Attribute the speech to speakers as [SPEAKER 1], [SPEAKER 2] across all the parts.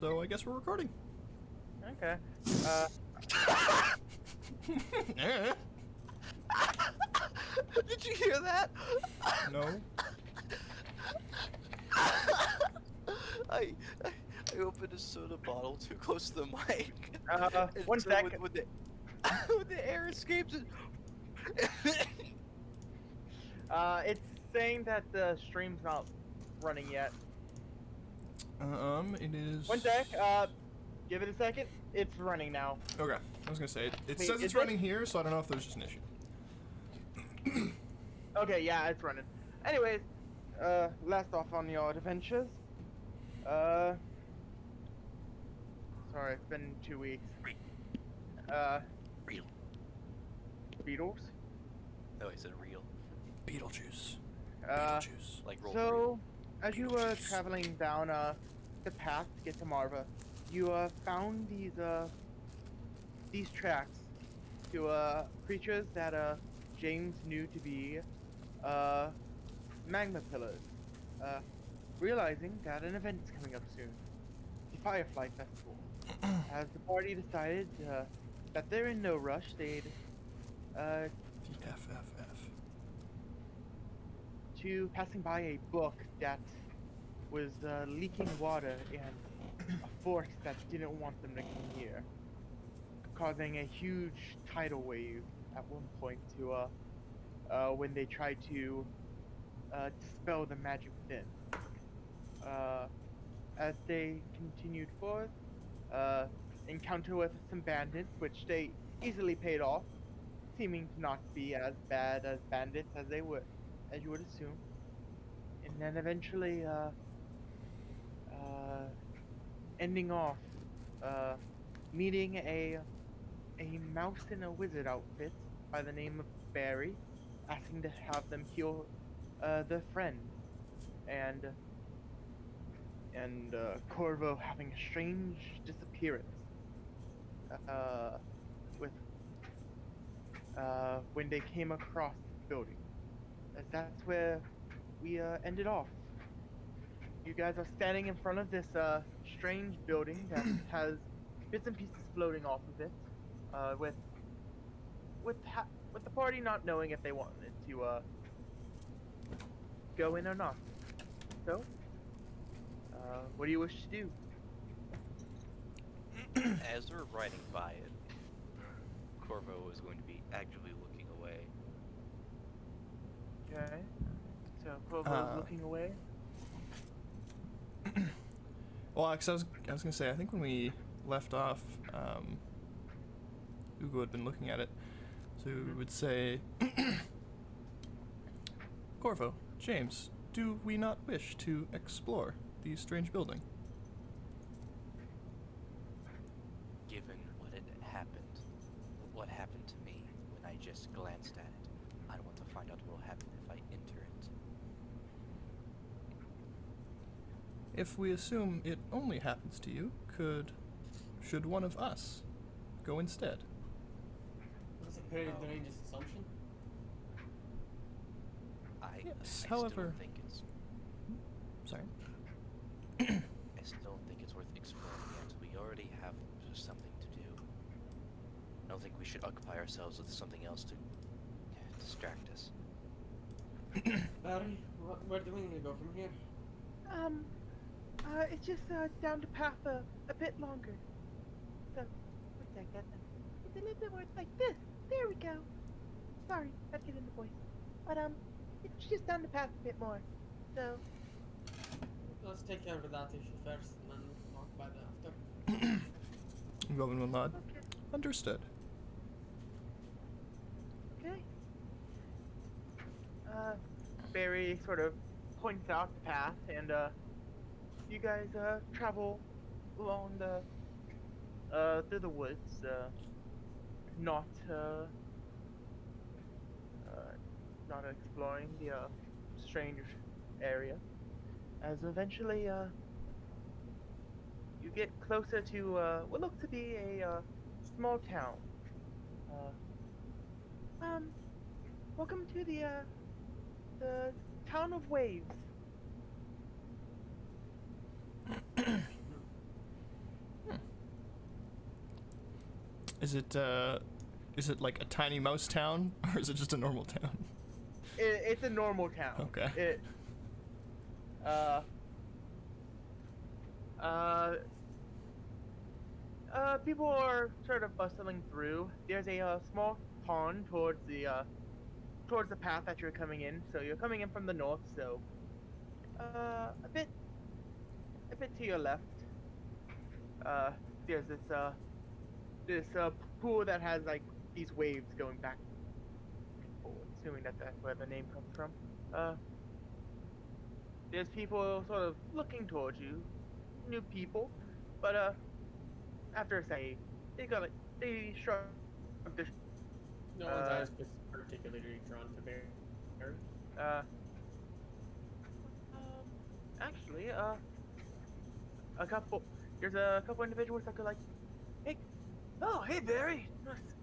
[SPEAKER 1] So I guess we're recording.
[SPEAKER 2] Okay.
[SPEAKER 3] Did you hear that?
[SPEAKER 1] No.
[SPEAKER 3] I I opened a soda bottle too close to the mic. And
[SPEAKER 2] One
[SPEAKER 3] so
[SPEAKER 2] sec.
[SPEAKER 3] when the when the air escapes it.
[SPEAKER 2] It's saying that the stream's not running yet.
[SPEAKER 1] It is.
[SPEAKER 2] One sec. Give it a second. It's running now.
[SPEAKER 1] Okay. I was gonna say it
[SPEAKER 2] Wait,
[SPEAKER 1] says
[SPEAKER 2] is
[SPEAKER 1] it's
[SPEAKER 2] it?
[SPEAKER 1] running here, so I don't know if there's just an issue.
[SPEAKER 2] Okay, yeah, it's running. Anyways, last off on your adventures. Sorry, it's been 2 weeks.
[SPEAKER 3] Real.
[SPEAKER 2] Beatles.
[SPEAKER 3] No, I said real.
[SPEAKER 1] Beetlejuice.
[SPEAKER 2] Uh,
[SPEAKER 1] Beetlejuice.
[SPEAKER 3] Like roll.
[SPEAKER 2] So, as you were
[SPEAKER 1] Beetlejuice.
[SPEAKER 2] traveling down the path to get to Marva, you found these tracks to creatures that James knew to be magma pillars. Realizing that an event is coming up soon, the Firefly Festival. As the party decided that they're in no rush, they'd
[SPEAKER 1] The FFF.
[SPEAKER 2] to passing by a book that was leaking water and a force that didn't want them to come here, causing a huge tidal wave at one point to when they tried to dispel the magic within. As they continued forth, encounter with some bandits, which they easily paid off, seeming to not be as bad as bandits as they would, as you would assume. And then eventually, ending off, meeting a mouse in a wizard outfit by the name of Barry, asking to have them heal their friend, and Corvo having a strange disappearance. With when they came across the building, as that's where we ended off. You guys are standing in front of this strange building that has bits and pieces floating off of it, with with the party not knowing if they wanted to go in or not. So, what do you wish to do?
[SPEAKER 3] As we're riding by it, Corvo is going to be actively looking away.
[SPEAKER 2] Okay. So Corvo's looking away.
[SPEAKER 1] Well, cause I was gonna say I think when we left off, Ugo had been looking at it, so we would say, Corvo, James, do we not wish to explore the strange building?
[SPEAKER 3] Given what happened to me when I just glanced at it, I want to find out what will happen if I enter it.
[SPEAKER 1] If we assume it only happens to you, should one of us go instead?
[SPEAKER 4] What's a very dangerous assumption?
[SPEAKER 1] Yes,
[SPEAKER 3] I
[SPEAKER 1] however-
[SPEAKER 3] still think it's
[SPEAKER 1] Sorry.
[SPEAKER 3] I still think it's worth exploring yet. We already have something to do. I don't think we should occupy ourselves with something else to distract us.
[SPEAKER 4] Barry, where do we need to go from here?
[SPEAKER 2] It's just down the path a bit longer. So, one second. It's a little bit more like this. There we go. Sorry, had to get in the voice. But it's just down the path a bit more. So,
[SPEAKER 4] Let's take care of that issue first and then talk about it after.
[SPEAKER 1] Goblin will nod.
[SPEAKER 2] okay.
[SPEAKER 1] Understood.
[SPEAKER 2] Okay. Barry sort of points out the path, and you guys travel along the through the woods, not not exploring the strange area. As eventually you get closer to what looks to be a small town. Welcome to the town of Waves.
[SPEAKER 1] Is it like a tiny mouse town, or is it just a normal town?
[SPEAKER 2] It's a normal town.
[SPEAKER 1] Okay.
[SPEAKER 2] People are sort of bustling through. There's a small pond towards the path that you're coming in. So you're coming in from the north. So, a bit to your left. There's this pool that has like these waves going back. Assuming that that's where the name comes from. There's people sort of looking towards you, new people, but after a say, they shrug their
[SPEAKER 4] No one's eyes was particularly drawn to Barry.
[SPEAKER 2] Actually, there's a couple individuals that could like, hey, oh, hey Barry, nice.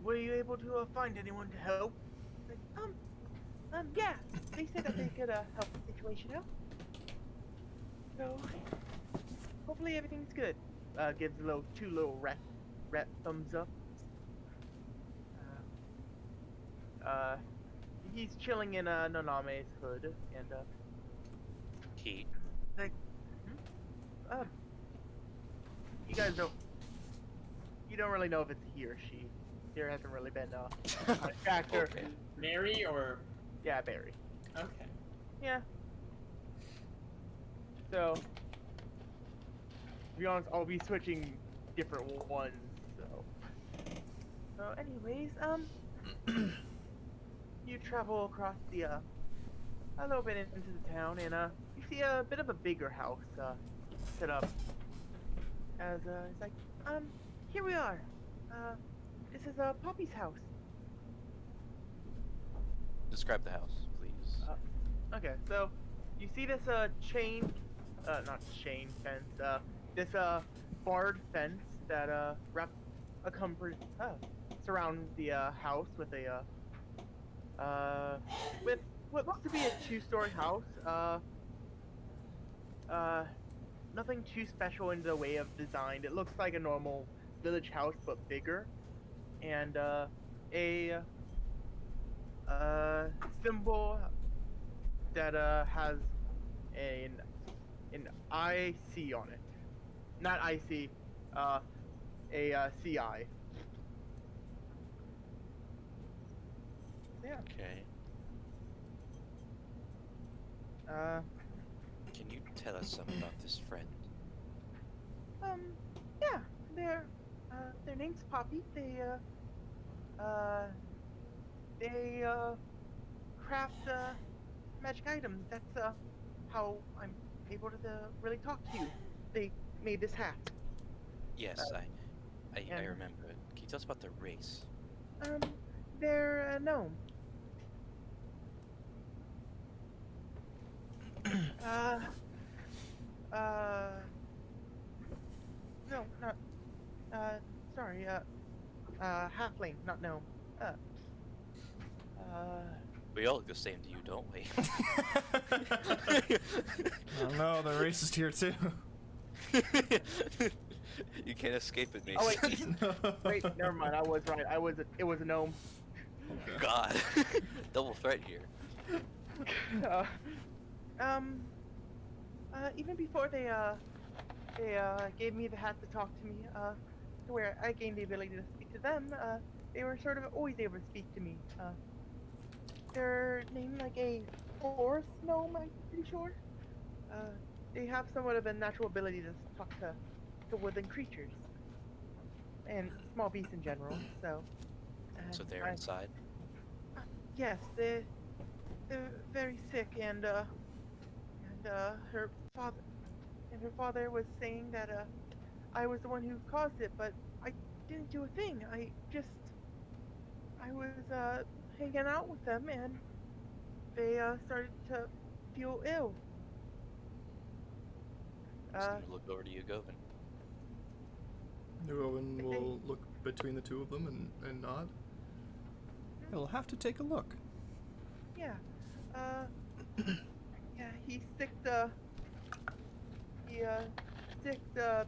[SPEAKER 2] Were you able to find anyone to help? Like, yeah, they said that they could help the situation out. So, hopefully everything's good. Gives two little rat thumbs up. He's chilling in Naname's hood, and
[SPEAKER 3] He.
[SPEAKER 2] like, you guys you don't really know if it's he or she. There hasn't really been a factor.
[SPEAKER 3] Okay.
[SPEAKER 4] Mary or
[SPEAKER 2] Yeah, Barry.
[SPEAKER 4] okay.
[SPEAKER 2] Yeah. So, to be honest, I'll be switching different ones. So anyways, you travel across a little bit into the town, and you see a bit of a bigger house set up. As it's like, here we are. This is Poppy's house.
[SPEAKER 3] Describe the house, please.
[SPEAKER 2] Okay, so you see this chain, not chain fence, this barred fence that surrounds the house with with what looks to be a two-story house. Nothing too special in the way of design. It looks like a normal village house but bigger, and a symbol that has an IC on it. Not IC, a CI. Yeah.
[SPEAKER 3] Okay. Can you tell us some about this friend?
[SPEAKER 2] Yeah, their name's Poppy. They craft magic items. That's how I'm able to really talk to you. They made this hat.
[SPEAKER 3] Yes, I
[SPEAKER 2] and-
[SPEAKER 3] remember it. Can you tell us about their race?
[SPEAKER 2] They're a gnome. No, not, sorry, halfling, not gnome.
[SPEAKER 3] We all look the same to you, don't we?
[SPEAKER 1] Oh no, they're racist here too.
[SPEAKER 3] You can't escape it, Mason.
[SPEAKER 2] Oh wait, wait, never mind. I was right. It was a gnome.
[SPEAKER 1] Okay.
[SPEAKER 3] God, double threat here.
[SPEAKER 2] Even before they gave me the hat to talk to me, to where I gained the ability to speak to them, they were sort of always able to speak to me. They're named like a forest gnome, I'm pretty sure. They have somewhat of a natural ability to talk to woodland creatures. And small beasts in general, so...
[SPEAKER 3] So they're inside?
[SPEAKER 2] Yes, they're very sick, and her father was saying that I was the one who caused it, but I didn't do a thing. I was hanging out with them, and they started to feel ill.
[SPEAKER 3] I'm just gonna look over to you, Govan.
[SPEAKER 1] Owen will look between the two of them and nod. He'll have to take a look.
[SPEAKER 2] Yeah. Yeah, he sicked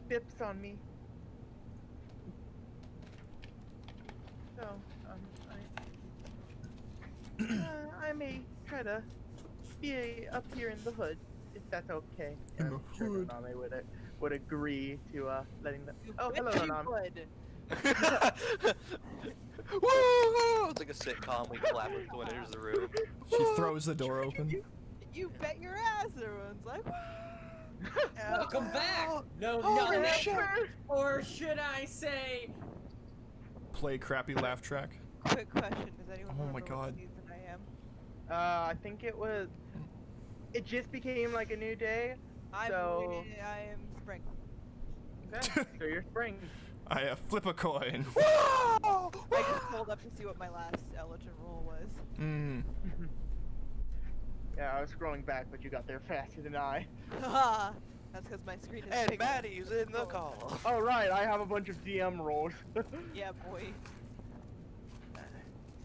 [SPEAKER 2] bips on me. So, I may try to be up here in the hood, if that's okay.
[SPEAKER 1] In
[SPEAKER 2] And
[SPEAKER 1] the
[SPEAKER 2] I'm sure
[SPEAKER 1] hood.
[SPEAKER 2] Nanami would agree to letting them.
[SPEAKER 5] You
[SPEAKER 2] Oh, hello,
[SPEAKER 5] bet you
[SPEAKER 2] Nanami.
[SPEAKER 5] would.
[SPEAKER 3] Woo! It's like a sitcom. We clap when someone enters the room.
[SPEAKER 1] She throws the door open.
[SPEAKER 5] You bet your ass. Everyone's like,
[SPEAKER 4] Welcome back! No,
[SPEAKER 3] Oh,
[SPEAKER 4] no,
[SPEAKER 3] shit.
[SPEAKER 4] or should I say,
[SPEAKER 1] Play crappy laugh track.
[SPEAKER 5] quick question. Does anyone
[SPEAKER 1] Oh
[SPEAKER 5] remember
[SPEAKER 1] my God.
[SPEAKER 5] what season I am?
[SPEAKER 2] I think it was. It just became like a new day.
[SPEAKER 5] I am spring.
[SPEAKER 2] Okay, so you're spring.
[SPEAKER 1] I flip a coin.
[SPEAKER 5] I just pulled up to see what my last Elgin roll was.
[SPEAKER 1] Mm.
[SPEAKER 2] Yeah, I was scrolling back, but you got there faster than I.
[SPEAKER 5] Haha. That's because my screen is
[SPEAKER 3] And
[SPEAKER 5] bigger.
[SPEAKER 3] Maddie's in the
[SPEAKER 5] Oh.
[SPEAKER 3] call.
[SPEAKER 2] Oh right, I have a bunch of DM rolls.
[SPEAKER 5] Yeah, boy.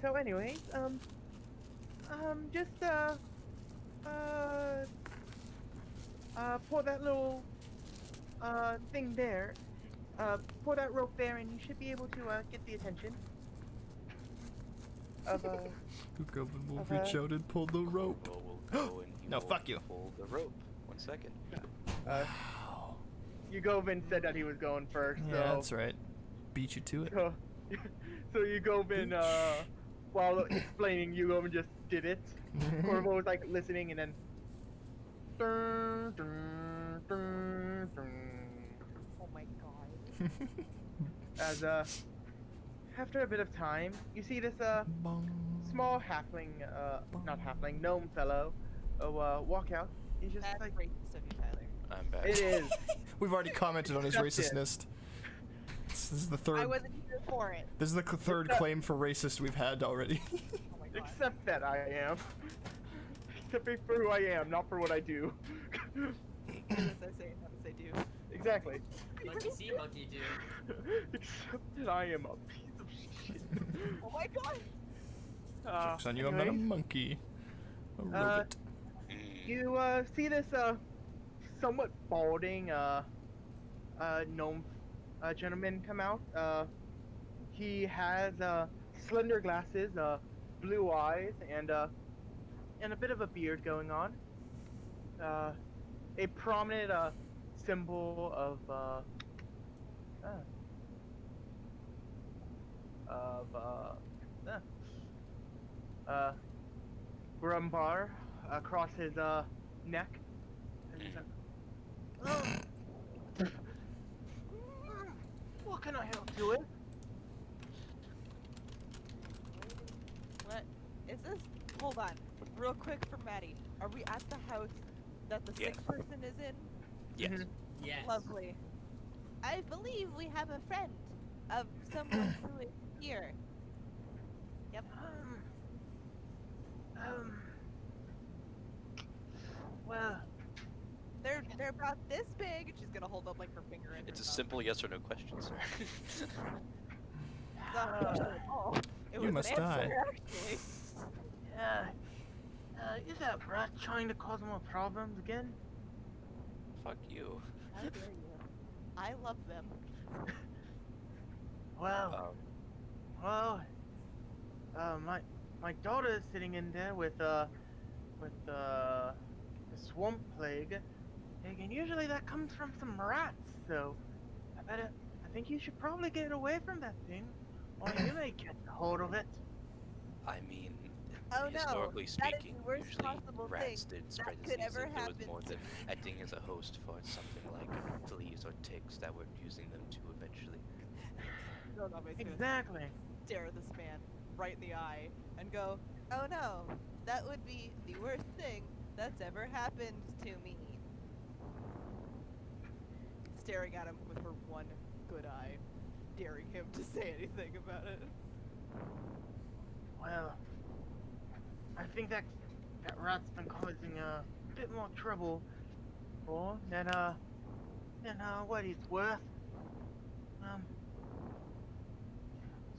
[SPEAKER 2] So, anyways, just pour that little thing there. Pour that rope there, and you should be able to get the attention of
[SPEAKER 1] Who Goblin will
[SPEAKER 2] Okay.
[SPEAKER 1] reach out and pull the rope.
[SPEAKER 3] We'll go and he
[SPEAKER 1] No,
[SPEAKER 3] will
[SPEAKER 1] fuck you.
[SPEAKER 3] Pull the rope. 1 second.
[SPEAKER 2] Yugovin said that he was going first.
[SPEAKER 1] Yeah,
[SPEAKER 2] so
[SPEAKER 1] that's right. Beat you to it.
[SPEAKER 2] So, so Yugovin, while explaining, Yugovin just did it. Corvo was like listening, and then. Dun, dun, dun, dun.
[SPEAKER 5] Oh my god.
[SPEAKER 2] As after a bit of time, you see this
[SPEAKER 1] Bong.
[SPEAKER 2] small halfling, not halfling, gnome fellow, walk out. He's just
[SPEAKER 5] That's
[SPEAKER 2] like,
[SPEAKER 5] racist of you, Tyler.
[SPEAKER 3] I'm back.
[SPEAKER 2] it is.
[SPEAKER 1] We've already commented on his
[SPEAKER 2] Accept it.
[SPEAKER 1] racistness. This is the
[SPEAKER 5] I
[SPEAKER 1] third.
[SPEAKER 5] wasn't here for it.
[SPEAKER 1] This is the third claim for racist we've had already.
[SPEAKER 5] Oh my god.
[SPEAKER 2] Accept that I am. Accept me for who I am, not for what I do.
[SPEAKER 5] As I say, not as I do.
[SPEAKER 2] Exactly.
[SPEAKER 4] monkey see, monkey do.
[SPEAKER 2] Except that I am a piece of shit.
[SPEAKER 5] Oh my god.
[SPEAKER 1] Joke's on you, I'm not a
[SPEAKER 2] Anyways,
[SPEAKER 1] monkey. A robot.
[SPEAKER 2] You see this somewhat balding gnome gentleman come out. He has slender glasses, blue eyes, and a bit of a beard going on. A prominent symbol of Grumbar across his neck. What can I help you with?
[SPEAKER 5] What is this? Hold on. Real quick for Maddie. Are we at the house that the
[SPEAKER 3] Yes.
[SPEAKER 5] sick person is in?
[SPEAKER 3] Yes.
[SPEAKER 2] Mhm.
[SPEAKER 4] Yes.
[SPEAKER 5] Lovely. I believe we have a friend of someone who is here. Yep.
[SPEAKER 2] Well,
[SPEAKER 5] They're about this big, and she's gonna hold up like her finger in
[SPEAKER 3] It's a
[SPEAKER 5] her mouth.
[SPEAKER 3] simple yes or no question, sir.
[SPEAKER 5] It's not a question at all. It
[SPEAKER 1] You
[SPEAKER 5] was
[SPEAKER 1] must
[SPEAKER 5] an answer,
[SPEAKER 1] die.
[SPEAKER 5] actually.
[SPEAKER 2] is that rat trying to cause more problems again?
[SPEAKER 3] Fuck you.
[SPEAKER 5] How dare you? I love them.
[SPEAKER 2] Well, my daughter is sitting in there with the swamp plague, and usually that comes from some rats. So I think you should probably get away from that thing, or you may get hold of it.
[SPEAKER 3] I mean,
[SPEAKER 5] Oh, no.
[SPEAKER 3] historically
[SPEAKER 5] That is
[SPEAKER 3] speaking,
[SPEAKER 5] the worst
[SPEAKER 3] usually
[SPEAKER 5] possible
[SPEAKER 3] rats
[SPEAKER 5] thing
[SPEAKER 3] did spread
[SPEAKER 5] that could
[SPEAKER 3] disease
[SPEAKER 5] ever
[SPEAKER 3] if it was
[SPEAKER 5] happen
[SPEAKER 3] more
[SPEAKER 5] to
[SPEAKER 3] than acting as a host for something like fleas or ticks that were using them to eventually.
[SPEAKER 5] No, no, basically.
[SPEAKER 2] Exactly.
[SPEAKER 5] Stare this man right in the eye and go, "Oh no, that would be the worst thing that's ever happened to me." Staring at him with her one good eye, daring him to say anything about it.
[SPEAKER 2] Well, I think that rat's been causing a bit more trouble for than what it's worth.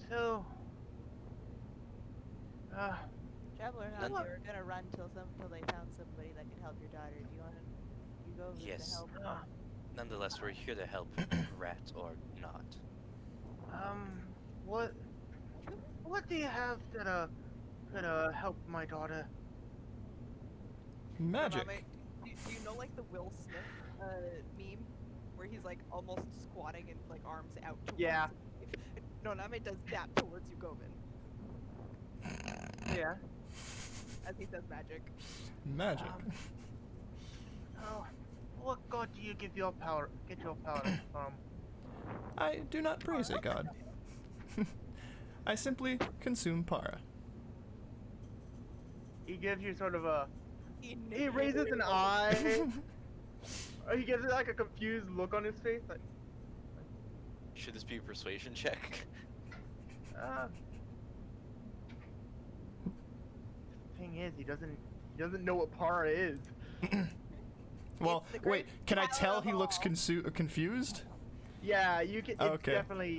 [SPEAKER 2] So,
[SPEAKER 5] Traveler,
[SPEAKER 3] None-
[SPEAKER 5] how you were gonna run till they found somebody that could help your daughter. Do you want to? You go over
[SPEAKER 3] Yes.
[SPEAKER 5] to help.
[SPEAKER 3] Nonetheless, we're here to help, rat or not.
[SPEAKER 2] what? What do you have that could help my daughter?
[SPEAKER 1] Magic.
[SPEAKER 5] Noname, do you know like the Will Smith meme where he's like almost squatting and like arms out towards
[SPEAKER 2] Yeah.
[SPEAKER 5] you? Noname does that towards you, Govin,
[SPEAKER 2] Yeah.
[SPEAKER 5] as he says magic.
[SPEAKER 1] Magic.
[SPEAKER 2] Oh, what god do you get your power from?
[SPEAKER 1] I do not praise a god. I simply consume para.
[SPEAKER 2] He gives you sort of a. He
[SPEAKER 5] He
[SPEAKER 2] raises an eye. Or he gives it like a confused look on his face, like,
[SPEAKER 3] Should this be a persuasion check?
[SPEAKER 2] uh. The thing is, he doesn't know what para is.
[SPEAKER 1] Well,
[SPEAKER 5] It's the
[SPEAKER 1] wait,
[SPEAKER 5] great
[SPEAKER 1] can I
[SPEAKER 5] power
[SPEAKER 1] tell
[SPEAKER 5] of
[SPEAKER 1] he looks
[SPEAKER 5] all.
[SPEAKER 1] confused?
[SPEAKER 2] Yeah, you can. It's
[SPEAKER 1] Okay.
[SPEAKER 2] definitely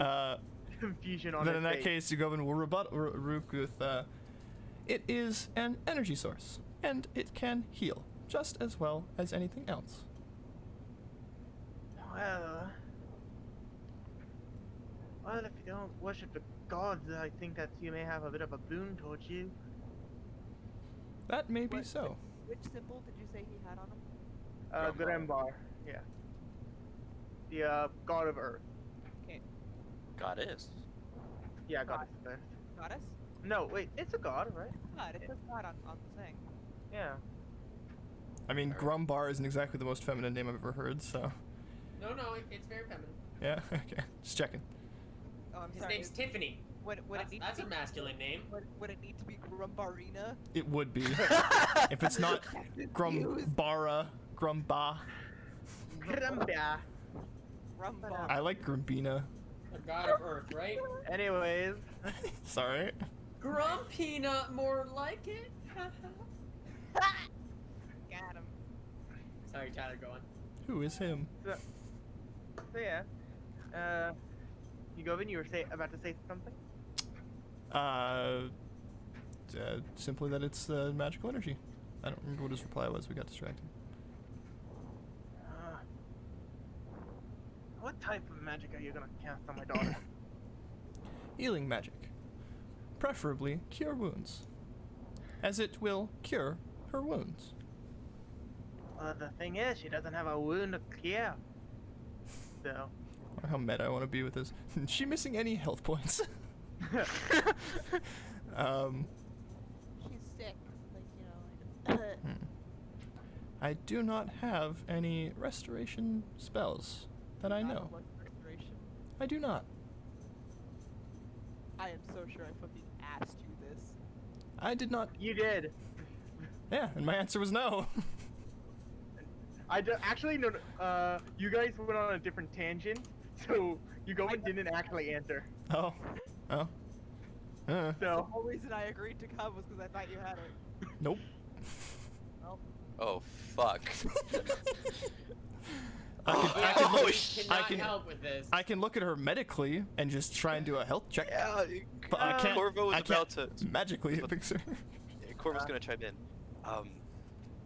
[SPEAKER 2] confusion on
[SPEAKER 1] Then
[SPEAKER 2] his
[SPEAKER 1] in that
[SPEAKER 2] face.
[SPEAKER 1] case, you go and will rebut Rook with, it is an energy source, and it can heal, just as well as anything else.
[SPEAKER 2] Well, if you don't worship the gods, I think that you may have a bit of a boon towards you.
[SPEAKER 1] That may be
[SPEAKER 5] What-
[SPEAKER 1] so.
[SPEAKER 5] Which symbol did you say he had on him?
[SPEAKER 2] Grembar, yeah. The god of earth.
[SPEAKER 5] Okay,
[SPEAKER 3] God is.
[SPEAKER 2] Yeah, goddess of earth.
[SPEAKER 5] goddess?
[SPEAKER 2] No, wait, it's a god, right?
[SPEAKER 5] God, it says God on the thing.
[SPEAKER 2] Yeah.
[SPEAKER 1] I mean,
[SPEAKER 3] Alright.
[SPEAKER 1] Grumbar isn't exactly the most feminine name I've ever heard, so.
[SPEAKER 4] No, it's very feminine.
[SPEAKER 1] Yeah, okay. Just checking.
[SPEAKER 5] Oh, I'm
[SPEAKER 4] His
[SPEAKER 5] sorry.
[SPEAKER 4] name's Tiffany.
[SPEAKER 5] Would it need
[SPEAKER 4] That's
[SPEAKER 5] to
[SPEAKER 4] a
[SPEAKER 5] be
[SPEAKER 4] masculine name.
[SPEAKER 5] Would it need to be Grumbarina?
[SPEAKER 1] It would be. If it's not Grumbara, Grumba.
[SPEAKER 2] Grembar.
[SPEAKER 5] Grumbar.
[SPEAKER 1] I like Grumbina.
[SPEAKER 4] The god of earth, right?
[SPEAKER 2] Anyways,
[SPEAKER 1] Sorry.
[SPEAKER 4] Grumpina, more like it.
[SPEAKER 5] Got him.
[SPEAKER 4] Sorry, Tyler, go on.
[SPEAKER 1] Who is him?
[SPEAKER 2] so yeah. Yugovin, you were about to say something?
[SPEAKER 1] Simply that it's magical energy. I don't remember what his reply was. We got distracted.
[SPEAKER 2] What type of magic are you gonna cast on my daughter?
[SPEAKER 1] Healing magic. Preferably cure wounds, as it will cure her wounds.
[SPEAKER 2] Well, the thing is, she doesn't have a wound to cure. So.
[SPEAKER 1] I wonder how meta I want to be with this. Is she missing any health points?
[SPEAKER 5] She's sick. Like,
[SPEAKER 1] I do not have any restoration spells that I know.
[SPEAKER 5] Restoration.
[SPEAKER 1] I do not.
[SPEAKER 5] I am so sure I fucking asked you this.
[SPEAKER 1] I did not.
[SPEAKER 2] You did.
[SPEAKER 1] Yeah, and my answer was no.
[SPEAKER 2] Actually, no. You guys went on a different tangent, so Yugovin didn't actually answer.
[SPEAKER 1] Oh. Oh.
[SPEAKER 2] So.
[SPEAKER 5] The whole reason I agreed to come was because I thought you had it.
[SPEAKER 1] Nope.
[SPEAKER 5] Well,
[SPEAKER 3] Oh fuck.
[SPEAKER 1] I can, I
[SPEAKER 3] Oh,
[SPEAKER 1] can, look,
[SPEAKER 3] shit.
[SPEAKER 1] I
[SPEAKER 4] Cannot
[SPEAKER 1] can,
[SPEAKER 4] help with this.
[SPEAKER 1] I can look at her medically and just try and do a health check.
[SPEAKER 3] Yeah,
[SPEAKER 1] But I can't.
[SPEAKER 3] Corvo was
[SPEAKER 1] I
[SPEAKER 3] about
[SPEAKER 1] can't
[SPEAKER 3] to.
[SPEAKER 1] magically fix her.
[SPEAKER 3] Corvo's gonna chime in.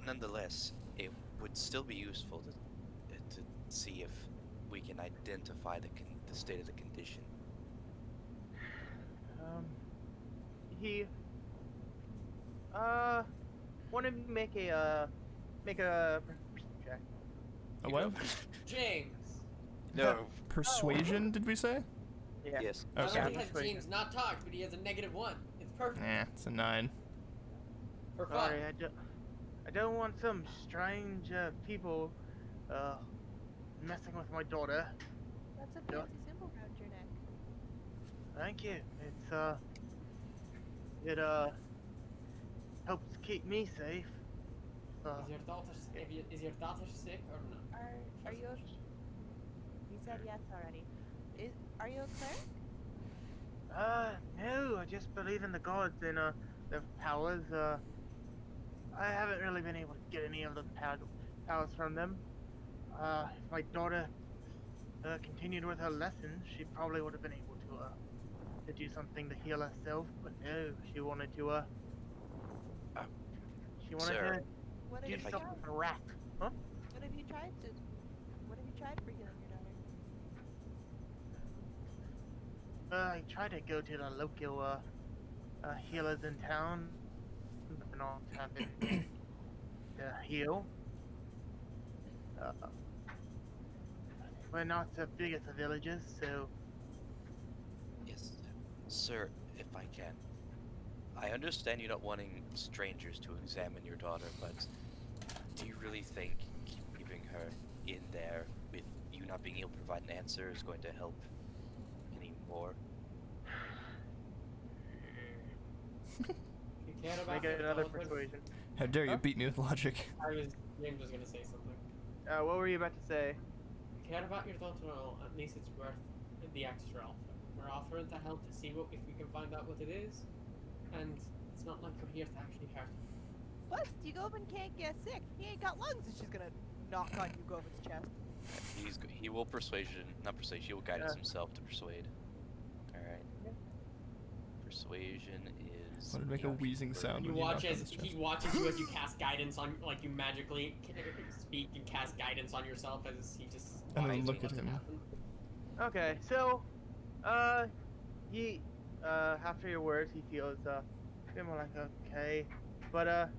[SPEAKER 3] Nonetheless, it would still be useful to see if we can identify the state of the condition.
[SPEAKER 2] He. Want to make a perception check.
[SPEAKER 1] A what?
[SPEAKER 4] James.
[SPEAKER 3] No.
[SPEAKER 1] Persuasion, did we say?
[SPEAKER 2] Yeah.
[SPEAKER 3] Yes.
[SPEAKER 4] Not
[SPEAKER 1] Okay.
[SPEAKER 4] only has James not talked, but he has a -1. It's perfect.
[SPEAKER 1] Nah, it's a 9.
[SPEAKER 4] For fun.
[SPEAKER 2] Sorry, I don't want some strange people messing with my daughter.
[SPEAKER 5] that's a
[SPEAKER 2] Yeah.
[SPEAKER 5] fancy symbol around your neck.
[SPEAKER 2] Thank you. It helps keep me safe.
[SPEAKER 4] Is your daughter sick or not?
[SPEAKER 5] Are you? You said yes already. Are you a cleric?
[SPEAKER 2] No, I just believe in the gods and their powers. I haven't really been able to get any of the powers from them. If my daughter continued with her lessons, she probably would have been able to do something to heal herself. But no, she wanted to. She wanted
[SPEAKER 3] Sir.
[SPEAKER 2] to
[SPEAKER 5] What have
[SPEAKER 2] do
[SPEAKER 5] you
[SPEAKER 3] I
[SPEAKER 5] tried?
[SPEAKER 2] something to rap. Huh?
[SPEAKER 5] What have you tried to? What have you tried for healing your daughter?
[SPEAKER 2] I tried to go to the local healers in town, but they're not having to heal. Uh, we're not as big as the villages, so
[SPEAKER 3] Yes, sir, if I can. I understand you not wanting strangers to examine your daughter, but do you really think keeping her in there with you not being able to provide an answer is going to help any more?
[SPEAKER 4] You care about
[SPEAKER 2] make
[SPEAKER 4] your
[SPEAKER 2] it another
[SPEAKER 4] daughter?
[SPEAKER 2] persuasion.
[SPEAKER 1] How dare you
[SPEAKER 2] Huh?
[SPEAKER 1] beat me with logic?
[SPEAKER 4] James was gonna say something.
[SPEAKER 2] What were you about to say?
[SPEAKER 4] You care about your daughter, well, at least it's worth the extra offer. We're offering to help to see if we can find out what it is, and it's not like we're here to actually hurt her.
[SPEAKER 5] Plus, Yugovin can't get sick. He ain't got lungs, and she's gonna knock on Yugovin's chest.
[SPEAKER 3] He will he will guidance
[SPEAKER 2] Yeah.
[SPEAKER 3] himself to persuade. Alright.
[SPEAKER 2] Yeah.
[SPEAKER 3] Persuasion is.
[SPEAKER 1] Wanted to make
[SPEAKER 3] the
[SPEAKER 1] a
[SPEAKER 3] option
[SPEAKER 1] wheezing
[SPEAKER 3] for-
[SPEAKER 1] sound.
[SPEAKER 4] You
[SPEAKER 1] when you
[SPEAKER 4] watch
[SPEAKER 1] knock on
[SPEAKER 4] as
[SPEAKER 1] his chest.
[SPEAKER 4] he watches you as you cast guidance on, like you magically speak and cast guidance on yourself as he just.
[SPEAKER 1] And then
[SPEAKER 4] watches
[SPEAKER 1] look
[SPEAKER 4] what's
[SPEAKER 1] at him.
[SPEAKER 4] happen.
[SPEAKER 2] Okay, so, he, after your words, he feels, bit more like, okay, but,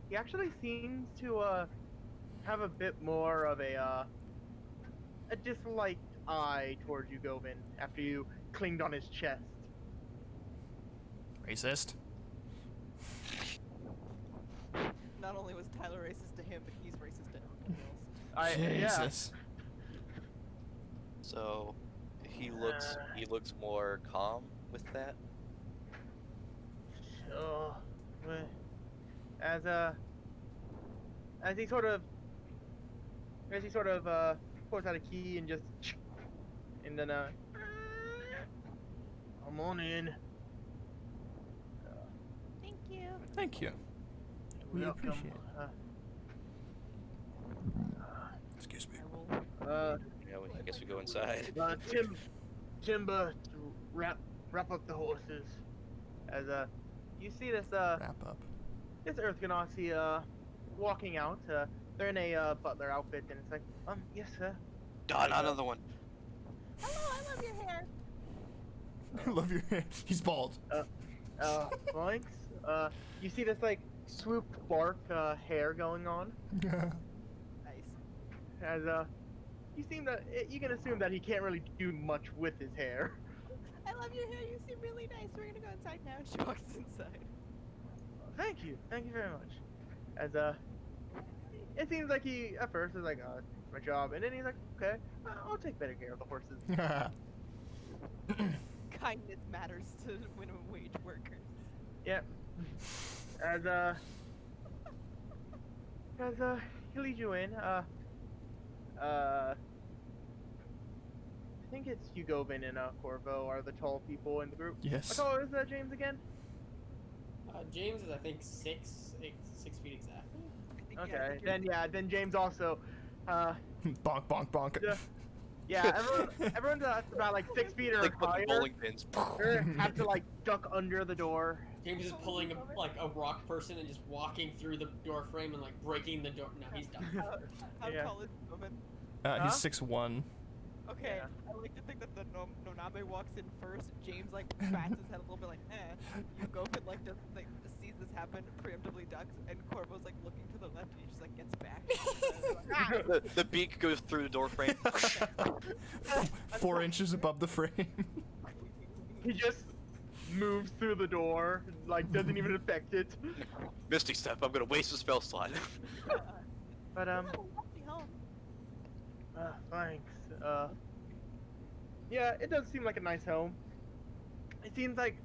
[SPEAKER 2] he actually seems to, have a bit more of a disliked eye towards you, Govin, after you clinged on his chest.
[SPEAKER 1] Racist.
[SPEAKER 5] Not only was Tyler racist to him, but he's racist to everybody else.
[SPEAKER 2] Yeah.
[SPEAKER 1] Jesus.
[SPEAKER 3] So he looks more calm with that.
[SPEAKER 2] So, as he sort of pulls out a key and just, and then come on in.
[SPEAKER 5] Thank you.
[SPEAKER 1] Thank you. We
[SPEAKER 2] Welcome.
[SPEAKER 1] appreciate it. Excuse me.
[SPEAKER 5] I will.
[SPEAKER 3] I guess we go inside.
[SPEAKER 2] Timber, to wrap up the horses. As you see this
[SPEAKER 1] Wrap up.
[SPEAKER 2] this Earth Ganassi walking out. They're in a butler outfit, and it's like, yes, sir.
[SPEAKER 3] Ah, not another one.
[SPEAKER 5] Hello, I love your hair.
[SPEAKER 1] I love your hair. He's bald.
[SPEAKER 2] Thanks. You see this like swooped bark hair going on,
[SPEAKER 5] Nice.
[SPEAKER 2] as you can assume that he can't really do much with his hair.
[SPEAKER 5] I love your hair. You seem really nice. We're gonna go inside now. And she walks inside.
[SPEAKER 2] Thank you very much. As it seems like he at first is like, it's my job, and then he's like, okay, I'll take better care of the horses.
[SPEAKER 5] Kindness matters to minimum wage workers.
[SPEAKER 2] Yep. As he leads you in, I think it's Yugovin and Corvo are the tall people in the group.
[SPEAKER 1] Yes.
[SPEAKER 2] How tall is James again?
[SPEAKER 4] James is I think 6 feet exactly.
[SPEAKER 5] I think, yeah, I
[SPEAKER 2] Okay,
[SPEAKER 5] think you're-
[SPEAKER 2] then James also,
[SPEAKER 1] Bonk, bonk, bonk.
[SPEAKER 2] yeah, everyone's about like 6 feet or
[SPEAKER 3] Like with the
[SPEAKER 2] higher.
[SPEAKER 3] bowling pins.
[SPEAKER 2] Have to like duck under the door.
[SPEAKER 4] James is pulling a rock person and just walking through the door frame and like breaking the door. No, he's done.
[SPEAKER 5] How
[SPEAKER 2] Yeah.
[SPEAKER 5] tall is Yugovin?
[SPEAKER 1] He's
[SPEAKER 2] Huh?
[SPEAKER 1] 6'1".
[SPEAKER 5] Okay,
[SPEAKER 2] Yeah.
[SPEAKER 5] I like to think that the Nonabe walks in first. James like bats his head a little bit like, Yugovin like doesn't like sees this happen, preemptively ducks, and Corvo's like looking to the left, and he just like gets back.
[SPEAKER 3] The beak goes through the door frame.
[SPEAKER 1] 4 inches above the frame.
[SPEAKER 2] He just moves through the door, like doesn't even affect it.
[SPEAKER 3] Misty Step, I'm gonna waste a spell slot.
[SPEAKER 2] But
[SPEAKER 5] Oh, walk me home.
[SPEAKER 2] thanks. Yeah, it does seem like a nice home. It seems like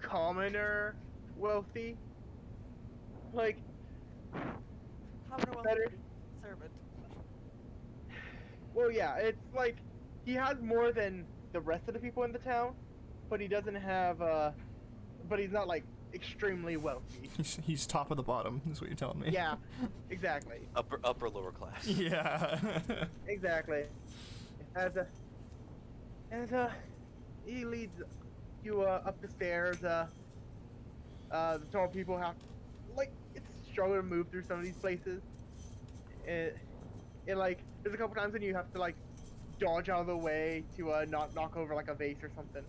[SPEAKER 2] commoner wealthy. Like,
[SPEAKER 5] Commonwealth
[SPEAKER 2] Better.
[SPEAKER 5] servant.
[SPEAKER 2] well, yeah, it's like he has more than the rest of the people in the town, but he doesn't have, but he's not like extremely wealthy.
[SPEAKER 1] He's top of the bottom, is what you're telling me.
[SPEAKER 2] Yeah, exactly.
[SPEAKER 3] upper lower class.
[SPEAKER 1] Yeah.
[SPEAKER 2] Exactly. As he leads you up the stairs. The tall people have, like, it's a struggle to move through some of these places. It like there's a couple times when you have to like dodge out of the way to not knock over like a vase or something.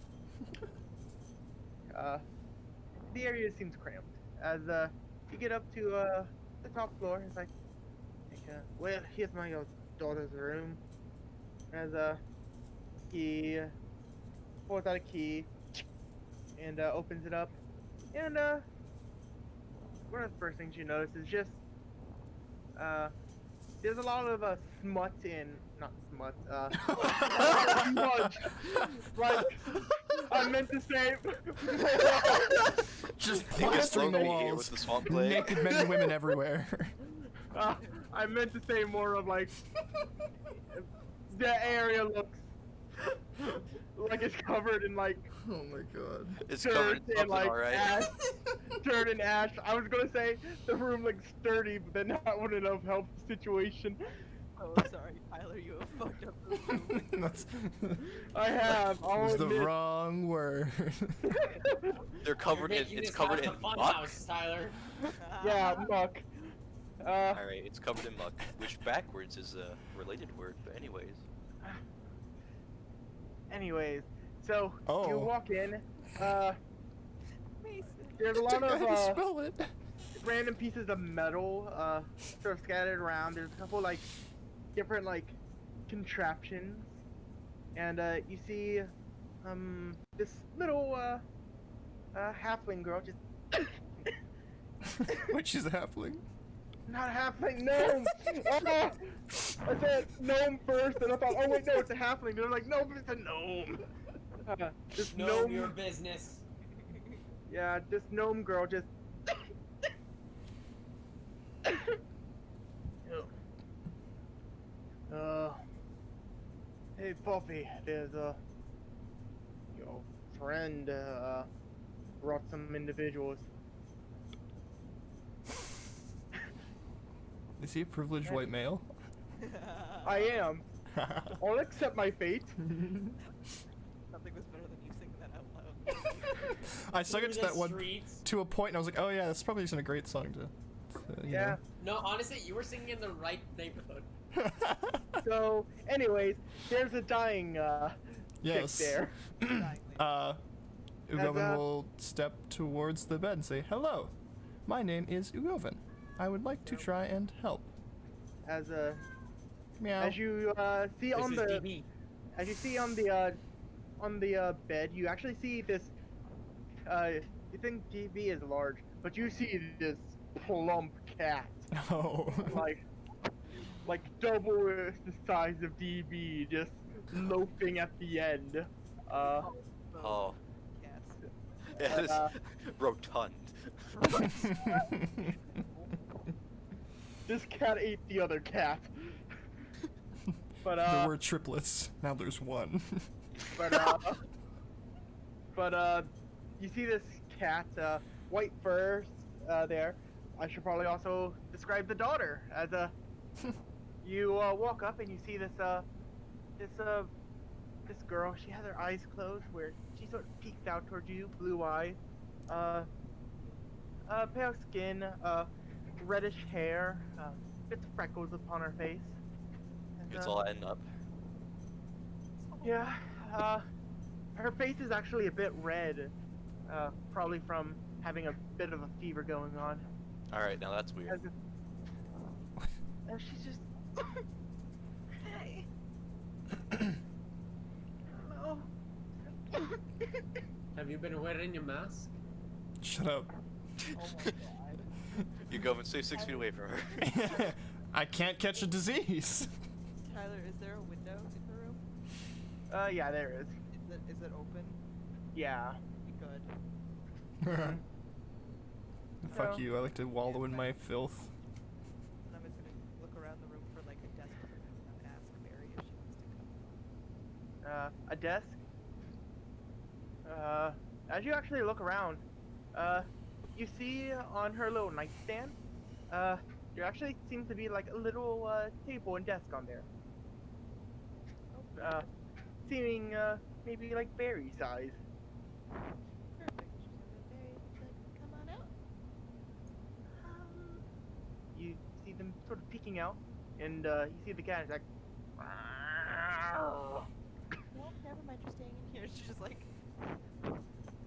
[SPEAKER 2] the area seems cramped. As you get up to the top floor, it's like, well, here's my daughter's room. As he pulls out a key and opens it up, and one of the first things you notice is just there's a lot of smut in, not smut, smudge. Like, I meant to say,
[SPEAKER 1] Just
[SPEAKER 3] You guys
[SPEAKER 1] plastering the
[SPEAKER 3] throw me here
[SPEAKER 1] walls.
[SPEAKER 3] with the swamp plague.
[SPEAKER 1] Naked men and women everywhere.
[SPEAKER 2] I meant to say more of like, the area looks like it's covered in like
[SPEAKER 1] Oh my god.
[SPEAKER 3] It's covered
[SPEAKER 2] dirt
[SPEAKER 3] in
[SPEAKER 2] and
[SPEAKER 3] something,
[SPEAKER 2] like
[SPEAKER 3] alright?
[SPEAKER 2] ash, dirt and ash. I was gonna say the room looks sturdy, but then that wouldn't have helped the situation.
[SPEAKER 5] Oh, sorry, Tyler, you have fucked up the room.
[SPEAKER 1] That's
[SPEAKER 2] I have. I'll
[SPEAKER 1] was the
[SPEAKER 2] admit.
[SPEAKER 1] wrong word.
[SPEAKER 3] They're covered in.
[SPEAKER 4] Making
[SPEAKER 3] It's
[SPEAKER 4] this
[SPEAKER 3] covered
[SPEAKER 4] house
[SPEAKER 3] in
[SPEAKER 4] a fun
[SPEAKER 3] muck.
[SPEAKER 4] house, Tyler.
[SPEAKER 2] Yeah, muck.
[SPEAKER 3] Alright, it's covered in muck, which backwards is a related word, but anyways.
[SPEAKER 2] Anyways, so
[SPEAKER 1] Oh.
[SPEAKER 2] you walk in.
[SPEAKER 5] Mason.
[SPEAKER 2] There's a lot
[SPEAKER 1] How
[SPEAKER 2] of
[SPEAKER 1] do you spell it?
[SPEAKER 2] random pieces of metal sort of scattered around. There's a couple like different like contraptions, and you see this little halfling girl just
[SPEAKER 1] Which is a halfling.
[SPEAKER 2] not halfling gnome. I said gnome first, and I thought, oh wait, no, it's a halfling. And I'm like, no, it's a gnome. This
[SPEAKER 4] Know
[SPEAKER 2] gnome,
[SPEAKER 4] your business.
[SPEAKER 2] yeah, this gnome girl just. Hey Puffy, there's your friend brought some individuals.
[SPEAKER 1] Is he a privileged white male?
[SPEAKER 2] I am. I'll accept my fate.
[SPEAKER 5] Nothing was better than you singing that out loud.
[SPEAKER 1] I sung it
[SPEAKER 4] Through
[SPEAKER 1] to
[SPEAKER 4] the
[SPEAKER 1] that one
[SPEAKER 4] streets.
[SPEAKER 1] to a point, and I was like, oh yeah, this probably isn't a great song to you
[SPEAKER 2] Yeah.
[SPEAKER 4] No, honestly, you were singing in the right neighborhood.
[SPEAKER 1] know.
[SPEAKER 2] So, anyways, there's a dying
[SPEAKER 1] Yes.
[SPEAKER 2] chick there.
[SPEAKER 1] Ugoven
[SPEAKER 2] As,
[SPEAKER 1] will step towards the bed and say, hello, my name is Ugoven. I would like to try and help.
[SPEAKER 2] As
[SPEAKER 1] Meow.
[SPEAKER 2] as you see
[SPEAKER 4] This
[SPEAKER 2] on
[SPEAKER 4] is
[SPEAKER 2] the
[SPEAKER 4] DB.
[SPEAKER 2] as you see on the bed, you actually see this. You think DB is large, but you see this plump cat,
[SPEAKER 1] Oh.
[SPEAKER 2] like double the size of DB, just loafing at the end.
[SPEAKER 3] Oh.
[SPEAKER 5] Cats.
[SPEAKER 3] Yeah, this
[SPEAKER 2] Uh,
[SPEAKER 3] rotund.
[SPEAKER 2] This cat ate the other cat. But
[SPEAKER 1] there were triplets. Now there's one.
[SPEAKER 2] but you see this cat, white fur, there. I should probably also describe the daughter as you walk up and you see this this girl. She has her eyes closed, where she sort of peeks out towards you, blue eyes, pale skin, reddish hair, bits of freckles upon her face. And,
[SPEAKER 3] It's all adding up.
[SPEAKER 2] yeah, her face is actually a bit red, probably from having a bit of a fever going on.
[SPEAKER 3] Alright, now that's weird.
[SPEAKER 2] And she's just. Hey. Hello.
[SPEAKER 4] Have you been wearing your mask?
[SPEAKER 1] Shut up.
[SPEAKER 5] Oh my god.
[SPEAKER 3] You go and stay 6 feet away from her.
[SPEAKER 1] I can't catch a disease.
[SPEAKER 5] Tyler, is there a window in the room?
[SPEAKER 2] Yeah, there is.
[SPEAKER 5] Is it open?
[SPEAKER 2] Yeah.
[SPEAKER 5] Good.
[SPEAKER 1] Fuck
[SPEAKER 2] Oh.
[SPEAKER 1] you, I like to wallow in my filth.
[SPEAKER 5] And I'm just gonna look around the room for like a desk for her and ask Mary if she wants to come.
[SPEAKER 2] A desk. As you actually look around, you see on her little nightstand, there actually seems to be like a little table and desk on there. Seeming maybe like berry size.
[SPEAKER 5] Perfect. She's gonna Mary like, come on out.
[SPEAKER 2] You see them sort of peeking out, and you see the cat is like.
[SPEAKER 5] Well, never mind, you're staying in here. She just like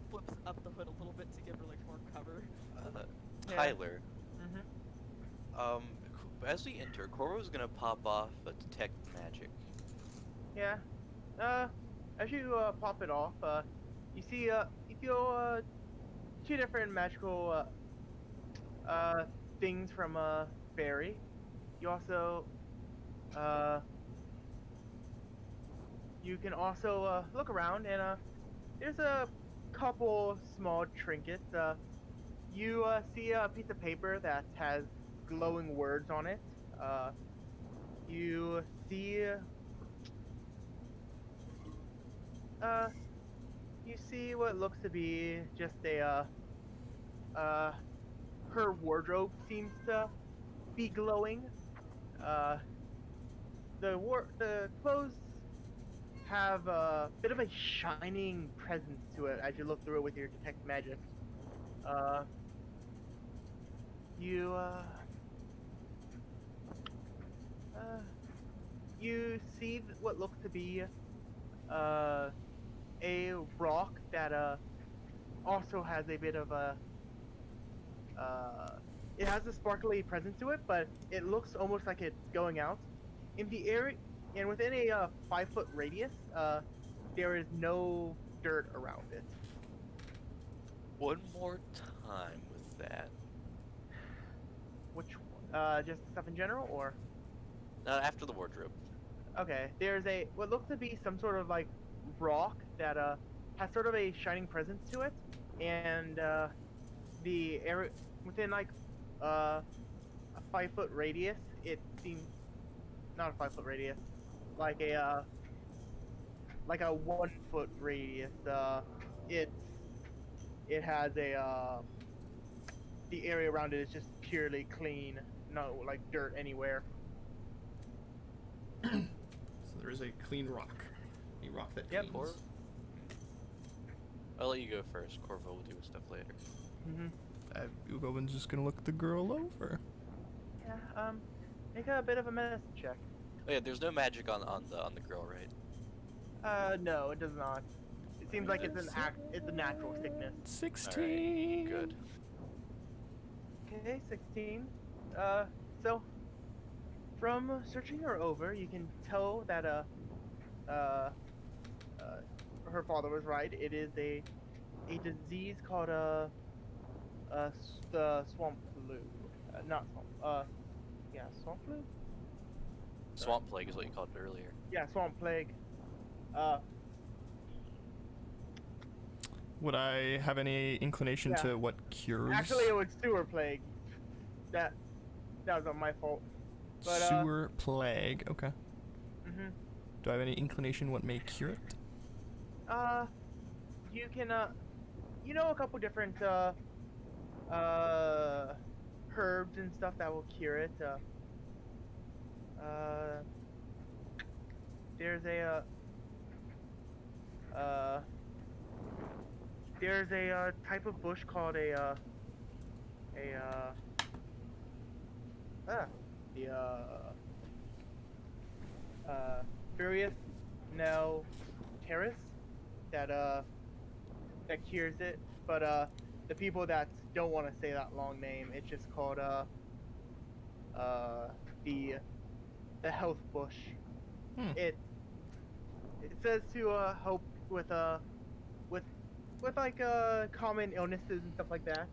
[SPEAKER 5] flips up the hood a
[SPEAKER 3] Tyler,
[SPEAKER 2] Mm-hmm.
[SPEAKER 3] as we enter, Corvo's gonna pop off a detect magic.
[SPEAKER 2] Yeah. As you pop it off, you see you feel two different magical things from fairy. You also you can also look around and there's a couple small trinkets. You see a piece of paper that has glowing words on it. You see you see what looks to be just a her wardrobe seems to be glowing. Uh, the clothes have a bit of a shining presence to it as you look through it with your detect magic. Uh, you you see what looks to be a rock that also has a bit of a it has a sparkly presence to it, but it looks almost like it's going out. In the area, and within a 5-foot radius, there is no dirt around it.
[SPEAKER 3] One more time with that.
[SPEAKER 2] Which, just stuff in general, or?
[SPEAKER 3] After the wardrobe.
[SPEAKER 2] Okay, there's a what looks to be some sort of like rock that has sort of a shining presence to it, and the area within like a 5-foot radius, it seems not a 5-foot radius, like a 1-foot radius. It has a the area around it is just purely clean, no like dirt anywhere.
[SPEAKER 1] So there is a clean rock. A rock that
[SPEAKER 2] Yep.
[SPEAKER 1] cleans.
[SPEAKER 3] I'll let you go first. Corvo will do his stuff later.
[SPEAKER 2] Mm-hmm.
[SPEAKER 1] Ugoben's just gonna look the girl over.
[SPEAKER 2] Yeah. Make a bit of a medicine check.
[SPEAKER 3] Oh yeah, there's no magic on the girl, right?
[SPEAKER 2] No, it does not. It seems like it's a natural sickness.
[SPEAKER 1] 16.
[SPEAKER 3] Good.
[SPEAKER 2] Okay, 16. So from searching her over, you can tell that her father was right. It is a disease called the swamp flu. Not swamp. Yeah, swamp flu.
[SPEAKER 3] Swamp plague is what you called it earlier.
[SPEAKER 2] Yeah, swamp plague.
[SPEAKER 1] Would I have any inclination
[SPEAKER 2] Yeah.
[SPEAKER 1] to what cures?
[SPEAKER 2] Actually, it was sewer plague. That was not my fault. But
[SPEAKER 1] Sewer plague. Okay.
[SPEAKER 2] Mm-hmm.
[SPEAKER 1] Do I have any inclination what may cure it?
[SPEAKER 2] You can you know a couple different herbs and stuff that will cure it. There's a type of bush called Furious Nel Terrace that cures it, but the people that don't want to say that long name, it's just called the health bush. It says to help with like common illnesses and stuff like that.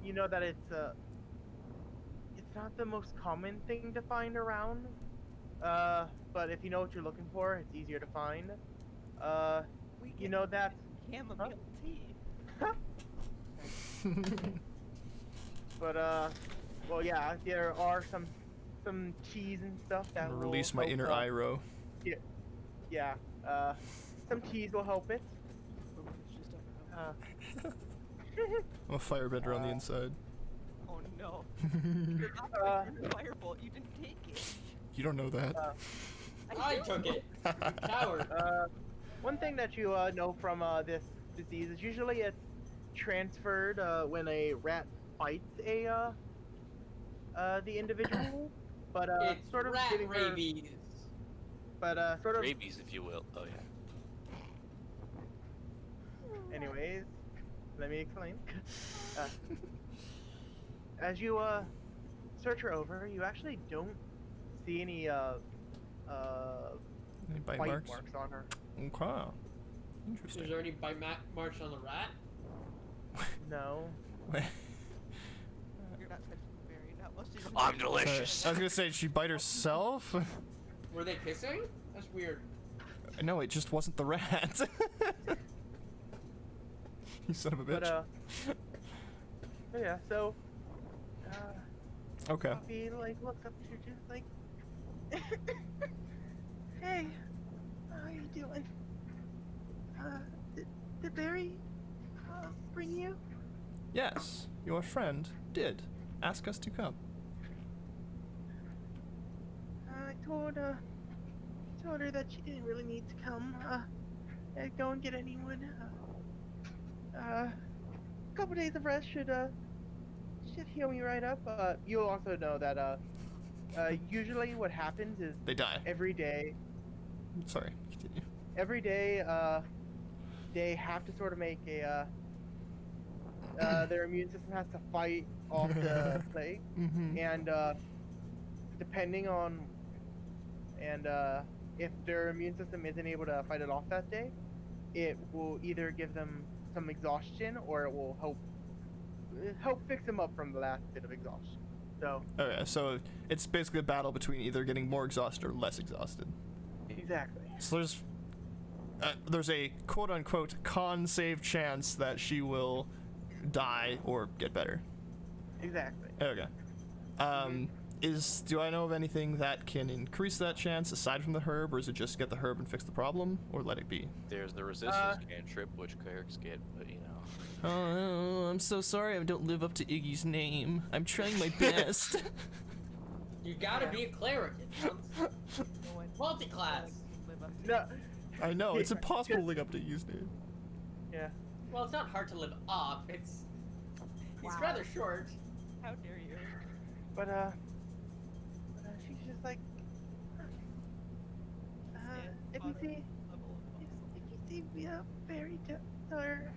[SPEAKER 2] You know that it's not the most common thing to find around. But if you know what you're looking for, it's easier to find. You know that
[SPEAKER 5] chamomile tea.
[SPEAKER 2] But well, yeah, there are some teas and stuff that
[SPEAKER 1] I'm gonna
[SPEAKER 2] will
[SPEAKER 1] release my
[SPEAKER 2] help,
[SPEAKER 1] inner Iroh.
[SPEAKER 2] Yeah, some teas will help it.
[SPEAKER 1] I'm a firebender on the inside.
[SPEAKER 5] Oh no.
[SPEAKER 2] Uh,
[SPEAKER 5] Firebolt, you didn't take it.
[SPEAKER 1] You don't know that.
[SPEAKER 4] I took it. You coward.
[SPEAKER 2] One thing that you know from this disease is usually it's transferred when a rat bites the individual, but
[SPEAKER 4] It's
[SPEAKER 2] sort of
[SPEAKER 4] rat
[SPEAKER 2] giving her,
[SPEAKER 4] rabies.
[SPEAKER 2] but sort of
[SPEAKER 3] Rabies, if you will. Oh yeah.
[SPEAKER 2] anyways, let me explain. As you search her over, you actually don't see any
[SPEAKER 1] Any bite
[SPEAKER 2] bite
[SPEAKER 1] marks?
[SPEAKER 2] marks on her.
[SPEAKER 1] Okay.
[SPEAKER 4] Is
[SPEAKER 1] Interesting.
[SPEAKER 4] there any bite marks on the rat?
[SPEAKER 2] No.
[SPEAKER 5] You're not touching the berry, not while she's.
[SPEAKER 3] I'm delicious.
[SPEAKER 1] I was gonna say, did she bite herself?
[SPEAKER 4] Were they kissing? That's weird.
[SPEAKER 1] No, it just wasn't the rat. You son of a bitch.
[SPEAKER 2] But yeah, so
[SPEAKER 1] Okay.
[SPEAKER 2] Poppy like looks up to you just like, hey, how you doing? Did Barry bring you?
[SPEAKER 1] Yes, your friend did ask us to come.
[SPEAKER 2] I told her that she didn't really need to come. Go and get anyone. A couple days of rest should heal me right up. You'll also know that usually what happens is
[SPEAKER 1] They die.
[SPEAKER 2] every day
[SPEAKER 1] Sorry, continue.
[SPEAKER 2] they have to sort of make a their immune system has to fight off the plague,
[SPEAKER 1] Mm-hmm.
[SPEAKER 2] and depending on if their immune system isn't able to fight it off that day, it will either give them some exhaustion or it will help fix them up from the last bit of exhaustion. So
[SPEAKER 1] Okay, so it's basically a battle between either getting more exhausted or less exhausted.
[SPEAKER 2] exactly.
[SPEAKER 1] So there's a quote-unquote con-save chance that she will die or get better.
[SPEAKER 2] Exactly.
[SPEAKER 1] Okay. Do I know of anything that can increase that chance aside from the herb, or is it just get the herb and fix the problem, or let it be?
[SPEAKER 3] There's the resistance cantrip, which clerics get, but you know.
[SPEAKER 1] Oh, I'm so sorry I don't live up to Iggy's name. I'm trying my best.
[SPEAKER 4] You gotta be a cleric. It counts.
[SPEAKER 5] No one
[SPEAKER 4] Multi-class.
[SPEAKER 5] live up to
[SPEAKER 2] No.
[SPEAKER 1] I know, it's
[SPEAKER 2] Yeah,
[SPEAKER 1] impossible to
[SPEAKER 2] just-
[SPEAKER 1] live up to Iggy's name.
[SPEAKER 2] Yeah.
[SPEAKER 4] Well, it's not hard to live up. It's
[SPEAKER 5] Wow.
[SPEAKER 4] rather short.
[SPEAKER 5] How dare you?
[SPEAKER 2] But she's just like, if you see,
[SPEAKER 5] Level of
[SPEAKER 2] if you see Barry tell her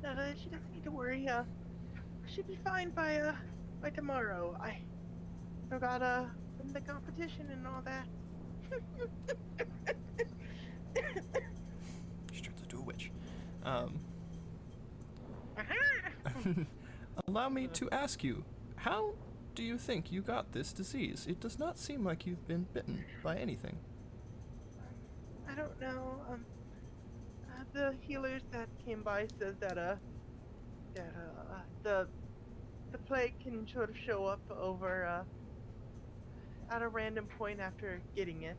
[SPEAKER 2] that she doesn't need to worry. She'll be fine by tomorrow. I still got from the competition and all that.
[SPEAKER 1] She turns into a witch. Allow me to ask you, how do you think you got this disease? It does not seem like you've been bitten by anything.
[SPEAKER 2] I don't know. The healers that came by says that the plague can sort of show up over at a random point after getting it.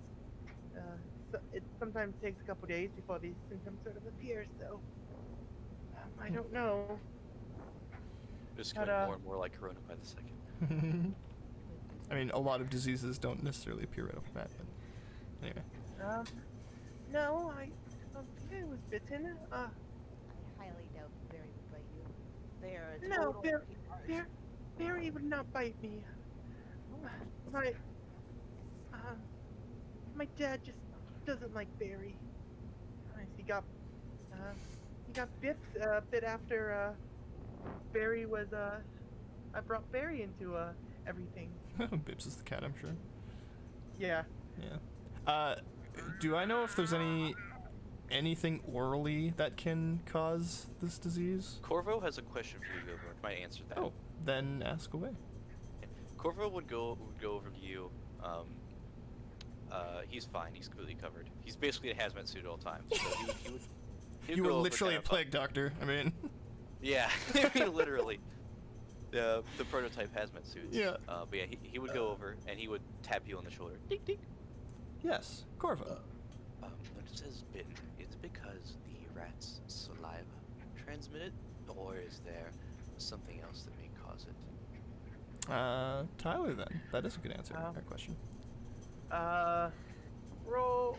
[SPEAKER 2] So it sometimes takes a couple days before these symptoms sort of appear. So I don't know.
[SPEAKER 3] Just
[SPEAKER 2] But,
[SPEAKER 3] getting more and more like Corona by the second.
[SPEAKER 1] I mean, a lot of diseases don't necessarily appear right off the bat, but anyway.
[SPEAKER 2] No, I don't think I was bitten.
[SPEAKER 6] I highly doubt Barry would bite you. They are a
[SPEAKER 2] No,
[SPEAKER 6] total
[SPEAKER 2] Barry, Barry would not bite me. My dad just doesn't like Barry. He got bit a bit after Barry was I brought Barry into everything.
[SPEAKER 1] Bibbs is the cat, I'm sure.
[SPEAKER 2] Yeah.
[SPEAKER 1] Yeah. Do I know if there's anything orally that can cause this disease?
[SPEAKER 3] Corvo has a question for you, Gilbert. Might answer that.
[SPEAKER 1] Oh, then ask away.
[SPEAKER 3] Corvo would go over to you. He's fine. He's completely covered. He's basically a hazmat suit at all times. So he'd
[SPEAKER 1] You
[SPEAKER 3] go
[SPEAKER 1] were
[SPEAKER 3] over
[SPEAKER 1] literally a
[SPEAKER 3] kind of,
[SPEAKER 1] plague doctor. I mean,
[SPEAKER 3] Yeah, I mean, literally. The prototype hazmat suits.
[SPEAKER 1] Yeah.
[SPEAKER 3] But yeah, he would go over and he would tap you on the shoulder. Ding ding.
[SPEAKER 1] yes, Corvo.
[SPEAKER 3] When it says bitten, it's because the rat's saliva transmitted, or is there something else that may cause it?
[SPEAKER 1] Tyler, then. That is a good answer.
[SPEAKER 2] Oh.
[SPEAKER 1] That question.
[SPEAKER 2] Roll.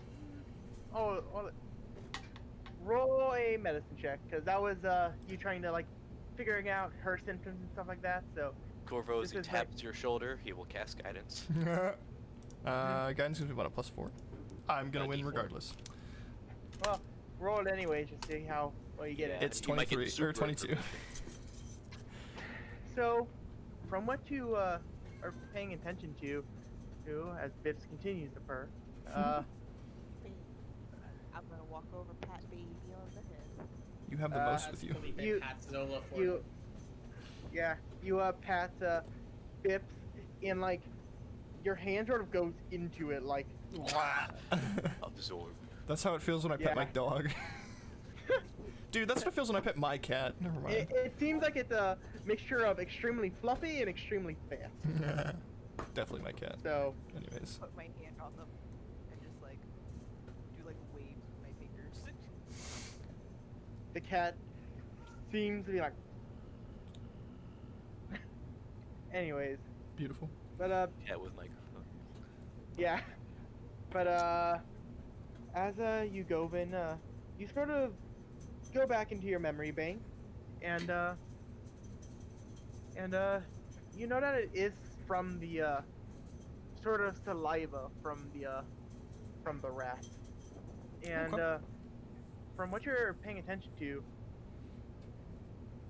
[SPEAKER 2] Roll a medicine check, because that was you trying to like figuring out her symptoms and stuff like that. So
[SPEAKER 3] Corvo, as
[SPEAKER 2] This
[SPEAKER 3] he
[SPEAKER 2] is like-
[SPEAKER 3] taps your shoulder, he will cast guidance.
[SPEAKER 1] Guidance is gonna be about a +4. I'm gonna win
[SPEAKER 3] D4.
[SPEAKER 1] regardless.
[SPEAKER 2] well, roll it anyway, just see how well you get
[SPEAKER 3] Yeah.
[SPEAKER 2] it.
[SPEAKER 1] It's
[SPEAKER 3] You might get
[SPEAKER 1] 23 or
[SPEAKER 3] super
[SPEAKER 1] 22.
[SPEAKER 3] information.
[SPEAKER 2] So, from what you are paying attention to as Bips continues to purr,
[SPEAKER 5] I'm gonna walk over, pat baby on the head.
[SPEAKER 1] You have the
[SPEAKER 2] Uh,
[SPEAKER 1] most with you.
[SPEAKER 4] Felipe
[SPEAKER 2] You-
[SPEAKER 4] pats Zola for
[SPEAKER 2] you,
[SPEAKER 4] him.
[SPEAKER 2] yeah, you pat Bips, and like your hand sort of goes into it, like.
[SPEAKER 3] Absorb.
[SPEAKER 1] That's how it feels when I pet my
[SPEAKER 2] Yeah.
[SPEAKER 1] dog. Dude, that's what it feels when I pet my cat. Never mind.
[SPEAKER 2] It seems like it's a mixture of extremely fluffy and extremely fast.
[SPEAKER 1] Definitely my cat.
[SPEAKER 2] So,
[SPEAKER 1] Anyways.
[SPEAKER 5] Put my hand on them and just like do like waves with my fingers.
[SPEAKER 2] the cat seems to be like. Anyways,
[SPEAKER 1] Beautiful.
[SPEAKER 2] but
[SPEAKER 3] Yeah, with microphone.
[SPEAKER 2] yeah, but as you go in, you sort of go back into your memory bank, and you know that it is from the sort of saliva from the rat, and
[SPEAKER 1] Okay.
[SPEAKER 2] from what you're paying attention to,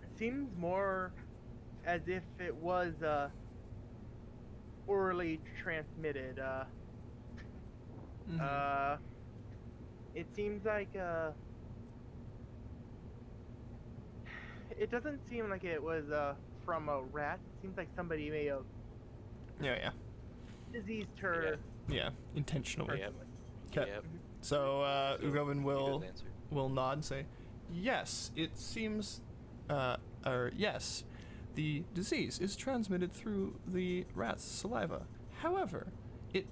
[SPEAKER 2] it seems more as if it was orally transmitted.
[SPEAKER 1] Mhm.
[SPEAKER 2] It seems like it doesn't seem like it was from a rat. It seems like somebody may have
[SPEAKER 1] Yeah.
[SPEAKER 2] diseased her.
[SPEAKER 1] Yeah. Intentionally.
[SPEAKER 3] Yep.
[SPEAKER 1] Okay.
[SPEAKER 3] Yep.
[SPEAKER 1] So Ugovin
[SPEAKER 3] He
[SPEAKER 1] will
[SPEAKER 3] does answer.
[SPEAKER 1] nod and say, "Yes, it seems, yes, the disease is transmitted through the rat's saliva. However, it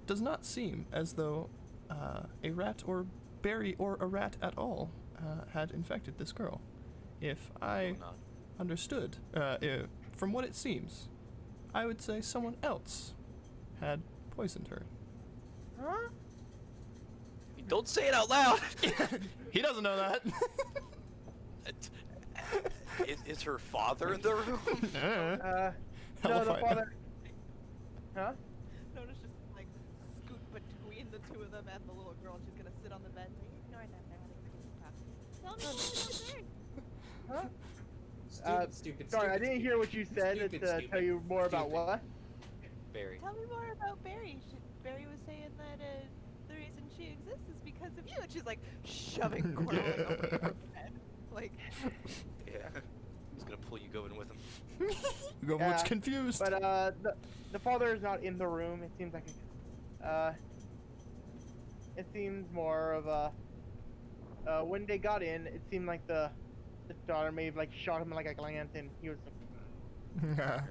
[SPEAKER 1] does not seem as though a rat or berry or a rat at all had infected this girl. If I
[SPEAKER 3] Will not.
[SPEAKER 1] understood, from what it seems, I would say someone else had poisoned her."
[SPEAKER 2] Huh?
[SPEAKER 3] Don't say it out loud.
[SPEAKER 1] He doesn't know that.
[SPEAKER 3] Is her father in the room?
[SPEAKER 1] Hell
[SPEAKER 2] No,
[SPEAKER 1] if
[SPEAKER 2] the
[SPEAKER 1] I know.
[SPEAKER 2] father. Huh?
[SPEAKER 5] Nona's just like scoot between the two of them and the little girl. She's gonna sit on the bed and say, ignore them, they're having a sleep talk. Tell me
[SPEAKER 2] Huh?
[SPEAKER 4] Stupid.
[SPEAKER 2] Sorry, I didn't hear what you said.
[SPEAKER 4] Stupid,
[SPEAKER 2] to
[SPEAKER 4] stupid,
[SPEAKER 2] tell you more about
[SPEAKER 4] stupid.
[SPEAKER 2] what?
[SPEAKER 3] Barry.
[SPEAKER 5] Tell me more about Barry. Barry was saying that the reason she exists is because of you. And she's like shoving Coralie over her bed. Like,
[SPEAKER 3] Yeah. He's gonna pull you going with him.
[SPEAKER 1] Ugovin's
[SPEAKER 2] Yeah,
[SPEAKER 1] confused.
[SPEAKER 2] But the father is not in the room. It seems like it seems more of a when they got in, it seemed like the daughter may have like shot him like a glance, and he was
[SPEAKER 3] Alright. Alright.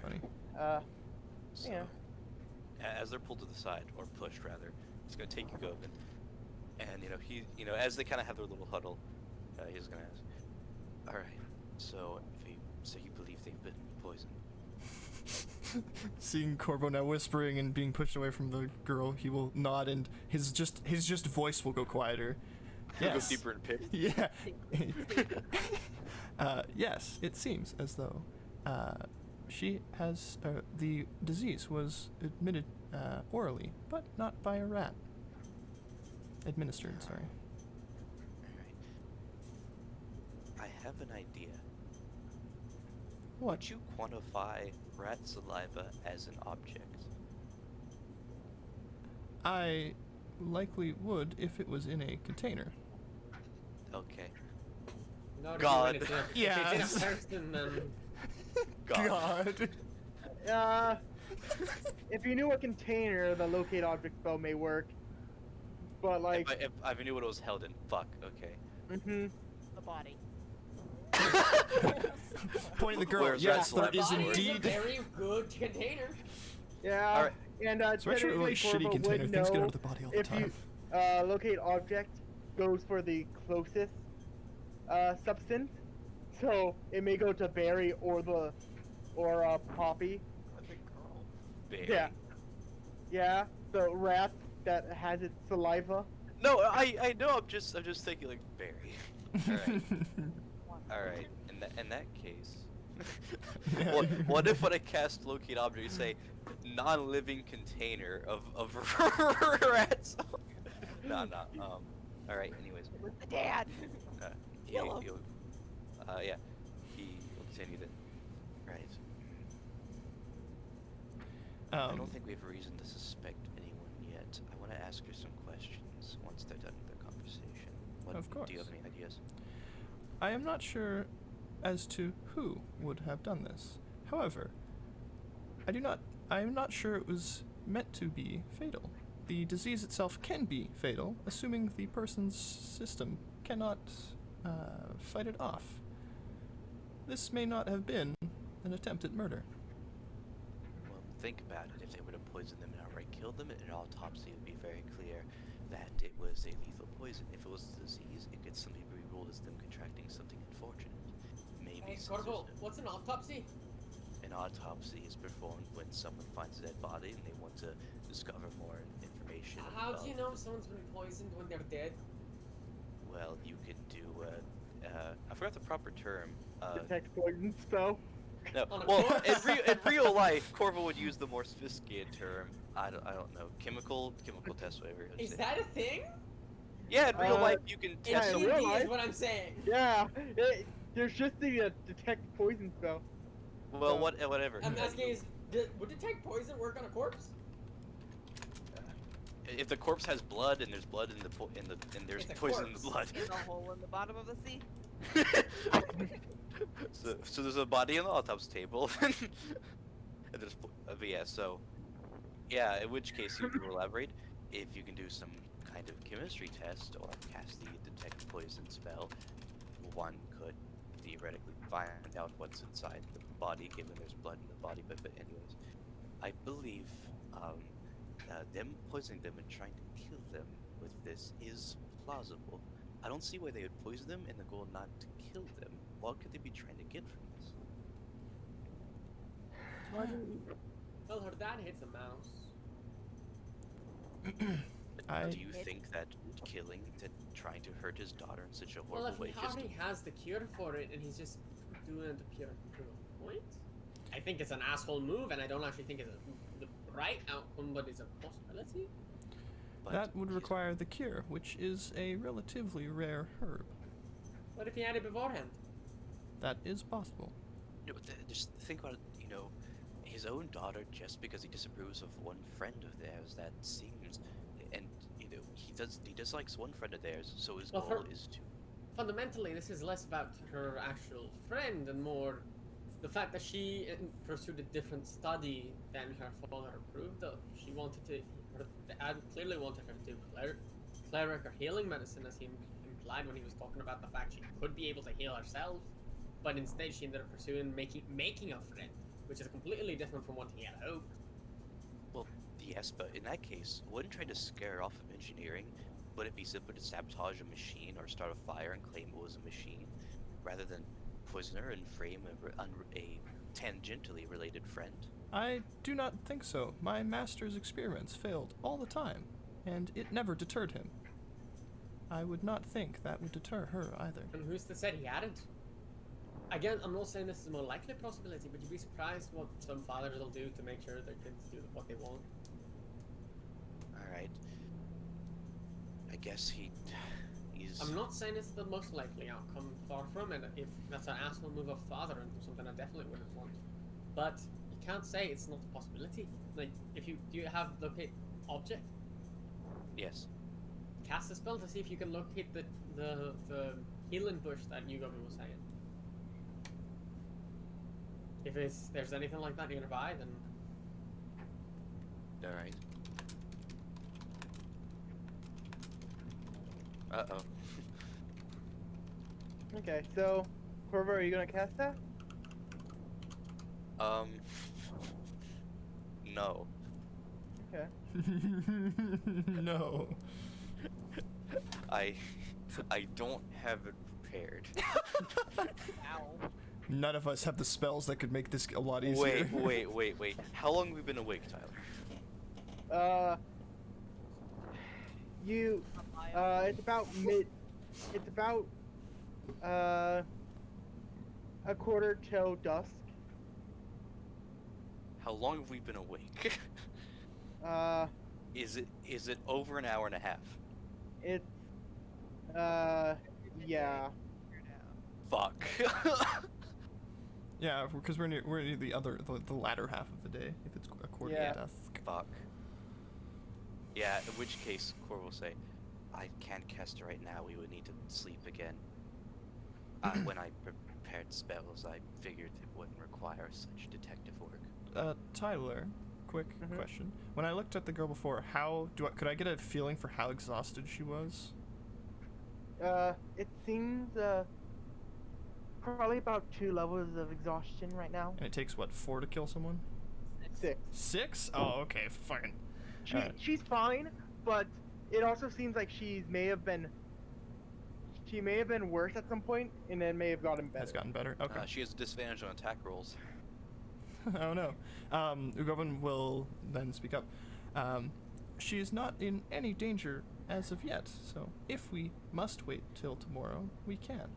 [SPEAKER 1] Funny.
[SPEAKER 3] So,
[SPEAKER 2] Yeah.
[SPEAKER 3] as they're pulled to the side, or pushed rather, he's gonna take you Govin, and as they kind of have their little huddle, he's gonna ask, "All right, so you believe they've been poisoned?"
[SPEAKER 1] Seeing Corvo now whispering and being pushed away from the girl, he will nod and his voice will go quieter.
[SPEAKER 3] Go
[SPEAKER 1] Yes.
[SPEAKER 3] deeper in pit.
[SPEAKER 1] Yeah. Yes, it seems as though she has the disease was admitted orally, but not by a rat. Administered, sorry.
[SPEAKER 3] Alright. I have an idea.
[SPEAKER 1] What?
[SPEAKER 3] Would you quantify rat saliva as an object?
[SPEAKER 1] I likely would if it was in a container.
[SPEAKER 3] Okay.
[SPEAKER 4] Not
[SPEAKER 3] God.
[SPEAKER 4] If it's in a
[SPEAKER 1] Yes.
[SPEAKER 4] person, then
[SPEAKER 3] God.
[SPEAKER 2] if you knew what container the locate object spell may work, but like,
[SPEAKER 3] If I knew what it was held in, fuck. Okay.
[SPEAKER 2] mhm.
[SPEAKER 5] the body.
[SPEAKER 1] Pointing the girl.
[SPEAKER 3] Where's
[SPEAKER 1] Yes,
[SPEAKER 3] rat
[SPEAKER 1] there is
[SPEAKER 3] saliva?
[SPEAKER 4] body is a
[SPEAKER 1] indeed.
[SPEAKER 4] very good container.
[SPEAKER 2] Yeah.
[SPEAKER 3] Alright.
[SPEAKER 2] And
[SPEAKER 1] It's actually a really
[SPEAKER 2] technically
[SPEAKER 1] shitty
[SPEAKER 2] Corvo
[SPEAKER 1] container.
[SPEAKER 2] would
[SPEAKER 1] Things get out
[SPEAKER 2] know
[SPEAKER 1] of the body all the
[SPEAKER 2] if
[SPEAKER 1] time.
[SPEAKER 2] you locate object goes for the closest substance, so it may go to Barry or Poppy.
[SPEAKER 5] With a girl.
[SPEAKER 3] Barry.
[SPEAKER 2] Yeah. Yeah. The rat that has its saliva.
[SPEAKER 3] No, I know. I'm just thinking like Barry. Alright. Alright. In that case.
[SPEAKER 1] Yeah.
[SPEAKER 3] What if when I cast locate object, you say non-living container of rats? No. All right. Anyways,
[SPEAKER 5] It was the dad. Kill him.
[SPEAKER 3] yeah. He will continue then. Right. I don't think we have a reason to suspect anyone yet. I want to ask her some questions once they're done with their conversation. What,
[SPEAKER 1] Of course.
[SPEAKER 3] Do you have any ideas?
[SPEAKER 1] I am not sure as to who would have done this. However, I am not sure it was meant to be fatal. The disease itself can be fatal, assuming the person's system cannot fight it off. This may not have been an attempt at murder.
[SPEAKER 3] Well, think about it. If they would have poisoned them and outright killed them, an autopsy would be very clear that it was a lethal poison. If it was a disease, it could simply be ruled as them contracting something unfortunate. Maybe
[SPEAKER 4] Hey,
[SPEAKER 3] since
[SPEAKER 4] Corvo,
[SPEAKER 3] there's
[SPEAKER 4] what's an autopsy?
[SPEAKER 3] an autopsy is performed when someone finds a dead body and they want to discover more information.
[SPEAKER 4] How do
[SPEAKER 3] about
[SPEAKER 4] you know someone's been poisoned when they're dead?
[SPEAKER 3] Well, you could do. I forgot the proper term.
[SPEAKER 2] Detect poison spell.
[SPEAKER 3] No,
[SPEAKER 4] On a
[SPEAKER 3] well,
[SPEAKER 4] corpse?
[SPEAKER 3] in real life, Corvo would use the more sophisticated term. I don't know. Chemical test, whatever. you would
[SPEAKER 4] Is
[SPEAKER 3] say.
[SPEAKER 4] that a thing?
[SPEAKER 3] Yeah, in real
[SPEAKER 2] Uh,
[SPEAKER 3] life, you can
[SPEAKER 4] In
[SPEAKER 3] test.
[SPEAKER 2] in
[SPEAKER 3] someone-
[SPEAKER 2] real
[SPEAKER 4] D&D
[SPEAKER 2] life?
[SPEAKER 4] is what I'm saying.
[SPEAKER 2] Yeah, there's just the detect poison spell.
[SPEAKER 3] Well, whatever.
[SPEAKER 4] I'm asking is, would detect poison work on a corpse?
[SPEAKER 3] If the corpse has blood and there's blood and there's
[SPEAKER 4] It's a
[SPEAKER 3] poison in the
[SPEAKER 4] corpse.
[SPEAKER 3] blood.
[SPEAKER 5] In the hole in the bottom of the sea.
[SPEAKER 3] so there's a body on the autopsy table. And there's, but yeah, so yeah. In which case, you can elaborate. If you can do some kind of chemistry test or cast the detect poison spell, one could theoretically find out what's inside the body, given there's blood in the body. But anyways, I believe them poisoning them and trying to kill them with this is plausible. I don't see why they would poison them in the goal not to kill them. What could they be trying to get from this?
[SPEAKER 4] Well, her dad hits a mouse.
[SPEAKER 3] Do you think that killing, that trying to hurt his daughter in such a
[SPEAKER 4] Well,
[SPEAKER 3] horrible
[SPEAKER 4] if
[SPEAKER 3] way,
[SPEAKER 4] he
[SPEAKER 3] just
[SPEAKER 4] already has the cure for it and he's just doing it to prove a point, I think it's an asshole move, and I don't actually think it's the right outcome, but it's a possibility.
[SPEAKER 3] but
[SPEAKER 1] That would
[SPEAKER 3] he's-
[SPEAKER 1] require the cure, which is a relatively rare herb.
[SPEAKER 4] What if he had it beforehand?
[SPEAKER 1] That is possible.
[SPEAKER 3] Just think about it. His own daughter, just because he disapproves of one friend of theirs, that seems, and he dislikes one friend of theirs, so his
[SPEAKER 4] Well,
[SPEAKER 3] goal is to.
[SPEAKER 4] Fundamentally, this is less about her actual friend and more the fact that she pursued a different study than her father approved of. She wanted to, her dad clearly wanted her to do cleric or healing medicine, as he implied when he was talking about the fact she could be able to heal herself, but instead she ended up pursuing making a friend, which is completely different from what he had hoped.
[SPEAKER 3] Well, yes, but in that case, wouldn't try to scare her off of engineering. Would it be simpler to sabotage a machine or start a fire and claim it was a machine, rather than poison her and frame a tangentially related friend?
[SPEAKER 1] I do not think so. My master's experiments failed all the time, and it never deterred him. I would not think that would deter her either.
[SPEAKER 4] And who's to say he hadn't? Again, I'm not saying this is a more likely possibility, but you'd be surprised what some fathers will do to make sure their kids do what they want.
[SPEAKER 3] Alright. I guess he's.
[SPEAKER 4] I'm not saying it's the most likely outcome, far from it. If that's an asshole move of father and something I definitely wouldn't want. But you can't say it's not a possibility. Like, do you have locate object?
[SPEAKER 3] Yes.
[SPEAKER 4] Cast a spell to see if you can locate the healing bush that Yugobi was saying. If there's anything like that nearby, then
[SPEAKER 3] Alright. Uh-oh.
[SPEAKER 2] Okay, so Corvo, are you gonna cast that?
[SPEAKER 3] No.
[SPEAKER 2] Okay.
[SPEAKER 1] No.
[SPEAKER 3] I don't have it prepared.
[SPEAKER 5] Ow.
[SPEAKER 1] None of us have the spells that could make this a lot easier.
[SPEAKER 3] Wait. How long have we been awake, Tyler?
[SPEAKER 2] It's about a quarter till dusk.
[SPEAKER 3] How long have we been awake?
[SPEAKER 2] Uh,
[SPEAKER 3] Is it over an hour and a half?
[SPEAKER 2] it's Yeah.
[SPEAKER 5] Here now.
[SPEAKER 3] Fuck.
[SPEAKER 1] Yeah, because we're near the latter half of the day. If it's a quarter
[SPEAKER 2] Yeah.
[SPEAKER 1] to dusk.
[SPEAKER 3] Fuck. Yeah, in which case, Cor will say, I can't cast it right now, we would need to sleep again. When I prepared spells, I figured it wouldn't require such detective work.
[SPEAKER 1] Tyler, quick
[SPEAKER 2] Mhm.
[SPEAKER 1] question. When I looked at the girl before, could I get a feeling for how exhausted she was?
[SPEAKER 2] It seems, probably about 2 levels of exhaustion right now.
[SPEAKER 1] And it takes what, 4 to kill someone?
[SPEAKER 2] 6.
[SPEAKER 1] 6? Oh, okay, fine.
[SPEAKER 2] She's fine, but it also seems like she may have been worse at some point, and then may have gotten better.
[SPEAKER 1] Has gotten better. Okay.
[SPEAKER 3] She has a disadvantage on attack rolls.
[SPEAKER 1] Oh no. Ugovin will then speak up. She is not in any danger as of yet, so if we must wait till tomorrow, we can.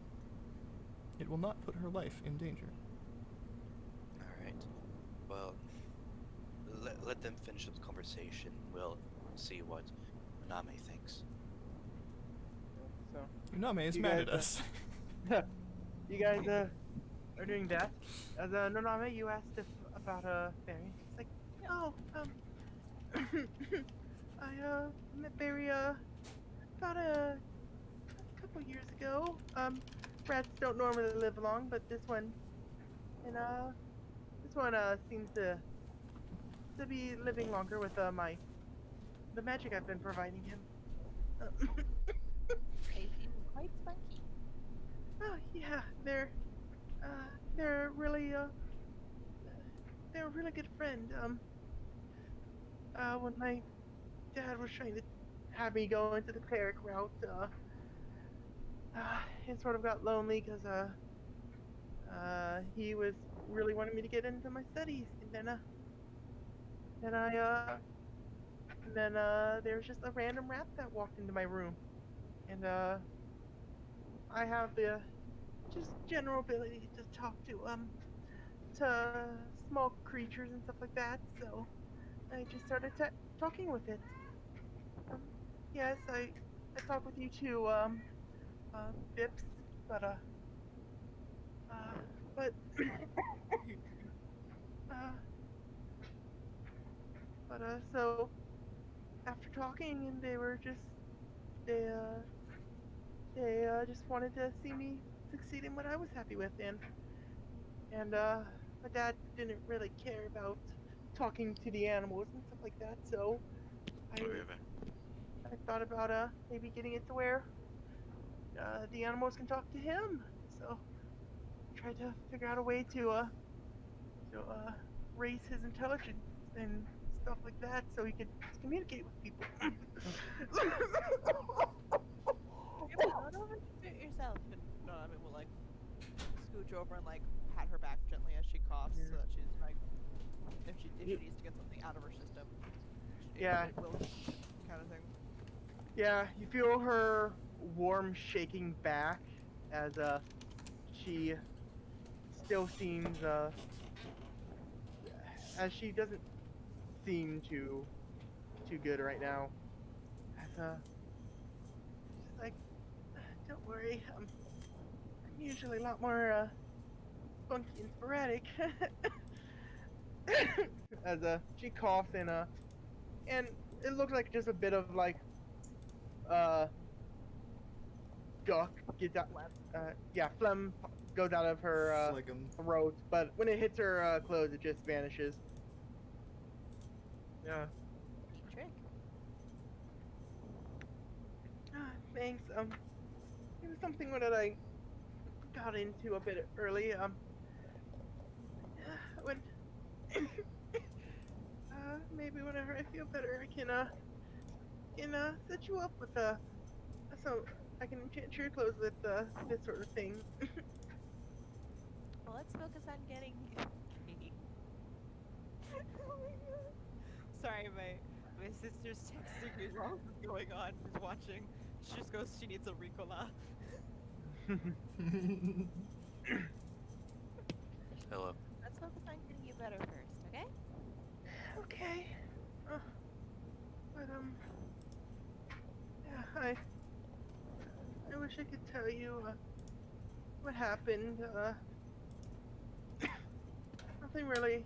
[SPEAKER 1] It will not put her life in danger.
[SPEAKER 3] Alright. Well, let them finish this conversation. We'll see what Naname thinks.
[SPEAKER 2] So,
[SPEAKER 1] Uname is
[SPEAKER 2] You
[SPEAKER 1] mad
[SPEAKER 2] guys,
[SPEAKER 1] at us.
[SPEAKER 2] you guys, are doing that. As, Noname, you asked about, Barry. It's like, oh, I, met Barry, about a couple years ago. Rats don't normally live long, but this one, seems to be living longer with, the magic I've been providing him.
[SPEAKER 6] They seem quite spunky.
[SPEAKER 2] Oh, yeah, they're really, they're a really good friend. When my dad was trying to have me go into the cleric route, it sort of got lonely because, he was really wanting me to get into my studies, and then there was just a random rat that walked into my room, and, I have the just general ability to talk to small creatures and stuff like that, so I just started talking with it. Yes, I talk with you too, Bips, but, but, so, after talking, and they just wanted to see me succeed in what I was happy with, and my dad didn't really care about talking to the animals and stuff like that, so I thought about maybe getting it to where the animals can talk to him. So I tried to figure out a way to raise his intelligence and stuff like that, so he could communicate with people.
[SPEAKER 5] Yeah, but run over and do it yourself. And Naname will like scooch over and like pat her back gently as she coughs, so that she's like, if she needs to get something out of her system,
[SPEAKER 2] Yeah.
[SPEAKER 5] it will, kind of thing.
[SPEAKER 2] Yeah, you feel her warm shaking back as she still seems as she doesn't seem too good right now. As she's like, don't worry, I'm usually a lot more funky and sporadic. As she coughs and it looks like just a bit of like duck gets out. Phlegm goes out of her throat, but when it hits her clothes, it just vanishes. Yeah.
[SPEAKER 6] Neat trick.
[SPEAKER 2] Thanks. It was something that I got into a bit early. When maybe whenever I feel better, I can set you up with so I can enchant your clothes with this sort of thing.
[SPEAKER 6] Well, let's focus on getting Katie.
[SPEAKER 5] Oh my god. Sorry, my sister's texting me while this is going on. She's watching. She just goes, she needs a Ricola.
[SPEAKER 3] Hello.
[SPEAKER 6] Let's focus on getting you better first, okay?
[SPEAKER 2] Okay. But yeah, I I wish I could tell you what happened. Nothing really.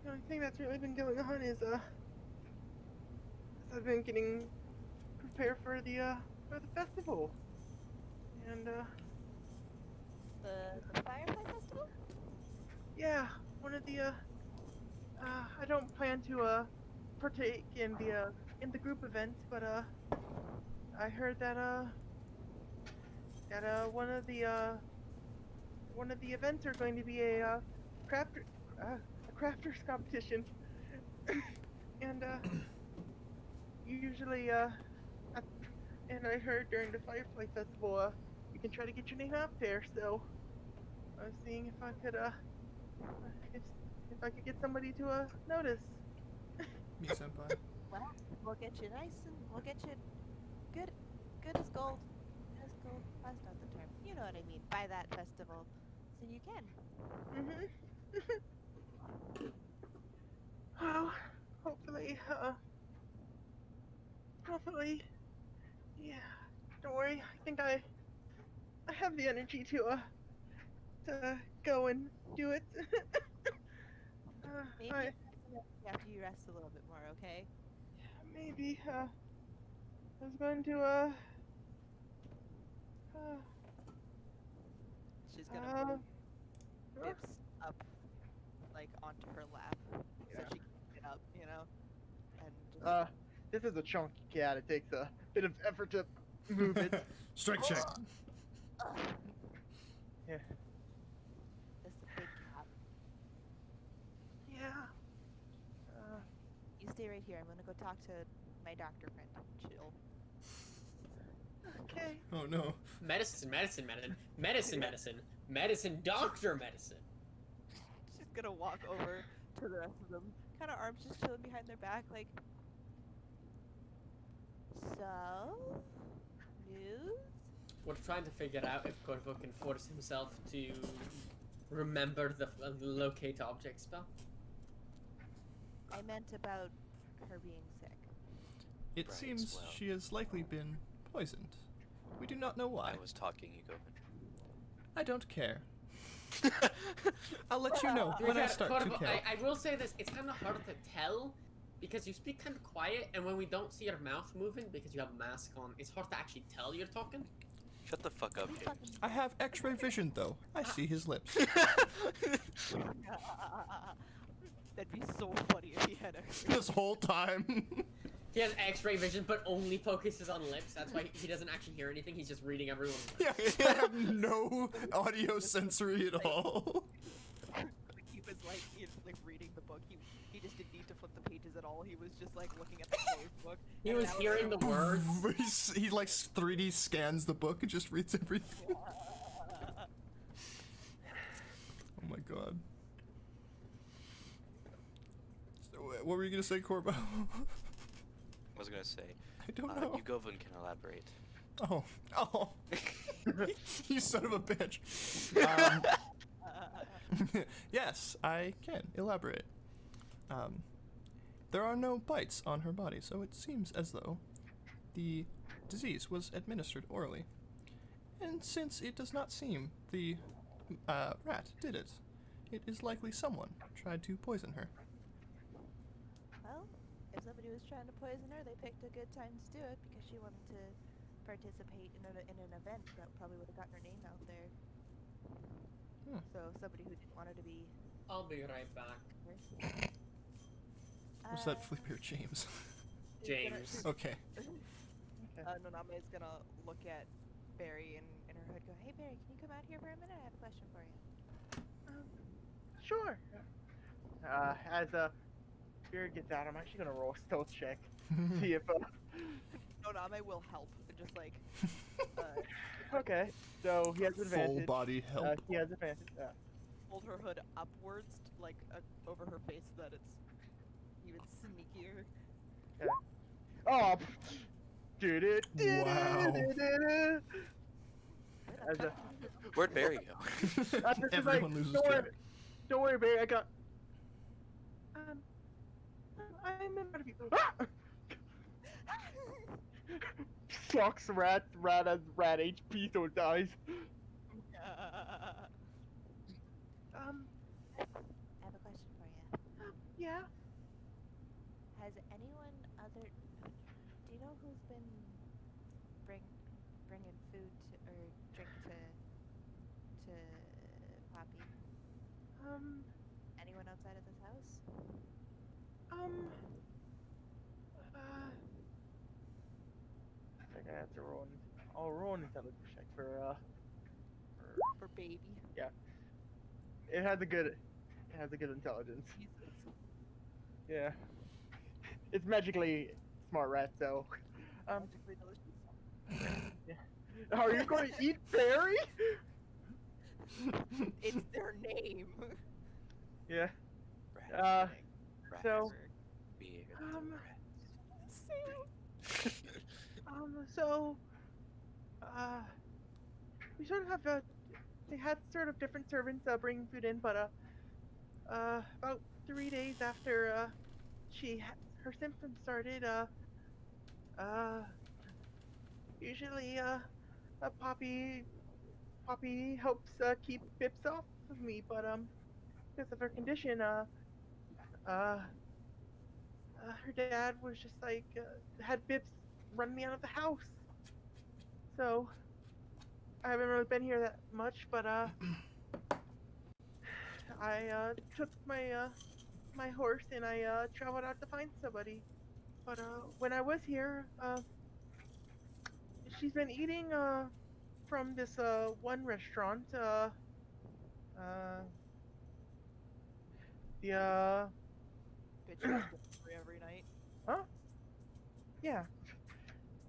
[SPEAKER 2] The only thing that's really been going on is I've been getting prepared for the festival, and
[SPEAKER 6] The Firefly Festival?
[SPEAKER 2] yeah, one of the I don't plan to partake in the group events, but I heard that one of the events are going to be a crafters competition, and usually and I heard during the Firefly Festival you can try to get your name out there. So I was seeing if I could if I could get somebody to notice.
[SPEAKER 1] Me senpai.
[SPEAKER 6] Well, we'll get you nice and we'll get you good as gold. Good as gold. That's not the term. You know what I mean. By that festival. So you can.
[SPEAKER 2] Well, hopefully, yeah. Don't worry. I think I have the energy to go and do it.
[SPEAKER 6] Maybe
[SPEAKER 2] I,
[SPEAKER 6] after you rest a little bit more, okay?
[SPEAKER 2] maybe I was going to
[SPEAKER 5] She's gonna move
[SPEAKER 2] uh,
[SPEAKER 5] Bips up, like, onto her lap, so
[SPEAKER 2] Yeah.
[SPEAKER 5] she can get up, you know? And just,
[SPEAKER 2] this is a chunky cat. It takes a bit of effort to move it.
[SPEAKER 1] Strike check.
[SPEAKER 2] Yeah.
[SPEAKER 6] This is a big cat.
[SPEAKER 2] Yeah.
[SPEAKER 6] You stay right here. I'm gonna go talk to my doctor friend. Chill.
[SPEAKER 2] Okay.
[SPEAKER 1] Oh no.
[SPEAKER 4] Medicine, doctor medicine.
[SPEAKER 5] she's gonna walk over to the rest of them, kind of arms just chilling behind their back, like,
[SPEAKER 6] So, news?
[SPEAKER 4] We're trying to figure out if Corvo can force himself to remember the locate object spell.
[SPEAKER 6] I meant about her being sick.
[SPEAKER 1] It
[SPEAKER 3] Right,
[SPEAKER 1] seems
[SPEAKER 3] well.
[SPEAKER 1] she has likely been poisoned. We do not know why.
[SPEAKER 3] I was talking, Yugovin.
[SPEAKER 1] I don't care. I'll let you know
[SPEAKER 4] To be
[SPEAKER 1] when I
[SPEAKER 4] fair,
[SPEAKER 1] start to
[SPEAKER 4] Corvo,
[SPEAKER 1] care.
[SPEAKER 4] I will say this, it's kind of hard to tell because you speak kind of quiet, and when we don't see your mouth moving because you have a mask on, it's hard to actually tell you're talking.
[SPEAKER 3] Shut the fuck up,
[SPEAKER 6] We
[SPEAKER 3] James.
[SPEAKER 6] fucking
[SPEAKER 1] I have X-ray vision though. I see his lips.
[SPEAKER 5] that'd be so funny if he had a
[SPEAKER 1] This whole time.
[SPEAKER 4] He has X-ray vision, but only focuses on lips. That's why he doesn't actually hear anything. He's just reading everyone's lips.
[SPEAKER 1] Yeah, I have no audio sensory at all.
[SPEAKER 5] He was like, like reading the book. He just didn't need to flip the pages at all. He was just like looking at the closed book.
[SPEAKER 4] He
[SPEAKER 5] and
[SPEAKER 4] was
[SPEAKER 5] now
[SPEAKER 4] hearing the words.
[SPEAKER 1] He like 3D scans the book and just reads everything. Oh my god. So, what were you gonna say, Corbo?
[SPEAKER 3] I was gonna say,
[SPEAKER 1] I don't know.
[SPEAKER 3] Yugovin can elaborate.
[SPEAKER 1] Oh. Oh. You son of a bitch. Yes, I can elaborate. There are no bites on her body, so it seems as though the disease was administered orally. And since it does not seem the rat did it, it is likely someone tried to poison her.
[SPEAKER 6] Well, if somebody was trying to poison her, they picked a good time to do it because she wanted to participate in an event that probably would have gotten her name out there. So somebody who didn't want her to be.
[SPEAKER 4] I'll be right back.
[SPEAKER 1] Was that Flippy or James?
[SPEAKER 4] James.
[SPEAKER 1] Okay.
[SPEAKER 5] Naname is gonna look at Barry and in her head go,
[SPEAKER 6] Hey Barry, can you come out here for a minute? I have a question for you.
[SPEAKER 2] Sure. As Spirit gets out, I'm actually gonna roll a stealth check. See if
[SPEAKER 5] Naname will help. Just like,
[SPEAKER 2] okay. So he has advantage.
[SPEAKER 1] Full body help.
[SPEAKER 2] He has advantage.
[SPEAKER 5] hold her hood upwards, like over her face, so that it's even sneakier.
[SPEAKER 2] Oh, dude.
[SPEAKER 1] Wow.
[SPEAKER 2] As a,
[SPEAKER 3] Where'd Barry go?
[SPEAKER 2] this is
[SPEAKER 1] Everyone loses
[SPEAKER 2] don't worry,
[SPEAKER 1] track.
[SPEAKER 2] don't worry, Barry. I got. I'm in front of you. Ah! sucks rat as rat HP, so it dies. Um,
[SPEAKER 6] I have a question for you.
[SPEAKER 2] yeah.
[SPEAKER 6] Has anyone other? Do you know who's been bringing food or drink to Poppy?
[SPEAKER 2] Um,
[SPEAKER 6] Anyone outside of this house?
[SPEAKER 2] um, I think I have to roll. I'll roll an intelligence check for
[SPEAKER 5] For baby.
[SPEAKER 2] It has a good intelligence.
[SPEAKER 5] Jesus.
[SPEAKER 2] Yeah. It's magically smart rat, so.
[SPEAKER 5] Magically delicious.
[SPEAKER 2] Are you going to eat Barry?
[SPEAKER 5] It's their name.
[SPEAKER 2] Yeah.
[SPEAKER 3] Rat,
[SPEAKER 2] Uh,
[SPEAKER 3] rat,
[SPEAKER 2] so-
[SPEAKER 3] beer,
[SPEAKER 2] um,
[SPEAKER 3] rat.
[SPEAKER 2] So, we sort of have they had sort of different servants bringing food in, but about 3 days after her symptoms started, usually Poppy helps keep Bips off of me, but because of her condition, her dad was just like had Bips run me out of the house. So I haven't really been here that much, but I took my horse and I traveled out to find somebody. But when I was here, she's been eating from this one restaurant. The
[SPEAKER 5] Bitch is free every night.
[SPEAKER 2] huh? Yeah.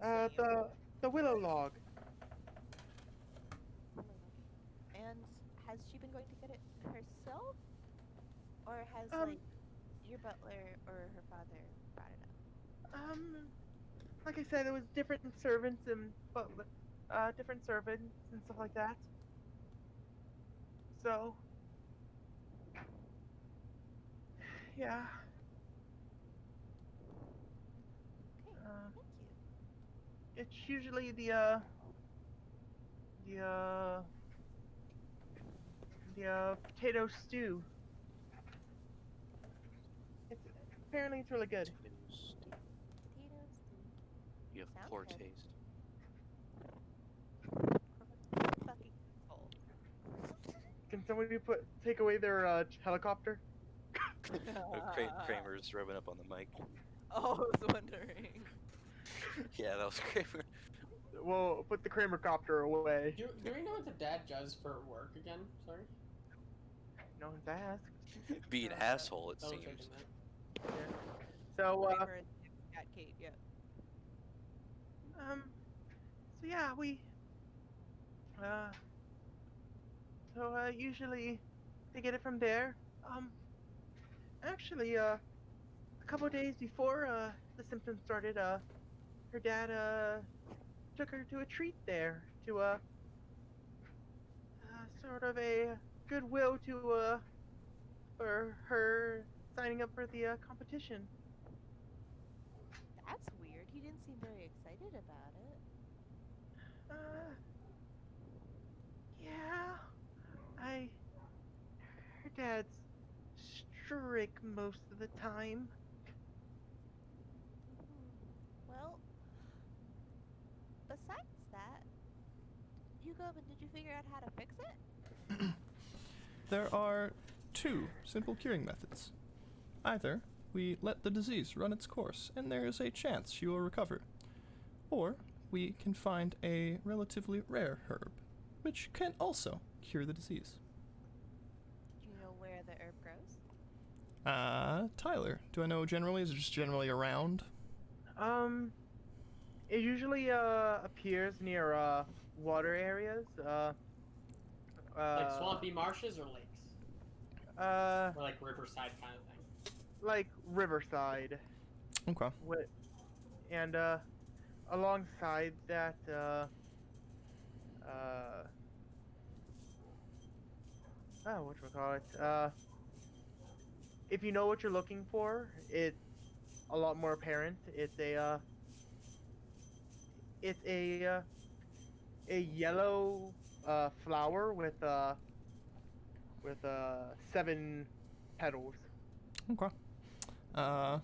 [SPEAKER 5] Same.
[SPEAKER 2] The Willow Log.
[SPEAKER 6] And has she been going to get it herself, or has
[SPEAKER 2] Um,
[SPEAKER 6] like your butler or her father brought it up?
[SPEAKER 2] Like I said, it was different servants and different servants and stuff like that. So, yeah.
[SPEAKER 6] Okay,
[SPEAKER 2] Uh,
[SPEAKER 6] thank you.
[SPEAKER 2] It's usually the potato stew. Apparently it's really good.
[SPEAKER 3] Potatoes, dude.
[SPEAKER 6] Potatoes.
[SPEAKER 3] You have
[SPEAKER 6] Sounds
[SPEAKER 3] poor
[SPEAKER 6] good.
[SPEAKER 3] taste.
[SPEAKER 6] Fucking asshole.
[SPEAKER 2] Can somebody take away their helicopter?
[SPEAKER 3] Kramer's rubbing up on the mic.
[SPEAKER 5] Oh, I was wondering.
[SPEAKER 3] Yeah, that was Kramer.
[SPEAKER 2] Well, put the Kramer copter away.
[SPEAKER 4] Do we know what the dad does for work again? Sorry.
[SPEAKER 2] No one's asked.
[SPEAKER 3] Be an asshole, it
[SPEAKER 4] Double
[SPEAKER 3] seems.
[SPEAKER 4] checking that.
[SPEAKER 2] Yeah. So
[SPEAKER 5] Kramer is Cat Kate, yeah.
[SPEAKER 2] so yeah, we usually they get it from there. Actually, a couple of days before the symptoms started, her dad took her to a treat there to sort of a goodwill to for her signing up for the competition.
[SPEAKER 6] That's weird. He didn't seem very excited about it.
[SPEAKER 2] Yeah, her dad's strict most of the time.
[SPEAKER 6] Well, besides that, you go up and did you figure out how to fix it?
[SPEAKER 1] There are two simple curing methods. Either we let the disease run its course and there is a chance she will recover, or we can find a relatively rare herb, which can also cure the disease.
[SPEAKER 6] Do you know where the herb grows?
[SPEAKER 1] Tyler, do I know generally? Is it just generally around?
[SPEAKER 2] It usually appears near water areas.
[SPEAKER 4] Like swampy marshes or lakes? Or like riverside kind of thing?
[SPEAKER 2] Like riverside.
[SPEAKER 1] Okay.
[SPEAKER 2] And alongside that, whatchamacallit, if you know what you're looking for, it's a lot more apparent. It's It's a yellow flower with 7 petals.
[SPEAKER 1] Okay. Uh,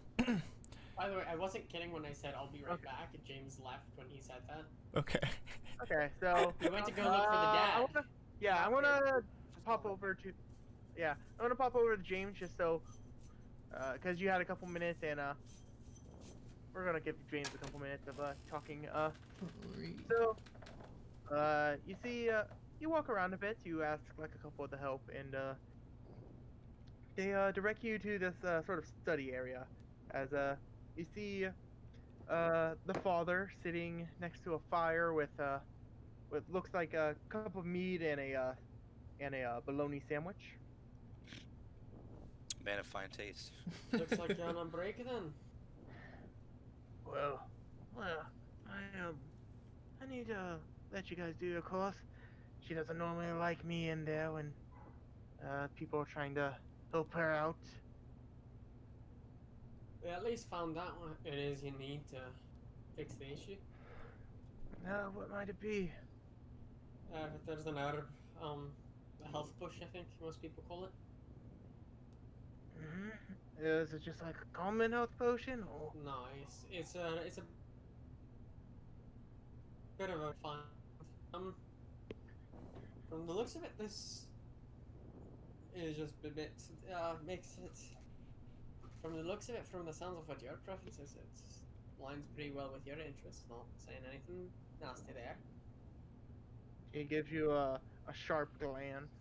[SPEAKER 4] By the way, I wasn't kidding when I said I'll be right
[SPEAKER 2] Okay.
[SPEAKER 4] back. James left when he said that.
[SPEAKER 1] okay.
[SPEAKER 2] Okay, so
[SPEAKER 4] We went to go look for the
[SPEAKER 2] I
[SPEAKER 4] dad.
[SPEAKER 2] I wanna
[SPEAKER 5] Just
[SPEAKER 2] pop
[SPEAKER 5] go ahead.
[SPEAKER 2] over to, yeah, I wanna pop over to James just so, cause you had a couple minutes and we're gonna give James a couple minutes of talking. So you see, you walk around a bit. You ask like a couple of the help, and they direct you to this sort of study area, as you see the father sitting next to a fire with looks like a cup of meat and a bologna sandwich.
[SPEAKER 3] Man of fine taste.
[SPEAKER 4] Looks like you're on break then.
[SPEAKER 2] Well, I need to let you guys do your course. She doesn't normally like me in there when people are trying to help her out.
[SPEAKER 4] We at least found out what it is you need to fix the issue.
[SPEAKER 2] What might it be?
[SPEAKER 4] There's an herb, a health bush, I think most people call it.
[SPEAKER 2] Hmm. Is it just like a common health potion, or
[SPEAKER 4] No, it's a bit of a fun. From the looks of it, this is just a bit makes it. From the looks of it, from the sounds of what your preference is, it lines pretty well with your interests. Not saying anything nasty there.
[SPEAKER 2] she gives you a sharp glance?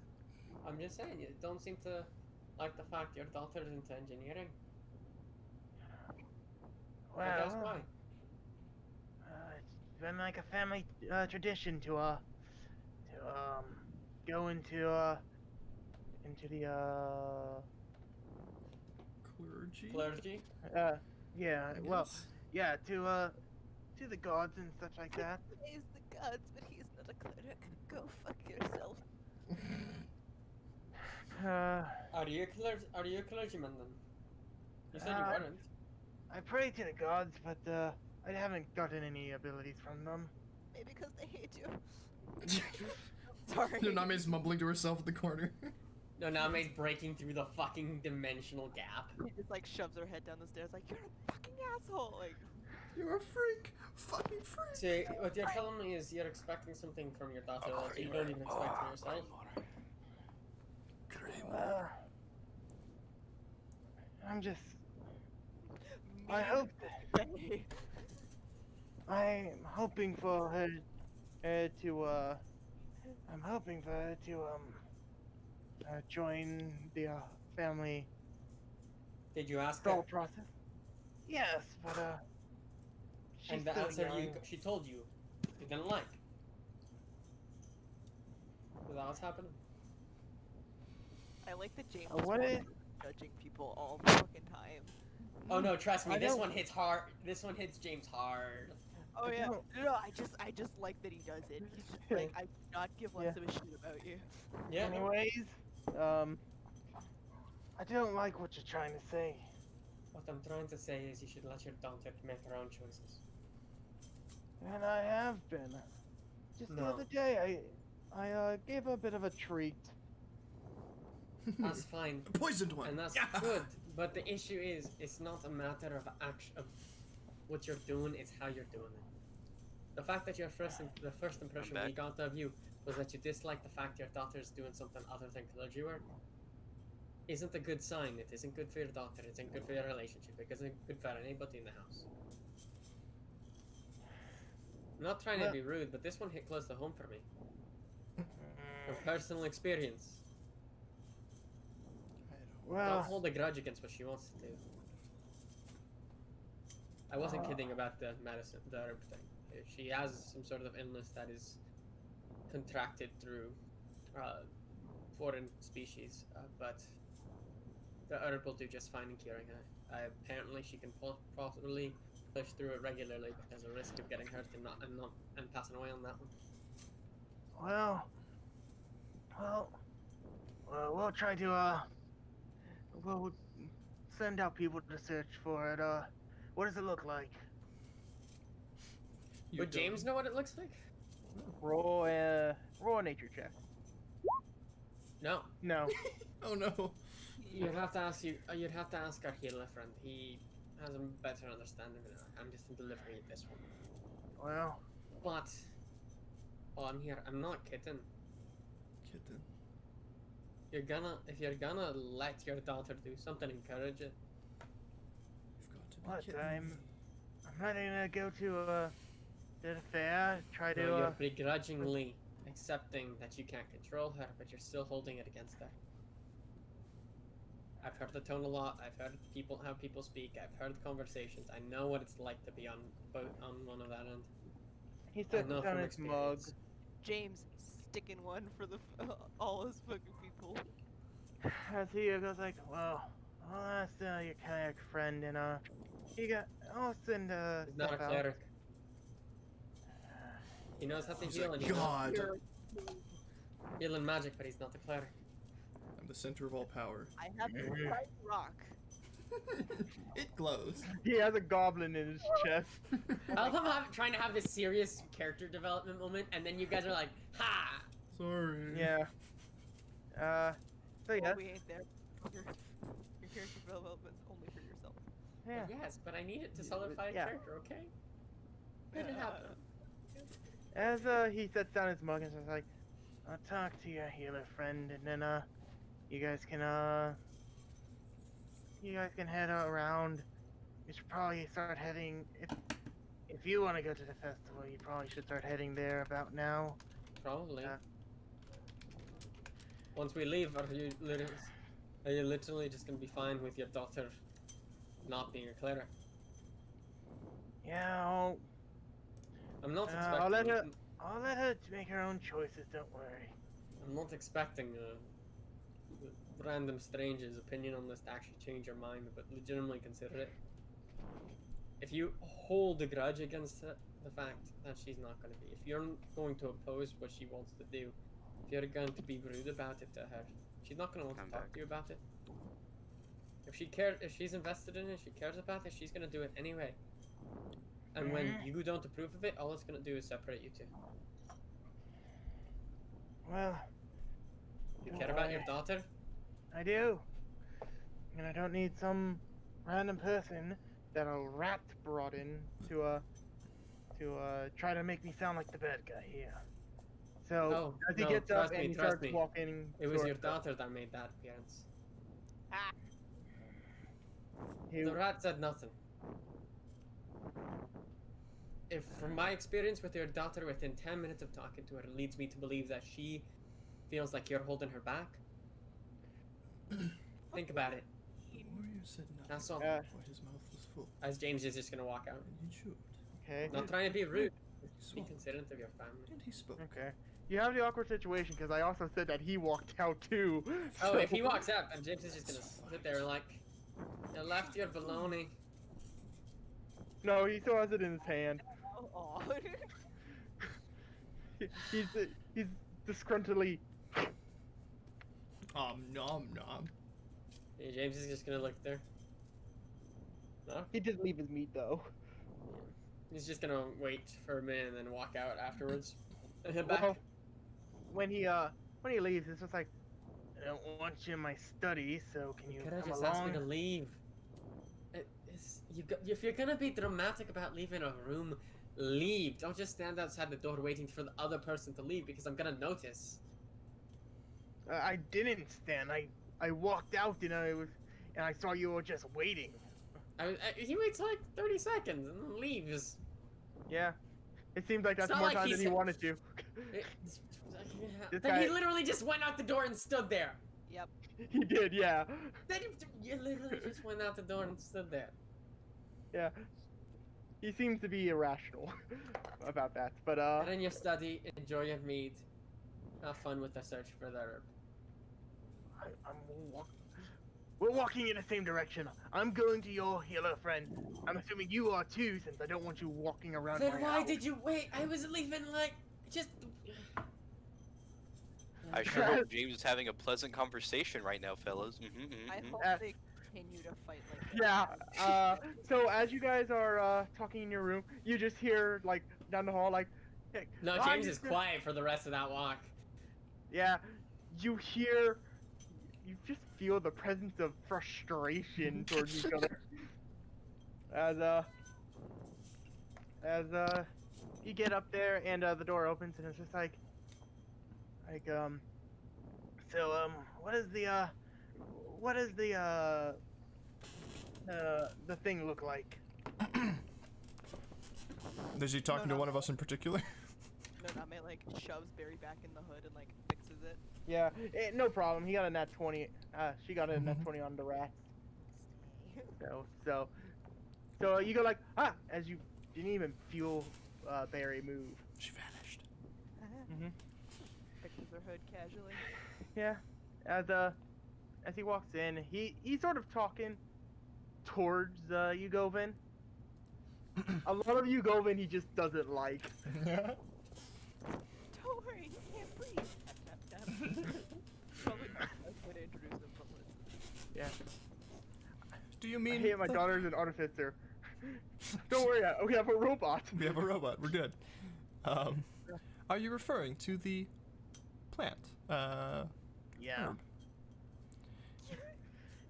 [SPEAKER 4] I'm just saying you don't seem to like the fact your daughter's into engineering.
[SPEAKER 2] Well,
[SPEAKER 4] But that's why.
[SPEAKER 2] It's been like a family tradition to go into the
[SPEAKER 1] Clergy.
[SPEAKER 4] Clergy.
[SPEAKER 2] yeah,
[SPEAKER 1] I
[SPEAKER 2] well,
[SPEAKER 1] guess?
[SPEAKER 2] yeah, to the gods and such like that.
[SPEAKER 6] He's the gods, but he's not a cleric. Go fuck yourself.
[SPEAKER 4] Are you a clergyman then? You said you
[SPEAKER 2] Uh,
[SPEAKER 4] weren't.
[SPEAKER 2] I pray to the gods, but I haven't gotten any abilities from them.
[SPEAKER 6] Maybe because they hate you. Sorry.
[SPEAKER 1] Nuname's mumbling to herself at the corner.
[SPEAKER 4] No, Name's breaking through the fucking dimensional gap.
[SPEAKER 5] She just like shoves her head down the stairs like you're a fucking asshole. Like
[SPEAKER 1] You're a freak. Fucking freak.
[SPEAKER 4] So what you're telling me is you're expecting something from your daughter that you don't even expect from yourself.
[SPEAKER 2] I'm just. I hope. I'm hoping for her to I'm hoping for her to join the family
[SPEAKER 4] Did you ask her?
[SPEAKER 2] thought process. Yes, but she's
[SPEAKER 4] And the
[SPEAKER 2] still
[SPEAKER 4] answer
[SPEAKER 2] young.
[SPEAKER 4] she told you didn't like. Is that what's happening?
[SPEAKER 5] I like that James
[SPEAKER 2] What
[SPEAKER 5] is
[SPEAKER 2] is?
[SPEAKER 5] judging people all the fucking time.
[SPEAKER 4] Oh no, trust me,
[SPEAKER 2] I
[SPEAKER 4] this
[SPEAKER 2] don't-
[SPEAKER 4] one hits hard. This one hits James hard.
[SPEAKER 5] Oh
[SPEAKER 2] I
[SPEAKER 5] yeah.
[SPEAKER 2] don't-
[SPEAKER 5] No, I just like that he does it. He's just like I do not give less of a shit about you.
[SPEAKER 4] Yeah.
[SPEAKER 2] Anyways, I don't like what you're trying to say.
[SPEAKER 4] What I'm trying to say is you should let your daughter make her own choices.
[SPEAKER 2] And I have been. Just the
[SPEAKER 4] No.
[SPEAKER 2] other day, I gave her a bit of a treat.
[SPEAKER 4] That's fine.
[SPEAKER 1] A poisoned one.
[SPEAKER 4] And that's
[SPEAKER 1] Yeah.
[SPEAKER 4] good. But the issue is, it's not a matter of of what you're doing, it's how you're doing it. The fact that the first impression we
[SPEAKER 3] back.
[SPEAKER 4] got of you was that you dislike the fact your daughter's doing something other than clergy work isn't a good sign. It isn't good for your daughter, it isn't good for your relationship, it isn't good for anybody in the house. I'm not trying to
[SPEAKER 2] Well-
[SPEAKER 4] be rude, but this one hit close to home for me. From personal experience. Don't
[SPEAKER 2] Well,
[SPEAKER 4] hold a grudge against what she wants to do. I wasn't kidding about the medicine, the herb thing. She has some sort of illness that is contracted through foreign species, but the herb will do just fine in curing her. Apparently, she can possibly push through it regularly, but there's a risk of getting hurt and passing away on that one.
[SPEAKER 2] well, we'll try to we'll send out people to search for it. What does it look like?
[SPEAKER 4] Would James know what it looks like?
[SPEAKER 2] Roll a nature check.
[SPEAKER 4] No.
[SPEAKER 2] No.
[SPEAKER 1] Oh no.
[SPEAKER 4] You'd have to ask You'd have to ask our healer friend. He has a better understanding than I. I'm just delivering this one.
[SPEAKER 2] Well,
[SPEAKER 4] But while I'm here, I'm not kidding.
[SPEAKER 1] Kitten.
[SPEAKER 4] If you're gonna let your daughter do something, encourage it.
[SPEAKER 1] You've got to be
[SPEAKER 2] what?
[SPEAKER 1] kidding
[SPEAKER 2] I'm
[SPEAKER 1] me.
[SPEAKER 2] not gonna go to the fair. Try to
[SPEAKER 4] No, you're begrudgingly accepting that you can't control her, but you're still holding it against her. I've heard the tone a lot. I've heard how people speak. I've heard conversations. I know what it's like to be on one of that end.
[SPEAKER 2] He
[SPEAKER 4] I
[SPEAKER 2] sits
[SPEAKER 4] know
[SPEAKER 2] down
[SPEAKER 4] from
[SPEAKER 2] his mug.
[SPEAKER 4] experience.
[SPEAKER 5] James sticking one for the all his fucking people.
[SPEAKER 2] As he goes like, well, I'll ask your kayak friend, and I'll send
[SPEAKER 4] He's not a
[SPEAKER 2] stuff out.
[SPEAKER 4] cleric. He knows how to
[SPEAKER 1] He's
[SPEAKER 4] heal
[SPEAKER 1] like,
[SPEAKER 4] and he knows
[SPEAKER 1] God.
[SPEAKER 4] healing magic, but he's not the cleric.
[SPEAKER 1] I'm the center of all power.
[SPEAKER 5] I have the right rock.
[SPEAKER 1] It glows.
[SPEAKER 2] He has a goblin in his chest.
[SPEAKER 4] I love him trying to have this serious character development moment, and then you guys are like, ha!
[SPEAKER 1] Sorry.
[SPEAKER 2] Yeah. So yeah.
[SPEAKER 5] Well, we ain't there. Your character development's only for yourself.
[SPEAKER 2] Yeah.
[SPEAKER 4] Yes, but I need it to solidify a
[SPEAKER 2] Yeah.
[SPEAKER 4] character, okay? Let it happen.
[SPEAKER 2] As he sets down his mug and says like, I'll talk to your healer friend, and then you guys can head around. You should probably start heading if you want to go to the festival. You probably should start heading there about now.
[SPEAKER 4] Probably.
[SPEAKER 2] Yeah.
[SPEAKER 4] Once we leave, are you literally just gonna be fine with your daughter not being a cleric?
[SPEAKER 2] Yeah,
[SPEAKER 4] I'm not
[SPEAKER 2] I'll
[SPEAKER 4] expecting.
[SPEAKER 2] I'll let her make her own choices. Don't worry.
[SPEAKER 4] I'm not expecting random stranger's opinion on this to actually change your mind, but legitimately consider it. If you hold a grudge against it, the fact that she's not going to be, if you're going to oppose what she wants to do, if you're going to be rude about it to her, she's not going to want
[SPEAKER 3] I'm
[SPEAKER 4] to talk
[SPEAKER 3] back.
[SPEAKER 4] to you about it. If she's invested in it, she cares about it, she's going to do it anyway. And when you don't approve of it, all it's going to do is separate you two.
[SPEAKER 2] Well,
[SPEAKER 4] You care about your daughter?
[SPEAKER 2] I do. And I don't need some random person that a rat brought in to try to make me sound like the bad guy here. So
[SPEAKER 4] Oh,
[SPEAKER 2] as he
[SPEAKER 4] no,
[SPEAKER 2] gets up
[SPEAKER 4] trust me,
[SPEAKER 2] and he
[SPEAKER 4] trust
[SPEAKER 2] starts
[SPEAKER 4] me.
[SPEAKER 2] walking,
[SPEAKER 4] It was your
[SPEAKER 2] towards the-
[SPEAKER 4] daughter that made that appearance.
[SPEAKER 2] he-
[SPEAKER 4] The rat said nothing. If, from my experience with your daughter, within 10 minutes of talking to her, it leads me to believe that she feels like you're holding her back. Think about it.
[SPEAKER 1] The warrior said nothing
[SPEAKER 4] That's all.
[SPEAKER 2] Yeah.
[SPEAKER 1] before his mouth was full,
[SPEAKER 4] As James is just gonna walk out.
[SPEAKER 1] and he chewed.
[SPEAKER 2] Okay.
[SPEAKER 4] Not trying to be rude.
[SPEAKER 1] He
[SPEAKER 4] Be
[SPEAKER 1] swallowed,
[SPEAKER 4] considerate of your family.
[SPEAKER 1] and he spoke.
[SPEAKER 2] Okay. You have the awkward situation because I also said that he walked out too.
[SPEAKER 4] Oh,
[SPEAKER 2] so-
[SPEAKER 4] if he walks out, then James is just gonna sit there like, you left your baloney.
[SPEAKER 2] No, he still has it in his hand.
[SPEAKER 5] Oh,
[SPEAKER 2] He's disgruntledly.
[SPEAKER 1] Nom nom.
[SPEAKER 4] Yeah, James is just gonna look there. No?
[SPEAKER 2] He did leave his meat though.
[SPEAKER 4] He's just gonna wait for a minute and then walk out afterwards. And head back.
[SPEAKER 2] Well, when he leaves, it's just like, I don't want you in my study, so can you
[SPEAKER 4] Could have
[SPEAKER 2] come
[SPEAKER 4] just asked me
[SPEAKER 2] along?
[SPEAKER 4] to leave. If you're gonna be dramatic about leaving a room, leave. Don't just stand outside the door waiting for the other person to leave because I'm gonna notice.
[SPEAKER 2] I didn't stand. I walked out and I saw you were just waiting.
[SPEAKER 4] He waits like 30 seconds and then leaves.
[SPEAKER 2] Yeah. It seems like that's
[SPEAKER 4] not
[SPEAKER 2] more
[SPEAKER 4] like
[SPEAKER 2] time
[SPEAKER 4] he
[SPEAKER 2] than he
[SPEAKER 4] said-
[SPEAKER 2] wanted to.
[SPEAKER 4] It's-
[SPEAKER 2] This
[SPEAKER 4] then he
[SPEAKER 2] guy-
[SPEAKER 4] literally just went out the door and stood there.
[SPEAKER 5] yep.
[SPEAKER 2] He did, yeah.
[SPEAKER 4] Then you literally just went out the door and stood there.
[SPEAKER 2] Yeah. He seems to be irrational about that. But
[SPEAKER 4] And in your study, enjoy your mead. Have fun with the search for the herb.
[SPEAKER 2] we're walking in the same direction. I'm going to your healer friend. I'm assuming you are too, since I don't want you walking around
[SPEAKER 4] Then
[SPEAKER 2] my
[SPEAKER 4] why
[SPEAKER 2] house.
[SPEAKER 4] did you wait? I was leaving like just.
[SPEAKER 3] I sure hope James is having a pleasant conversation right now, fellas.
[SPEAKER 5] I hope
[SPEAKER 2] Uh,
[SPEAKER 5] they continue to fight like that.
[SPEAKER 2] Yeah. So as you guys are talking in your room, you just hear like down the hall like, hey,
[SPEAKER 4] No,
[SPEAKER 2] "Ah,
[SPEAKER 4] James
[SPEAKER 2] you
[SPEAKER 4] is
[SPEAKER 2] just-"
[SPEAKER 4] quiet for the rest of that walk.
[SPEAKER 2] Yeah. You hear. You just feel the presence of frustration towards each other. As you get up there and the door opens and it's just like so what is the thing look like?
[SPEAKER 1] Is he talking to one of us in particular?
[SPEAKER 5] Noname like shoves Barry back in the hood and like fixes it.
[SPEAKER 2] Yeah, no problem. He got a nat 20. She got a nat 20 on the rats.
[SPEAKER 6] Stay.
[SPEAKER 2] So you go like as you didn't even feel Barry move.
[SPEAKER 1] She vanished.
[SPEAKER 2] Mm-hmm.
[SPEAKER 5] Fixes her hood casually.
[SPEAKER 2] Yeah, as he walks in, he's sort of talking towards Yugovin. A lot of Yugovin he just doesn't like.
[SPEAKER 5] Don't worry, you can't breathe. Tap, tap, tap. Probably not the best way to introduce them, but listen.
[SPEAKER 2] Yeah.
[SPEAKER 1] Do you
[SPEAKER 2] I
[SPEAKER 1] mean
[SPEAKER 2] hate my daughter's an artificer. Don't worry, we have a robot.
[SPEAKER 1] we have a robot? We're good. Are you referring to the plant?
[SPEAKER 2] Yeah.
[SPEAKER 1] herb?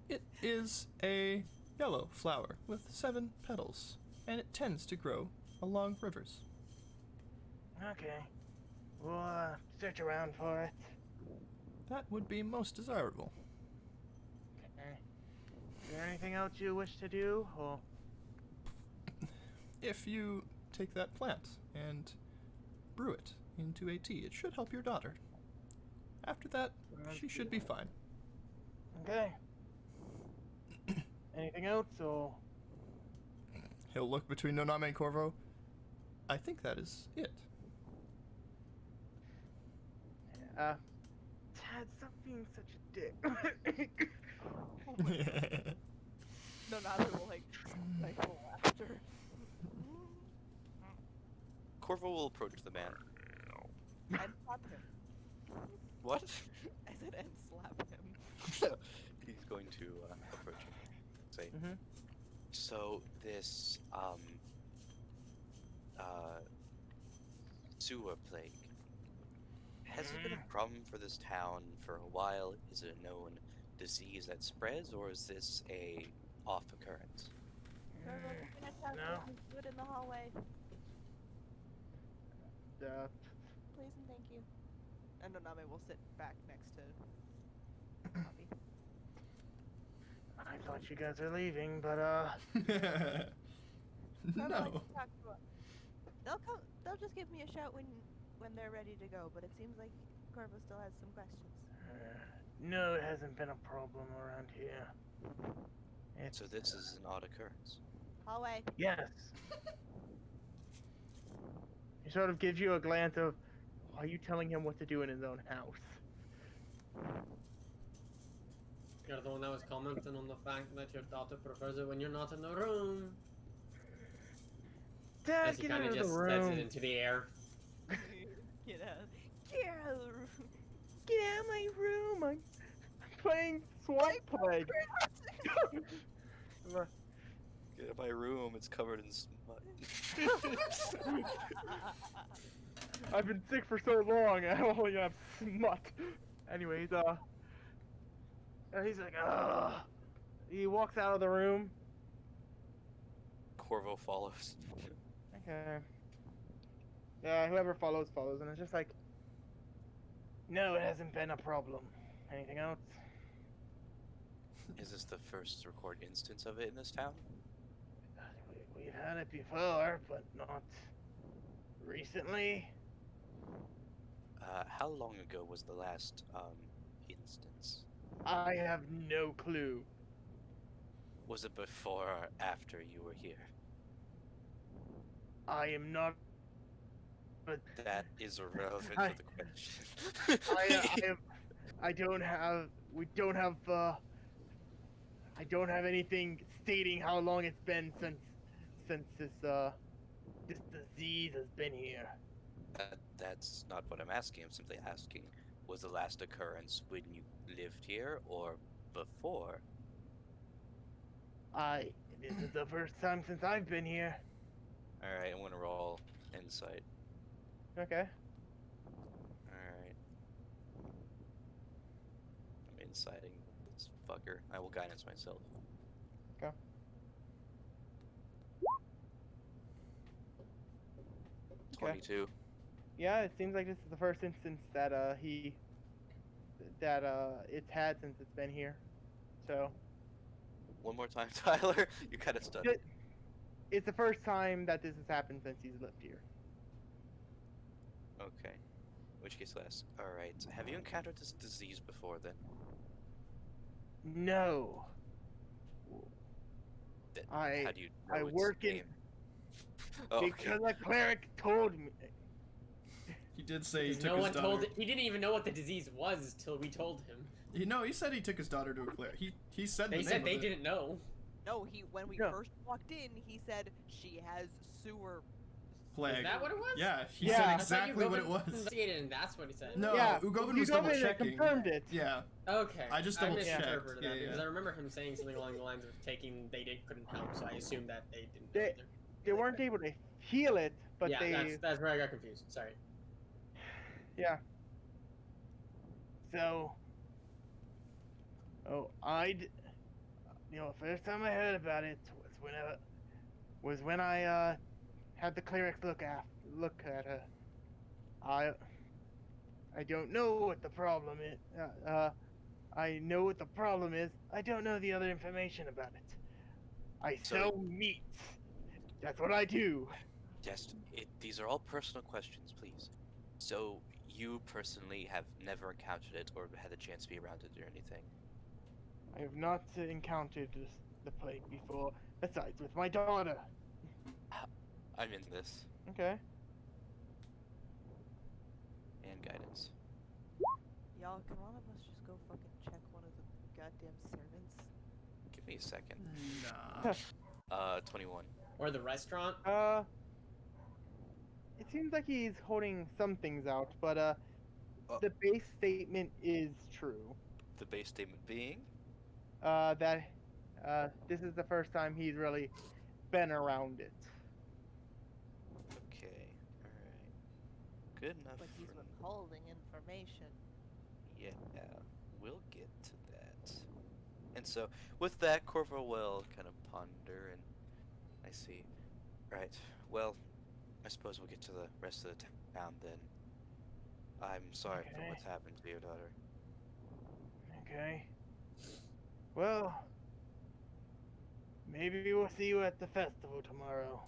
[SPEAKER 1] It is a yellow flower with 7 petals, and it tends to grow along rivers.
[SPEAKER 2] Okay. We'll search around for it.
[SPEAKER 1] That would be most desirable.
[SPEAKER 2] Okay. Is there anything else you wish to do? Or
[SPEAKER 1] If you take that plant and brew it into a tea, it should help your daughter. After that, she should be fine.
[SPEAKER 2] okay. Anything else? Or
[SPEAKER 1] He'll look between Noname and Corvo. I think that is it.
[SPEAKER 2] Tad, stop being such a dick.
[SPEAKER 5] Noname will like stifle laughter.
[SPEAKER 3] Corvo will approach the man.
[SPEAKER 5] And slap him.
[SPEAKER 3] What?
[SPEAKER 5] I said and slap him.
[SPEAKER 3] He's going to approach him. Say,
[SPEAKER 2] Mm-hmm.
[SPEAKER 3] so this sewer plague, has it been a problem for this town for a while? Is it a known disease that spreads, or is this a off occurrence?
[SPEAKER 6] Corvo, you can attack
[SPEAKER 2] No.
[SPEAKER 6] them. Do it in the hallway. Please and thank you.
[SPEAKER 5] And Noname will sit back next to Bobby.
[SPEAKER 2] I thought you guys were leaving, but
[SPEAKER 6] Corvo
[SPEAKER 1] No.
[SPEAKER 6] likes to talk to us. They'll come. They'll just give me a shout when they're ready to go. But it seems like Corvo still has some questions.
[SPEAKER 2] no, it hasn't been a problem around here. It's,
[SPEAKER 3] So this is an odd occurrence.
[SPEAKER 6] Hallway.
[SPEAKER 2] yes. He sort of gives you a glance of, are you telling him what to do in his own house?
[SPEAKER 4] You're the one that was commenting on the fact that your daughter prefers it when you're not in the room.
[SPEAKER 2] Dad,
[SPEAKER 4] As he
[SPEAKER 2] get
[SPEAKER 4] kind
[SPEAKER 2] out
[SPEAKER 4] of
[SPEAKER 2] of the
[SPEAKER 4] just says it
[SPEAKER 2] room.
[SPEAKER 4] into the air.
[SPEAKER 5] Get out.
[SPEAKER 6] Get out of the room.
[SPEAKER 2] Get out of my room. I'm playing Swipe Plague.
[SPEAKER 3] Get in my room, it's covered in smut.
[SPEAKER 2] I've been sick for so long, I only have smut. Anyways, he's like, ugh. He walks out of the room.
[SPEAKER 3] Corvo follows.
[SPEAKER 2] Okay. Yeah, whoever follows, follows. And it's just like, no, it hasn't been a problem. Anything else?
[SPEAKER 3] Is this the first recorded instance of it in this town?
[SPEAKER 2] We've had it before, but not recently.
[SPEAKER 3] How long ago was the last instance?
[SPEAKER 2] I have no clue.
[SPEAKER 3] Was it before or after you were here?
[SPEAKER 2] I am not. But
[SPEAKER 3] That is irrelevant
[SPEAKER 2] I-
[SPEAKER 3] to the question.
[SPEAKER 2] I don't have. We don't have. I don't have anything stating how long it's been since this disease has been here.
[SPEAKER 3] That's not what I'm asking. I'm simply asking, was the last occurrence when you lived here or before?
[SPEAKER 2] This is the first time since I've been here.
[SPEAKER 3] Alright, I'm gonna roll insight.
[SPEAKER 2] Okay.
[SPEAKER 3] Alright. I'm inciting this fucker. I will guidance myself.
[SPEAKER 2] Okay. Okay.
[SPEAKER 3] 22.
[SPEAKER 2] Yeah, it seems like this is the first instance that it's had since it's been here. So
[SPEAKER 3] One more time, Tyler. You kind of stuttered.
[SPEAKER 2] it's the first time that this has happened since he's lived here.
[SPEAKER 3] Okay. In which case, last. Alright. Have you encountered this disease before then?
[SPEAKER 2] No.
[SPEAKER 3] Then
[SPEAKER 2] I-
[SPEAKER 3] how do you
[SPEAKER 2] I
[SPEAKER 3] know its
[SPEAKER 2] work in-
[SPEAKER 3] name? Oh, okay.
[SPEAKER 2] Because a cleric told me.
[SPEAKER 1] He did say he
[SPEAKER 4] Because
[SPEAKER 1] took
[SPEAKER 4] no
[SPEAKER 1] his
[SPEAKER 4] one
[SPEAKER 1] daughter.
[SPEAKER 4] told. He didn't even know what the disease was till we told him.
[SPEAKER 1] He said he took his daughter to a cleric. He said
[SPEAKER 4] They
[SPEAKER 1] the
[SPEAKER 4] said
[SPEAKER 1] name
[SPEAKER 4] they
[SPEAKER 1] of it.
[SPEAKER 4] didn't know.
[SPEAKER 5] No, when we
[SPEAKER 2] No.
[SPEAKER 5] first walked in, he said she has sewer.
[SPEAKER 1] Plague.
[SPEAKER 4] Is that what it was?
[SPEAKER 1] Yeah, he
[SPEAKER 2] Yeah.
[SPEAKER 1] said
[SPEAKER 2] I
[SPEAKER 4] I thought
[SPEAKER 1] exactly what it
[SPEAKER 4] Ugovan
[SPEAKER 1] was.
[SPEAKER 4] investigated and that's what he said.
[SPEAKER 1] No,
[SPEAKER 2] Yeah,
[SPEAKER 1] Ugovan
[SPEAKER 2] you
[SPEAKER 1] was
[SPEAKER 2] told
[SPEAKER 1] double
[SPEAKER 2] me that
[SPEAKER 1] checking.
[SPEAKER 2] confirmed it.
[SPEAKER 1] Yeah,
[SPEAKER 4] Okay.
[SPEAKER 1] I just double checked.
[SPEAKER 4] misinterpreted that
[SPEAKER 1] Yeah,
[SPEAKER 4] because
[SPEAKER 1] yeah.
[SPEAKER 4] I remember him saying something along the lines of couldn't help, so I assumed that they didn't know
[SPEAKER 2] They-
[SPEAKER 4] either.
[SPEAKER 2] They weren't able to heal it, but
[SPEAKER 4] yeah,
[SPEAKER 2] they.
[SPEAKER 4] that's where I got confused. Sorry.
[SPEAKER 2] Yeah. So. Oh, first time I heard about it was when I had the clerics look at her. I don't know what the problem is. I know what the problem is. I don't know the other information about it. I
[SPEAKER 3] So-
[SPEAKER 2] sell meat. That's what I do.
[SPEAKER 3] Just, these are all personal questions, please. So, you personally have never encountered it or had the chance to be around it or anything?
[SPEAKER 2] I have not encountered the plague before, besides with my daughter.
[SPEAKER 3] I'm into this.
[SPEAKER 2] Okay.
[SPEAKER 3] And guidance.
[SPEAKER 6] Y'all, can one of us just go fucking check one of the goddamn servants?
[SPEAKER 3] Give me a second.
[SPEAKER 1] Nah.
[SPEAKER 3] 21.
[SPEAKER 4] Or the restaurant.
[SPEAKER 2] It seems like he's holding some things out, but
[SPEAKER 3] Oh.
[SPEAKER 2] the base statement is true.
[SPEAKER 3] The base statement being?
[SPEAKER 2] That this is the first time he's really been around it.
[SPEAKER 3] Okay, alright. Good enough
[SPEAKER 6] Like he's
[SPEAKER 3] for
[SPEAKER 6] withholding information.
[SPEAKER 3] Yeah, we'll get to that. And so, with that, Corvo will kind of ponder, and I see. Right, well, I suppose we'll get to the rest of the town then. I'm sorry for
[SPEAKER 2] Okay.
[SPEAKER 3] what's happened to your daughter.
[SPEAKER 2] Okay. Well, maybe we'll see you at the festival tomorrow.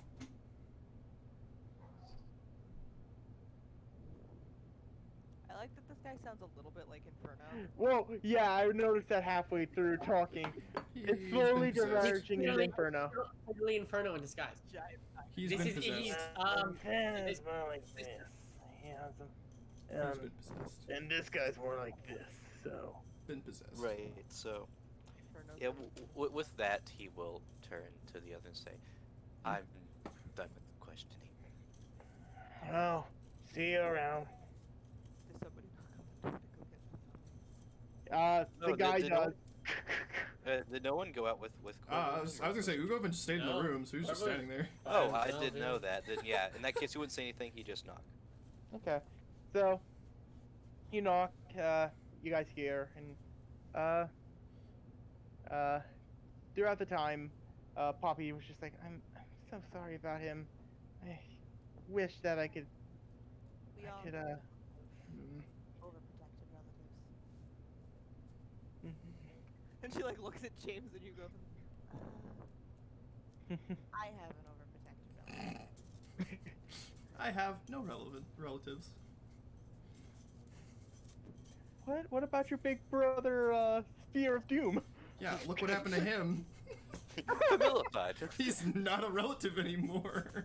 [SPEAKER 5] I like that this guy sounds a little bit like Inferno.
[SPEAKER 2] Well, yeah, I noticed that halfway through talking. It's
[SPEAKER 1] He's
[SPEAKER 2] slowly
[SPEAKER 1] been possessed.
[SPEAKER 2] diverging into
[SPEAKER 4] Clearly-
[SPEAKER 2] Inferno.
[SPEAKER 4] Totally Inferno in disguise.
[SPEAKER 5] Giant.
[SPEAKER 1] He's
[SPEAKER 4] This
[SPEAKER 1] been
[SPEAKER 4] is
[SPEAKER 1] possessed.
[SPEAKER 4] he's
[SPEAKER 2] It's
[SPEAKER 4] this-
[SPEAKER 2] more like
[SPEAKER 4] this-
[SPEAKER 2] this. Yeah,
[SPEAKER 1] He's been possessed.
[SPEAKER 2] and this guy's more like this. So.
[SPEAKER 1] Been possessed.
[SPEAKER 3] Right, so,
[SPEAKER 5] Inferno's
[SPEAKER 3] yeah,
[SPEAKER 5] like-
[SPEAKER 3] with that, he will turn to the other and say, I'm done with the questioning.
[SPEAKER 2] Oh, see you around.
[SPEAKER 5] Does somebody knock on the door to go get
[SPEAKER 2] The
[SPEAKER 3] No,
[SPEAKER 2] guy
[SPEAKER 3] did no
[SPEAKER 2] does.
[SPEAKER 3] Did no one go out with Corvo?
[SPEAKER 1] I was gonna say Ugovan stayed in
[SPEAKER 4] No.
[SPEAKER 1] the room, so he was just
[SPEAKER 4] Corvo's-
[SPEAKER 1] standing there.
[SPEAKER 3] Oh,
[SPEAKER 4] By
[SPEAKER 3] I
[SPEAKER 4] himself,
[SPEAKER 3] did
[SPEAKER 4] yeah.
[SPEAKER 3] know that. Then yeah, in that case, he wouldn't say anything. He just knock.
[SPEAKER 2] Okay, so you knock. You guys hear, and throughout the time, Poppy was just like, "I'm so sorry about him. I wish that I could,
[SPEAKER 6] We all
[SPEAKER 2] mm,
[SPEAKER 6] overprotective relatives.
[SPEAKER 2] mhm."
[SPEAKER 5] And she like looks at James and you go,
[SPEAKER 6] I have an overprotective relative.
[SPEAKER 1] I have no relevant relatives.
[SPEAKER 2] What about your big brother, Spear of Doom?
[SPEAKER 1] Yeah, look what happened to him.
[SPEAKER 3] Vilified.
[SPEAKER 1] He's not a relative anymore.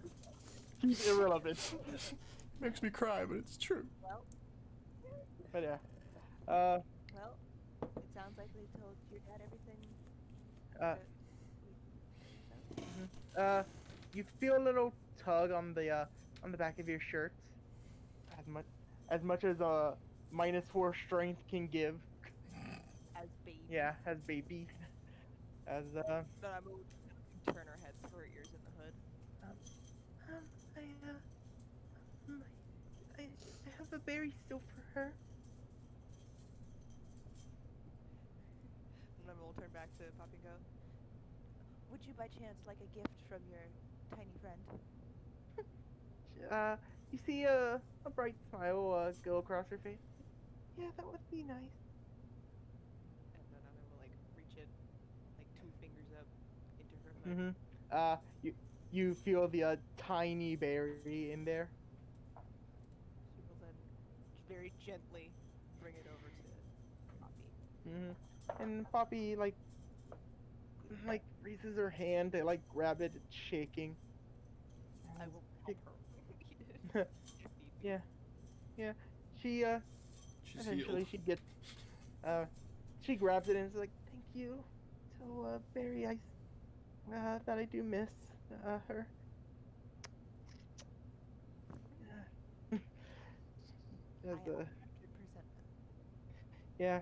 [SPEAKER 2] He's irrelevant.
[SPEAKER 1] Makes me cry, but it's true.
[SPEAKER 6] Well,
[SPEAKER 2] But yeah,
[SPEAKER 6] well, it sounds like they told your dad everything.
[SPEAKER 2] Uh,
[SPEAKER 6] that
[SPEAKER 2] you feel a little tug on the back of your shirt, as much as a -4 strength can give.
[SPEAKER 6] as baby.
[SPEAKER 2] Yeah, as baby. As
[SPEAKER 5] Noname will turn her head so her ears in the hood.
[SPEAKER 2] I have a berry still for her.
[SPEAKER 5] Noname will turn back to Poppy and go,
[SPEAKER 6] Would you by chance like a gift from your tiny friend?
[SPEAKER 2] You see a bright smile go across her face. Yeah, that would be nice.
[SPEAKER 5] and Noname will like reach it, like 2 fingers up into her hood.
[SPEAKER 2] Mm-hmm. You feel the tiny berry in there.
[SPEAKER 5] She will then very gently bring it over to Poppy.
[SPEAKER 2] Mm-hmm. And Poppy like raises her hand to like grab it, it's shaking.
[SPEAKER 5] I will help her. If need be.
[SPEAKER 2] Yeah. She
[SPEAKER 1] She's
[SPEAKER 2] eventually
[SPEAKER 1] healed.
[SPEAKER 2] she gets she grabs it and is like, thank you. So berry ice that I do miss her. As
[SPEAKER 6] I 100%
[SPEAKER 2] yeah.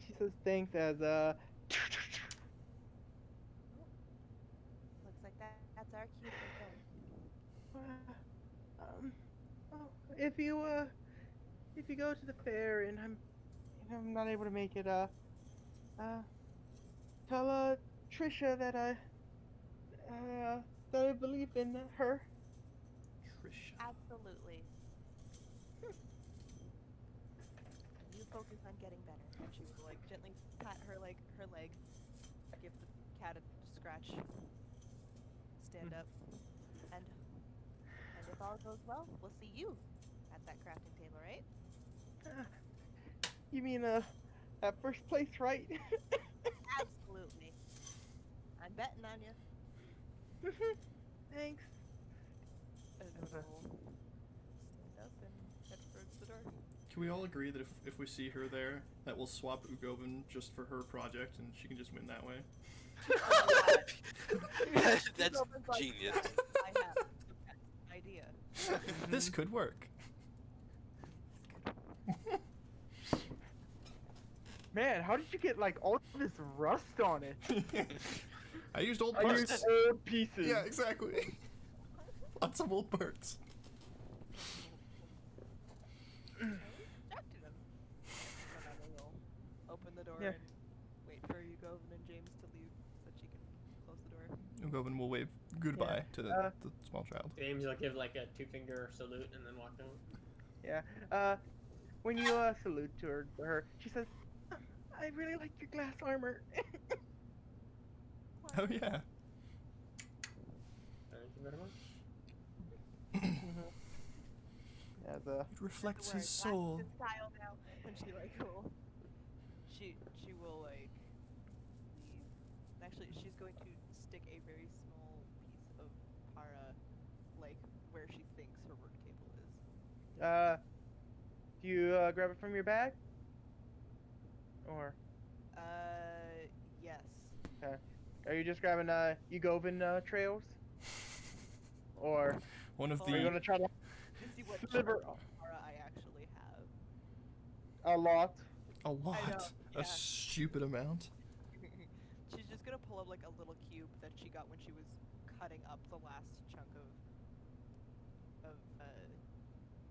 [SPEAKER 2] She says thanks as
[SPEAKER 6] looks like that's our cue to go.
[SPEAKER 2] oh, if you go to the fair and I'm not able to make it tell Trisha that I believe in her.
[SPEAKER 1] Trisha.
[SPEAKER 6] Absolutely. You focus on getting better.
[SPEAKER 5] And she will like gently pat her leg, give the cat a scratch, stand up.
[SPEAKER 6] And if all goes well, we'll see you at that crafting table, right?
[SPEAKER 2] You mean at first place, right?
[SPEAKER 6] Absolutely. I'm betting on you.
[SPEAKER 2] Thanks.
[SPEAKER 5] And
[SPEAKER 2] Okay.
[SPEAKER 5] will stand up and head towards the door.
[SPEAKER 1] Can we all agree that if we see her there, that we'll swap Ugovin just for her project and she can just win that way?
[SPEAKER 3] That's
[SPEAKER 5] Opens like,
[SPEAKER 3] genius.
[SPEAKER 5] I have the best idea.
[SPEAKER 1] This could work.
[SPEAKER 2] Man, how did you get like all this rust on it?
[SPEAKER 1] I used old
[SPEAKER 2] I
[SPEAKER 1] parts.
[SPEAKER 2] used old pieces.
[SPEAKER 1] Yeah, exactly. Lots of old parts.
[SPEAKER 5] Distracted him. Noname will open the door
[SPEAKER 2] Yeah.
[SPEAKER 5] and wait for Ugovin and James to leave so she can close the door.
[SPEAKER 1] Ugovin will wave goodbye to the small child.
[SPEAKER 4] James will give like a 2-finger salute and then walk out.
[SPEAKER 2] Yeah. When you salute to her, she says, "I really like your glass armor."
[SPEAKER 1] Oh yeah.
[SPEAKER 4] Thank you very much.
[SPEAKER 2] As
[SPEAKER 1] It reflects his
[SPEAKER 5] Wearing
[SPEAKER 1] soul.
[SPEAKER 5] glasses in style now. When she like will, she will like leave. Actually, she's going to stick a very small piece of para, like where she thinks her work table is.
[SPEAKER 2] do you grab it from your bag? Or
[SPEAKER 5] Yes.
[SPEAKER 2] are you just grabbing Ugovin trails? Or
[SPEAKER 1] One of
[SPEAKER 5] Oh,
[SPEAKER 2] are you
[SPEAKER 1] the
[SPEAKER 2] gonna try to
[SPEAKER 5] To see what
[SPEAKER 2] sliver
[SPEAKER 5] para I actually have.
[SPEAKER 2] a lot?
[SPEAKER 1] a lot,
[SPEAKER 5] yeah.
[SPEAKER 1] a stupid amount.
[SPEAKER 5] She's just gonna pull up like a little cube that she got when she was cutting up the last chunk of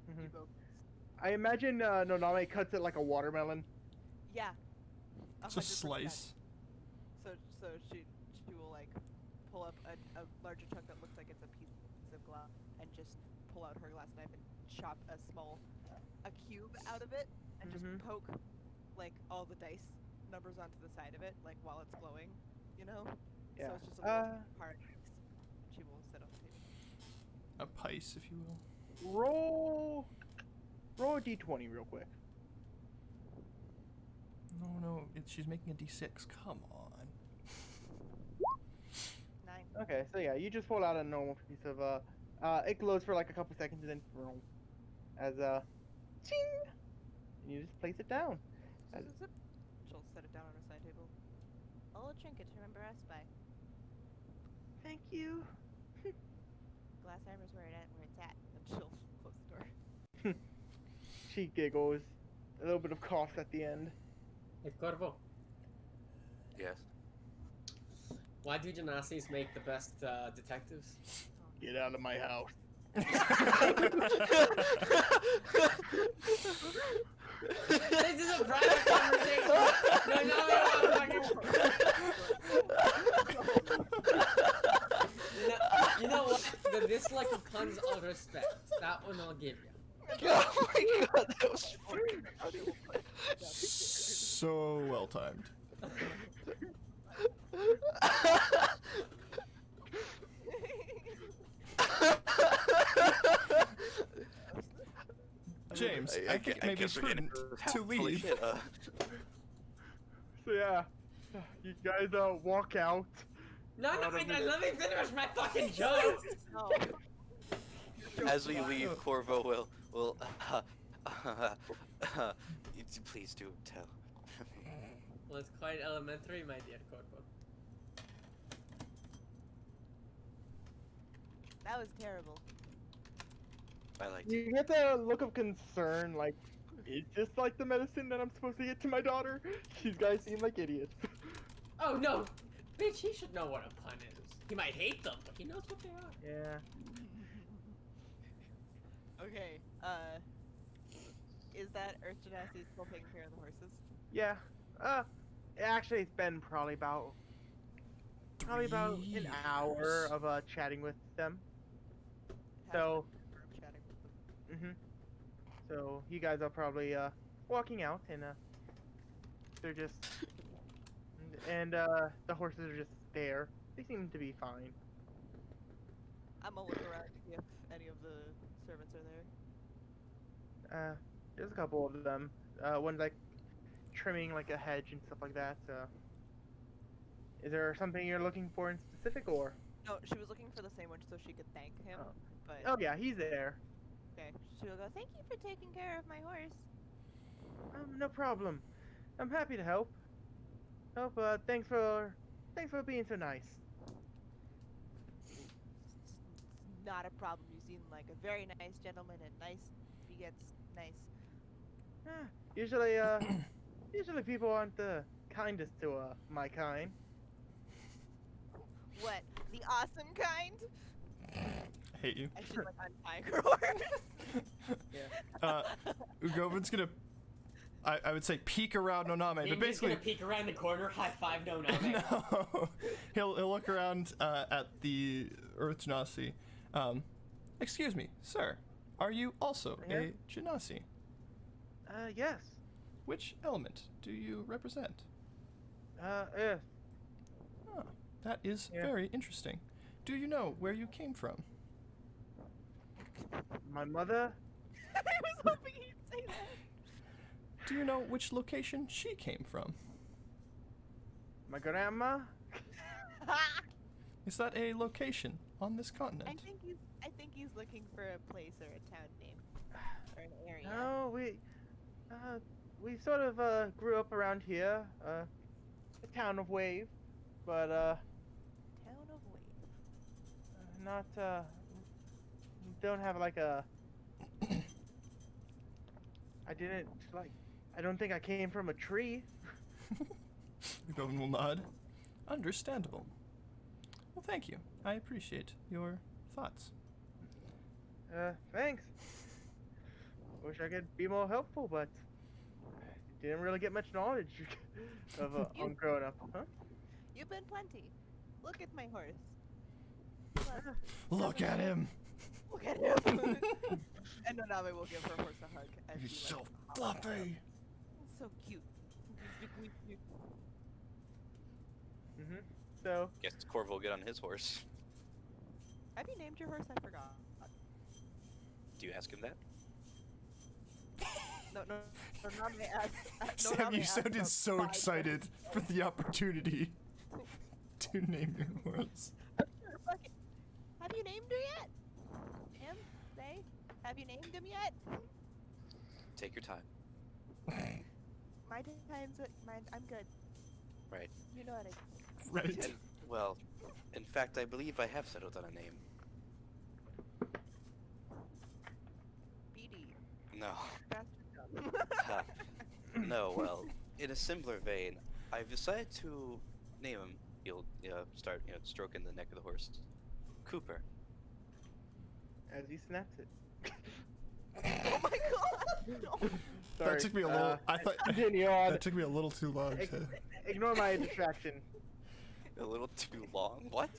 [SPEAKER 2] Mhm.
[SPEAKER 5] Ugovin's.
[SPEAKER 2] I imagine Noname cuts it like a watermelon.
[SPEAKER 5] Yeah.
[SPEAKER 1] It's a
[SPEAKER 5] 100%.
[SPEAKER 1] slice.
[SPEAKER 5] So she will like pull up a larger chunk that looks like it's a piece of glass and just pull out her glass knife and chop a cube out of it and just
[SPEAKER 2] Mhm.
[SPEAKER 5] poke like all the dice numbers onto the side of it like while it's glowing, you know?
[SPEAKER 2] Yeah.
[SPEAKER 5] So it's just a little part piece. She will sit on the table.
[SPEAKER 1] A pice, if you will.
[SPEAKER 2] Roll a d20 real quick.
[SPEAKER 1] No, she's making a d6. Come on.
[SPEAKER 6] 9.
[SPEAKER 2] Okay, so yeah, you just pull out a normal piece of it glows for like a couple seconds and then vroom, as ching, and you just place it down.
[SPEAKER 5] Zip, zip, zip. She'll set it down on her side table.
[SPEAKER 6] A little trinket to remember us by.
[SPEAKER 2] Thank you.
[SPEAKER 6] Glass armor's where it's at.
[SPEAKER 5] And she'll close the door.
[SPEAKER 2] She giggles, a little bit of cough at the end.
[SPEAKER 4] Hey, Corvo.
[SPEAKER 3] Yes.
[SPEAKER 4] Why do Genasi's make the best detectives?
[SPEAKER 2] Get out of my house.
[SPEAKER 4] This is a private conversation. No, you know what? The dislike of puns, I'll respect. That one I'll give you.
[SPEAKER 3] Oh my god, that was freaking funny.
[SPEAKER 1] So well timed. James, I think maybe it's
[SPEAKER 3] we're getting
[SPEAKER 1] prudent
[SPEAKER 3] to
[SPEAKER 1] to
[SPEAKER 3] holy
[SPEAKER 1] leave.
[SPEAKER 3] shit,
[SPEAKER 2] So yeah, you guys walk out.
[SPEAKER 4] No,
[SPEAKER 2] Out of
[SPEAKER 4] let
[SPEAKER 2] the-
[SPEAKER 4] me finish my fucking joke.
[SPEAKER 6] No.
[SPEAKER 3] as we leave, Corvo will please do tell.
[SPEAKER 4] Well, it's quite elementary, my dear Corpo.
[SPEAKER 6] That was terrible.
[SPEAKER 3] I liked it.
[SPEAKER 2] You get the look of concern, like, is this like the medicine that I'm supposed to get to my daughter? These guys seem like idiots.
[SPEAKER 4] Oh no, bitch, he should know what a pun is. He might hate them, but he knows what they are.
[SPEAKER 2] Yeah.
[SPEAKER 5] Okay, is that Earth Genasi still taking care of the horses?
[SPEAKER 2] Yeah. Actually, it's been probably about an
[SPEAKER 1] 3
[SPEAKER 2] hour
[SPEAKER 1] years.
[SPEAKER 2] of chatting with them.
[SPEAKER 5] Has
[SPEAKER 2] So,
[SPEAKER 5] been confirmed chatting with them.
[SPEAKER 2] So you guys are probably walking out, and they're just, and the horses are just there. They seem to be fine.
[SPEAKER 5] I'm gonna look around to see if any of the servants are there.
[SPEAKER 2] There's a couple of them. One's like trimming like a hedge and stuff like that. Is there something you're looking for in specific, or?
[SPEAKER 5] No, she was looking for the same one so she could thank him.
[SPEAKER 2] Oh.
[SPEAKER 5] But
[SPEAKER 2] Oh yeah, he's there.
[SPEAKER 5] okay,
[SPEAKER 6] She'll go, thank you for taking care of my horse.
[SPEAKER 2] No problem. I'm happy to help. Thanks for being so nice.
[SPEAKER 6] It's not a problem. You seem like a very nice gentleman, and nice begets nice.
[SPEAKER 2] Usually, usually people aren't the kindest to my kind.
[SPEAKER 6] What? The awesome kind?
[SPEAKER 1] I hate you.
[SPEAKER 5] and she's like untying her horse.
[SPEAKER 1] Ugovin's gonna, I would say, peek around Noname, but
[SPEAKER 4] Ninja's
[SPEAKER 1] basically,
[SPEAKER 4] gonna peek around the corner, high five, no.
[SPEAKER 1] no, he'll look around at the Earth Genasi. Excuse me, sir, are you also
[SPEAKER 2] Yeah?
[SPEAKER 1] a Genasi?
[SPEAKER 2] Yes.
[SPEAKER 1] Which element do you represent?
[SPEAKER 2] Earth.
[SPEAKER 1] Oh, that is
[SPEAKER 2] Yeah.
[SPEAKER 1] very interesting. Do you know where you came from?
[SPEAKER 2] My mother.
[SPEAKER 6] I was hoping he'd say that.
[SPEAKER 1] Do you know which location she came from?
[SPEAKER 2] My grandma.
[SPEAKER 1] Is that a location on this continent?
[SPEAKER 6] I think he's looking for a place or a town name or an area.
[SPEAKER 2] No, we sort of grew up around here, the town of Wave, but
[SPEAKER 6] Town of Wave.
[SPEAKER 2] not don't have like a. I don't think I came from a tree.
[SPEAKER 1] Ugovin will nod. Understandable. Well, thank you. I appreciate your thoughts.
[SPEAKER 2] Thanks. Wish I could be more helpful, but didn't really get much knowledge of on growing up, huh?
[SPEAKER 6] You've been plenty. Look at my horse. Plus,
[SPEAKER 1] Look at him!
[SPEAKER 6] look at him.
[SPEAKER 5] And Noname will give her horse a hug as
[SPEAKER 1] He's
[SPEAKER 5] she
[SPEAKER 1] so
[SPEAKER 5] like, hops up.
[SPEAKER 1] fluffy!
[SPEAKER 6] So cute.
[SPEAKER 2] So,
[SPEAKER 3] Guess Corvo will get on his horse.
[SPEAKER 5] Have you named your horse? I forgot.
[SPEAKER 3] Do you ask him that?
[SPEAKER 5] No, Noname asked.
[SPEAKER 1] Sam,
[SPEAKER 5] Noname
[SPEAKER 1] you
[SPEAKER 5] asked
[SPEAKER 1] sounded
[SPEAKER 5] about
[SPEAKER 1] so
[SPEAKER 5] 5
[SPEAKER 1] excited for the opportunity to name your horse.
[SPEAKER 6] Sure, fuck it. Have you named her yet? Him? They? Have you named him yet?
[SPEAKER 3] Take your time.
[SPEAKER 6] My time's I'm good.
[SPEAKER 3] Right.
[SPEAKER 6] You know what I
[SPEAKER 1] Right.
[SPEAKER 3] And, well, in fact, I believe I have settled on a name.
[SPEAKER 6] BD.
[SPEAKER 3] No.
[SPEAKER 5] Bastard
[SPEAKER 3] Ha. No, well, in a similar vein, I've decided to name him He'll start stroking the neck of the horse. Cooper.
[SPEAKER 2] As he snaps it.
[SPEAKER 5] Oh my god!
[SPEAKER 2] Sorry.
[SPEAKER 1] That took me a little. I thought
[SPEAKER 2] Continue on.
[SPEAKER 1] that took me a little too long. To,
[SPEAKER 2] Ignore my distraction.
[SPEAKER 3] A little too long. What?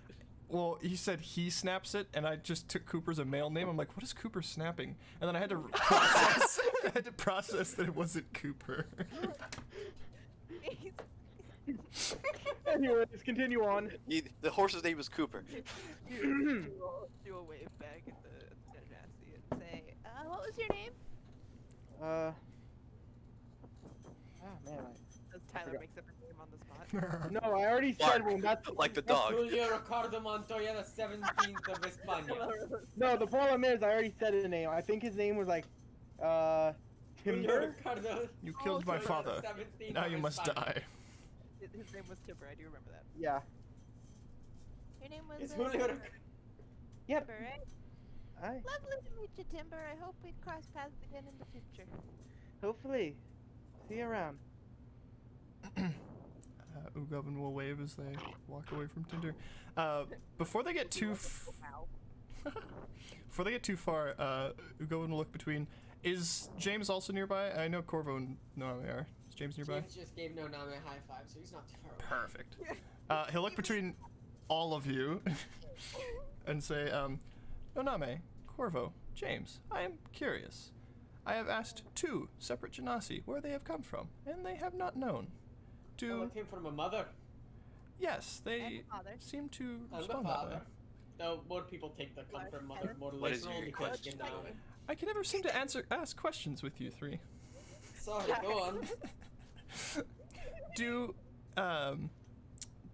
[SPEAKER 1] well, he said he snaps it, and I just took Cooper as a male name. I'm like, what is Cooper snapping? And then I had to process. I had to process that it wasn't Cooper.
[SPEAKER 2] Anyways, continue on.
[SPEAKER 3] The horse's name is Cooper.
[SPEAKER 5] Do a wave back at the Genasi and say,
[SPEAKER 6] Say, what was your name?
[SPEAKER 2] Ah, man.
[SPEAKER 5] as Tyler
[SPEAKER 2] forgot.
[SPEAKER 5] makes up a name on the spot.
[SPEAKER 2] No, I already said one. That's
[SPEAKER 3] Like the dog.
[SPEAKER 4] Julio Ricardo Montoya, the 17th of España.
[SPEAKER 2] No, the problem is I already said his name. I think his name was like,
[SPEAKER 4] Julio
[SPEAKER 2] Timber.
[SPEAKER 4] Ricardo.
[SPEAKER 1] You killed my
[SPEAKER 4] Montoya,
[SPEAKER 1] father.
[SPEAKER 4] 17th
[SPEAKER 1] Now
[SPEAKER 4] of
[SPEAKER 1] you must
[SPEAKER 4] España.
[SPEAKER 1] die.
[SPEAKER 5] His name was Timber, I do remember that.
[SPEAKER 2] Yeah.
[SPEAKER 6] Your name was
[SPEAKER 4] It's Julio
[SPEAKER 6] Timber,
[SPEAKER 4] Ricardo.
[SPEAKER 2] Yep.
[SPEAKER 6] right?
[SPEAKER 2] Aye.
[SPEAKER 6] Lovely to meet you, Timber. I hope we cross paths again in the future.
[SPEAKER 2] Hopefully. See you around.
[SPEAKER 1] Ugovin will wave as they walk away from Tinder. Before they get too before they get too far, Ugovin will look between. Is James also nearby? I know Corvo and Noami are. Is James nearby?
[SPEAKER 4] James just gave Noname a high five, so he's not too far away.
[SPEAKER 1] Perfect. He'll look between all of you and say, Noname, Corvo, James, I am curious. I have asked 2 separate Genasi where they have come from, and they have not known.
[SPEAKER 4] Oh, it came from a mother
[SPEAKER 1] Yes,
[SPEAKER 6] And
[SPEAKER 1] they
[SPEAKER 6] a father.
[SPEAKER 1] seem to
[SPEAKER 4] and a
[SPEAKER 1] respond that way.
[SPEAKER 4] father. No, more people take the come from mother more
[SPEAKER 3] What is
[SPEAKER 4] literal
[SPEAKER 3] your
[SPEAKER 4] because
[SPEAKER 3] question?
[SPEAKER 4] you know.
[SPEAKER 1] I can never seem to ask questions with you 3.
[SPEAKER 4] Sorry, go on.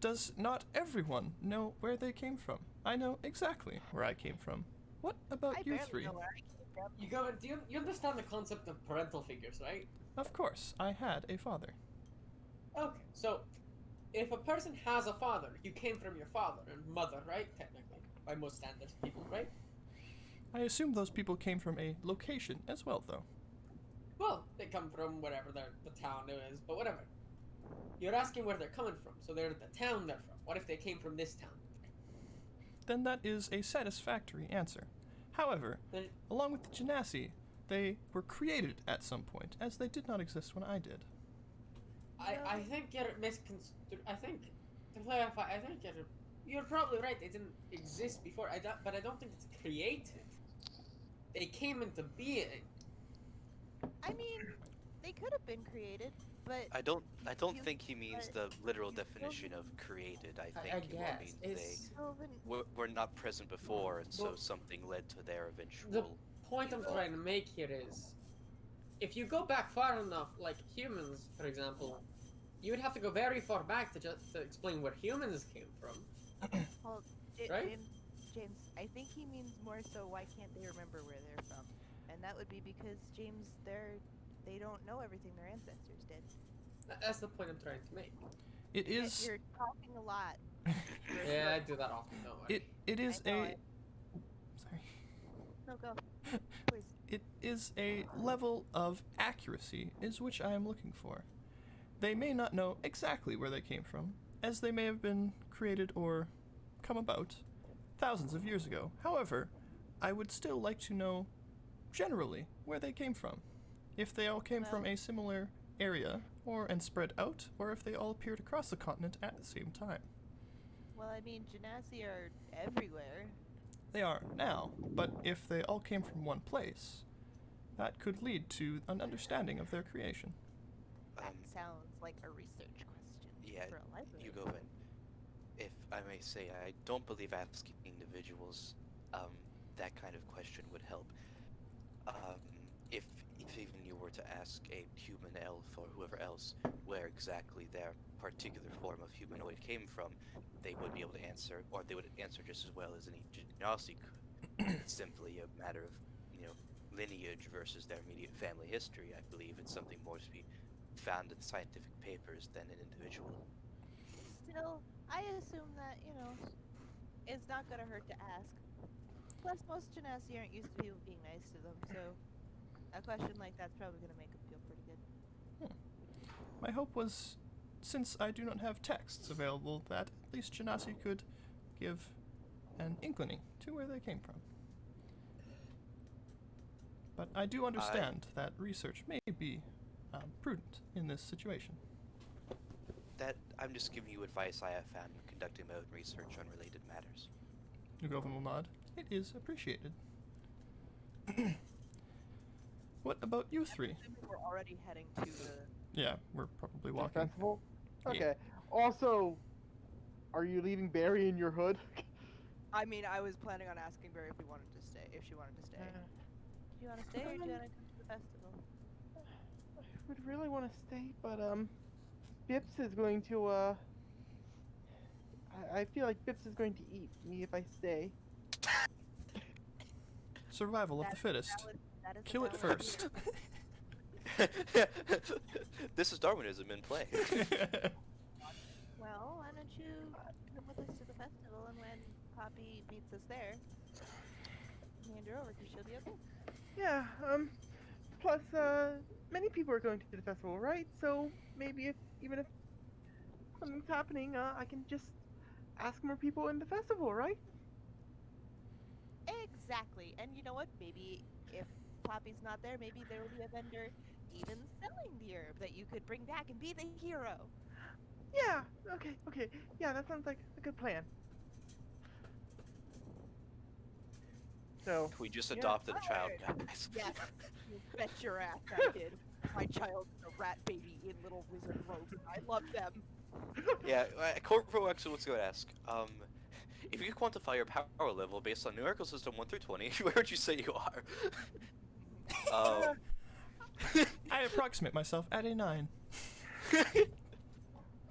[SPEAKER 1] Does not everyone know where they came from? I know exactly where I came from. What about
[SPEAKER 6] I
[SPEAKER 1] you
[SPEAKER 6] barely
[SPEAKER 1] 3?
[SPEAKER 6] know where I came from.
[SPEAKER 4] You go. You understand the concept of parental figures, right?
[SPEAKER 1] Of course, I had a father.
[SPEAKER 4] Okay, so if a person has a father, you came from your father and mother, right? Technically, by most standards, people, right?
[SPEAKER 1] I assume those people came from a location as well, though.
[SPEAKER 4] Well, they come from wherever the town is, but whatever. You're asking where they're coming from, so they're the town they're from. What if they came from this town?
[SPEAKER 1] Then that is a satisfactory answer. However,
[SPEAKER 4] Then
[SPEAKER 1] along with the Genasi, they were created at some point, as they did not exist when I did.
[SPEAKER 4] I think you're misconstrued. I think to clarify, I think you're probably right. They didn't exist before. But I don't think it's created. They came into being.
[SPEAKER 6] I mean, they could have been created, but
[SPEAKER 3] I don't
[SPEAKER 6] You-
[SPEAKER 3] think he means the literal definition of created. I think
[SPEAKER 4] I
[SPEAKER 3] he
[SPEAKER 4] guess
[SPEAKER 3] means
[SPEAKER 4] it's
[SPEAKER 6] Sylvan,
[SPEAKER 3] were not present before, and so
[SPEAKER 4] Well,
[SPEAKER 3] something led to their eventual.
[SPEAKER 4] the point I'm trying to make here is, if you go back far enough, like humans, for example, you would have to go very far back to explain where humans came from.
[SPEAKER 6] well,
[SPEAKER 4] Right?
[SPEAKER 6] James, I think he means more so why can't they remember where they're from? And that would be because James, they don't know everything their ancestors did.
[SPEAKER 4] That's the point I'm trying to make.
[SPEAKER 1] It is.
[SPEAKER 6] You're talking a lot.
[SPEAKER 4] Yeah, I do that often. Don't worry.
[SPEAKER 1] It is
[SPEAKER 6] I know
[SPEAKER 1] a.
[SPEAKER 6] it.
[SPEAKER 1] Sorry.
[SPEAKER 6] No, go. Please.
[SPEAKER 1] It is a level of accuracy is which I am looking for. They may not know exactly where they came from, as they may have been created or come about thousands of years ago. However, I would still like to know generally where they came from. If they all came from
[SPEAKER 6] Well-
[SPEAKER 1] a similar area and spread out, or if they all appeared across the continent at the same time.
[SPEAKER 6] Well, I mean, Genasi are everywhere.
[SPEAKER 1] They are now, but if they all came from one place, that could lead to an understanding of their creation.
[SPEAKER 6] That
[SPEAKER 3] Um,
[SPEAKER 6] sounds like a research question
[SPEAKER 3] yeah,
[SPEAKER 6] for a library.
[SPEAKER 3] You go in. If I may say, I don't believe asking individuals that kind of question would help. If even you were to ask a human elf or whoever else where exactly their particular form of humanoid came from, they would be able to answer, or they would answer just as well as any Genasi could. It's simply a matter of, lineage versus their immediate family history. I believe it's something more to be found in scientific papers than an individual.
[SPEAKER 6] Still, I assume that, it's not gonna hurt to ask. Plus, most Genasi aren't used to people being nice to them, so a question like that's probably gonna make them feel pretty good.
[SPEAKER 1] My hope was since I do not have texts available, that at least Genasi could give an inkling to where they came from. But I do understand that research may be prudent in this situation.
[SPEAKER 3] That I'm just giving you advice I have found in conducting my own research on related matters.
[SPEAKER 1] Nugovan will nod. It is appreciated. What about you three?
[SPEAKER 6] Assuming we're already heading to the.
[SPEAKER 1] Yeah, we're probably
[SPEAKER 2] The
[SPEAKER 1] walking.
[SPEAKER 2] festival?
[SPEAKER 1] Yeah.
[SPEAKER 2] Okay. Also, are you leaving Barry in your hood?
[SPEAKER 5] I mean, I was planning on asking Barry if we wanted to stay, if she wanted to stay.
[SPEAKER 6] Do you want to stay or do you want to come to the festival?
[SPEAKER 2] I would really want to stay, but Bips is going to I feel like Bips is going to eat me if I stay.
[SPEAKER 1] Survival of the fittest.
[SPEAKER 6] That is a
[SPEAKER 1] Kill it
[SPEAKER 6] valid
[SPEAKER 1] first.
[SPEAKER 3] This is Darwinism in play.
[SPEAKER 6] Well, why don't you come with us to the festival, and when Poppy meets us there, hand her over because she'll be okay.
[SPEAKER 2] Yeah, plus, many people are going to the festival, right? So maybe even if something's happening, I can just ask more people in the festival, right?
[SPEAKER 6] Exactly. And you know what? Maybe if Poppy's not there, maybe there will be a vendor even selling the herb that you could bring back and be the hero.
[SPEAKER 2] Yeah, okay. Yeah, that sounds like a good plan. So,
[SPEAKER 3] We just
[SPEAKER 2] Yeah.
[SPEAKER 3] adopted a child,
[SPEAKER 5] Alright.
[SPEAKER 3] guys.
[SPEAKER 6] Yes,
[SPEAKER 5] You bet your ass I did. My child is a rat baby in little wizard robes. I love them.
[SPEAKER 3] Yeah, Corpo actually was going to ask, if you could quantify your power level based on numerical system 1 through 20, where would you say you are?
[SPEAKER 1] I approximate myself at a 9.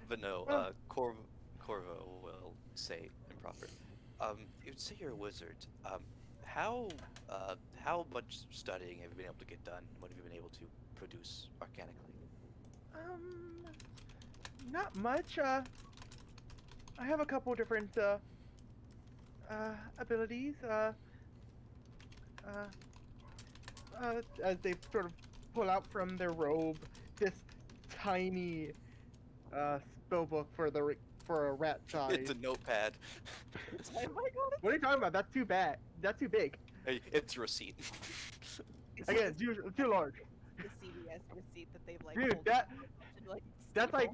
[SPEAKER 3] But no, Corvo will say improper. You'd say you're a wizard. How much studying have you been able to get done? What have you been able to produce organically?
[SPEAKER 2] not much. I have a couple different abilities. As they sort of pull out from their robe this tiny spell book for a rat size.
[SPEAKER 3] It's a notepad.
[SPEAKER 5] Oh my god,
[SPEAKER 2] What are you talking about? That's too bad. That's too big.
[SPEAKER 3] Hey, it's a receipt.
[SPEAKER 5] it's
[SPEAKER 2] Again,
[SPEAKER 5] just
[SPEAKER 2] it's too large.
[SPEAKER 5] the CVS receipt that they've like
[SPEAKER 2] Dude,
[SPEAKER 5] folded
[SPEAKER 2] that-
[SPEAKER 5] to, like,
[SPEAKER 2] That's like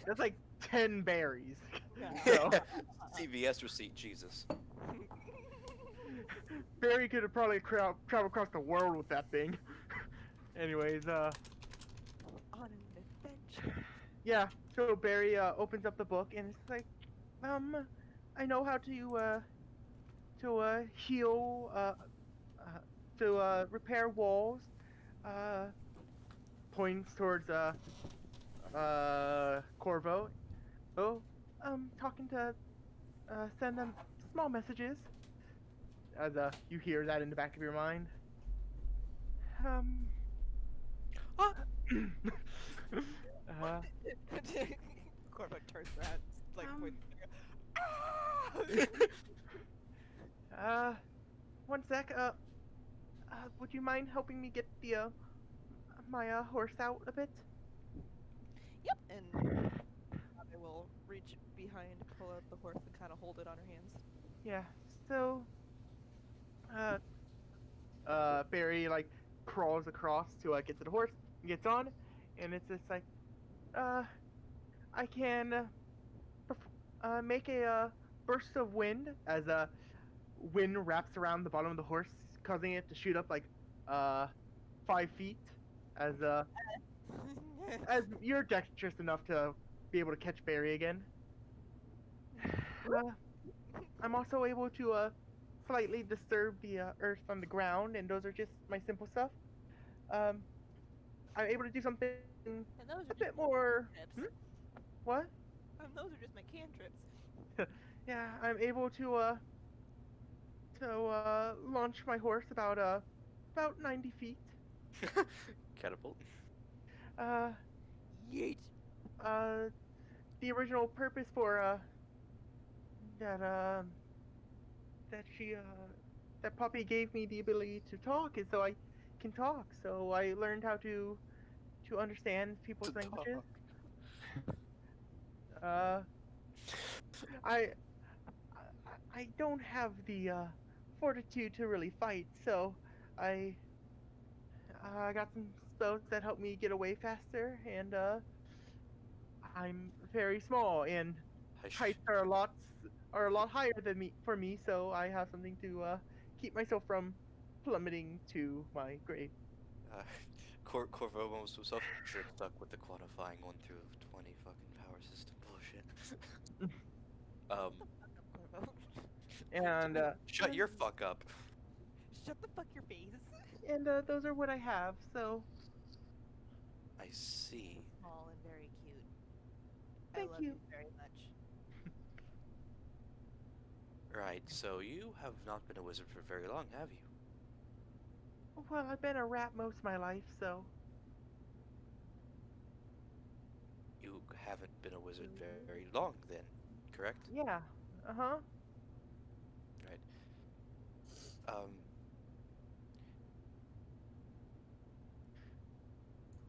[SPEAKER 5] staple.
[SPEAKER 2] 10 berries.
[SPEAKER 5] Yeah.
[SPEAKER 2] So
[SPEAKER 3] CVS receipt, Jesus.
[SPEAKER 2] Barry could have probably traveled across the world with that thing. Anyways,
[SPEAKER 5] On an adventure.
[SPEAKER 2] yeah. So Barry opens up the book and it's like, I know how to heal, to repair walls. Points towards Corvo. Oh, talking to send them small messages. As you hear that in the back of your mind.
[SPEAKER 3] Ah.
[SPEAKER 5] Corvo turns around, like
[SPEAKER 2] Um,
[SPEAKER 5] pointing.
[SPEAKER 2] One sec. Would you mind helping me get the my horse out a bit?
[SPEAKER 5] Yep. And I will reach behind, pull out the horse, and kind of hold it on her hands.
[SPEAKER 2] Yeah. So, Barry like crawls across to get to the horse, gets on, and it's just like, I can make a burst of wind as wind wraps around the bottom of the horse, causing it to shoot up like 5 feet. As you're dexterous enough to be able to catch Barry again. I'm also able to slightly disturb the earth on the ground, and those are just my simple stuff. I'm able to do something
[SPEAKER 6] And those
[SPEAKER 2] a
[SPEAKER 6] are
[SPEAKER 2] bit
[SPEAKER 6] just
[SPEAKER 2] more.
[SPEAKER 6] cantrips.
[SPEAKER 2] What?
[SPEAKER 6] Those are just my cantrips.
[SPEAKER 2] Yeah, I'm able to launch my horse about 90 feet.
[SPEAKER 3] Catapult.
[SPEAKER 5] Yeet.
[SPEAKER 2] The original purpose for that puppy gave me the ability to talk is so I can talk. So I learned how to understand people's
[SPEAKER 3] To
[SPEAKER 2] languages. Uh, I, I don't have the fortitude to really fight, so I got some spells that help me get away faster, and I'm very small, and
[SPEAKER 3] Hush.
[SPEAKER 2] heights are a lot higher than me for me, so I have something to keep myself from plummeting to my grave.
[SPEAKER 3] Uh, Corvo almost himself. You're stuck with the quantifying 1 through 20 fucking power system bullshit. um,
[SPEAKER 6] Corvo.
[SPEAKER 2] And
[SPEAKER 3] shut your fuck up.
[SPEAKER 5] Shut the fuck your face.
[SPEAKER 2] those are what I have. So
[SPEAKER 3] I see.
[SPEAKER 6] Small and very cute.
[SPEAKER 2] Thank
[SPEAKER 6] I love
[SPEAKER 2] you.
[SPEAKER 6] you very much.
[SPEAKER 3] Right, so you have not been a wizard for very long, have you?
[SPEAKER 2] Well, I've been a rat most of my life, so
[SPEAKER 3] You haven't been a wizard very long then, correct?
[SPEAKER 2] yeah. Uh-huh.
[SPEAKER 3] Right. Um,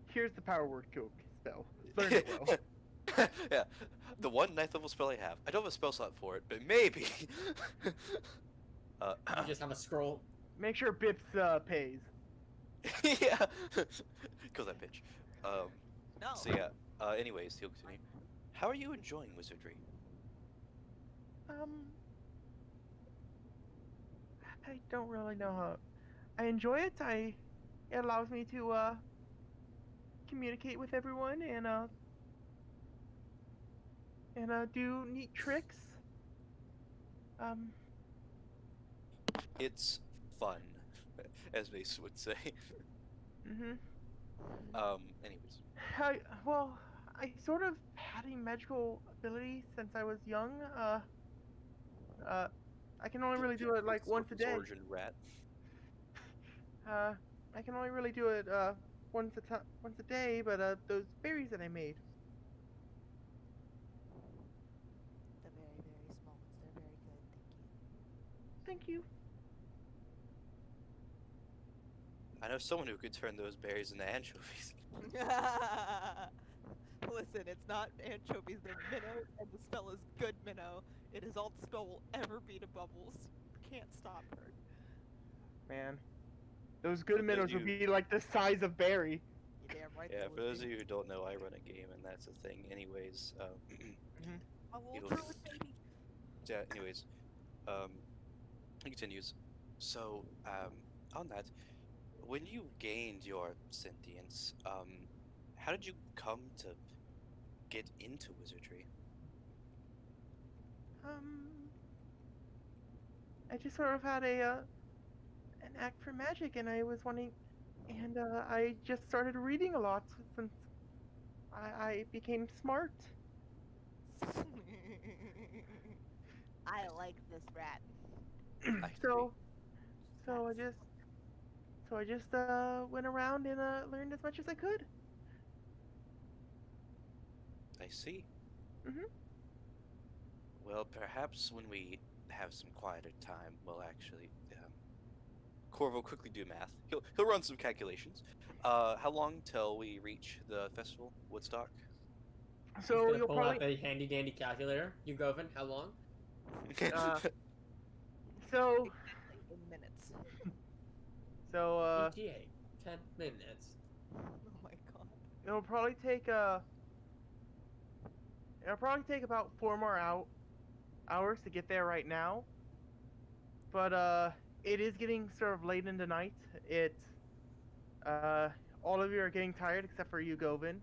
[SPEAKER 2] Here's the power word coke spell. Learn it well.
[SPEAKER 3] yeah, the one 9th level spell I have. I don't have a spell slot for it, but maybe.
[SPEAKER 4] You just have a scroll.
[SPEAKER 2] Make sure Bips pays.
[SPEAKER 3] yeah. Kill that bitch.
[SPEAKER 5] No.
[SPEAKER 3] So yeah. Anyways, he'll continue. How are you enjoying wizardry?
[SPEAKER 2] I don't really know how. I enjoy it. It allows me to communicate with everyone and do neat tricks.
[SPEAKER 3] It's fun, as Mace would say.
[SPEAKER 2] Mhm.
[SPEAKER 3] Anyways.
[SPEAKER 2] Well, I sort of had a magical ability since I was young. I can only really do it like once a day.
[SPEAKER 3] Origin rat.
[SPEAKER 2] I can only really do it once a day. But those berries that I made.
[SPEAKER 6] The very, very small ones. They're very good.
[SPEAKER 2] Thank you.
[SPEAKER 3] I know someone who could turn those berries into anchovies.
[SPEAKER 5] Listen, it's not anchovies, they're minnows, and the spell is good minnow. It is all the spell will ever be to Bubbles. Can't stop her.
[SPEAKER 2] Man, those good
[SPEAKER 3] For those
[SPEAKER 2] minnows
[SPEAKER 3] of
[SPEAKER 2] would
[SPEAKER 3] you-
[SPEAKER 2] be like the size of berry.
[SPEAKER 5] You damn right.
[SPEAKER 3] Yeah,
[SPEAKER 5] they
[SPEAKER 3] for
[SPEAKER 5] would
[SPEAKER 3] those
[SPEAKER 5] be.
[SPEAKER 3] of you who don't know, I run a game, and that's a thing. Anyways,
[SPEAKER 5] A little
[SPEAKER 3] it'll-
[SPEAKER 5] druid baby.
[SPEAKER 3] yeah. Anyways, he continues. So, on that, when you gained your sentience, how did you come to get into wizardry?
[SPEAKER 2] I just sort of had an act for magic, and I was wanting, and I just started reading a lot since I became smart.
[SPEAKER 6] I like this rat.
[SPEAKER 3] I
[SPEAKER 2] so,
[SPEAKER 6] She's
[SPEAKER 2] so I
[SPEAKER 6] got
[SPEAKER 2] just, so I just went around and learned as much as I could.
[SPEAKER 3] I see.
[SPEAKER 2] Mhm.
[SPEAKER 3] Well, perhaps when we have some quieter time, we'll actually. Corvo quickly do math. He'll run some calculations. How long till we reach the festival, Woodstock?
[SPEAKER 4] He's
[SPEAKER 2] So
[SPEAKER 4] gonna
[SPEAKER 2] you'll
[SPEAKER 4] pull
[SPEAKER 2] probably
[SPEAKER 4] up a handy dandy calculator. You Govan, how long?
[SPEAKER 2] uh, so
[SPEAKER 5] In minutes.
[SPEAKER 4] ETA, 10 minutes.
[SPEAKER 5] Oh my god.
[SPEAKER 2] it'll probably take about 4 more hours to get there right now. But it is getting sort of late into night. All of you are getting tired except for you, Govin.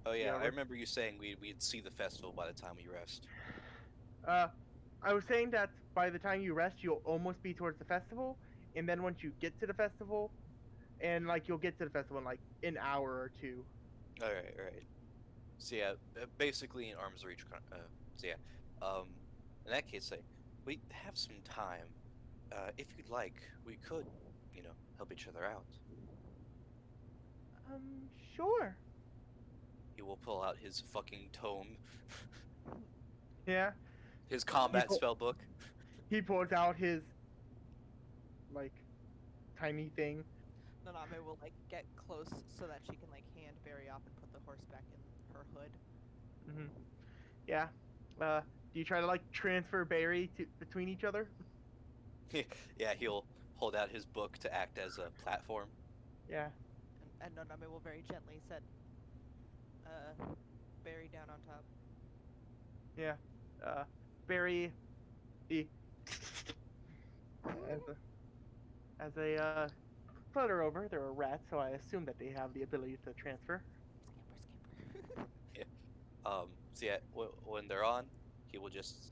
[SPEAKER 3] Oh yeah,
[SPEAKER 2] Yeah,
[SPEAKER 3] I
[SPEAKER 2] we're-
[SPEAKER 3] remember you saying we'd see the festival by the time we rest.
[SPEAKER 2] I was saying that by the time you rest, you'll almost be towards the festival, and then once you get to the festival, and like you'll get to the festival in like an hour or two.
[SPEAKER 3] All right. So yeah, basically in arm's reach. So yeah, in that case, like we have some time. If you'd like, we could, help each other out.
[SPEAKER 2] Sure.
[SPEAKER 3] He will pull out his fucking tome,
[SPEAKER 2] Yeah.
[SPEAKER 3] his combat
[SPEAKER 2] People-
[SPEAKER 3] spell book.
[SPEAKER 2] He pulls out his like tiny thing.
[SPEAKER 5] Naname will like get close so that she can like hand Barry off and put the horse back in her hood.
[SPEAKER 2] Hmm Yeah. Do you try to like transfer Barry between each other?
[SPEAKER 3] Yeah, he'll hold out his book to act as a platform.
[SPEAKER 2] Yeah.
[SPEAKER 5] And Noname will very gently set Barry down on top.
[SPEAKER 2] Yeah. Barry, the as they flutter over, there are rats, so I assume that they have the ability to transfer.
[SPEAKER 5] Scamper, scamper.
[SPEAKER 3] So yeah, when they're on, he will just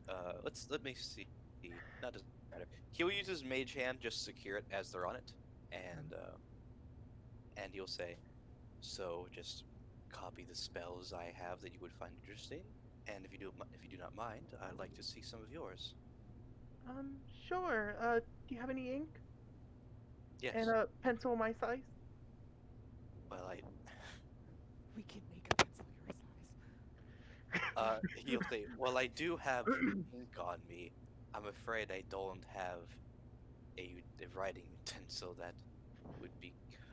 [SPEAKER 3] let me see. Not doesn't matter. He'll use his mage hand, just secure it as they're on it, and he'll say, "So just copy the spells I have that you would find interesting, and if you do not mind, I'd like to see some of yours."
[SPEAKER 2] Sure. Do you have any ink
[SPEAKER 3] Yes.
[SPEAKER 2] and a pencil my size?
[SPEAKER 3] Well,
[SPEAKER 5] We can make a pencil your size.
[SPEAKER 3] he'll say, "Well, I do have ink on me. I'm afraid I don't have a writing utensil that would be.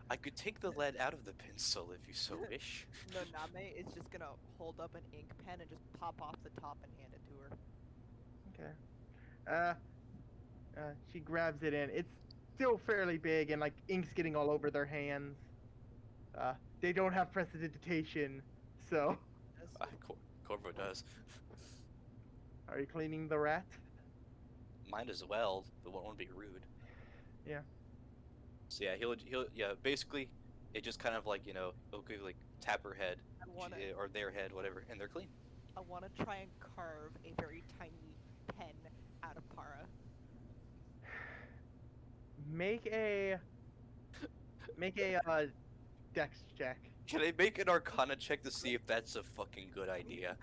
[SPEAKER 3] I could take the lead out of the pencil if you so wish."
[SPEAKER 5] Noname is just gonna hold up an ink pen and just pop off the top and hand it to her.
[SPEAKER 2] Okay. She grabs it in. It's still fairly big, and like ink's getting all over their hands. They don't have prestidigitation, so
[SPEAKER 3] Corvo does.
[SPEAKER 2] are you cleaning the rat?
[SPEAKER 3] Might as well. But won't be rude.
[SPEAKER 2] Yeah.
[SPEAKER 3] So yeah, he'll basically, it just kind of like he'll like tap her head
[SPEAKER 5] I wanna
[SPEAKER 3] or their head, whatever, and they're clean.
[SPEAKER 5] I wanna try and carve a very tiny pen out of Para.
[SPEAKER 2] Make a dex check.
[SPEAKER 3] Can I make an Arcana check to see if that's a fucking good idea?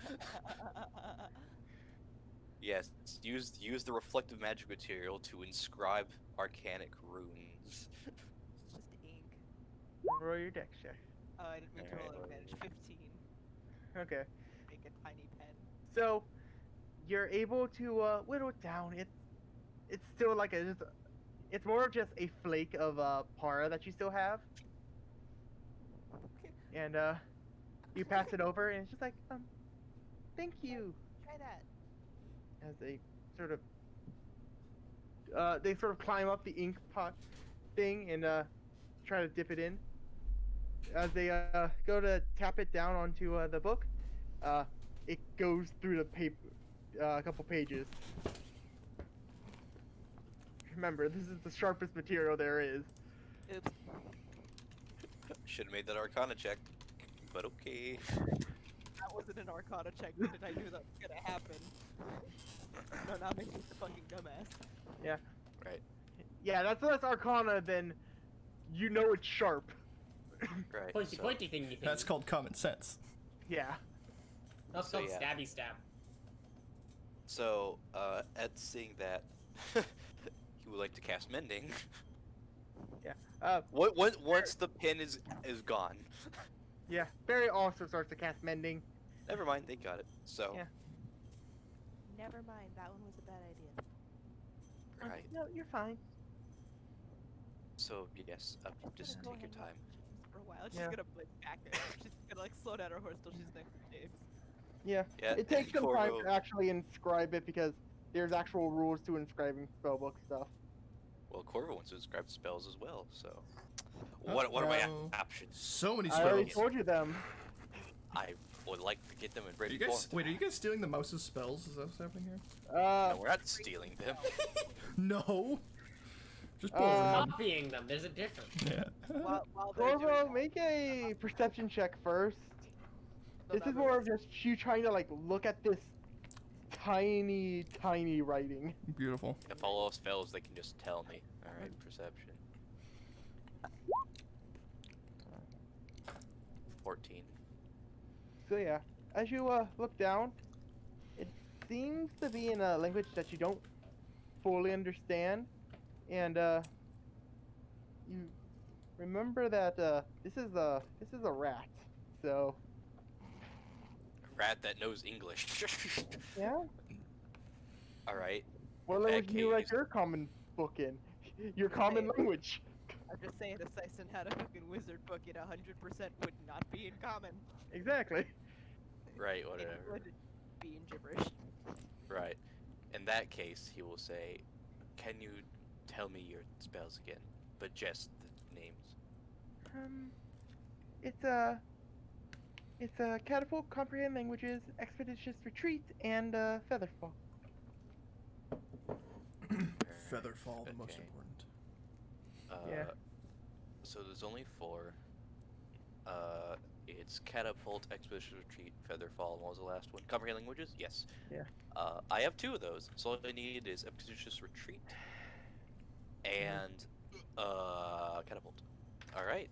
[SPEAKER 3] Yes, use the reflective magic material to inscribe arcanic runes.
[SPEAKER 5] It's just ink.
[SPEAKER 2] Roll your dex check.
[SPEAKER 5] Oh, I didn't mean to roll
[SPEAKER 3] Alright,
[SPEAKER 5] an advantage. 15.
[SPEAKER 2] Okay.
[SPEAKER 5] Make a tiny pen.
[SPEAKER 2] So you're able to whittle it down. It's still like it's more of just a flake of para that you still have, and you pass it over, and it's just like thank you.
[SPEAKER 6] Try that.
[SPEAKER 2] As they sort of climb up the ink pot thing and try to dip it in. As they go to tap it down onto the book, it goes through the paper a couple pages. Remember, this is the sharpest material there is.
[SPEAKER 5] Oops.
[SPEAKER 3] Should have made that Arcana check, but okay.
[SPEAKER 5] That wasn't an Arcana check, but I knew that was gonna happen. Noname's just a fucking dumbass.
[SPEAKER 3] Right,
[SPEAKER 2] Yeah, that's less Arcana than you know it's sharp.
[SPEAKER 3] right.
[SPEAKER 4] Pointy
[SPEAKER 3] so-
[SPEAKER 4] pointy thingy thing.
[SPEAKER 1] That's called common sense.
[SPEAKER 2] Yeah.
[SPEAKER 4] That's
[SPEAKER 3] so
[SPEAKER 4] called
[SPEAKER 3] yeah.
[SPEAKER 4] stabby stab.
[SPEAKER 3] So, Ed seeing that, he would like to cast Mending.
[SPEAKER 2] Uh,
[SPEAKER 3] Once the pin is gone.
[SPEAKER 2] yeah. Barry also starts to cast mending.
[SPEAKER 3] Never mind, they got it. So,
[SPEAKER 2] Yeah.
[SPEAKER 6] Never mind, that one was a bad idea.
[SPEAKER 3] right.
[SPEAKER 2] No, you're fine.
[SPEAKER 3] So yes, just
[SPEAKER 6] Go
[SPEAKER 3] take your
[SPEAKER 6] ahead.
[SPEAKER 3] time.
[SPEAKER 5] For a while, she's
[SPEAKER 2] Yeah.
[SPEAKER 5] gonna blink back there. She's gonna like slow down her horse till she's next to James.
[SPEAKER 2] Yeah.
[SPEAKER 3] Yeah,
[SPEAKER 2] It takes some time
[SPEAKER 3] Corvo-
[SPEAKER 2] to actually inscribe it because there's actual rules to inscribing spellbook stuff.
[SPEAKER 3] Well, Corvo wants to inscribe spells as well. So, what are my
[SPEAKER 1] no.
[SPEAKER 3] options?
[SPEAKER 1] So many
[SPEAKER 2] I already
[SPEAKER 1] spells.
[SPEAKER 2] told you them.
[SPEAKER 3] I would like to get them in
[SPEAKER 1] Are
[SPEAKER 3] ready
[SPEAKER 1] you guys,
[SPEAKER 3] form.
[SPEAKER 1] wait, are you guys stealing the mouse's spells? Is that what's happening here?
[SPEAKER 3] No, we're not stealing them.
[SPEAKER 1] No. Just
[SPEAKER 2] Uh,
[SPEAKER 1] borrowing them.
[SPEAKER 4] Copying them. There's a difference.
[SPEAKER 1] Yeah.
[SPEAKER 5] While they're doing
[SPEAKER 2] Corvo,
[SPEAKER 5] that,
[SPEAKER 2] make a perception check first. This is
[SPEAKER 5] Noname
[SPEAKER 2] more of
[SPEAKER 5] wants-
[SPEAKER 2] just you trying to like look at this tiny, tiny writing.
[SPEAKER 1] Beautiful.
[SPEAKER 3] If all else fails, they can just tell me. All right, perception. 14.
[SPEAKER 2] So yeah, as you look down, it seems to be in a language that you don't fully understand, and you remember that this is a rat. So
[SPEAKER 3] Rat that knows English.
[SPEAKER 2] yeah,
[SPEAKER 3] All right.
[SPEAKER 2] what
[SPEAKER 3] In that
[SPEAKER 2] language do you like
[SPEAKER 3] case-
[SPEAKER 2] your common book in? Your common
[SPEAKER 5] Hey.
[SPEAKER 2] language.
[SPEAKER 5] I'm just saying, if Syson had a fucking wizard book, it 100% would not be in common.
[SPEAKER 2] Exactly.
[SPEAKER 3] Right.
[SPEAKER 5] It
[SPEAKER 3] Whatever.
[SPEAKER 5] would being gibberish.
[SPEAKER 3] Right. In that case, he will say, "Can you tell me your spells again, but just the names?"
[SPEAKER 2] It's a catapult, comprehend languages, expeditious retreat, and featherfall.
[SPEAKER 1] Featherfall, the most
[SPEAKER 3] Okay.
[SPEAKER 1] important.
[SPEAKER 2] Yeah.
[SPEAKER 3] So there's only 4. It's catapult, expedition retreat, featherfall. And what was the last one? Comprehend languages? Yes.
[SPEAKER 2] Yeah.
[SPEAKER 3] I have 2 of those, so all I need is expeditious retreat and catapult. All right.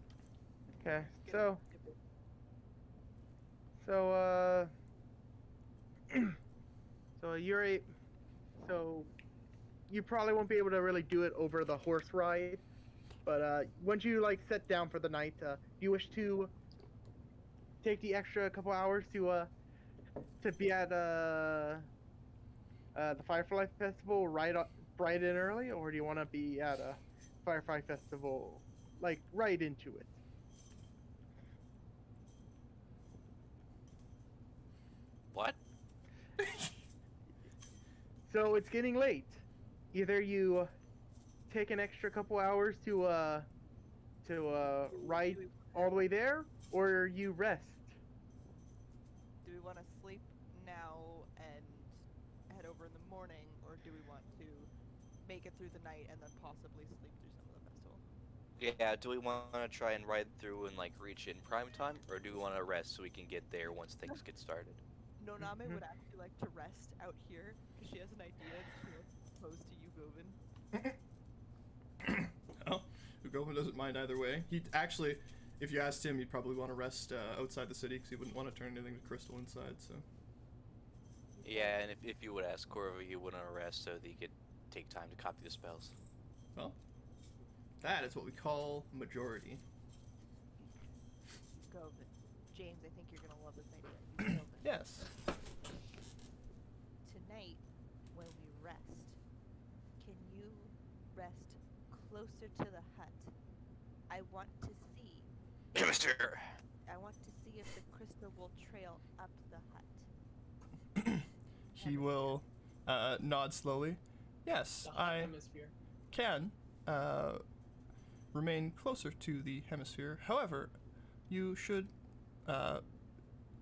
[SPEAKER 2] Okay.
[SPEAKER 5] Get
[SPEAKER 2] So
[SPEAKER 5] it.
[SPEAKER 2] so so so you probably won't be able to really do it over the horse ride, but once you like set down for the night, do you wish to take the extra couple hours to be at the Firefly Festival bright and early, or do you want to be at a Firefly Festival like right into it?
[SPEAKER 3] What?
[SPEAKER 2] So it's getting late. Either you take an extra couple hours to ride all the way there, or you rest.
[SPEAKER 5] Do we want to sleep now and head over in the morning, or do we want to make it through the night and then possibly sleep through some of the festival?
[SPEAKER 3] Yeah, do we want to try and ride through and like reach in prime time, or do we want to rest so we can get there once things get started?
[SPEAKER 5] Noname
[SPEAKER 2] Mhm.
[SPEAKER 5] would actually like to rest out here because she has an idea that she wants to propose to you, Govin.
[SPEAKER 1] Well, Ugovan doesn't mind either way. He'd actually, if you asked him, he'd probably want to rest outside the city because he wouldn't want to turn anything to crystal inside. So.
[SPEAKER 3] Yeah, and if you would ask Corvo, he wouldn't rest so that he could take time to copy the spells.
[SPEAKER 1] Well, that is what we call majority.
[SPEAKER 6] Govin. James, I think you're gonna love this idea. Govin.
[SPEAKER 1] Yes.
[SPEAKER 6] Tonight, when we rest, can you rest closer to the hut? I want to see.
[SPEAKER 3] Mister.
[SPEAKER 6] I want to see if the crystal will trail up the hut.
[SPEAKER 1] He will nod slowly. Yes,
[SPEAKER 4] The hot
[SPEAKER 1] I
[SPEAKER 4] hemisphere.
[SPEAKER 1] can remain closer to the hemisphere. However, you should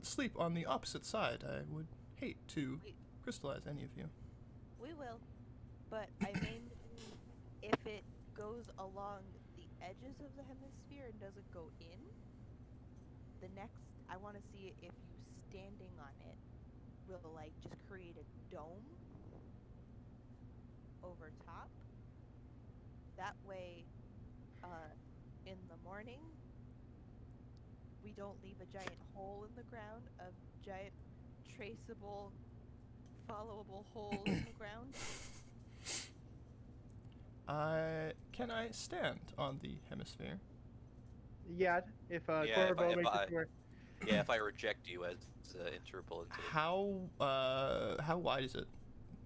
[SPEAKER 1] sleep on the opposite side. I would hate to
[SPEAKER 6] Wait.
[SPEAKER 1] crystallize any of you.
[SPEAKER 6] We will, but I mean, if it goes along the edges of the hemisphere and doesn't go in, the next I want to see if you standing on it will like just create a dome over top. That way, in the morning, we don't leave a giant hole in the ground, a giant traceable, followable hole in the ground.
[SPEAKER 1] Can I stand on the hemisphere?
[SPEAKER 2] Yeah, if
[SPEAKER 3] Yeah,
[SPEAKER 2] Corvo makes
[SPEAKER 3] I-
[SPEAKER 2] it to where.
[SPEAKER 3] Yeah, if I reject you as interpol into it.
[SPEAKER 1] How wide is it?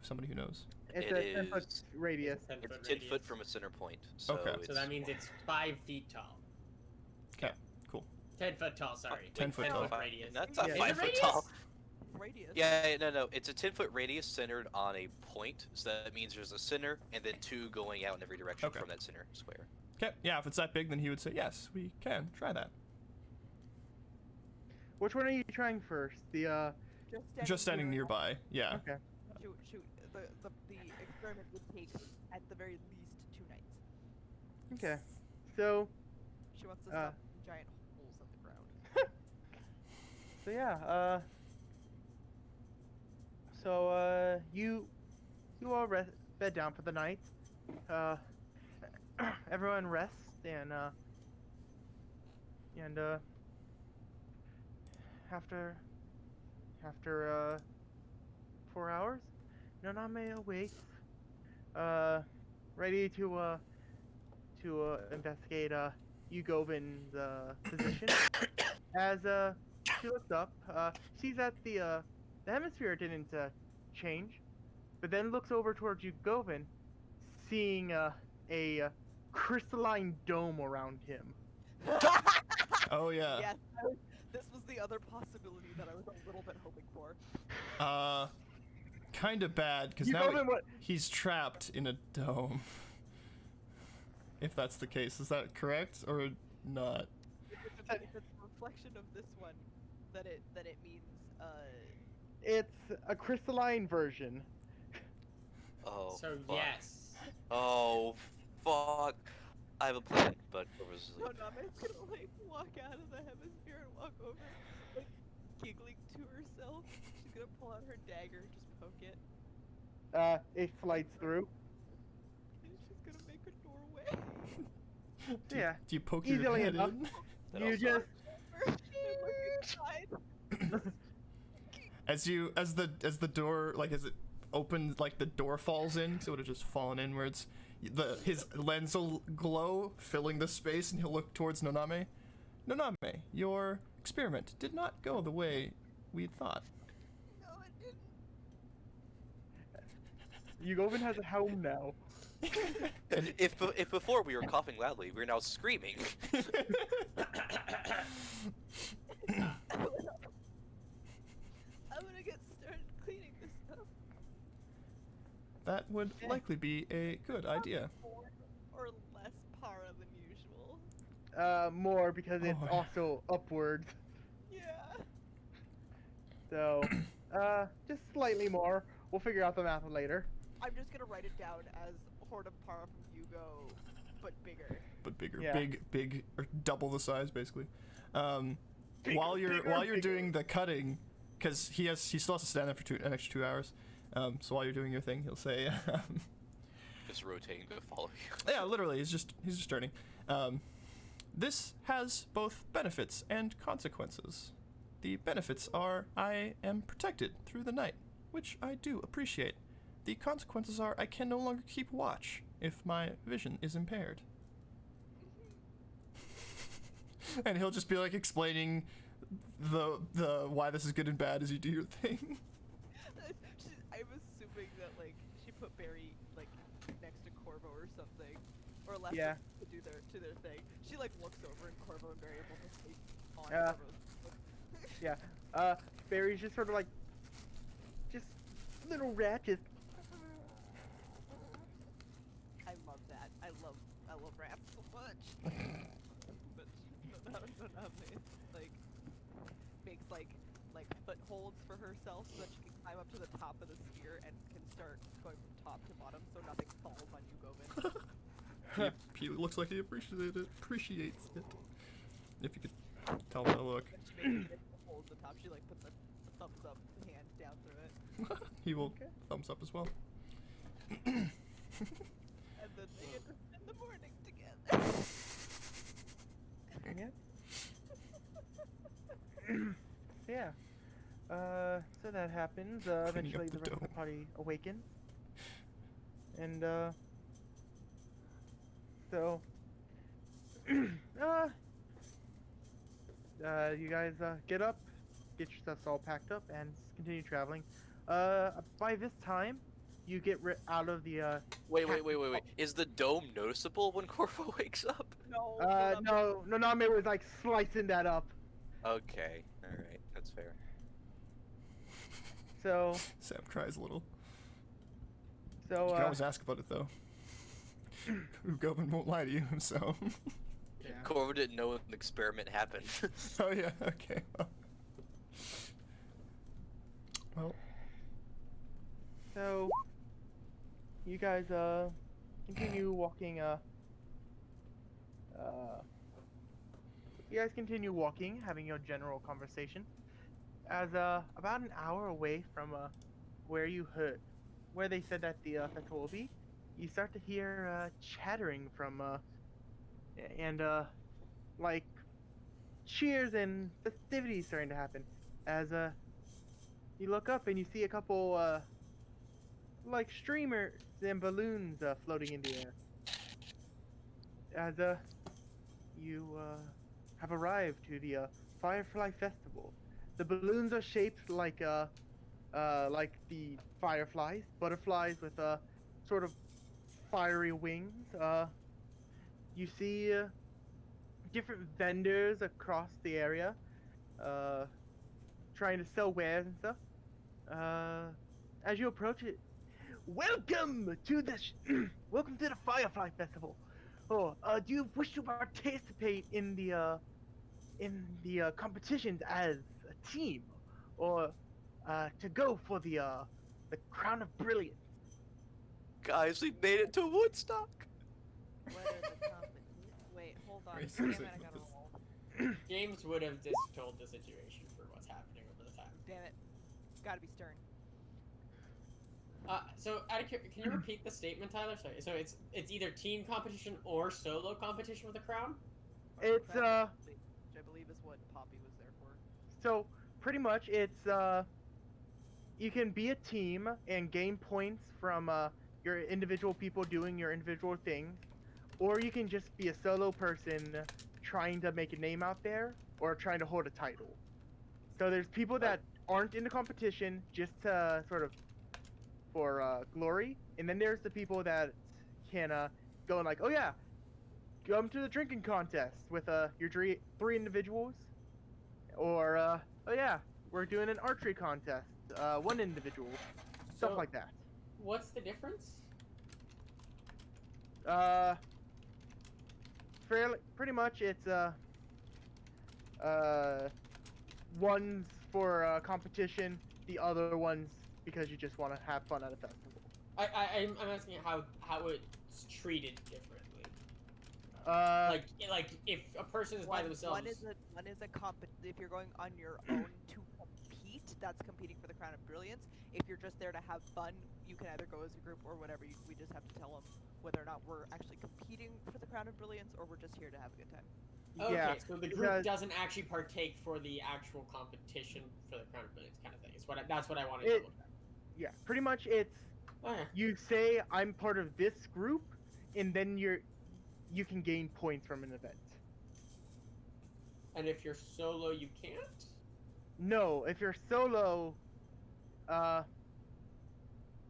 [SPEAKER 1] Somebody who knows.
[SPEAKER 2] It's
[SPEAKER 3] It
[SPEAKER 2] a 10-foot
[SPEAKER 3] is-
[SPEAKER 2] radius.
[SPEAKER 4] 10
[SPEAKER 3] It's
[SPEAKER 4] foot
[SPEAKER 3] 10 foot
[SPEAKER 4] radius.
[SPEAKER 3] from a center point. So
[SPEAKER 1] Okay.
[SPEAKER 3] it's
[SPEAKER 4] So that means it's 5 feet tall.
[SPEAKER 1] Okay, cool.
[SPEAKER 4] 10 foot tall, sorry.
[SPEAKER 1] 10 foot
[SPEAKER 4] 10
[SPEAKER 1] tall.
[SPEAKER 4] foot radius.
[SPEAKER 3] That's not
[SPEAKER 2] Yeah.
[SPEAKER 4] Is it
[SPEAKER 3] 5 foot
[SPEAKER 4] radius?
[SPEAKER 3] tall.
[SPEAKER 5] Radius.
[SPEAKER 3] Yeah, no. It's a 10 foot radius centered on a point. So that means there's a center and then 2 going out in every direction
[SPEAKER 1] Okay.
[SPEAKER 3] from that center square.
[SPEAKER 1] Okay, yeah, if it's that big, then he would say, yes, we can try that.
[SPEAKER 2] Which one are you trying first? The
[SPEAKER 1] Just standing nearby, yeah.
[SPEAKER 2] Okay.
[SPEAKER 5] Shoot. The experiment would take at the very least 2 nights.
[SPEAKER 2] Okay. So
[SPEAKER 5] She wants to
[SPEAKER 2] Uh.
[SPEAKER 5] stop giant holes in the ground.
[SPEAKER 2] so yeah. So you all bed down for the night. Everyone rests and after 4 hours, Noname awakes, ready to investigate Ugovin's position. As she looks up, sees that the hemisphere didn't change, but then looks over towards Ugovin, seeing a crystalline dome around him.
[SPEAKER 1] Oh, yeah.
[SPEAKER 5] Yes, This was the other possibility that I was a little bit hoping for.
[SPEAKER 1] Kind of bad, because
[SPEAKER 2] You
[SPEAKER 1] now
[SPEAKER 2] told him what-
[SPEAKER 1] he's trapped in a dome. If that's the case, is that correct or not?
[SPEAKER 5] If it's a reflection of this one, that it means
[SPEAKER 2] It's a crystalline version.
[SPEAKER 3] Oh.
[SPEAKER 4] So
[SPEAKER 3] fuck.
[SPEAKER 4] yes.
[SPEAKER 3] Oh fuck. I have a plan, but Corvo's asleep.
[SPEAKER 5] Noname's gonna like walk out of the hemisphere and walk over, like giggling to herself. She's gonna pull out her dagger, just poke it,
[SPEAKER 2] It slides through.
[SPEAKER 5] and she's gonna make a doorway.
[SPEAKER 2] Yeah.
[SPEAKER 1] Do you poke your
[SPEAKER 2] Easily
[SPEAKER 1] head
[SPEAKER 2] enough.
[SPEAKER 1] in?
[SPEAKER 3] That
[SPEAKER 2] You
[SPEAKER 3] also-
[SPEAKER 2] just
[SPEAKER 5] And look inside.
[SPEAKER 1] As the door, like, as it opens, like the door falls in, so it would have just fallen inwards. His lens will glow, filling the space, and he'll look towards Noname. Noname, your experiment did not go the way we thought.
[SPEAKER 5] No, it didn't.
[SPEAKER 2] Yugovin has a helm now.
[SPEAKER 3] And if before we were coughing loudly, we're now screaming.
[SPEAKER 5] I'm gonna get started cleaning this up.
[SPEAKER 1] That would likely be a good idea.
[SPEAKER 5] More or less para than usual.
[SPEAKER 2] More because it's
[SPEAKER 1] Oh, yeah.
[SPEAKER 2] also upwards.
[SPEAKER 5] Yeah.
[SPEAKER 2] So, just slightly more. We'll figure out the math later.
[SPEAKER 5] I'm just gonna write it down as Horde of Para from Yugo, but bigger.
[SPEAKER 1] But bigger,
[SPEAKER 2] Yeah.
[SPEAKER 1] big, or double the size, basically.
[SPEAKER 2] Bigger,
[SPEAKER 1] While you're
[SPEAKER 2] bigger.
[SPEAKER 1] doing the cutting, because he still has to stand there for an extra 2 hours. So while you're doing your thing, he'll say,
[SPEAKER 3] Just rotating to follow you.
[SPEAKER 1] yeah, literally, he's just turning. This has both benefits and consequences. The benefits are I am protected through the night, which I do appreciate. The consequences are I can no longer keep watch if my vision is impaired. And he'll just be like explaining the why this is good and bad as you do your thing.
[SPEAKER 5] I'm assuming that like she put Barry like next to Corvo or something, or left
[SPEAKER 2] Yeah.
[SPEAKER 5] them to do their thing. She like looks over and Corvo and Barry are both asleep on
[SPEAKER 2] Yeah.
[SPEAKER 5] Corvo's.
[SPEAKER 2] Yeah. Barry's just sort of like, just little rat, just.
[SPEAKER 5] I love that. I love rats so much. But Noname like makes like footholds for herself so that she can climb up to the top of the sphere and can start going from top to bottom so nothing falls on Yugovin.
[SPEAKER 1] He looks like he appreciates it. If you could tell by the look.
[SPEAKER 5] When she makes it holds the top, she like puts a thumbs up hand down through it.
[SPEAKER 1] He will
[SPEAKER 2] Okay.
[SPEAKER 1] thumbs up as well.
[SPEAKER 5] And then they get to spend the morning together.
[SPEAKER 2] Yeah. So that happens.
[SPEAKER 1] Cleaning up
[SPEAKER 2] Eventually
[SPEAKER 1] the
[SPEAKER 2] the rest of the
[SPEAKER 1] dome.
[SPEAKER 2] party awakens. And, so, you guys, get up, get yourselves all packed up, and continue traveling. By this time, you get out of the,
[SPEAKER 3] Wait. Is the dome noticeable when Corvo wakes up?
[SPEAKER 5] No.
[SPEAKER 2] no, Noname was, like, slicing that up.
[SPEAKER 3] Okay, alright, that's fair.
[SPEAKER 2] So,
[SPEAKER 1] Sam cries a little.
[SPEAKER 2] so,
[SPEAKER 1] You can always ask about it though. Ugoven won't lie to you, so.
[SPEAKER 2] yeah.
[SPEAKER 3] Corvo didn't know an experiment happened.
[SPEAKER 1] Oh yeah, okay. Well,
[SPEAKER 2] So, you guys, continue walking, you guys continue walking, having your general conversation. As, about an hour away from, where they said that the, festival will be, you start to hear, chattering from, and, like, cheers and festivities starting to happen. As, you look up and you see a couple, like streamers and balloons floating in the air. As you have arrived to the Firefly Festival. The balloons are shaped like the fireflies, butterflies with sort of fiery wings. You see different vendors across the area. trying to sell wares and stuff. As you approach it, welcome to the welcome to the Firefly Festival. Oh, do you wish to participate in the competitions as a team, or to go for the Crown of Brilliance?
[SPEAKER 3] Guys, we made it to Woodstock.
[SPEAKER 6] What are the competition? Wait, hold on.
[SPEAKER 1] Racist
[SPEAKER 6] Damn it, I
[SPEAKER 1] is-
[SPEAKER 6] gotta roll.
[SPEAKER 4] James would have just told the situation for what's happening over the time.
[SPEAKER 5] Damn it. Gotta be stern.
[SPEAKER 4] So, can you repeat the statement, Tyler? Sorry. So it's either team competition or solo competition with the crown.
[SPEAKER 2] It's
[SPEAKER 5] Crown of Brilliance, which I believe is what Poppy was there for.
[SPEAKER 2] so pretty much it's you can be a team and gain points from your individual people doing your individual thing, or you can just be a solo person trying to make a name out there or trying to hold a title. So there's people that aren't in the competition just to sort of for glory, and then there's the people that can go and like, oh yeah, come to the drinking contest with your three individuals, or oh yeah, we're doing an archery contest, one individual, stuff
[SPEAKER 4] So-
[SPEAKER 2] like that.
[SPEAKER 4] What's the difference?
[SPEAKER 2] Fairly, pretty much it's one's for competition, the other one's because you just want to have fun at a festival.
[SPEAKER 4] I'm asking how it's treated differently. Like if a person is by themselves.
[SPEAKER 5] One is a if you're going on your own to compete, that's competing for the Crown of Brilliance. If you're just there to have fun, you can either go as a group or whatever. We just have to tell them whether or not we're actually competing for the Crown of Brilliance or we're just here to have a good time.
[SPEAKER 4] Okay,
[SPEAKER 2] Yeah,
[SPEAKER 4] so the group
[SPEAKER 2] because-
[SPEAKER 4] doesn't actually partake for the actual competition for the Crown of Brilliance kind of thing. It's that's what I wanted
[SPEAKER 2] It-
[SPEAKER 4] to look at.
[SPEAKER 2] Yeah, pretty much it's
[SPEAKER 4] Okay.
[SPEAKER 2] you say I'm part of this group, and then you can gain points from an event.
[SPEAKER 4] And if you're solo, you can't.
[SPEAKER 2] No, if you're solo,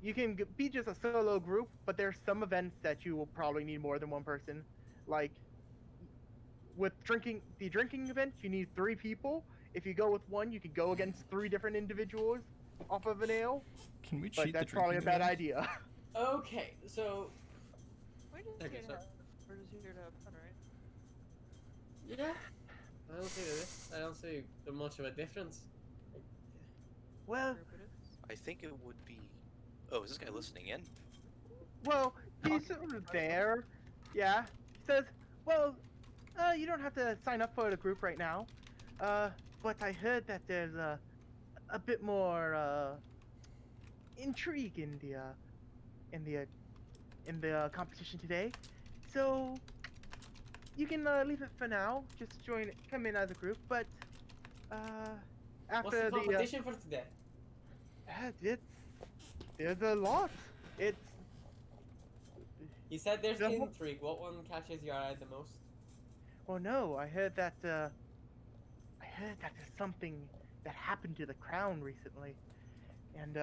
[SPEAKER 2] you can be just a solo group, but there's some events that you will probably need more than one person. Like with the drinking event, you need 3 people. If you go with one, you could go against 3 different individuals off of an ale,
[SPEAKER 1] Can we
[SPEAKER 2] but
[SPEAKER 1] cheat
[SPEAKER 2] that's
[SPEAKER 1] the
[SPEAKER 2] probably a
[SPEAKER 1] drinking
[SPEAKER 2] bad
[SPEAKER 1] event?
[SPEAKER 2] idea.
[SPEAKER 4] Okay, so
[SPEAKER 5] We're just
[SPEAKER 4] Okay,
[SPEAKER 5] here to
[SPEAKER 4] so-
[SPEAKER 5] have, we're just here to have fun, right?
[SPEAKER 4] yeah, I don't see much of a difference.
[SPEAKER 2] Well,
[SPEAKER 5] Group it is.
[SPEAKER 3] I think it would be. Oh, is this guy listening in?
[SPEAKER 2] Well, he's
[SPEAKER 5] Talking
[SPEAKER 2] sort of
[SPEAKER 5] about
[SPEAKER 2] there. Yeah. He says, well, you don't have to sign up for the group right now. But I heard that there's a bit more intrigue in the competition today. So you can leave it for now. Just come in as a group. But
[SPEAKER 4] What's
[SPEAKER 2] after
[SPEAKER 4] the competition for today?
[SPEAKER 2] there's a lot. It's
[SPEAKER 4] You said there's
[SPEAKER 2] The whole-
[SPEAKER 4] intrigue. What one catches your eye the most?
[SPEAKER 2] Well, no, I heard that there's something that happened to the crown recently, and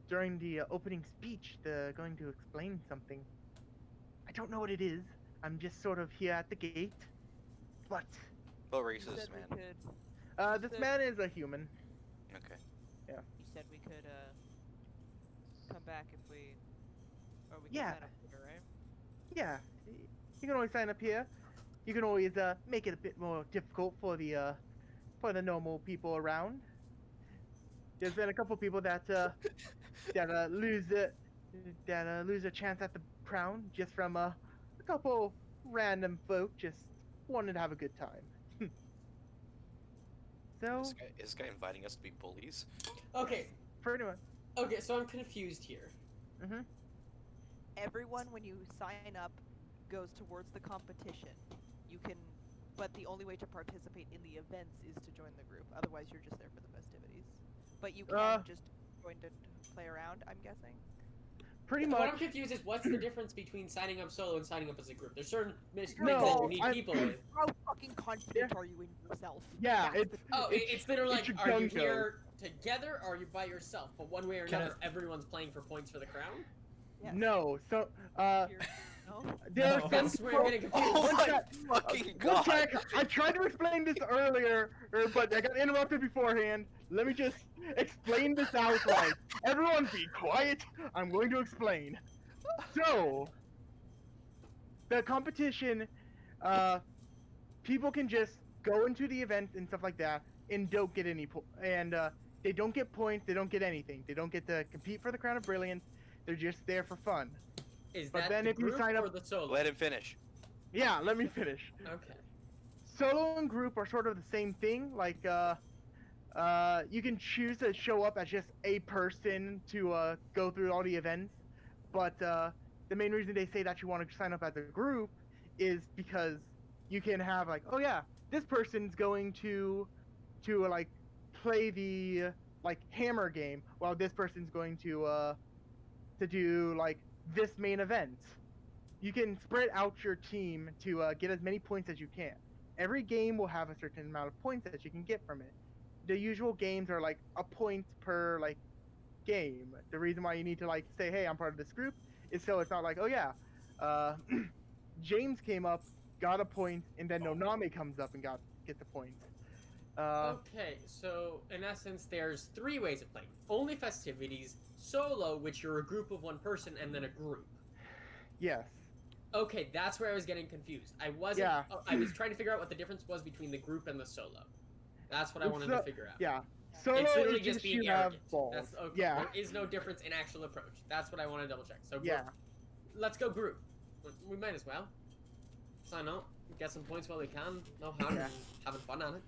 [SPEAKER 2] during the opening speech, they're going to explain something. I don't know what it is. I'm just sort of here at the gate, but
[SPEAKER 3] What
[SPEAKER 5] You
[SPEAKER 3] race is this
[SPEAKER 5] said we
[SPEAKER 3] man?
[SPEAKER 5] could.
[SPEAKER 2] this
[SPEAKER 5] said-
[SPEAKER 2] man is a human.
[SPEAKER 3] Okay.
[SPEAKER 5] You said we could come back if we, or we can
[SPEAKER 2] Yeah.
[SPEAKER 5] sign up here, right?
[SPEAKER 2] Yeah, you can always sign up here. You can always make it a bit more difficult for the normal people around. There's been a couple people that lose a chance at the crown just from a couple random folk just wanting to have a good time. So
[SPEAKER 3] Is this guy inviting us to be bullies?
[SPEAKER 4] Okay,
[SPEAKER 2] pretty much.
[SPEAKER 4] okay, so I'm confused here.
[SPEAKER 2] Mm-hmm.
[SPEAKER 5] Everyone, when you sign up, goes towards the competition. You can, but the only way to participate in the events is to join the group. Otherwise, you're just there for the festivities. But you can just join to play around, I'm guessing.
[SPEAKER 2] Pretty
[SPEAKER 4] What I'm
[SPEAKER 2] much.
[SPEAKER 4] confused is what's the difference between signing up solo and signing up as a group? There's certain things
[SPEAKER 2] No,
[SPEAKER 4] that you need
[SPEAKER 2] I'm-
[SPEAKER 4] people with.
[SPEAKER 5] How fucking confident are you in yourself?
[SPEAKER 2] Yeah,
[SPEAKER 5] That's
[SPEAKER 2] it's
[SPEAKER 5] the-
[SPEAKER 4] Oh, it's literally like,
[SPEAKER 2] it's
[SPEAKER 4] are you
[SPEAKER 2] Junko.
[SPEAKER 4] here together or are you by yourself? But one way or
[SPEAKER 1] Can I-
[SPEAKER 4] another, everyone's playing for points for the crown.
[SPEAKER 5] yes.
[SPEAKER 2] No. So
[SPEAKER 5] You're- No.
[SPEAKER 2] There are
[SPEAKER 1] No.
[SPEAKER 2] some
[SPEAKER 4] That's where
[SPEAKER 2] people.
[SPEAKER 4] I'm getting confused.
[SPEAKER 3] Oh
[SPEAKER 2] One
[SPEAKER 3] my
[SPEAKER 2] sec.
[SPEAKER 3] fucking
[SPEAKER 2] One
[SPEAKER 3] god!
[SPEAKER 2] sec. I tried to explain this earlier, but I got interrupted beforehand. Let me just explain this outright. Everyone be quiet. I'm going to explain. So, the competition, people can just go into the event and stuff like that and don't get any they don't get points, they don't get anything. They don't get to compete for the Crown of Brilliance. They're just there for fun.
[SPEAKER 4] Is
[SPEAKER 2] But
[SPEAKER 4] that
[SPEAKER 2] then
[SPEAKER 4] the
[SPEAKER 2] if you
[SPEAKER 4] group
[SPEAKER 2] sign up-
[SPEAKER 4] or the solo?
[SPEAKER 3] Let him finish.
[SPEAKER 2] Yeah, let me finish.
[SPEAKER 4] Okay.
[SPEAKER 2] Solo and group are sort of the same thing. Like, you can choose to show up as just a person to go through all the events, but the main reason they say that you want to sign up as a group is because you can have like, oh yeah, this person's going to like play the like hammer game, while this person's going to do like this main event. You can spread out your team to get as many points as you can. Every game will have a certain amount of points that you can get from it. The usual games are like a point per like game. The reason why you need to like say, hey, I'm part of this group is so it's not like, oh yeah, James came up, got a point, and then Noname comes up and gets a point.
[SPEAKER 4] Okay, so in essence, there's 3 ways of playing. Only festivities, solo, which you're a group of 1 person, and then a group.
[SPEAKER 2] Yes.
[SPEAKER 4] Okay, that's where I was getting confused. I wasn't.
[SPEAKER 2] Yeah.
[SPEAKER 4] I was trying to figure out what the difference was between the group and the solo. That's what I
[SPEAKER 2] It's
[SPEAKER 4] wanted to
[SPEAKER 2] so-
[SPEAKER 4] figure out.
[SPEAKER 2] Yeah. Solo
[SPEAKER 4] It's literally
[SPEAKER 2] is
[SPEAKER 4] just being
[SPEAKER 2] you have
[SPEAKER 4] arrogant.
[SPEAKER 2] balls.
[SPEAKER 4] That's okay.
[SPEAKER 2] Yeah.
[SPEAKER 4] There is no difference in actual approach. That's what I want to double check. So group.
[SPEAKER 2] Yeah.
[SPEAKER 4] Let's go group. We might as well. Sign up. Get some points while we can. No harm in
[SPEAKER 2] Yeah.
[SPEAKER 4] having fun on it.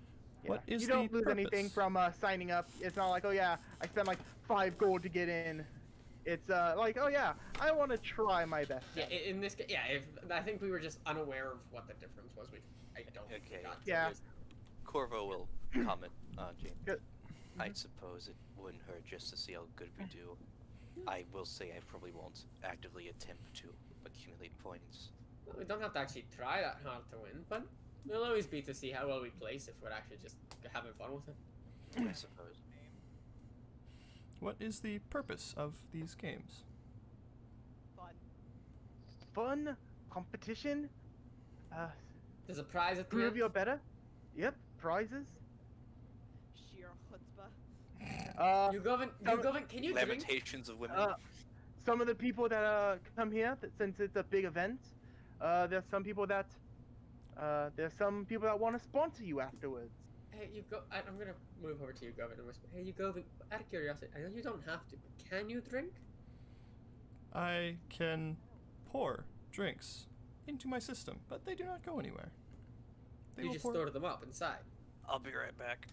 [SPEAKER 2] Yeah.
[SPEAKER 1] What is
[SPEAKER 2] you don't
[SPEAKER 1] the
[SPEAKER 2] lose anything
[SPEAKER 1] purpose?
[SPEAKER 2] from signing up. It's not like, oh yeah, I spent like 5 gold to get in. It's like, oh yeah, I want to try my best.
[SPEAKER 4] Yeah,
[SPEAKER 2] at it.
[SPEAKER 4] in this case, yeah. If I think we were just unaware of what the difference was, I don't.
[SPEAKER 3] Okay.
[SPEAKER 4] got to
[SPEAKER 2] Yeah.
[SPEAKER 4] this.
[SPEAKER 3] Corvo will comment, James.
[SPEAKER 2] Good.
[SPEAKER 3] I suppose it wouldn't hurt just to see how good we do. I will say I probably won't actively attempt to accumulate points.
[SPEAKER 4] Well, we don't have to actually try that hard to win, but it'll always be to see how well we place if we're actually just having fun with it.
[SPEAKER 3] I suppose.
[SPEAKER 1] What is the purpose of these games?
[SPEAKER 5] Fun.
[SPEAKER 2] Fun competition.
[SPEAKER 4] There's a prize at the
[SPEAKER 2] Prove
[SPEAKER 4] end.
[SPEAKER 2] you're better. Yep. Prizes.
[SPEAKER 5] Sheer chutzpah.
[SPEAKER 4] Yugovin, can you drink?
[SPEAKER 3] Lamentations of women.
[SPEAKER 2] Some of the people that come here, since it's a big event, there's some people that want to sponsor you afterwards.
[SPEAKER 4] Hey, I'm gonna move over to Yugovin and whisper. Hey, Yugovin, out of curiosity, I know you don't have to, but can you drink?
[SPEAKER 1] I can pour drinks into my system, but they do not go anywhere. They
[SPEAKER 4] You
[SPEAKER 1] will
[SPEAKER 4] just
[SPEAKER 1] pour-
[SPEAKER 4] store them up inside.
[SPEAKER 3] I'll be right back.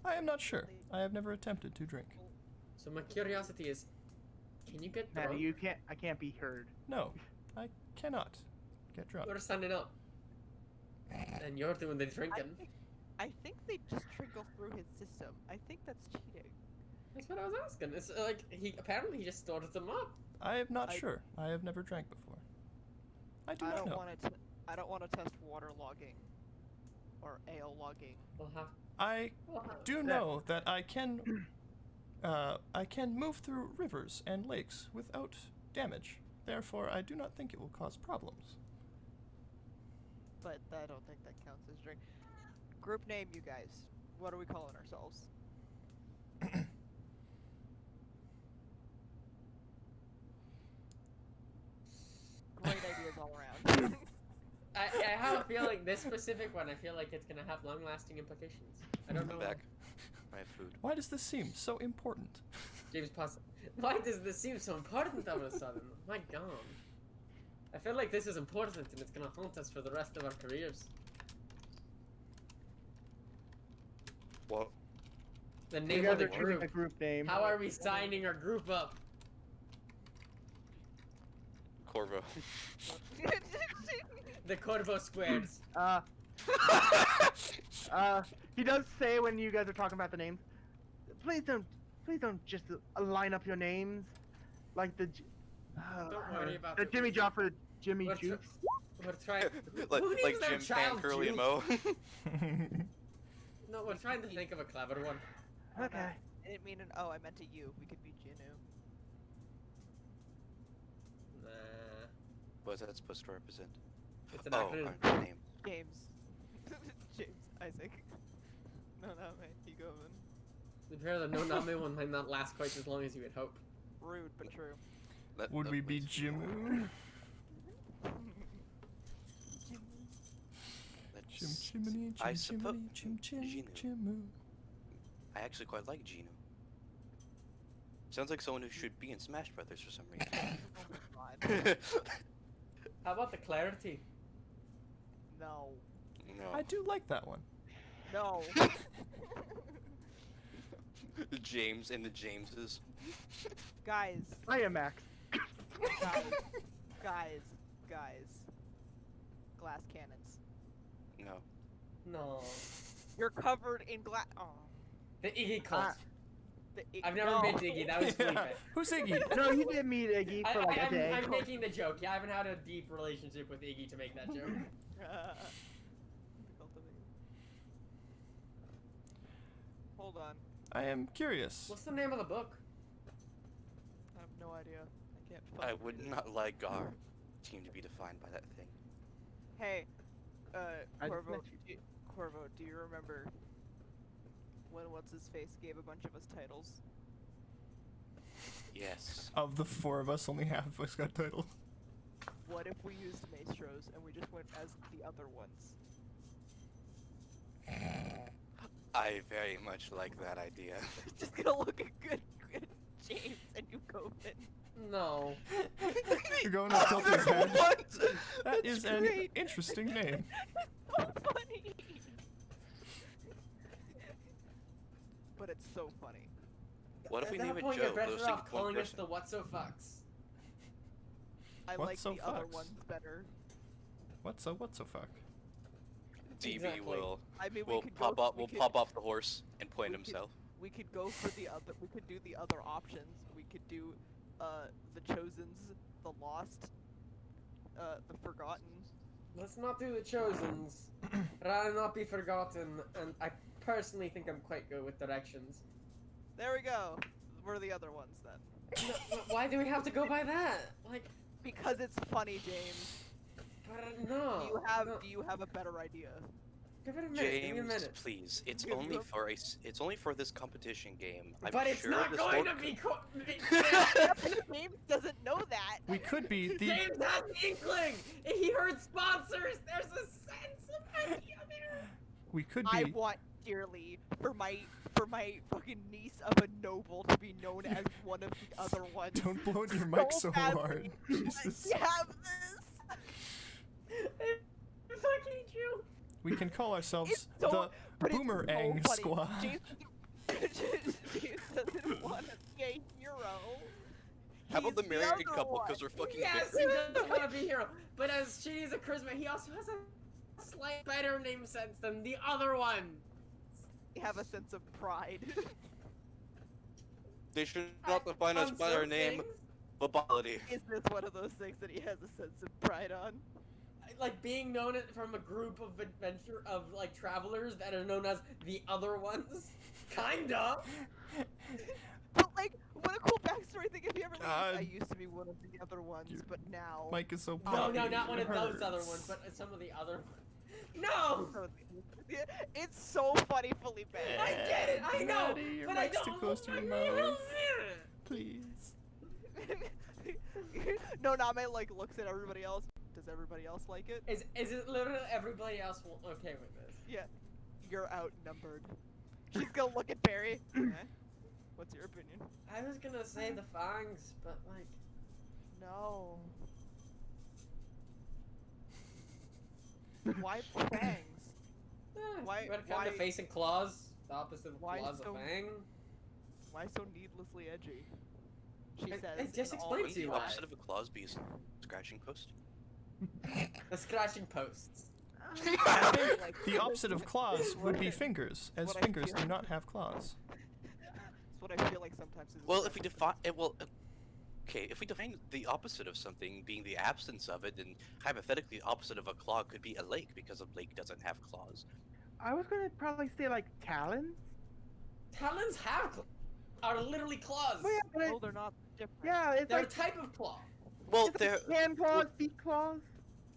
[SPEAKER 1] I am not sure. I have never attempted to drink.
[SPEAKER 4] So my curiosity is, can you get
[SPEAKER 2] Maddie,
[SPEAKER 4] drunk?
[SPEAKER 2] I can't be heard.
[SPEAKER 1] No, I cannot get drunk.
[SPEAKER 4] We're standing up, and you're doing the drinking.
[SPEAKER 5] I think they just trickle through his system. I think that's cheating.
[SPEAKER 4] That's what I was asking. It's like he just stored them up.
[SPEAKER 1] I am not
[SPEAKER 5] I-
[SPEAKER 1] sure. I have never drank before. I do
[SPEAKER 5] I
[SPEAKER 1] not
[SPEAKER 5] don't
[SPEAKER 1] know.
[SPEAKER 5] want to. I don't want to test water logging or ale logging.
[SPEAKER 4] We'll have.
[SPEAKER 1] I do know that I can move through rivers and lakes without damage. Therefore, I do not think it will cause problems.
[SPEAKER 5] But I don't think that counts as drink. Group name, you guys. What are we calling ourselves? Great ideas all around.
[SPEAKER 4] I have a feeling this specific one. I feel like it's gonna have long-lasting implications. I don't know.
[SPEAKER 3] I'm back. I have food.
[SPEAKER 1] Why does this seem so important?
[SPEAKER 4] James Potts. Why does this seem so important all of a sudden? My God. I feel like this is important and it's gonna haunt us for the rest of our careers.
[SPEAKER 3] What?
[SPEAKER 4] The
[SPEAKER 2] You
[SPEAKER 4] name
[SPEAKER 2] guys
[SPEAKER 4] of the
[SPEAKER 2] are choosing a
[SPEAKER 4] group.
[SPEAKER 2] group name.
[SPEAKER 4] How are we signing our group up?
[SPEAKER 3] Corvo.
[SPEAKER 4] The Corvo Squares.
[SPEAKER 2] He does say when you guys are talking about the names, please don't just line up your names like the.
[SPEAKER 4] Don't worry about
[SPEAKER 2] the
[SPEAKER 4] it.
[SPEAKER 2] Jimmy Job for Jimmy
[SPEAKER 4] We're,
[SPEAKER 2] Jukes.
[SPEAKER 4] we're trying.
[SPEAKER 3] like
[SPEAKER 4] Who
[SPEAKER 3] like
[SPEAKER 4] names their
[SPEAKER 3] Jim Pan,
[SPEAKER 4] child
[SPEAKER 3] Curly and
[SPEAKER 4] Juke?
[SPEAKER 3] Mo.
[SPEAKER 4] No, we're trying to think of a clever one.
[SPEAKER 2] Okay.
[SPEAKER 5] I didn't mean an O, I meant a U. We could be Jinu.
[SPEAKER 4] Nah.
[SPEAKER 3] What is that supposed to represent?
[SPEAKER 4] It's an
[SPEAKER 3] Oh,
[SPEAKER 4] acronym.
[SPEAKER 3] our name.
[SPEAKER 5] James. James Isaac. No, mate. You go in.
[SPEAKER 4] To be fair, the no name one might not last quite as long as you would hope.
[SPEAKER 5] Rude, but true.
[SPEAKER 1] Would we be Jimu? Chim chimney,
[SPEAKER 3] I
[SPEAKER 1] chim
[SPEAKER 3] suppose
[SPEAKER 1] chimney, chim chim
[SPEAKER 3] Ginu.
[SPEAKER 1] chimu.
[SPEAKER 3] I actually quite like Gino. Sounds like someone who should be in Smash Brothers for some reason.
[SPEAKER 5] Oh my god.
[SPEAKER 4] How about the clarity?
[SPEAKER 5] No.
[SPEAKER 3] No.
[SPEAKER 1] I do like that one.
[SPEAKER 5] No.
[SPEAKER 3] James and the Jameses.
[SPEAKER 5] Guys.
[SPEAKER 2] I am Max.
[SPEAKER 5] Guys. Glass cannons.
[SPEAKER 3] No.
[SPEAKER 4] No.
[SPEAKER 5] You're covered in glass. Oh.
[SPEAKER 4] The Iggy cult. I've never
[SPEAKER 5] no.
[SPEAKER 4] met Iggy. That was Felipe.
[SPEAKER 1] Who's Iggy?
[SPEAKER 2] No, you didn't meet Iggy for like a day.
[SPEAKER 4] I'm making the joke. Yeah, I haven't had a deep relationship with Iggy to make that joke.
[SPEAKER 5] Hold on.
[SPEAKER 1] I am curious.
[SPEAKER 4] What's the name of the book?
[SPEAKER 5] I have no idea. I can't
[SPEAKER 3] I
[SPEAKER 5] find
[SPEAKER 3] would
[SPEAKER 5] it.
[SPEAKER 3] not like our team to be defined by that thing.
[SPEAKER 5] Hey,
[SPEAKER 2] I just
[SPEAKER 5] Corvo,
[SPEAKER 2] met
[SPEAKER 5] Corvo, do you remember when what's his face gave a bunch of us titles?
[SPEAKER 3] Yes.
[SPEAKER 1] Of the four of us, only half of us got titles.
[SPEAKER 5] What if we used maestros and we just went as the other ones?
[SPEAKER 3] I very much like that idea.
[SPEAKER 5] It's just gonna look a good James and you go in.
[SPEAKER 4] No.
[SPEAKER 1] You're going to tilt his head.
[SPEAKER 3] What?
[SPEAKER 1] That is an
[SPEAKER 5] great.
[SPEAKER 1] interesting name.
[SPEAKER 5] So funny. But it's so funny.
[SPEAKER 3] What if we
[SPEAKER 4] At
[SPEAKER 3] name
[SPEAKER 4] that
[SPEAKER 3] it
[SPEAKER 4] point,
[SPEAKER 3] Joe?
[SPEAKER 4] you're better
[SPEAKER 3] Those things
[SPEAKER 4] off
[SPEAKER 3] one
[SPEAKER 4] calling us
[SPEAKER 3] person.
[SPEAKER 4] the What So Fucks.
[SPEAKER 5] I
[SPEAKER 1] What's
[SPEAKER 5] like
[SPEAKER 1] so
[SPEAKER 5] the other
[SPEAKER 1] fucks?
[SPEAKER 5] ones better.
[SPEAKER 1] What's a fuck?
[SPEAKER 3] DB
[SPEAKER 4] Exactly.
[SPEAKER 3] will
[SPEAKER 5] I mean,
[SPEAKER 3] will
[SPEAKER 5] we could
[SPEAKER 3] pop
[SPEAKER 5] go,
[SPEAKER 3] up
[SPEAKER 5] we
[SPEAKER 3] will
[SPEAKER 5] could,
[SPEAKER 3] pop off the horse and point
[SPEAKER 5] we could-
[SPEAKER 3] himself.
[SPEAKER 5] We could go for the other. We could do the other options. We could do, the Chosens, the Lost, the Forgotten.
[SPEAKER 4] Let's not do the Chosens. Rather not be forgotten, and I personally think I'm quite good with directions.
[SPEAKER 5] There we go. We're the other ones then.
[SPEAKER 4] No, why do we have to go by that? Like,
[SPEAKER 5] Because it's funny, James.
[SPEAKER 4] but no. No.
[SPEAKER 5] Do you have a better idea?
[SPEAKER 4] Give it a minute. Give me a
[SPEAKER 3] James,
[SPEAKER 4] minute.
[SPEAKER 3] please. It's
[SPEAKER 5] Give
[SPEAKER 3] only
[SPEAKER 5] me a-
[SPEAKER 3] for it's only for this competition game. I'm
[SPEAKER 4] But it's
[SPEAKER 3] sure
[SPEAKER 4] not
[SPEAKER 3] this
[SPEAKER 4] going
[SPEAKER 3] won't
[SPEAKER 4] to be.
[SPEAKER 5] James doesn't know that.
[SPEAKER 1] We could be the.
[SPEAKER 4] James has the inkling. He heard sponsors. There's a sense of idea there.
[SPEAKER 1] We could
[SPEAKER 5] I
[SPEAKER 1] be.
[SPEAKER 5] want dearly for my fucking niece of a noble to be known as one of the other ones.
[SPEAKER 1] Don't blow in your mic so
[SPEAKER 5] badly.
[SPEAKER 1] hard. Jesus.
[SPEAKER 5] I have this.
[SPEAKER 4] It's fucking true.
[SPEAKER 1] We can call ourselves
[SPEAKER 5] It's so,
[SPEAKER 1] the
[SPEAKER 5] but
[SPEAKER 1] Boomerang
[SPEAKER 5] it's so funny.
[SPEAKER 1] Squad.
[SPEAKER 5] James doesn't want to be a hero.
[SPEAKER 3] How about the
[SPEAKER 5] He's
[SPEAKER 3] married
[SPEAKER 5] other
[SPEAKER 3] couple?
[SPEAKER 5] one.
[SPEAKER 3] Because we're fucking
[SPEAKER 4] Yes,
[SPEAKER 3] good.
[SPEAKER 4] he does want to be a hero. But as shitty as a charisma, he also has a slight better name sense than the other one.
[SPEAKER 5] They have a sense of pride.
[SPEAKER 3] They should not define us
[SPEAKER 4] On
[SPEAKER 3] by our
[SPEAKER 4] some
[SPEAKER 3] name,
[SPEAKER 4] things,
[SPEAKER 3] but quality.
[SPEAKER 5] Is this one of those things that he has a sense of pride on?
[SPEAKER 4] like being known from a group of adventure of like travelers that are known as the other ones. Kinda.
[SPEAKER 5] But like, what a cool backstory thing if you ever like,
[SPEAKER 1] God.
[SPEAKER 5] I used to be one of the other ones,
[SPEAKER 1] Your
[SPEAKER 5] but now.
[SPEAKER 1] Mic is so
[SPEAKER 4] No,
[SPEAKER 1] poppy.
[SPEAKER 4] no, not one
[SPEAKER 1] it
[SPEAKER 4] of those other
[SPEAKER 1] hurts.
[SPEAKER 4] ones, but some of the other ones. No!
[SPEAKER 5] So, it's so funny, Felipe.
[SPEAKER 4] I get it, I know!
[SPEAKER 1] Maddie, your
[SPEAKER 4] but I
[SPEAKER 1] mic's
[SPEAKER 4] don't
[SPEAKER 1] too close to your
[SPEAKER 4] want my
[SPEAKER 1] mouth.
[SPEAKER 4] real
[SPEAKER 1] Please.
[SPEAKER 5] No, Name like looks at everybody else. Does everybody else like it?
[SPEAKER 4] Is it literally everybody else okay with this?
[SPEAKER 5] Yeah. You're outnumbered. She's gonna look at Barry. Eh? What's your opinion?
[SPEAKER 4] I was gonna say the fangs, but like,
[SPEAKER 5] No. Why fangs? Why-
[SPEAKER 4] when it comes to
[SPEAKER 5] why-
[SPEAKER 4] face and claws, the opposite of
[SPEAKER 5] why
[SPEAKER 4] claws,
[SPEAKER 5] so-
[SPEAKER 4] a fang.
[SPEAKER 5] Why so needlessly edgy? She
[SPEAKER 4] I
[SPEAKER 5] says.
[SPEAKER 4] just
[SPEAKER 5] in all
[SPEAKER 4] explained
[SPEAKER 3] Wouldn't
[SPEAKER 4] to you
[SPEAKER 3] the
[SPEAKER 4] why.
[SPEAKER 3] opposite of a claws be a scratching post?
[SPEAKER 4] The scratching posts.
[SPEAKER 5] like,
[SPEAKER 1] The opposite of claws would be
[SPEAKER 5] What-
[SPEAKER 1] fingers, as
[SPEAKER 5] what I
[SPEAKER 1] fingers
[SPEAKER 5] feel.
[SPEAKER 1] do not have claws.
[SPEAKER 5] That's what I feel like sometimes. Is
[SPEAKER 3] Well, if we define it, okay, if we define the opposite of something being the absence of it, then hypothetically the opposite of a claw could be a lake because a lake doesn't have claws.
[SPEAKER 2] I was gonna probably say like talons.
[SPEAKER 4] Talons have are literally claws.
[SPEAKER 2] Well, yeah, but
[SPEAKER 5] No, they're not different.
[SPEAKER 2] yeah, it's
[SPEAKER 4] They're
[SPEAKER 2] like
[SPEAKER 4] a type of claw.
[SPEAKER 3] Well,
[SPEAKER 2] It's like hand claws, feet claws.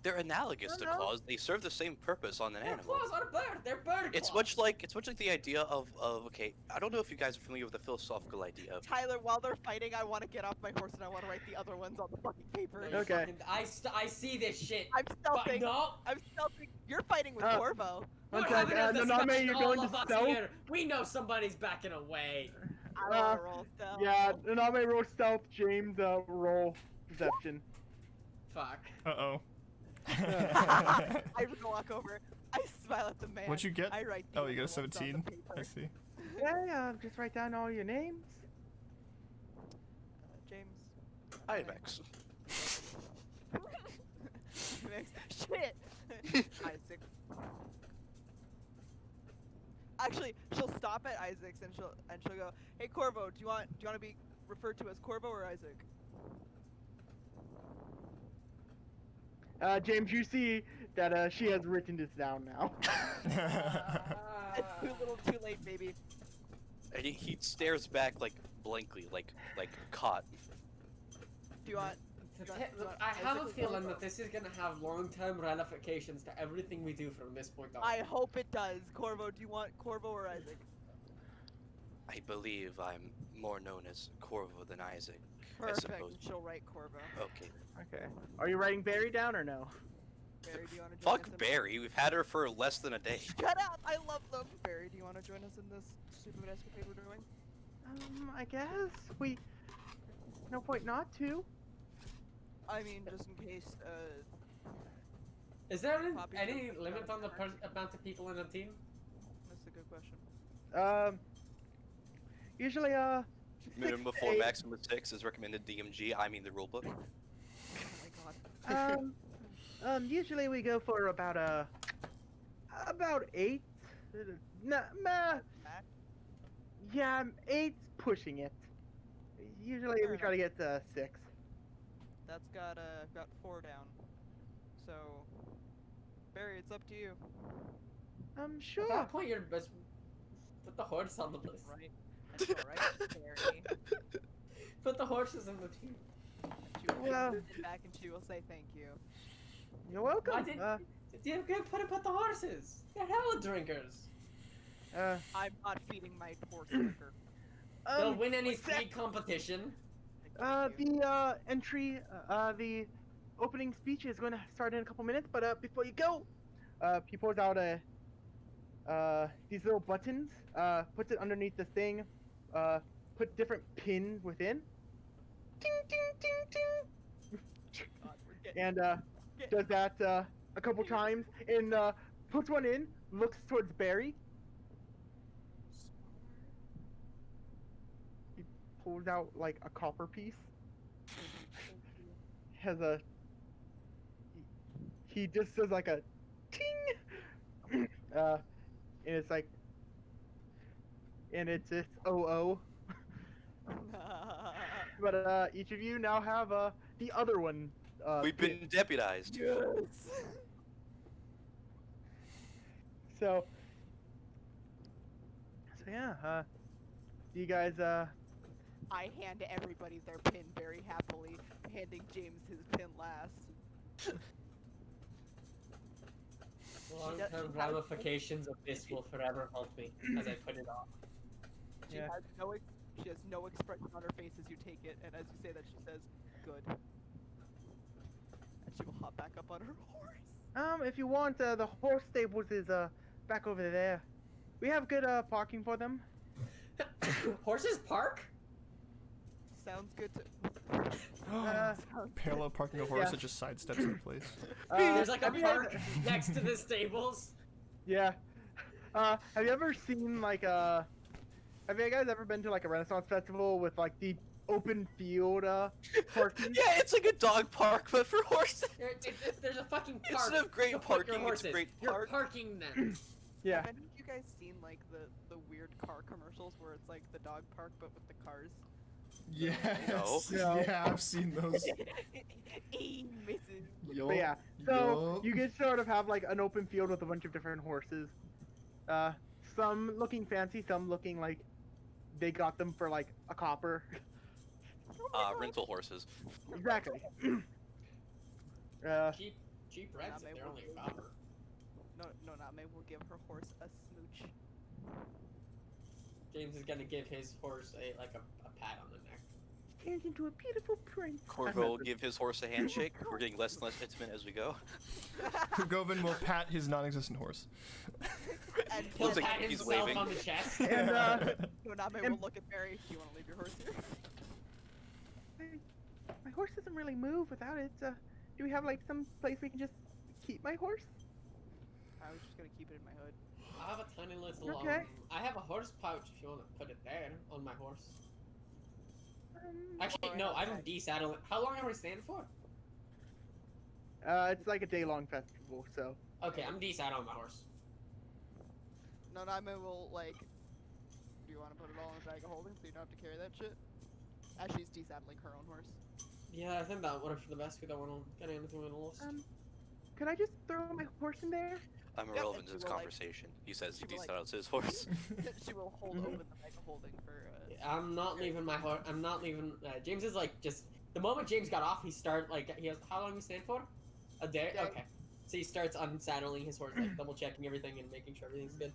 [SPEAKER 3] they're analogous to
[SPEAKER 2] No, no.
[SPEAKER 3] claws. They serve the same purpose on an
[SPEAKER 4] Their
[SPEAKER 3] animal.
[SPEAKER 4] claws are bird. They're bird
[SPEAKER 3] It's
[SPEAKER 4] claws.
[SPEAKER 3] much like the idea of okay. I don't know if you guys are familiar with the philosophical idea of
[SPEAKER 5] Tyler, while they're fighting, I want to get off my horse and I want to write the other ones on the fucking paper.
[SPEAKER 4] No, you
[SPEAKER 2] Okay.
[SPEAKER 4] fucking- I see this shit.
[SPEAKER 5] I'm
[SPEAKER 4] But
[SPEAKER 5] stealthing.
[SPEAKER 4] no.
[SPEAKER 5] I'm stealthing. You're fighting with
[SPEAKER 2] Uh,
[SPEAKER 5] Corvo.
[SPEAKER 4] We're
[SPEAKER 2] Okay,
[SPEAKER 4] having a
[SPEAKER 2] Naname,
[SPEAKER 4] discussion,
[SPEAKER 2] you're
[SPEAKER 4] all
[SPEAKER 2] going
[SPEAKER 4] of
[SPEAKER 2] to
[SPEAKER 4] us
[SPEAKER 2] stealth?
[SPEAKER 4] here. We know somebody's backing away.
[SPEAKER 5] I want to roll stealth.
[SPEAKER 2] Yeah, Naname roll stealth, James roll perception.
[SPEAKER 4] Fuck.
[SPEAKER 1] Uh-oh.
[SPEAKER 5] I walk over. I smile at the man.
[SPEAKER 1] What'd you get?
[SPEAKER 5] I write the
[SPEAKER 1] Oh, you got a
[SPEAKER 5] other ones on the
[SPEAKER 1] 17?
[SPEAKER 5] paper.
[SPEAKER 1] I see.
[SPEAKER 2] Yeah, just write down all your names.
[SPEAKER 5] James.
[SPEAKER 3] IMAX.
[SPEAKER 5] Shit. Isaac. Actually, she'll stop at Isaac's and she'll go, "Hey Corvo, do you want to be referred to as Corvo or Isaac?"
[SPEAKER 2] James, you see that she has written this down now.
[SPEAKER 5] It's too little, too late, baby.
[SPEAKER 3] And he stares back like blankly, like caught.
[SPEAKER 5] Do you want?
[SPEAKER 4] I have a feeling that this is gonna have long-term ramifications to everything we do from this point on.
[SPEAKER 5] I hope it does. Corvo, do you want Corvo or Isaac?
[SPEAKER 3] I believe I'm more known as Corvo than Isaac.
[SPEAKER 5] Perfect.
[SPEAKER 3] suppose.
[SPEAKER 5] She'll write Corvo.
[SPEAKER 3] Okay.
[SPEAKER 2] Okay. Are you writing Barry down or no?
[SPEAKER 5] Barry, do you want to join us
[SPEAKER 3] Fuck
[SPEAKER 5] in
[SPEAKER 3] Barry. We've had her for less than a day.
[SPEAKER 5] Shut up! I love them. Barry, do you want to join us in this stupid escapade we're doing?
[SPEAKER 2] I guess we. No point not to.
[SPEAKER 5] I mean, just in case.
[SPEAKER 4] Is there
[SPEAKER 5] Poppy,
[SPEAKER 4] any
[SPEAKER 5] don't-
[SPEAKER 4] limit on the amount of people in a team?
[SPEAKER 5] That's a good question.
[SPEAKER 2] Usually
[SPEAKER 3] Minimum of
[SPEAKER 2] 6 to
[SPEAKER 3] 4,
[SPEAKER 2] 8.
[SPEAKER 3] maximum of 6 is recommended DMG. I mean the rulebook.
[SPEAKER 5] Oh my god.
[SPEAKER 2] Usually we go for about 8. Nah,
[SPEAKER 5] Max?
[SPEAKER 2] yeah, 8's pushing it. Usually
[SPEAKER 5] Fair
[SPEAKER 2] we try to get 6.
[SPEAKER 5] That's got 4 down. So, Barry, it's up to you.
[SPEAKER 4] At
[SPEAKER 2] Sure.
[SPEAKER 4] that point, you're best put the horse on the list.
[SPEAKER 5] Right? That's alright, Barry.
[SPEAKER 4] Put the horses in the team.
[SPEAKER 5] She will
[SPEAKER 2] Well-
[SPEAKER 5] sit back and she will say thank you.
[SPEAKER 2] You're welcome.
[SPEAKER 4] Why did you put the horses? They're hella drinkers.
[SPEAKER 5] I'm not feeding my horse liquor.
[SPEAKER 4] They'll win any
[SPEAKER 2] what's that?
[SPEAKER 4] speed competition.
[SPEAKER 2] The entry, the opening speech is going to start in a couple minutes, but before you go, he pulls out these little buttons, puts it underneath the thing, put different pins within. Ding, ding, ding, ding.
[SPEAKER 5] God, we're getting,
[SPEAKER 2] And
[SPEAKER 5] get-
[SPEAKER 2] does that a couple times, and puts one in, looks towards Barry. He pulls out like a copper piece. Has a. He just does like a ting, and it's like, and it's OO. But each of you now have the other one.
[SPEAKER 3] We've
[SPEAKER 2] pin.
[SPEAKER 3] been deputized.
[SPEAKER 5] Yes.
[SPEAKER 2] So yeah, you guys
[SPEAKER 5] I hand everybody their pin very happily, handing James his pin last.
[SPEAKER 4] Long-term ramifications of this will forever haunt me as I put it off.
[SPEAKER 5] She
[SPEAKER 2] Yeah.
[SPEAKER 5] has she has no expression on her face as you take it, and as you say that, she says, "Good." And she will hop back up on her horse.
[SPEAKER 2] if you want, the horse stables is back over there. We have good parking for them.
[SPEAKER 4] Horses park?
[SPEAKER 5] Sounds good to. Sounds
[SPEAKER 1] Parallel parking a horse
[SPEAKER 2] Yeah.
[SPEAKER 1] that just sidesteps in place.
[SPEAKER 4] There's like a
[SPEAKER 2] have you guys-
[SPEAKER 4] park next to the stables.
[SPEAKER 2] Yeah. Have you ever seen like have you guys ever been to like a Renaissance festival with like the open field parking?
[SPEAKER 3] Yeah, it's like a dog park, but for horses.
[SPEAKER 4] There's a fucking park.
[SPEAKER 3] Instead of great
[SPEAKER 4] to put your
[SPEAKER 3] parking, it's
[SPEAKER 4] horses.
[SPEAKER 3] great
[SPEAKER 4] You're
[SPEAKER 3] park.
[SPEAKER 4] parking them.
[SPEAKER 2] Yeah.
[SPEAKER 5] Have any of you guys seen like the weird car commercials where it's like the dog park but with the cars?
[SPEAKER 1] Yes.
[SPEAKER 2] No.
[SPEAKER 1] Yeah, I've seen those.
[SPEAKER 5] Misses.
[SPEAKER 1] Yo.
[SPEAKER 2] But yeah, so
[SPEAKER 1] yo.
[SPEAKER 2] you get sort of have like an open field with a bunch of different horses. Some looking fancy, some looking like they got them for like a copper.
[SPEAKER 3] Rental horses.
[SPEAKER 2] Exactly.
[SPEAKER 4] Cheap, cheap rents if they're only a copper.
[SPEAKER 5] No, Name will give her horse a smooch.
[SPEAKER 4] James is gonna give his horse a pat on the neck.
[SPEAKER 2] Turns into a beautiful prince.
[SPEAKER 3] Corvo will give his horse a handshake. We're getting less and less intimate as we go.
[SPEAKER 1] Govin will pat his non-existent horse.
[SPEAKER 5] And
[SPEAKER 4] He'll
[SPEAKER 3] Looks like
[SPEAKER 4] pat
[SPEAKER 3] he's
[SPEAKER 4] himself
[SPEAKER 3] waving.
[SPEAKER 4] on the chest.
[SPEAKER 2] And
[SPEAKER 5] Name will look at Barry. Do you want to leave your horse here?
[SPEAKER 2] my horse doesn't really move without it. Do we have like some place we can just keep my horse?
[SPEAKER 5] I was just gonna keep it in my hood.
[SPEAKER 4] I have a tiny little.
[SPEAKER 2] Okay.
[SPEAKER 4] I have a horse pouch if you want to put it there on my horse.
[SPEAKER 2] Um,
[SPEAKER 4] Actually,
[SPEAKER 5] Or
[SPEAKER 4] no,
[SPEAKER 5] have
[SPEAKER 4] I
[SPEAKER 5] a
[SPEAKER 4] don't
[SPEAKER 5] bag.
[SPEAKER 4] de-saddle it. How long are we staying for?
[SPEAKER 2] it's like a day-long festival, so.
[SPEAKER 4] Okay, I'm de-saddling my horse.
[SPEAKER 5] Name will like. Do you want to put it all in a bag of holding so you don't have to carry that shit? As she's desaddling her own horse.
[SPEAKER 4] Yeah, I think that would work for the best. We don't want to get anything lost.
[SPEAKER 2] Could I just throw my horse in there?
[SPEAKER 3] I'm
[SPEAKER 5] Yep,
[SPEAKER 3] irrelevant
[SPEAKER 5] and
[SPEAKER 3] to this
[SPEAKER 5] she will, like-
[SPEAKER 3] conversation. He says he
[SPEAKER 5] she will, like-
[SPEAKER 3] desaddles his horse.
[SPEAKER 5] She will hold open the bag of holding for.
[SPEAKER 4] I'm not leaving my horse. I'm not leaving. James is like just the moment James got off, he started like he has. How long you staying for? A day.
[SPEAKER 5] Day.
[SPEAKER 4] Okay. So he starts unsaddling his horse, like double checking everything and making sure everything's good.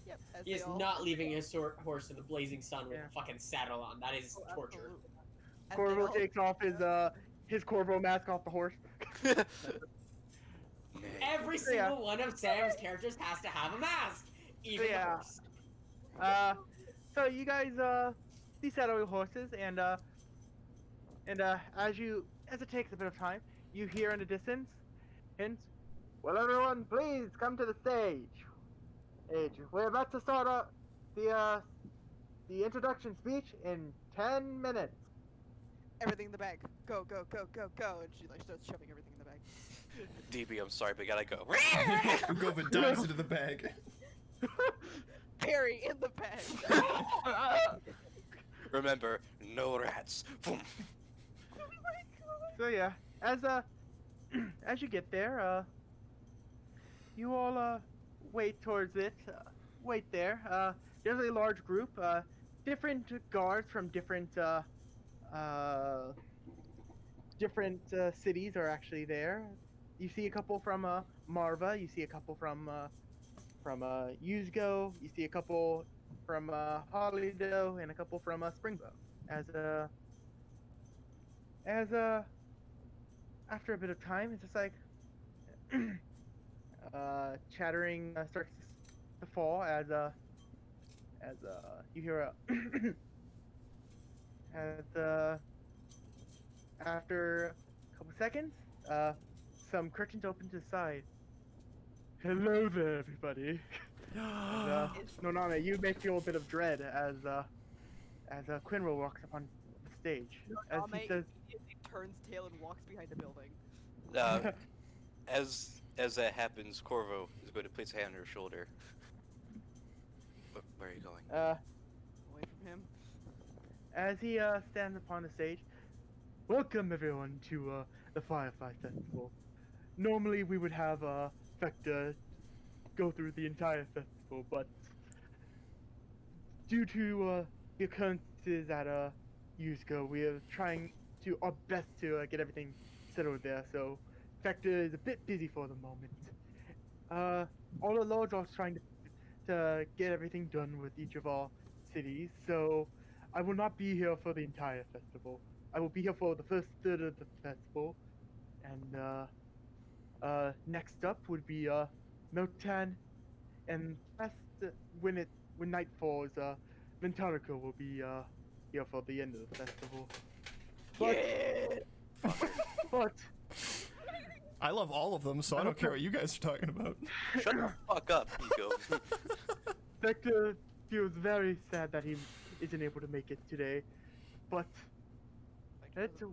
[SPEAKER 5] Yep. As
[SPEAKER 4] He
[SPEAKER 5] they
[SPEAKER 4] is
[SPEAKER 5] all-
[SPEAKER 4] not leaving his horse in the blazing sun with
[SPEAKER 2] Yeah.
[SPEAKER 4] a fucking saddle on. That is
[SPEAKER 5] Oh,
[SPEAKER 4] torture.
[SPEAKER 5] absolutely. As they
[SPEAKER 2] Corvo
[SPEAKER 5] all-
[SPEAKER 2] takes off his Corvo mask off the horse.
[SPEAKER 4] Every
[SPEAKER 2] Yeah.
[SPEAKER 4] single one of Sam's characters has to have a mask, even
[SPEAKER 2] Yeah.
[SPEAKER 4] the horse.
[SPEAKER 2] So you guys desaddle your horses, and as it takes a bit of time, you hear in the distance, hints. Well, everyone, please come to the stage. We're about to start the introduction speech in 10 minutes.
[SPEAKER 5] Everything in the bag. Go, go, go, go, go. And she like starts shoving everything in the bag.
[SPEAKER 3] DB, I'm sorry, but gotta go.
[SPEAKER 1] Govin dives into the bag.
[SPEAKER 5] Barry in the bag.
[SPEAKER 3] Remember, no rats. Boom.
[SPEAKER 2] So yeah, as you get there, you all wait towards it. Wait there. There's a large group. Different guards from different cities are actually there. You see a couple from Marva. You see a couple from Yuzgo. You see a couple from Holleydoe, and a couple from Springbow. After a bit of time, it's just like chattering starts to fall as you hear after a couple seconds, some curtains open to the side. Hello there, everybody. Noname, you may feel a bit of dread as Quinro walks upon the stage. As he
[SPEAKER 5] Name
[SPEAKER 2] says,
[SPEAKER 5] immediately turns tail and walks behind the building.
[SPEAKER 3] As that happens, Corvo is going to place a hand on her shoulder. Where are you going?
[SPEAKER 5] Away from him.
[SPEAKER 2] as he stands upon the stage, welcome everyone to the Firefly Festival. Normally we would have Vector go through the entire festival, but due to the occurrences at Yuzgo, we are trying to our best to get everything settled there. So Vector is a bit busy for the moment. All the lords are trying to get everything done with each of our cities, so I will not be here for the entire festival. I will be here for the first third of the festival, and next up would be Miltan, and when night falls, Ventarico will be here for the end of the festival. But
[SPEAKER 1] I love all of them, so I don't care what you guys are talking about.
[SPEAKER 3] Shut the fuck up, Nico.
[SPEAKER 2] Vector feels very sad that he isn't able to make it today, but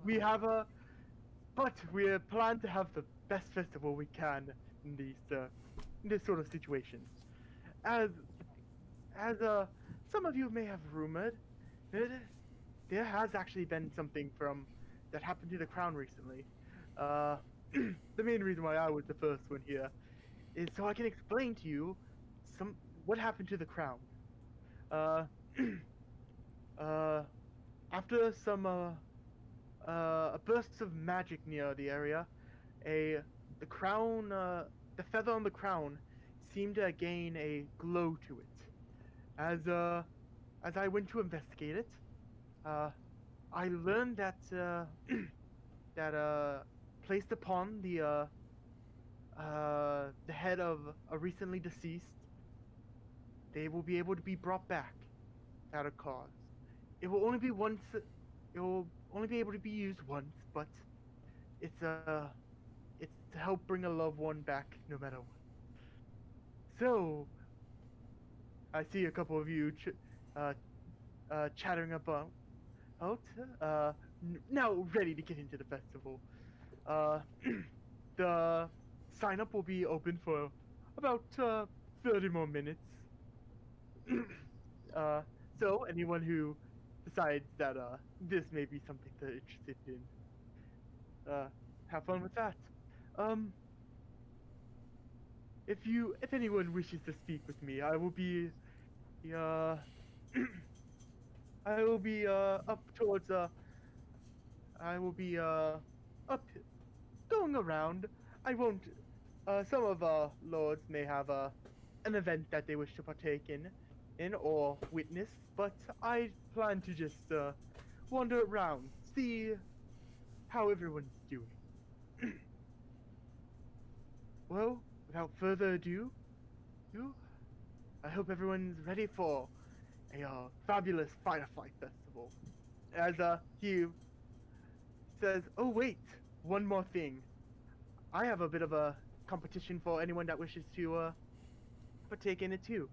[SPEAKER 2] we plan to have the best festival we can in this sort of situation. As some of you may have rumored, there has actually been something that happened to the crown recently. The main reason why I was the first one here is so I can explain to you what happened to the crown. After some a burst of magic near the area. The crown, the feather on the crown seemed to gain a glow to it. As I went to investigate it, I learned that placed upon the head of a recently deceased, they will be able to be brought back without a cause. It will only be once. It will only be able to be used once, but it's to help bring a loved one back no matter what. So, I see a couple of you chattering about now ready to get into the festival. The sign up will be open for about 30 more minutes. So anyone who decides that this may be something they're interested in, have fun with that. If anyone wishes to speak with me, I will be I will be up towards I will be up going around. I won't some of lords may have an event that they wish to partake in or witness, but I plan to just wander around, see how everyone's doing. Well, without further ado, I hope everyone's ready for a fabulous Firefly Festival. As he says, oh wait, one more thing. I have a bit of a competition for anyone that wishes to partake in it too.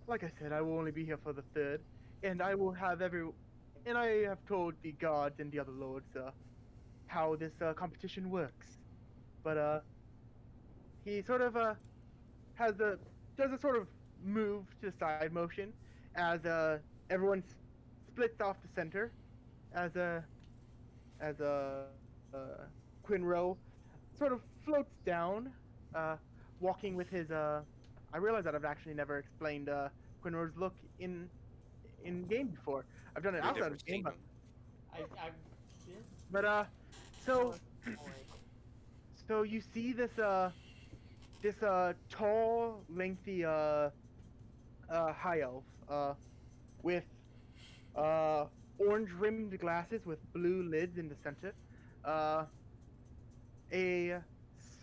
[SPEAKER 2] Like I said, I will only be here for the third, and I will have and I have told the guards and the other lords how this competition works. But he sort of does a sort of move to the side motion as everyone splits off the center as Quinro sort of floats down, walking with his I realize that I've actually never explained Quinro's look in game before. I've done it
[SPEAKER 3] We've
[SPEAKER 2] outside
[SPEAKER 3] never
[SPEAKER 2] of game,
[SPEAKER 3] seen
[SPEAKER 2] but
[SPEAKER 3] him.
[SPEAKER 4] Yeah.
[SPEAKER 2] but so
[SPEAKER 4] Oh,
[SPEAKER 2] so you see this tall, lengthy high elf with orange rimmed glasses with blue lids in the center, a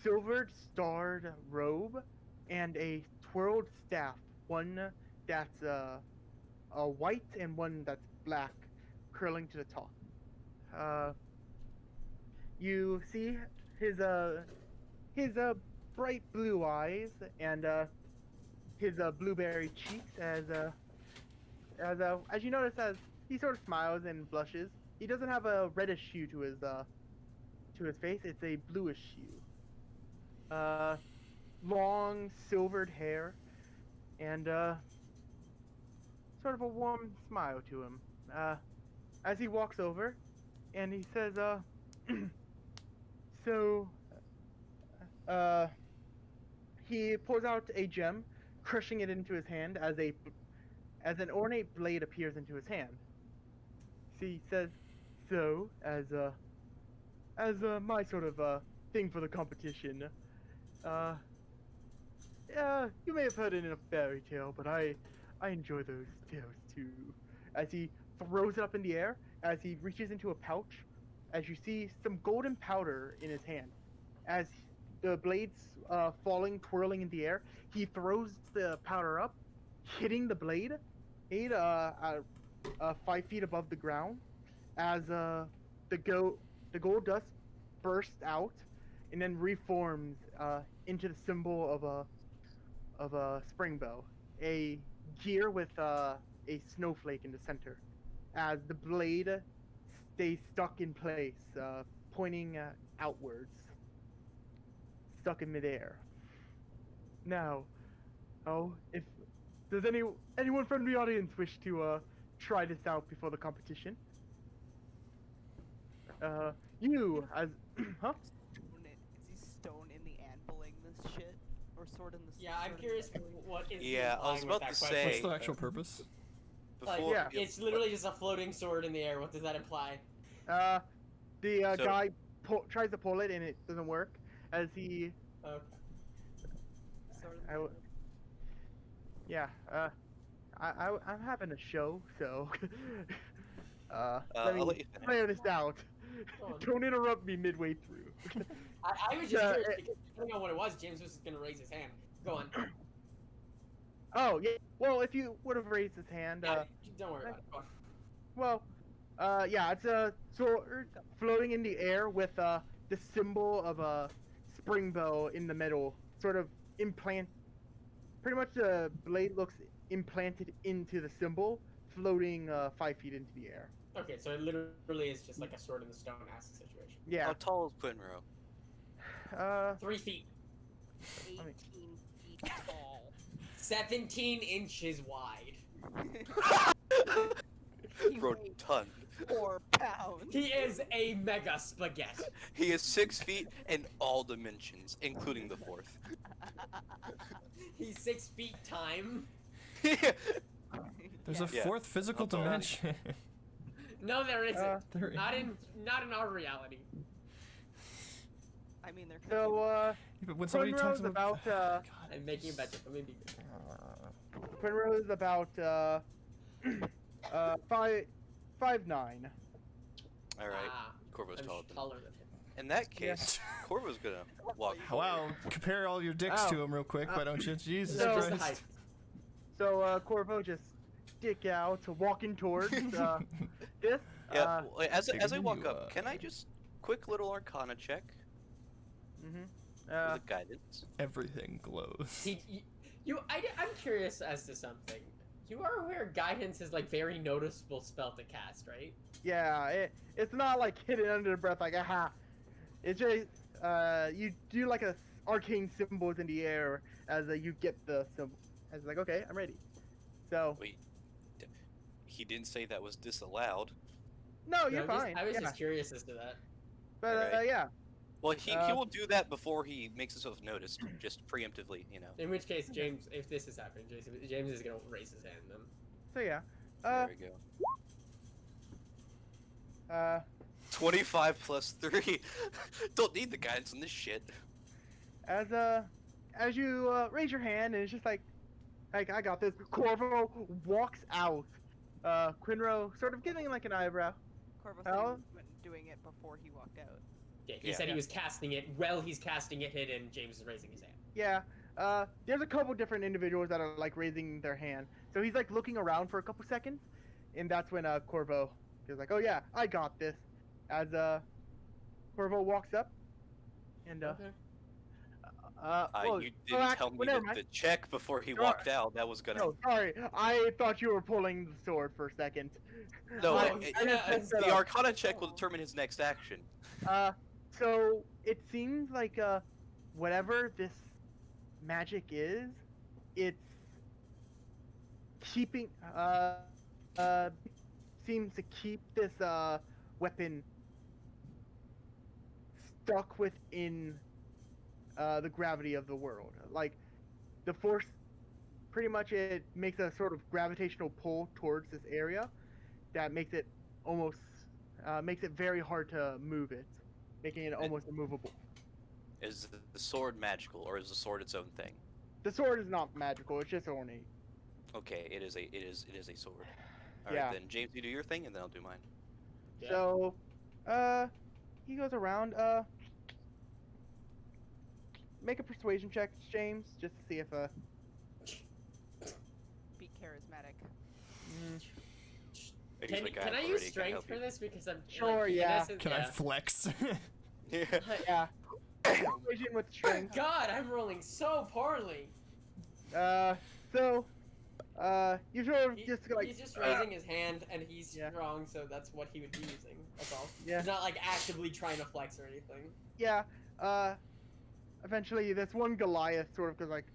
[SPEAKER 2] silvered starred robe, and a twirled staff, one that's white and one that's black, curling to the top. You see his bright blue eyes and his blueberry cheeks as you notice as he sort of smiles and blushes. He doesn't have a reddish hue to his face. It's a bluish hue. Long silvered hair and sort of a warm smile to him. As he walks over and he says, so he pulls out a gem, crushing it into his hand as an ornate blade appears into his hand. He says, so as my sort of thing for the competition, you may have heard it in a fairy tale, but I enjoy those tales too. As he throws it up in the air, as he reaches into a pouch, as you see some golden powder in his hand. As the blades falling, twirling in the air, he throws the powder up, hitting the blade, 5 feet above the ground, as the gold dust bursts out and then reforms into the symbol of a spring bow, a gear with a snowflake in the center, as the blade stays stuck in place, pointing outwards, stuck in midair. Now, if does anyone from the audience wish to try this out before the competition? You as huh?
[SPEAKER 5] Is he stone in the anviling this shit? Or sword in the
[SPEAKER 4] yeah, I'm curious what is
[SPEAKER 3] Yeah, I was
[SPEAKER 4] implying with
[SPEAKER 3] about
[SPEAKER 4] that
[SPEAKER 3] to
[SPEAKER 4] question.
[SPEAKER 3] say-
[SPEAKER 1] What's the actual purpose?
[SPEAKER 4] Like,
[SPEAKER 3] Before,
[SPEAKER 2] yeah.
[SPEAKER 4] it's literally just a floating sword in the air. What does that imply?
[SPEAKER 2] The
[SPEAKER 3] So-
[SPEAKER 2] guy tries to pull it and it doesn't work. As he,
[SPEAKER 4] Okay.
[SPEAKER 5] Sort
[SPEAKER 2] I
[SPEAKER 5] of.
[SPEAKER 2] w- yeah. I'm having a show, so let me
[SPEAKER 3] I'll let you finish.
[SPEAKER 2] plan this out.
[SPEAKER 4] Go on.
[SPEAKER 2] Don't interrupt me midway through.
[SPEAKER 4] I was just
[SPEAKER 2] Yeah,
[SPEAKER 4] curious because depending on what it was, James was gonna raise his hand. Go on.
[SPEAKER 2] Oh yeah. Well, if you would have raised his hand,
[SPEAKER 4] Yeah, don't worry about it. Go on.
[SPEAKER 2] well, yeah, it's a sword floating in the air with the symbol of a spring bow in the middle, sort of implant. Pretty much the blade looks implanted into the symbol, floating 5 feet into the air.
[SPEAKER 4] Okay, so it literally is just like a sword in the stone ass situation.
[SPEAKER 2] Yeah.
[SPEAKER 3] How tall is Quinro?
[SPEAKER 4] 3 feet.
[SPEAKER 5] 18 feet tall.
[SPEAKER 4] 17 inches wide.
[SPEAKER 5] He weighs
[SPEAKER 3] Rotund.
[SPEAKER 5] 4 pounds.
[SPEAKER 4] He is a mega spaghetti.
[SPEAKER 3] He is 6 feet in all dimensions, including the fourth.
[SPEAKER 4] He's 6 feet time.
[SPEAKER 1] There's
[SPEAKER 5] Yeah.
[SPEAKER 1] a fourth physical
[SPEAKER 3] Hold on.
[SPEAKER 1] dimension.
[SPEAKER 4] No, there isn't.
[SPEAKER 1] There is.
[SPEAKER 4] Not in our reality.
[SPEAKER 5] I mean, they're
[SPEAKER 2] So
[SPEAKER 1] But when somebody talks
[SPEAKER 2] Quinro's
[SPEAKER 1] about,
[SPEAKER 2] about
[SPEAKER 4] I'm making a bet. Let me be good.
[SPEAKER 2] Quinrose about 5'9".
[SPEAKER 3] All right,
[SPEAKER 4] Ah,
[SPEAKER 3] Corvo's
[SPEAKER 4] I'm
[SPEAKER 3] taller than him.
[SPEAKER 4] taller than him.
[SPEAKER 3] In that case, Corvo's gonna walk forward.
[SPEAKER 1] wow, compare all your dicks
[SPEAKER 2] Ow.
[SPEAKER 1] to him real quick, why don't you? Jesus
[SPEAKER 2] So-
[SPEAKER 4] Just the
[SPEAKER 1] Christ.
[SPEAKER 4] height.
[SPEAKER 2] So Corvo just stick out, walking towards this.
[SPEAKER 3] Yeah, well, as
[SPEAKER 1] bigger
[SPEAKER 3] I
[SPEAKER 1] than
[SPEAKER 3] walk
[SPEAKER 1] you
[SPEAKER 3] up, can I just quick little Arcana check
[SPEAKER 2] Mm-hmm.
[SPEAKER 3] with guidance?
[SPEAKER 1] Everything glows.
[SPEAKER 4] I'm curious as to something. You are aware guidance is like very noticeable spell to cast, right?
[SPEAKER 2] Yeah, it's not like hidden under the breath, like aha. It's just you do like a arcane symbols in the air as you get the symbol. As like, okay, I'm ready. So
[SPEAKER 3] Wait, he didn't say that was disallowed.
[SPEAKER 2] no,
[SPEAKER 4] No,
[SPEAKER 2] you're fine.
[SPEAKER 4] I was
[SPEAKER 2] yeah.
[SPEAKER 4] just curious as to that.
[SPEAKER 2] But
[SPEAKER 3] Alright.
[SPEAKER 2] yeah,
[SPEAKER 3] Well, he
[SPEAKER 2] Uh,
[SPEAKER 3] will do that before he makes himself noticed, just preemptively, you know.
[SPEAKER 4] In which case, James, if this is happening, James is gonna raise his hand then.
[SPEAKER 2] so yeah.
[SPEAKER 3] There we go. 25 plus 3. Don't need the guidance on this shit.
[SPEAKER 2] As you raise your hand and it's just like I got this. Corvo walks out. Quinro sort of giving like an eyebrow.
[SPEAKER 5] Corvo said he
[SPEAKER 2] Al?
[SPEAKER 5] was doing it before he walked out.
[SPEAKER 4] Yeah, he
[SPEAKER 3] Yeah.
[SPEAKER 4] said he was casting it. While he's casting it hidden, James is raising his hand.
[SPEAKER 2] Yeah. There's a couple different individuals that are like raising their hand. So he's like looking around for a couple seconds, and that's when Corvo is like, "Oh yeah, I got this." As Corvo walks up, and well,
[SPEAKER 3] You
[SPEAKER 2] oh,
[SPEAKER 3] didn't
[SPEAKER 2] actually,
[SPEAKER 3] tell me
[SPEAKER 2] well, never
[SPEAKER 3] to
[SPEAKER 2] mind.
[SPEAKER 3] check before he
[SPEAKER 2] No,
[SPEAKER 3] walked out. That was gonna.
[SPEAKER 2] No, sorry, I thought you were pulling the sword for a second.
[SPEAKER 3] No,
[SPEAKER 2] I-
[SPEAKER 4] Oh,
[SPEAKER 3] it-
[SPEAKER 2] I just
[SPEAKER 4] yeah,
[SPEAKER 2] messed that
[SPEAKER 3] the
[SPEAKER 2] up.
[SPEAKER 3] Arcana check will determine his next action.
[SPEAKER 2] So it seems like whatever this magic is, it's keeping seems to keep this weapon stuck within the gravity of the world. Like the force, pretty much it makes a sort of gravitational pull towards this area that makes it almost makes it very hard to move it, making it almost immovable.
[SPEAKER 3] Is the sword magical, or is the sword its own thing?
[SPEAKER 2] The sword is not magical; it's just ornate.
[SPEAKER 3] Okay, it is a sword. All right,
[SPEAKER 2] Yeah.
[SPEAKER 3] then James, you do your thing, and then I'll do mine.
[SPEAKER 4] Yeah.
[SPEAKER 2] So, he goes around. Make a persuasion check, James, just to see if
[SPEAKER 5] Be charismatic.
[SPEAKER 3] He's
[SPEAKER 4] Can,
[SPEAKER 3] like,
[SPEAKER 4] can
[SPEAKER 3] "I'm
[SPEAKER 4] I
[SPEAKER 3] already
[SPEAKER 4] use
[SPEAKER 3] gonna
[SPEAKER 4] strength
[SPEAKER 3] help
[SPEAKER 4] for
[SPEAKER 3] you."
[SPEAKER 4] this? Because I'm
[SPEAKER 2] Sure,
[SPEAKER 4] like, in
[SPEAKER 2] yeah.
[SPEAKER 4] essence-
[SPEAKER 1] Can I
[SPEAKER 4] yeah.
[SPEAKER 1] flex?
[SPEAKER 3] Yeah.
[SPEAKER 2] yeah, persuasion with strength.
[SPEAKER 4] God, I'm rolling so poorly.
[SPEAKER 2] So, you sort of
[SPEAKER 4] He-
[SPEAKER 2] just like
[SPEAKER 4] he's just raising his hand, and he's
[SPEAKER 2] Yeah.
[SPEAKER 4] strong, so that's what he would be using. That's all.
[SPEAKER 2] Yeah.
[SPEAKER 4] He's not like actively trying to flex or anything.
[SPEAKER 2] yeah. Eventually, this one Goliath sort of goes like,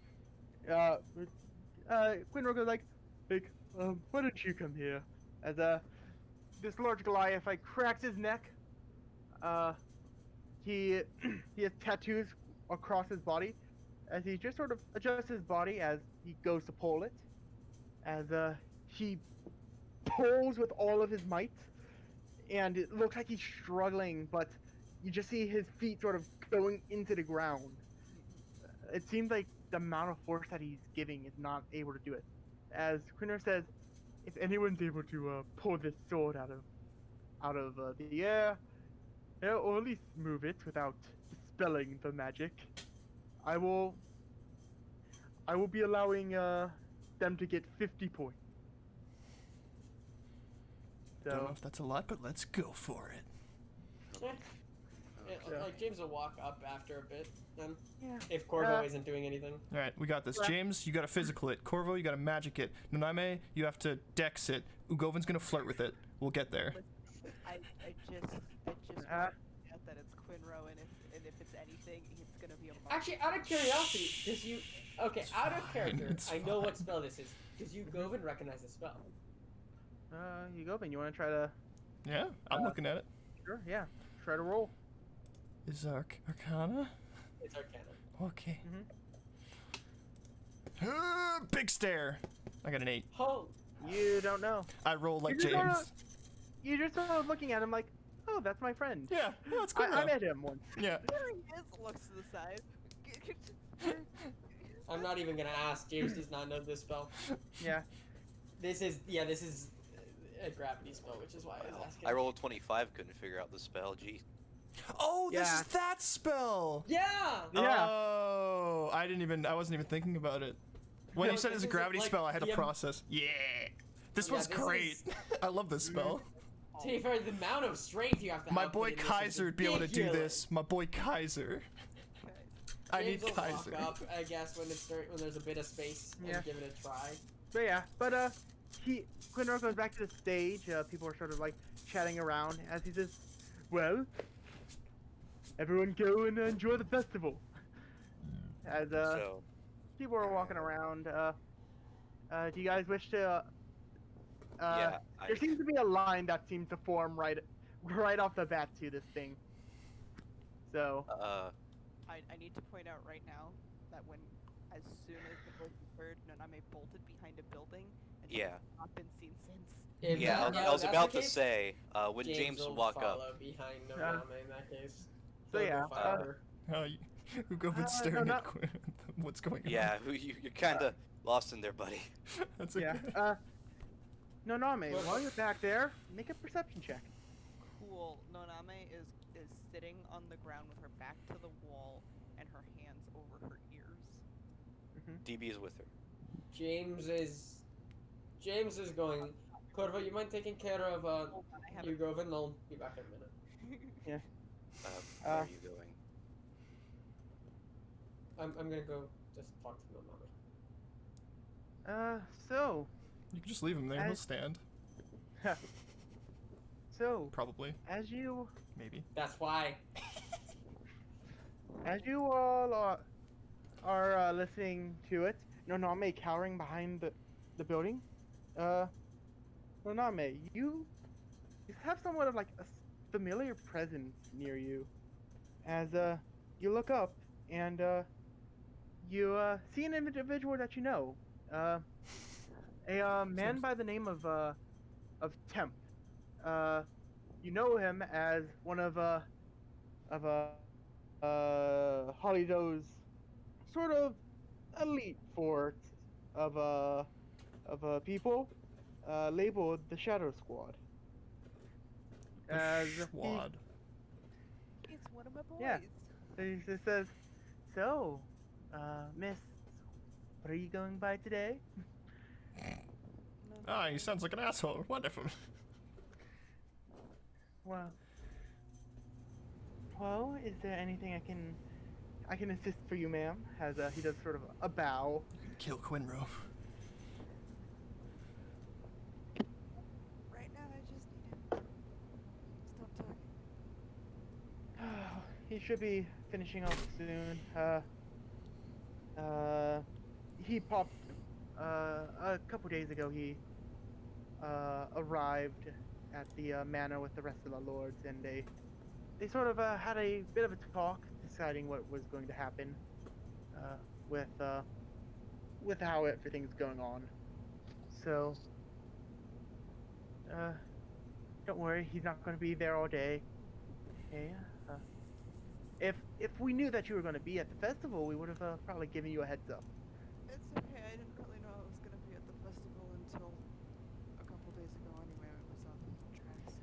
[SPEAKER 2] Quinro goes like, why did you come here? As this large Goliath like cracks his neck. He he has tattoos across his body, as he just sort of adjusts his body as he goes to pull it. As he pulls with all of his might, and it looks like he's struggling, but you just see his feet sort of going into the ground. It seems like the amount of force that he's giving is not able to do it. As Quinner says, if anyone's able to pull this sword out of the air, or at least move it without dispelling the magic, I will be allowing them to get 50 points.
[SPEAKER 1] Don't know
[SPEAKER 2] So
[SPEAKER 1] if that's a lot, but let's go for it.
[SPEAKER 4] Yeah.
[SPEAKER 2] Yeah.
[SPEAKER 4] Like James will walk up after a bit, then
[SPEAKER 2] yeah.
[SPEAKER 4] if Corvo isn't doing anything.
[SPEAKER 1] All right, we got this.
[SPEAKER 2] Yeah.
[SPEAKER 1] James, you got to physical it. Corvo, you got to magic it. Noname, you have to dex it. Ugoven's gonna flirt with it. We'll get there.
[SPEAKER 5] Listen, I just want to point out that it's Quinro, and if it's anything, it's gonna be a mark.
[SPEAKER 4] Actually, out of curiosity, does you? Okay,
[SPEAKER 1] It's
[SPEAKER 4] out of
[SPEAKER 1] fine,
[SPEAKER 4] character,
[SPEAKER 1] it's
[SPEAKER 4] I know what
[SPEAKER 1] fine.
[SPEAKER 4] spell this is. Does you Govan recognize the spell?
[SPEAKER 2] Ugoven, you want to try to?
[SPEAKER 1] Yeah, I'm looking at it.
[SPEAKER 2] Sure. Yeah. Try to roll.
[SPEAKER 1] Is Arcana?
[SPEAKER 4] It's Arcana.
[SPEAKER 1] Okay.
[SPEAKER 2] Mm-hmm.
[SPEAKER 1] Big stare. I got an 8.
[SPEAKER 4] Oh,
[SPEAKER 2] You don't know.
[SPEAKER 1] I roll like
[SPEAKER 2] You just
[SPEAKER 1] James.
[SPEAKER 2] You're just sort of looking at him like, oh, that's my friend.
[SPEAKER 1] Yeah, well, that's good.
[SPEAKER 2] I met him once.
[SPEAKER 1] Yeah.
[SPEAKER 5] There he is, looks to the side.
[SPEAKER 4] I'm not even gonna ask. James does not know this spell.
[SPEAKER 2] Yeah.
[SPEAKER 4] This is a gravity spell, which is why I was asking.
[SPEAKER 3] I rolled 25, couldn't figure out the spell. Gee.
[SPEAKER 1] Oh, this
[SPEAKER 2] Yeah.
[SPEAKER 1] is that spell.
[SPEAKER 4] Yeah.
[SPEAKER 2] Yeah.
[SPEAKER 1] Oh, I wasn't even thinking about it. When
[SPEAKER 4] No,
[SPEAKER 1] you said
[SPEAKER 4] this
[SPEAKER 1] it's a
[SPEAKER 4] is
[SPEAKER 1] gravity
[SPEAKER 4] like
[SPEAKER 1] spell, I had to
[SPEAKER 4] the
[SPEAKER 1] process. Yeah. This
[SPEAKER 4] Yeah,
[SPEAKER 1] one's
[SPEAKER 4] this
[SPEAKER 1] great.
[SPEAKER 4] is-
[SPEAKER 1] I love this spell.
[SPEAKER 4] To be fair, the amount of strength you have to
[SPEAKER 1] My
[SPEAKER 4] output
[SPEAKER 1] boy
[SPEAKER 4] in this is
[SPEAKER 1] Kaiser would be able to do
[SPEAKER 4] ridiculous.
[SPEAKER 1] this. My boy Kaiser. I need
[SPEAKER 4] James will
[SPEAKER 1] Kaiser.
[SPEAKER 4] walk up, I guess, when there's a bit of space
[SPEAKER 2] Yeah.
[SPEAKER 4] and give it a try.
[SPEAKER 2] But yeah, Quinor goes back to the stage. People are sort of like chatting around as he says, "Well, everyone go and enjoy the festival." As
[SPEAKER 3] So,
[SPEAKER 2] people are walking around, do you guys wish to?
[SPEAKER 3] yeah,
[SPEAKER 2] There seems to be a line that seems to form right off the bat to this thing. So
[SPEAKER 5] I need to point out right now that as soon as the voice was heard, Noname bolted behind a building and
[SPEAKER 3] Yeah.
[SPEAKER 5] has not been seen since.
[SPEAKER 4] If
[SPEAKER 3] yeah,
[SPEAKER 4] that-
[SPEAKER 3] I was
[SPEAKER 4] that's
[SPEAKER 3] about
[SPEAKER 4] the
[SPEAKER 3] to
[SPEAKER 4] case,
[SPEAKER 3] say, when James
[SPEAKER 4] will
[SPEAKER 3] walk up,
[SPEAKER 4] follow behind
[SPEAKER 2] Yeah.
[SPEAKER 4] Noname in that case.
[SPEAKER 2] So
[SPEAKER 4] He'll
[SPEAKER 2] yeah,
[SPEAKER 4] go follow her.
[SPEAKER 1] Who go
[SPEAKER 2] no,
[SPEAKER 1] with staring
[SPEAKER 2] no.
[SPEAKER 1] at Quinn? What's going on?
[SPEAKER 3] yeah, you're kind of lost in there, buddy.
[SPEAKER 1] That's okay.
[SPEAKER 2] yeah, Noname, while you're back there, make a perception check.
[SPEAKER 5] Cool. Noname is sitting on the ground with her back to the wall and her hands over her ears.
[SPEAKER 3] DB is with her.
[SPEAKER 4] James is going. Corvo, you mind taking care of
[SPEAKER 5] Hold on, I have
[SPEAKER 4] you
[SPEAKER 5] a
[SPEAKER 4] Govan? I'll be back in a minute.
[SPEAKER 3] Where are you going?
[SPEAKER 4] I'm gonna go just talk to Noname.
[SPEAKER 2] So,
[SPEAKER 1] You can just leave him there. He'll stand. Probably.
[SPEAKER 2] as you
[SPEAKER 1] Maybe.
[SPEAKER 4] That's why.
[SPEAKER 2] all are listening to it, Noname cowering behind the building, Noname, you have somewhat of like a familiar presence near you, as you look up and you see an individual that you know, a man by the name of Temp. You know him as one of Holydo's sort of elite fort of people, labeled the Shadow Squad. As he-
[SPEAKER 1] Schwad.
[SPEAKER 5] It's one of my boys.
[SPEAKER 2] Yeah. he just says, "So, Miss, what are you going by today?"
[SPEAKER 1] Ah, he sounds like an asshole. Wonderful.
[SPEAKER 2] Well, is there anything I can assist for you, ma'am? As he does sort of a bow.
[SPEAKER 1] Kill Quinro.
[SPEAKER 6] Right now, I just need him. Stop talking.
[SPEAKER 2] He should be finishing up soon. He popped a couple days ago. He arrived at the manor with the rest of the lords, and they sort of had a bit of a talk, deciding what was going to happen with how everything's going on. So don't worry, he's not going to be there all day. Okay. If we knew that you were going to be at the festival, we would have probably given you a heads up.
[SPEAKER 5] It's okay. I didn't really know I was gonna be at the festival until a couple days ago. Anyway, when we saw the tracks.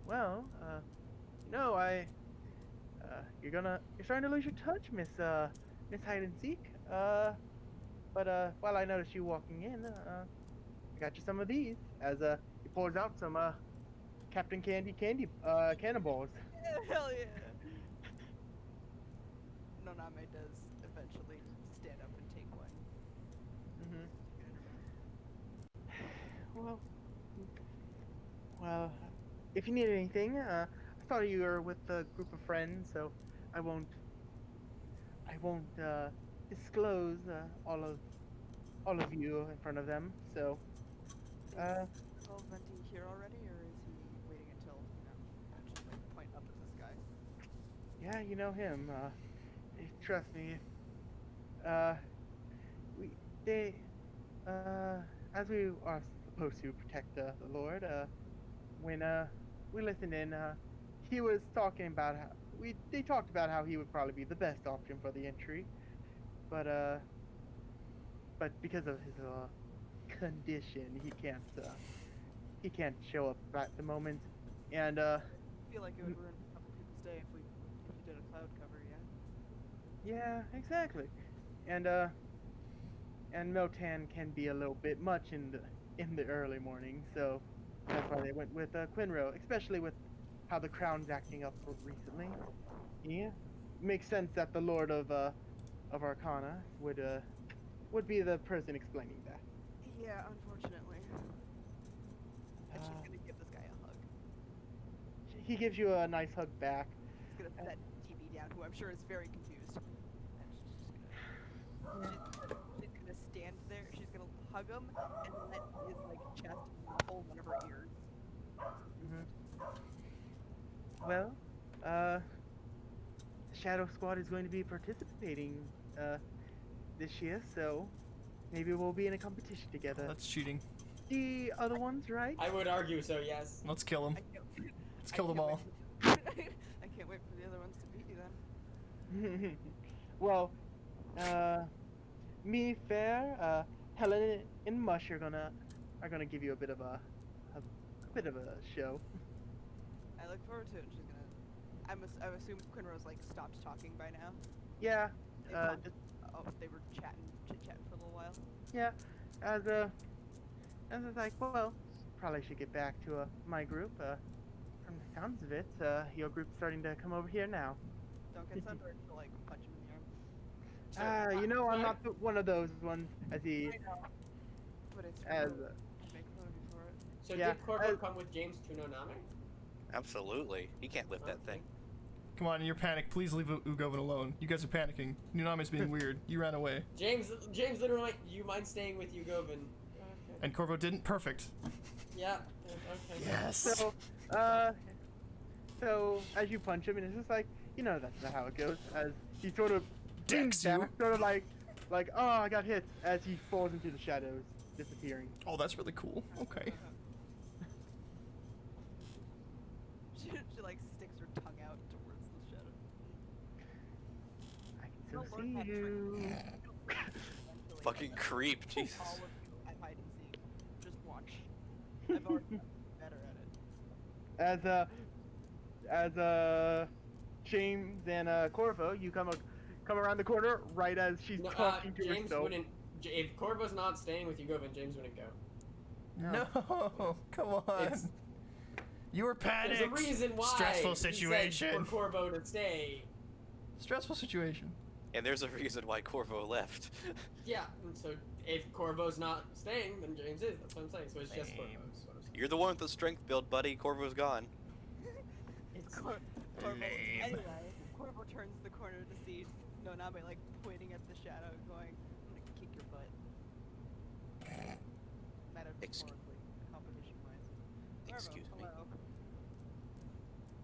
[SPEAKER 2] Well, no, you're starting to lose your touch, Miss Hide and Seek. But while I noticed you walking in, I got you some of these. As he pours out some Captain Candy cannonballs.
[SPEAKER 5] Hell yeah! Noname does eventually stand up and take one.
[SPEAKER 2] Well, if you need anything, I thought you were with a group of friends, so I won't disclose all of you in front of them. So,
[SPEAKER 5] Is Venti here already, or is he waiting until I just like point up at this guy?
[SPEAKER 2] yeah, you know him. Trust me. As we are supposed to protect the Lord, when we listened in, he was talking about how they talked about how he would probably be the best option for the entry, but because of his condition, he can't show up at the moment, and
[SPEAKER 5] I feel like it would ruin a couple people's day if you did a cloud cover, yeah.
[SPEAKER 2] yeah, exactly, and Miltan can be a little bit much in the early morning, so that's why they went with Quinro, especially with how the crown's acting up recently. Yeah, makes sense that the Lord of Arcana would be the person explaining that.
[SPEAKER 5] Yeah, unfortunately. And she's
[SPEAKER 2] Uh,
[SPEAKER 5] gonna give this guy a hug.
[SPEAKER 2] He gives you a nice hug back.
[SPEAKER 5] He's gonna set DB down, who I'm sure is very confused. And she's gonna stand there. She's gonna hug him and let his like chest pull one of her ears.
[SPEAKER 2] Well, Shadow Squad is going to be participating this year, so maybe we'll be in a competition together.
[SPEAKER 1] That's cheating.
[SPEAKER 2] The other ones, right?
[SPEAKER 4] I would argue so, yes.
[SPEAKER 1] Let's kill him.
[SPEAKER 5] I can't,
[SPEAKER 1] Let's
[SPEAKER 5] I
[SPEAKER 1] kill them
[SPEAKER 5] can't
[SPEAKER 1] all.
[SPEAKER 5] wait I can't wait for the other ones to beat you then.
[SPEAKER 2] Well, me, Fair, Helen, and Mush are gonna give you a bit of a show.
[SPEAKER 5] I look forward to it. She's gonna. I assume Quinrose like stopped talking by now.
[SPEAKER 2] Yeah,
[SPEAKER 5] They talked-
[SPEAKER 2] just
[SPEAKER 5] they were chit chatting for a little while.
[SPEAKER 2] yeah. As it's like, well, probably should get back to my group. From the sounds of it, your group's starting to come over here now.
[SPEAKER 5] Don't get sunburned to like punch him in the arm.
[SPEAKER 4] So,
[SPEAKER 2] You know, I'm
[SPEAKER 4] so-
[SPEAKER 2] not one of those ones. As he,
[SPEAKER 5] I know. But it's
[SPEAKER 2] as
[SPEAKER 5] real. Make fun of you for it.
[SPEAKER 4] So
[SPEAKER 2] Yeah,
[SPEAKER 4] did Corvo come with James to Noname?
[SPEAKER 3] Absolutely. He can't lift that thing.
[SPEAKER 1] Come on, in your panic, please leave Ugoven alone. You guys are panicking. Nuname's being weird. You ran away.
[SPEAKER 4] James literally went, "You mind staying with Ugoven?" Okay.
[SPEAKER 1] And Corvo didn't. Perfect.
[SPEAKER 4] Yeah. Okay.
[SPEAKER 1] Yes.
[SPEAKER 2] so as you punch him, and it's just like, you know, that's not how it goes. As he sort of
[SPEAKER 1] Decks
[SPEAKER 2] down,
[SPEAKER 1] you.
[SPEAKER 2] sort of like, oh, I got hit, as he falls into the shadows, disappearing.
[SPEAKER 1] Oh, that's really cool. Okay.
[SPEAKER 5] She like sticks her tongue out towards the shadow.
[SPEAKER 2] I can
[SPEAKER 5] You'll
[SPEAKER 2] still
[SPEAKER 5] learn
[SPEAKER 2] see
[SPEAKER 5] that trick.
[SPEAKER 2] you.
[SPEAKER 5] Eventually.
[SPEAKER 3] Fucking creep, Jesus.
[SPEAKER 5] All of you at hide and seek. Just watch. I've already gotten better at it.
[SPEAKER 2] As James and Corvo, you come around the corner right as she's
[SPEAKER 4] No,
[SPEAKER 2] talking to
[SPEAKER 4] James
[SPEAKER 2] herself.
[SPEAKER 4] wouldn't. If Corvo's not staying with Ugoven, James wouldn't go.
[SPEAKER 1] No, come on.
[SPEAKER 4] It's-
[SPEAKER 1] You were panicked.
[SPEAKER 4] There's a reason why.
[SPEAKER 1] Stressful
[SPEAKER 4] he said
[SPEAKER 1] situation.
[SPEAKER 4] for Corvo to stay.
[SPEAKER 1] Stressful situation.
[SPEAKER 3] And there's a reason why Corvo left.
[SPEAKER 4] Yeah. And so if Corvo's not staying, then James is. That's what I'm saying. So it's just
[SPEAKER 1] Lame.
[SPEAKER 4] Corvo's. What I'm saying.
[SPEAKER 3] You're the one with the strength build, buddy. Corvo's gone.
[SPEAKER 4] It's
[SPEAKER 5] Corvo,
[SPEAKER 1] Lame.
[SPEAKER 5] anyway, Corvo turns the corner to see Noname like pointing at the shadow, going, "I'm gonna kick your butt." Metaphorically, competition-wise.
[SPEAKER 3] Excuse me.
[SPEAKER 5] Hello.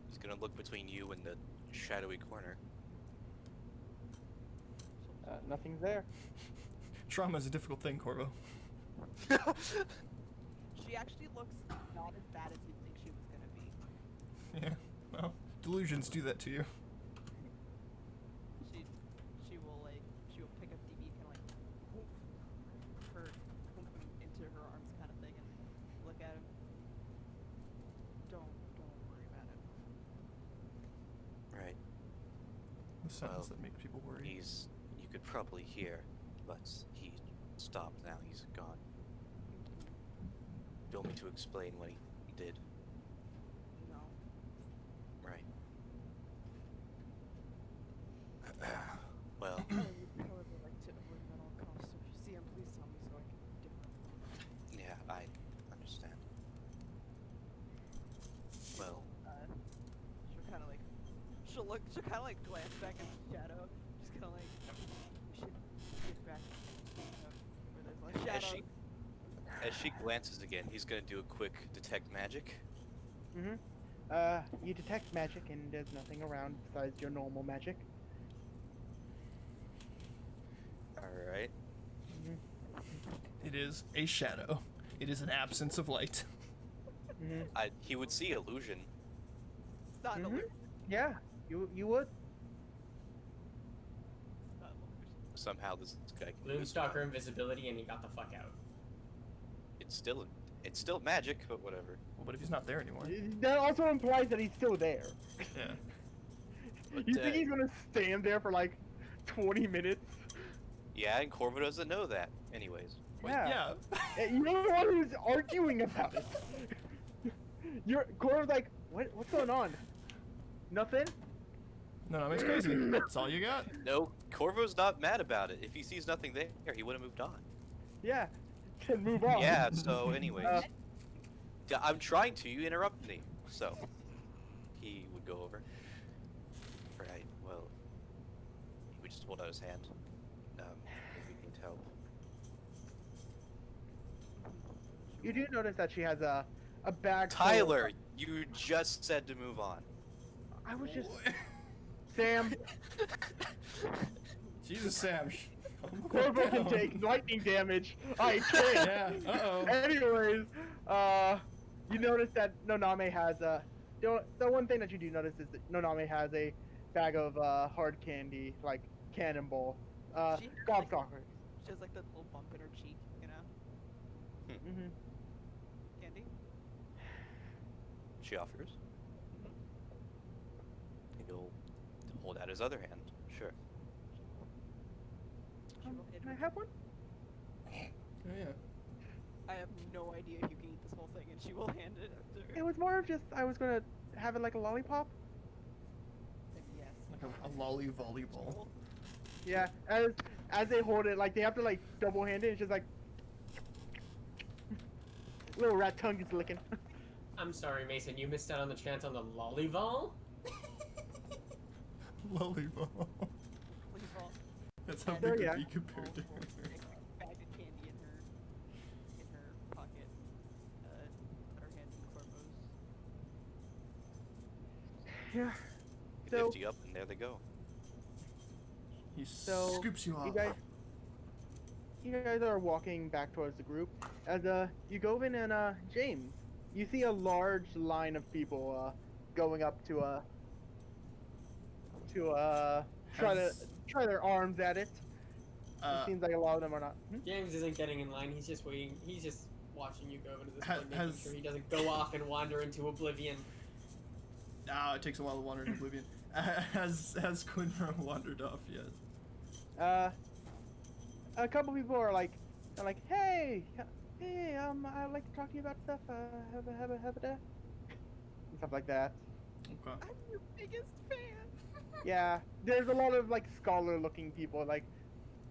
[SPEAKER 3] He's gonna look between you and the shadowy corner.
[SPEAKER 2] Nothing's there.
[SPEAKER 1] Trauma is a difficult thing, Corvo.
[SPEAKER 5] She She actually looks not as bad as you'd think she was gonna be.
[SPEAKER 1] Yeah. Well, delusions do that to you.
[SPEAKER 5] She will pick up DB kind of like whoof him into her arms kind of thing and look at him. Don't worry about it.
[SPEAKER 3] Right.
[SPEAKER 1] The sentence
[SPEAKER 3] Well,
[SPEAKER 1] that makes people worry.
[SPEAKER 3] You could probably hear, but he stopped now. He's gone. Do you want me to explain what he did?
[SPEAKER 5] No.
[SPEAKER 3] Right. Well,
[SPEAKER 5] I would probably like to avoid him at all costs. So if you see him, please tell me so I can different.
[SPEAKER 3] yeah, I understand. Well,
[SPEAKER 5] she'll kind of like glance back at the shadow, just kind of like, we should get back, where there's like shadow.
[SPEAKER 3] as she glances again, he's gonna do a quick detect magic.
[SPEAKER 2] Mm-hmm. You detect magic and there's nothing around besides your normal magic.
[SPEAKER 3] Alright.
[SPEAKER 2] Mm-hmm.
[SPEAKER 1] It is a shadow. It is an absence of light.
[SPEAKER 2] Mm-hmm.
[SPEAKER 3] He would see illusion.
[SPEAKER 5] It's not an
[SPEAKER 2] Mhm.
[SPEAKER 5] illusion.
[SPEAKER 2] Yeah, you would.
[SPEAKER 5] It's not an illusion.
[SPEAKER 3] Somehow this guy can do this.
[SPEAKER 4] Loonstalker invisibility, and he got the fuck out.
[SPEAKER 3] It's still magic, but whatever.
[SPEAKER 1] Well, but if he's not there anymore.
[SPEAKER 2] That also implies that he's still there.
[SPEAKER 1] Yeah.
[SPEAKER 3] But,
[SPEAKER 2] You think he's gonna stand there for like 20 minutes?
[SPEAKER 3] Yeah, and Corvo doesn't know that. Anyways. Wait,
[SPEAKER 2] Yeah.
[SPEAKER 1] Yeah.
[SPEAKER 2] You're the one who's arguing about it. Cora's like, what's going on? Nothing?
[SPEAKER 1] No, it's crazy. That's all you got.
[SPEAKER 3] No, Corvo's not mad about it. If he sees nothing there, he would have moved on.
[SPEAKER 2] Yeah. Then move on.
[SPEAKER 3] Yeah, so anyways.
[SPEAKER 2] Uh,
[SPEAKER 3] Yeah, I'm trying to, you interrupt me. So, he would go over. Right, well, he would just hold out his hand. Maybe he needs help.
[SPEAKER 2] You do notice that she has a bag. full-
[SPEAKER 3] Tyler, you just said to move on.
[SPEAKER 2] I was just Sam.
[SPEAKER 1] Jesus, Sam.
[SPEAKER 2] Corvo can take lightning damage. I can't.
[SPEAKER 1] Yeah. Uh-oh.
[SPEAKER 2] Anyways, you notice that Noname has the one thing that you do notice is that Noname has a bag of hard candy, like Cannonball,
[SPEAKER 5] She has, like,
[SPEAKER 2] Gobstoppers.
[SPEAKER 5] She has like that little bump in her cheek, you know?
[SPEAKER 2] Mm-hmm.
[SPEAKER 5] Candy?
[SPEAKER 3] She offers. He'll hold out his other hand. Sure.
[SPEAKER 5] She will hand
[SPEAKER 2] Can I
[SPEAKER 5] him-
[SPEAKER 2] have one?
[SPEAKER 1] Oh, yeah.
[SPEAKER 5] I have no idea if you can eat this whole thing, and she will hand it to her.
[SPEAKER 2] It was more of just I was gonna have it like a lollipop.
[SPEAKER 5] And yes.
[SPEAKER 1] Like a lolly volleyball.
[SPEAKER 2] Yeah, as they hold it, like they have to like double hand it. It's just like little rat tongue is licking.
[SPEAKER 4] I'm sorry, Mason. You missed out on the chance on the lollivol.
[SPEAKER 1] Lollyball.
[SPEAKER 5] Volleyball.
[SPEAKER 1] That's how
[SPEAKER 2] There
[SPEAKER 1] they
[SPEAKER 2] you
[SPEAKER 1] could be
[SPEAKER 2] are.
[SPEAKER 1] compared to her.
[SPEAKER 5] Bag of candy in her pocket. Put her hand in Corvo's.
[SPEAKER 2] Yeah.
[SPEAKER 3] He
[SPEAKER 2] So-
[SPEAKER 3] lift you up, and there they go.
[SPEAKER 1] He
[SPEAKER 2] So,
[SPEAKER 1] scoops you off.
[SPEAKER 2] You guys are walking back towards the group. As you go in and James, you see a large line of people going up to try their arms at it. It seems like a lot of them are not.
[SPEAKER 4] James isn't getting in line. He's just waiting. He's just watching you go into this
[SPEAKER 1] Ha-
[SPEAKER 4] point, making
[SPEAKER 1] has-
[SPEAKER 4] sure he doesn't go off and wander into oblivion.
[SPEAKER 1] Ah, it takes a while to wander into oblivion. Has Quinra wandered off yet?
[SPEAKER 2] A couple people are like, hey, I'd like to talk to you about stuff. Have a day. And stuff like that.
[SPEAKER 1] Okay.
[SPEAKER 5] I'm your biggest fan.
[SPEAKER 2] Yeah, there's a lot of like scholar-looking people like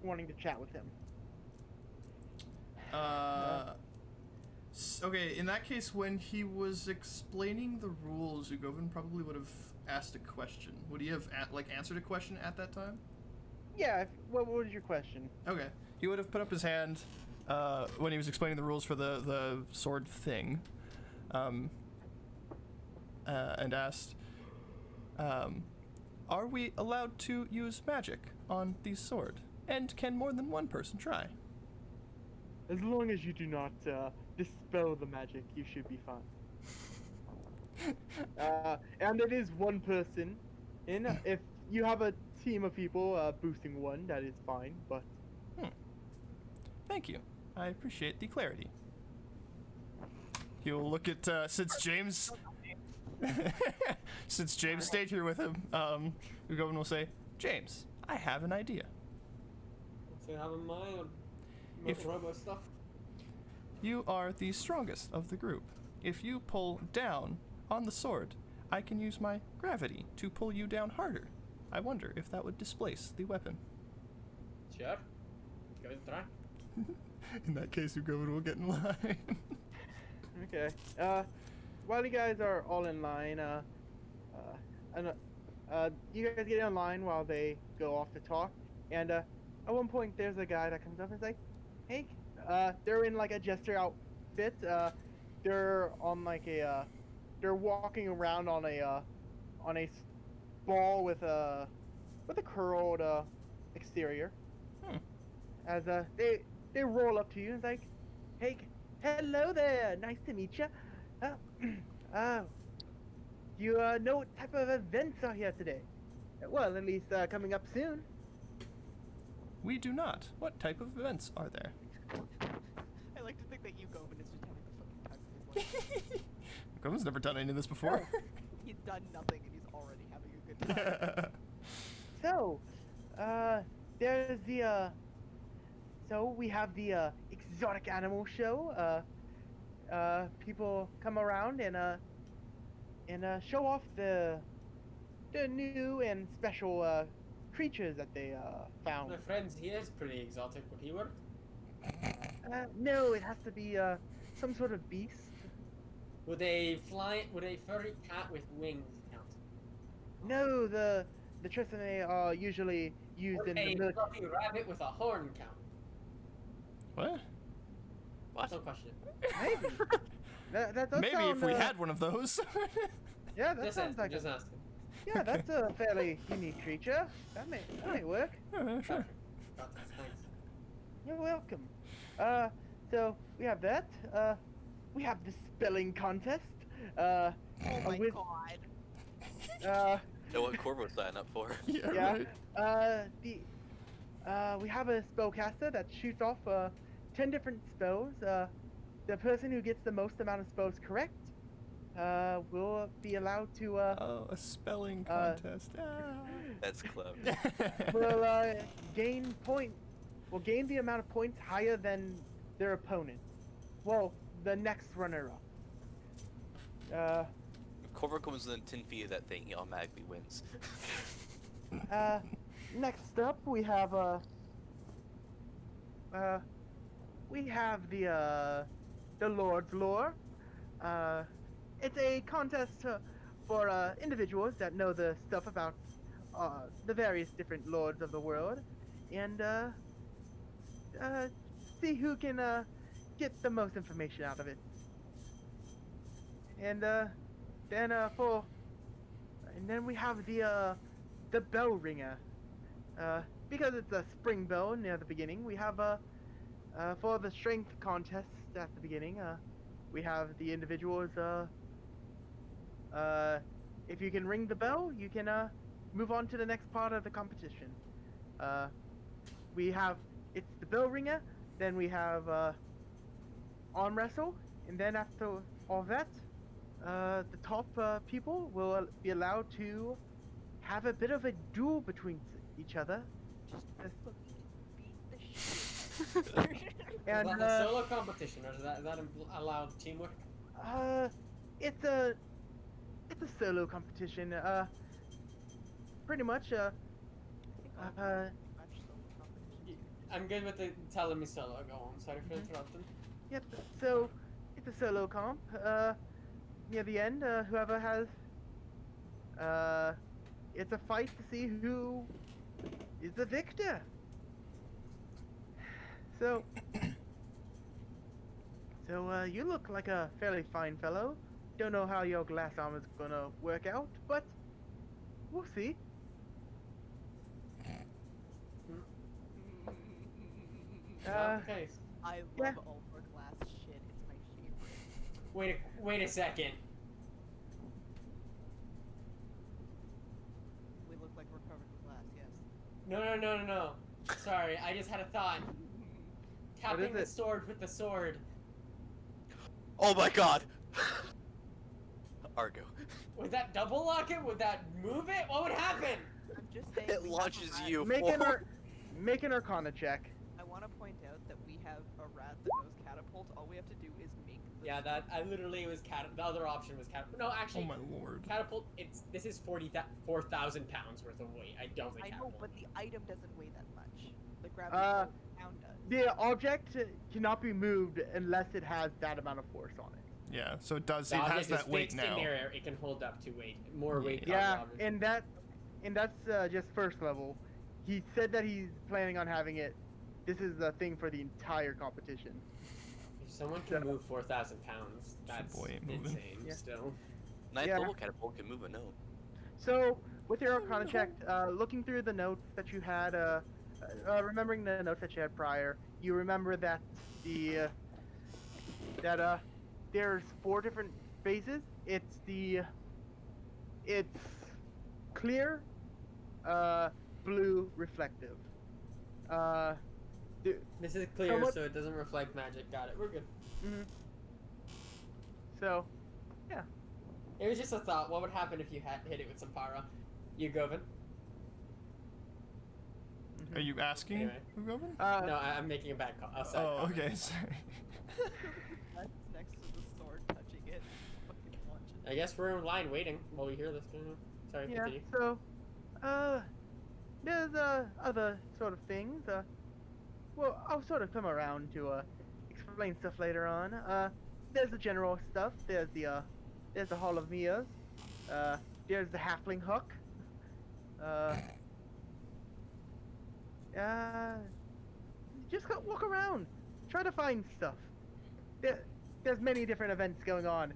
[SPEAKER 2] wanting to chat with him.
[SPEAKER 1] Okay, in that case, when he was explaining the rules, Ugovin probably would have asked a question. Would he have answered a question at that time?
[SPEAKER 2] Yeah. What was your question?
[SPEAKER 1] Okay. He would have put up his hand when he was explaining the rules for the sword thing, and asked, "Are we allowed to use magic on the sword? And can more than one person try?"
[SPEAKER 2] As long as you do not dispel the magic, you should be fine. And it is one person. If you have a team of people boosting one, that is fine. But
[SPEAKER 1] Thank you. I appreciate the clarity. He'll look at since James stayed here with him. Ugovin will say, "James, I have an idea.
[SPEAKER 4] What's it have in mind?
[SPEAKER 1] If-
[SPEAKER 4] Robo stuff.
[SPEAKER 1] You are the strongest of the group. If you pull down on the sword, I can use my gravity to pull you down harder. I wonder if that would displace the weapon."
[SPEAKER 4] Sure. Give it a try.
[SPEAKER 1] In that case, Ugovin will get in line.
[SPEAKER 2] okay. While you guys are all in line, you guys get in line while they go off to talk. And at one point, there's a guy that comes up and is like, "Hey," they're in like a jester outfit. They're on like a, they're walking around on a ball with a curled exterior. As they roll up to you and it's like, "Hey, hello there, nice to meet you. You know what type of events are here today? Well, at least coming up soon."
[SPEAKER 1] We do not. What type of events are there?
[SPEAKER 5] I like to think that Ugovin is just having the fucking time of his life.
[SPEAKER 1] Ugovin's never done any of this before.
[SPEAKER 5] He's done nothing and he's already having a good time.
[SPEAKER 2] So, there's the so we have the exotic animal show. People come around and show off the new and special creatures that they found.
[SPEAKER 4] My friends, he is pretty exotic. Would he work?
[SPEAKER 2] No, it has to be some sort of beast.
[SPEAKER 4] Would a furry cat with wings count?
[SPEAKER 2] No, the Trisame are usually used
[SPEAKER 4] Would
[SPEAKER 2] in the
[SPEAKER 4] a
[SPEAKER 2] military.
[SPEAKER 4] fluffy rabbit with a horn count?
[SPEAKER 1] What?
[SPEAKER 3] What?
[SPEAKER 4] No question.
[SPEAKER 2] Maybe. that does
[SPEAKER 1] Maybe
[SPEAKER 2] sound,
[SPEAKER 1] if we had one of those.
[SPEAKER 2] Yeah, that
[SPEAKER 4] Just
[SPEAKER 2] sounds
[SPEAKER 4] asking,
[SPEAKER 2] like
[SPEAKER 4] just
[SPEAKER 2] a,
[SPEAKER 4] asking.
[SPEAKER 2] yeah, that's a fairly unique creature. That may work.
[SPEAKER 1] Sure.
[SPEAKER 4] Got this, thanks.
[SPEAKER 2] You're welcome. So we have that. We have the spelling contest.
[SPEAKER 5] Oh my
[SPEAKER 2] with,
[SPEAKER 5] god.
[SPEAKER 3] Know what Corvo signed up for?
[SPEAKER 1] Yeah,
[SPEAKER 2] yeah.
[SPEAKER 1] right.
[SPEAKER 2] We have a spellcaster that shoots off 10 different spells. The person who gets the most amount of spells correct will be allowed to
[SPEAKER 1] Oh, a spelling contest.
[SPEAKER 3] That's clever.
[SPEAKER 2] will gain the amount of points higher than their opponent. Well, the next runner-up.
[SPEAKER 3] If Corvo comes within 10 feet of that thing, he automatically wins.
[SPEAKER 2] Next up, we have the Lord's Lore. It's a contest for individuals that know the stuff about the various different lords of the world, and see who can get the most information out of it. And then we have the bell ringer. Because it's a spring bell near the beginning, we have for the strength contest at the beginning, we have the individuals. If you can ring the bell, you can move on to the next part of the competition. It's the bell ringer, then we have arm wrestle, and then after all that, the top people will be allowed to have a bit of a duel between each other.
[SPEAKER 6] Just fucking beat the shit.
[SPEAKER 2] And
[SPEAKER 4] is that a solo competition, or is that allowed teamwork?
[SPEAKER 2] it's a solo competition. Pretty much.
[SPEAKER 4] I'm good with the telling me solo. Go on. Sorry for interrupting.
[SPEAKER 2] Yep. So it's a solo comp. Near the end, whoever has. It's a fight to see who is the victor. So. You look like a fairly fine fellow. Don't know how your glass armor's gonna work out, but we'll see.
[SPEAKER 4] Is that the case?
[SPEAKER 5] I
[SPEAKER 2] Yeah.
[SPEAKER 5] love Ultra Glass shit. It's my favorite.
[SPEAKER 4] Wait a second.
[SPEAKER 5] We look like we're covered with glass, yes.
[SPEAKER 4] No. Sorry, I just had a thought. Tapping the
[SPEAKER 2] it?
[SPEAKER 4] sword with the sword.
[SPEAKER 3] Oh my god! Argo.
[SPEAKER 4] Would that double lock it? Would that move it? What would happen?
[SPEAKER 5] I'm just saying.
[SPEAKER 3] It
[SPEAKER 5] we have a
[SPEAKER 3] launches
[SPEAKER 5] rat.
[SPEAKER 3] you
[SPEAKER 2] Make an Arcana check.
[SPEAKER 5] I want to point out that we have a rat that knows catapult. All we have to do is make the
[SPEAKER 4] Yeah, that I literally was the other option was catapult. No,
[SPEAKER 1] Oh
[SPEAKER 4] actually,
[SPEAKER 1] my lord.
[SPEAKER 4] catapult. This is 4,000 pounds worth of weight. I don't think
[SPEAKER 5] I know,
[SPEAKER 4] catapult.
[SPEAKER 5] but the item doesn't weigh that much. The gravity
[SPEAKER 2] Uh,
[SPEAKER 5] pound does.
[SPEAKER 2] The object cannot be moved unless it has that amount of force on it.
[SPEAKER 1] Yeah, so it does.
[SPEAKER 4] The
[SPEAKER 1] It has
[SPEAKER 4] object is
[SPEAKER 1] that weight
[SPEAKER 4] fixed
[SPEAKER 1] now.
[SPEAKER 4] in there. It can hold up to weight, more weight. than
[SPEAKER 2] Yeah,
[SPEAKER 4] the object.
[SPEAKER 2] and that's just first level. He said that he's planning on having it. This is the thing for the entire competition.
[SPEAKER 4] If someone can move 4,000 pounds, that's
[SPEAKER 1] boy ain't moving.
[SPEAKER 4] insane.
[SPEAKER 2] Yeah.
[SPEAKER 4] Still.
[SPEAKER 3] Ninth
[SPEAKER 2] Yeah.
[SPEAKER 3] level catapult can move a gnome.
[SPEAKER 2] So, with your Arcana check, looking through the notes that you had, remembering the notes that you had prior, you remember that there's 4 different phases. It's clear, blue, reflective.
[SPEAKER 4] This is clear,
[SPEAKER 2] Somewhat-
[SPEAKER 4] so it doesn't reflect magic. Got it. We're good.
[SPEAKER 2] Mhm. So,
[SPEAKER 4] It was just a thought. What would happen if you hit it with some pyro? You, Govin?
[SPEAKER 1] Are you asking,
[SPEAKER 4] Anyway.
[SPEAKER 1] Ruben?
[SPEAKER 4] No, I'm making a bad call. I'll say.
[SPEAKER 1] Oh, okay, sorry.
[SPEAKER 5] That's next to the sword touching it. Fucking launches.
[SPEAKER 4] I guess we're in line waiting while we hear this. Sorry,
[SPEAKER 2] yeah.
[SPEAKER 4] continue.
[SPEAKER 2] So, there's other sort of things. Well, I'll sort of come around to explain stuff later on. There's the general stuff. There's the Hall of Mias. There's the Halfling Hook. Just go walk around. Try to find stuff. There's many different events going on.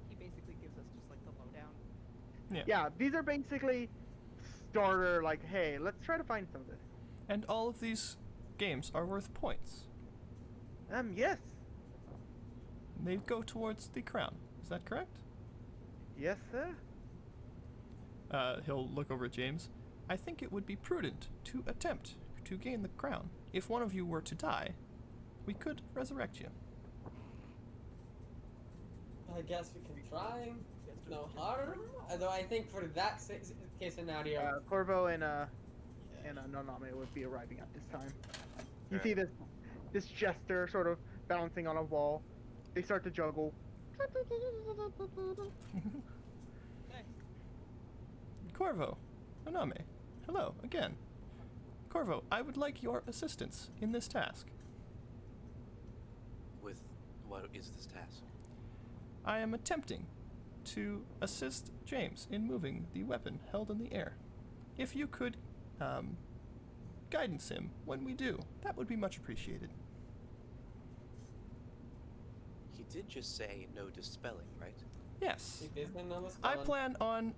[SPEAKER 5] He basically gives us just like the lowdown.
[SPEAKER 2] Yeah, these are basically starter, like, hey, let's try to find some of this.
[SPEAKER 1] And all of these games are worth points.
[SPEAKER 2] Yes.
[SPEAKER 1] They go towards the crown. Is that correct?
[SPEAKER 2] Yes, sir.
[SPEAKER 1] He'll look over at James. I think it would be prudent to attempt to gain the crown. If one of you were to die, we could resurrect you.
[SPEAKER 4] I guess we can try. No harm. Although I think for that case scenario,
[SPEAKER 2] Corvo and Noname would be arriving at this time. You see this jester sort of balancing on a wall. They start to juggle.
[SPEAKER 5] Nice.
[SPEAKER 1] Corvo, Naname, hello again. Corvo, I would like your assistance in this task.
[SPEAKER 3] With what is this task?
[SPEAKER 1] I am attempting to assist James in moving the weapon held in the air. If you could guidance him when we do, that would be much appreciated.
[SPEAKER 3] He did just say no dispelling, right?
[SPEAKER 1] Yes.
[SPEAKER 4] he doesn't know the
[SPEAKER 1] I
[SPEAKER 4] spelling.
[SPEAKER 1] plan on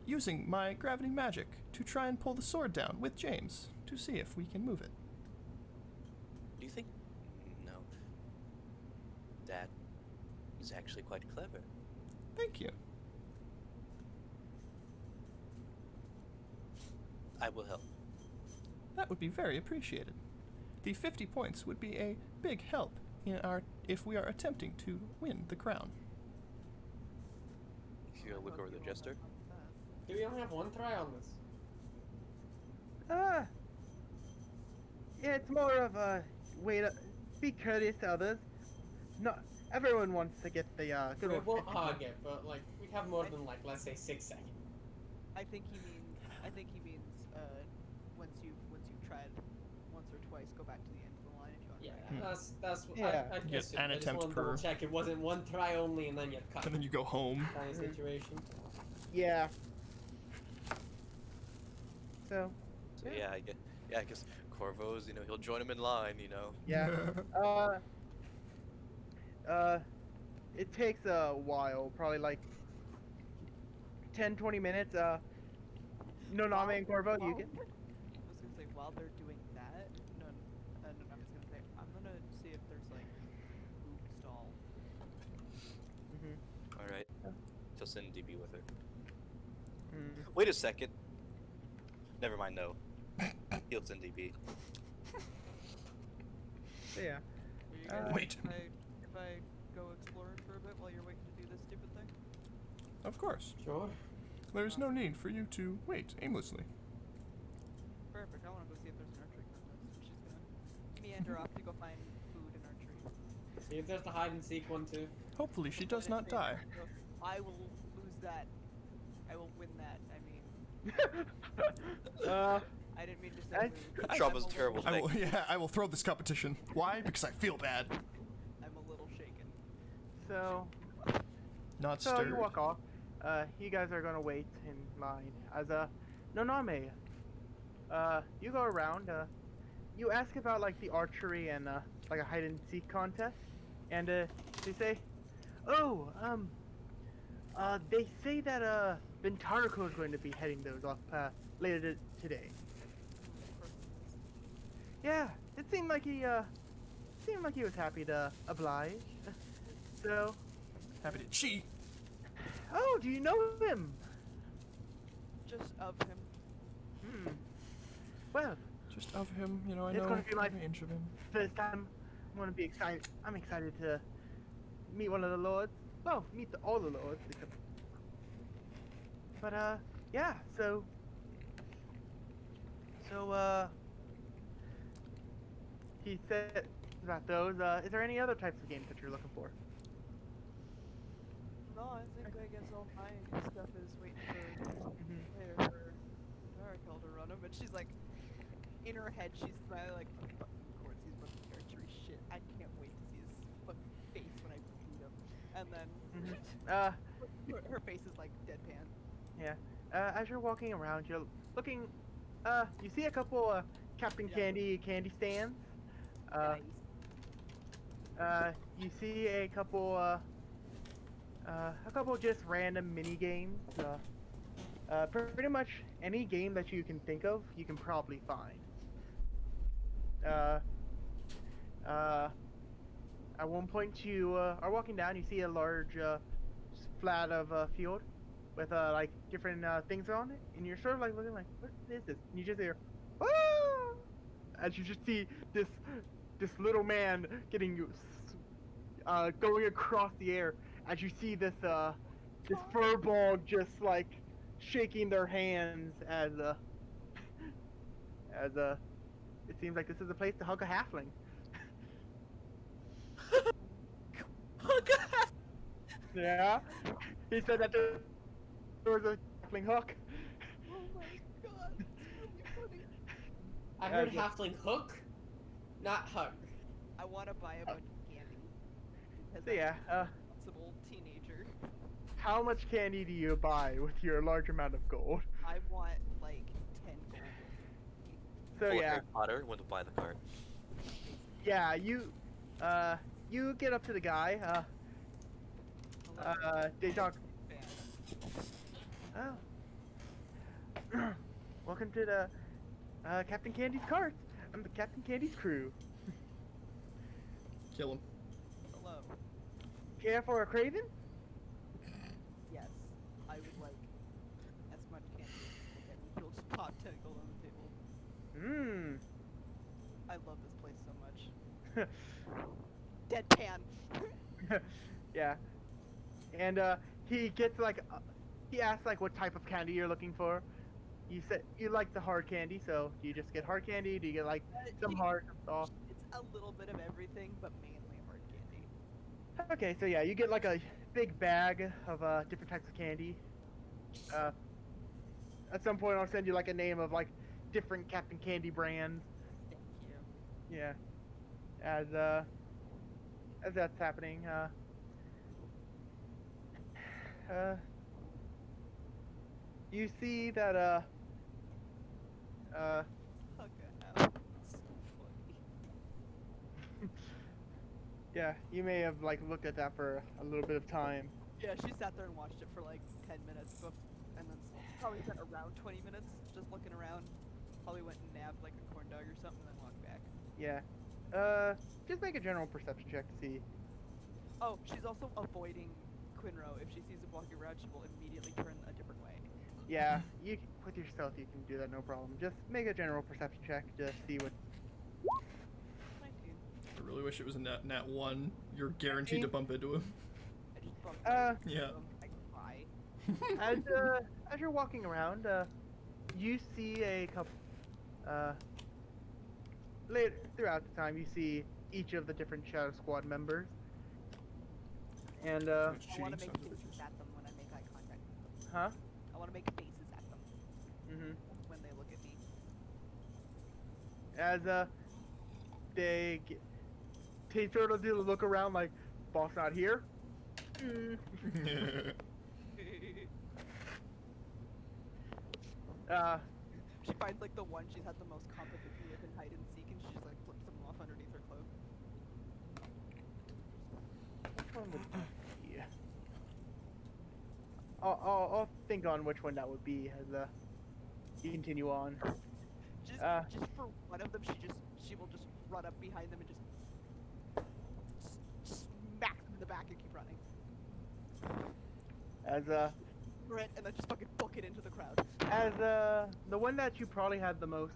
[SPEAKER 1] using my gravity magic to try and pull the sword down with James to see if we can move it.
[SPEAKER 3] Do you think? No. That is actually quite clever.
[SPEAKER 1] Thank you.
[SPEAKER 3] I will help.
[SPEAKER 1] That would be very appreciated. The 50 points would be a big help in if we are attempting to win the crown.
[SPEAKER 3] You gonna look over the jester?
[SPEAKER 4] Do we only have one try on this?
[SPEAKER 2] Yeah, it's more of a way to be courteous to others. Not everyone wants to get the good
[SPEAKER 4] We
[SPEAKER 2] one.
[SPEAKER 4] won't hog it, but like we have more than like let's say 6 seconds.
[SPEAKER 5] I think he means once you've tried once or twice, go back to the end of the line if you want.
[SPEAKER 4] Yeah,
[SPEAKER 5] to
[SPEAKER 4] that's what
[SPEAKER 2] Yeah.
[SPEAKER 4] I guess.
[SPEAKER 1] Yes, an
[SPEAKER 4] I just
[SPEAKER 1] attempt
[SPEAKER 4] want to double
[SPEAKER 1] per-
[SPEAKER 4] check. It wasn't one try only, and then you cut.
[SPEAKER 1] And then you go home.
[SPEAKER 4] Kind of situation.
[SPEAKER 2] Yeah. So,
[SPEAKER 3] So yeah, I guess Corvo's, he'll join him in line,
[SPEAKER 2] yeah. It takes a while, probably like 10-20 minutes. Noname and Corvo, you can.
[SPEAKER 5] I was gonna say while they're doing that, I'm gonna see if there's like food stall.
[SPEAKER 2] Mm-hmm.
[SPEAKER 3] All right. She'll send DB with her.
[SPEAKER 2] Mm.
[SPEAKER 3] Wait a second. Never mind. No. He'll send DB.
[SPEAKER 2] So yeah.
[SPEAKER 5] Are you guys
[SPEAKER 1] Wait.
[SPEAKER 5] if I go exploring for a bit while you're waiting to do this stupid thing?
[SPEAKER 1] Of course.
[SPEAKER 4] Sure.
[SPEAKER 1] There's no need for you to wait aimlessly.
[SPEAKER 5] Perfect. I want to go see if there's an archery contest. She's gonna meander off to go find food and archery.
[SPEAKER 4] See if there's the hide and seek one too.
[SPEAKER 1] Hopefully she does
[SPEAKER 5] But
[SPEAKER 1] not
[SPEAKER 5] if
[SPEAKER 1] die.
[SPEAKER 5] I will lose that. I will win that. I mean, I didn't mean to say lose.
[SPEAKER 3] Trouble is a terrible thing.
[SPEAKER 1] I will throw this competition. Why? Because I feel bad.
[SPEAKER 5] I'm a little shaken.
[SPEAKER 2] So
[SPEAKER 1] Not
[SPEAKER 2] so
[SPEAKER 1] stirred.
[SPEAKER 2] you walk off. You guys are gonna wait in line. As Noname, you go around. You ask about like the archery and like a hide and seek contest, and they say, oh, they say that Ventarco is going to be heading those off later today.
[SPEAKER 5] Of course it is.
[SPEAKER 2] Yeah, it seemed like he was happy to oblige. So,
[SPEAKER 1] Happy to cheat.
[SPEAKER 2] oh, do you know him?
[SPEAKER 5] Just of him.
[SPEAKER 2] Hmm. Well,
[SPEAKER 1] Just of him, you know, I
[SPEAKER 2] It's
[SPEAKER 1] know
[SPEAKER 2] gonna be my-
[SPEAKER 1] an inch of him.
[SPEAKER 2] first time I'm gonna be excited. I'm excited to meet one of the lords. Well, meet all the lords. But yeah. So he said about those. Is there any other types of games that you're looking for?
[SPEAKER 5] No, I guess all my stuff is waiting for
[SPEAKER 2] Mm-hmm.
[SPEAKER 5] later for Miracle to run them. And she's like, in her head, she's smiling like, fucking Court sees fucking archery shit. I can't wait to see his fucking face when I beat him. And then her face is like deadpan.
[SPEAKER 2] Yeah. As you're walking around, you're looking. You see a couple Captain
[SPEAKER 5] Yeah.
[SPEAKER 2] candy stands.
[SPEAKER 5] Nice.
[SPEAKER 2] You see a couple just random mini games. Pretty much any game that you can think of, you can probably find. At one point, you are walking down. You see a large flat of field with like different things on it, and you're sort of like looking like, what is this? And you just hear, ah! As you just see this little man getting going across the air. As you see this furball just like shaking their hands as it seems like this is a place to hug a halfling. Yeah, he said that there was a halfling hook.
[SPEAKER 5] Oh my god, it's really funny.
[SPEAKER 4] I heard
[SPEAKER 2] Okay.
[SPEAKER 4] halfling hook, not hug.
[SPEAKER 5] I want to buy a bunch of candy. Because
[SPEAKER 2] So yeah,
[SPEAKER 5] I'm a responsible teenager.
[SPEAKER 2] how much candy do you buy with your large amount of gold?
[SPEAKER 5] I want like 10 gold.
[SPEAKER 2] So
[SPEAKER 3] Poor
[SPEAKER 2] yeah,
[SPEAKER 3] Harry Potter went to buy the cart.
[SPEAKER 2] yeah, you get up to the guy. They talk. Oh. Welcome to the Captain Candy's cart. I'm the Captain Candy's crew.
[SPEAKER 1] Kill him.
[SPEAKER 5] Hello.
[SPEAKER 2] Care for a craven?
[SPEAKER 5] Yes, I would like as much candy as you can get. You'll just pop 10 gold on the table.
[SPEAKER 2] Mmm.
[SPEAKER 5] I love this place so much. Deadpan.
[SPEAKER 2] Yeah. And he gets like he asks like what type of candy you're looking for. You said you like the hard candy, so do you just get hard candy? Do you get like some hard, some soft?
[SPEAKER 5] It's a little bit of everything, but mainly hard candy.
[SPEAKER 2] Okay, so yeah, you get like a big bag of different types of candy. At some point, I'll send you like a name of like different Captain Candy brands.
[SPEAKER 5] Thank you.
[SPEAKER 2] Yeah. As that's happening, you see that
[SPEAKER 5] Hug a house. It's so funny.
[SPEAKER 2] yeah, you may have like looked at that for a little bit of time.
[SPEAKER 5] Yeah, she sat there and watched it for like 10 minutes, and then probably spent around 20 minutes just looking around. Probably went and nabbed like a corn dog or something, and then walked back.
[SPEAKER 2] Yeah. Just make a general perception check to see.
[SPEAKER 5] Oh, she's also avoiding Quinro. If she sees him walking around, she will immediately turn a different way.
[SPEAKER 2] Yeah, with your stealth you can do that no problem. Just make a general perception check to see what.
[SPEAKER 5] 19.
[SPEAKER 1] I really wish it was a nat 1. You're guaranteed to
[SPEAKER 2] 19?
[SPEAKER 1] bump into him.
[SPEAKER 5] I just bumped
[SPEAKER 1] Yeah.
[SPEAKER 5] I cry.
[SPEAKER 2] As you're walking around, you see a couple. Later throughout the time, you see each of the different Shadow Squad members, and
[SPEAKER 1] Too much
[SPEAKER 5] I
[SPEAKER 1] cheating,
[SPEAKER 5] want to make
[SPEAKER 1] sons of
[SPEAKER 5] faces
[SPEAKER 1] bitches.
[SPEAKER 5] at them when I make eye contact with them.
[SPEAKER 2] huh?
[SPEAKER 5] I want to make faces at them when they look at me.
[SPEAKER 2] As they sort of do look around like, boss not here.
[SPEAKER 5] She finds like the one she's had the most competency with in hide and seek, and she just like flips them off underneath her cloak.
[SPEAKER 2] Which one would it be? I'll think on which one that would be as you continue on.
[SPEAKER 5] Just for one of them, she will just run up behind them and just smack them in the back and keep running.
[SPEAKER 2] As
[SPEAKER 5] And then just fucking book it into the crowd.
[SPEAKER 2] as the one that you probably had the most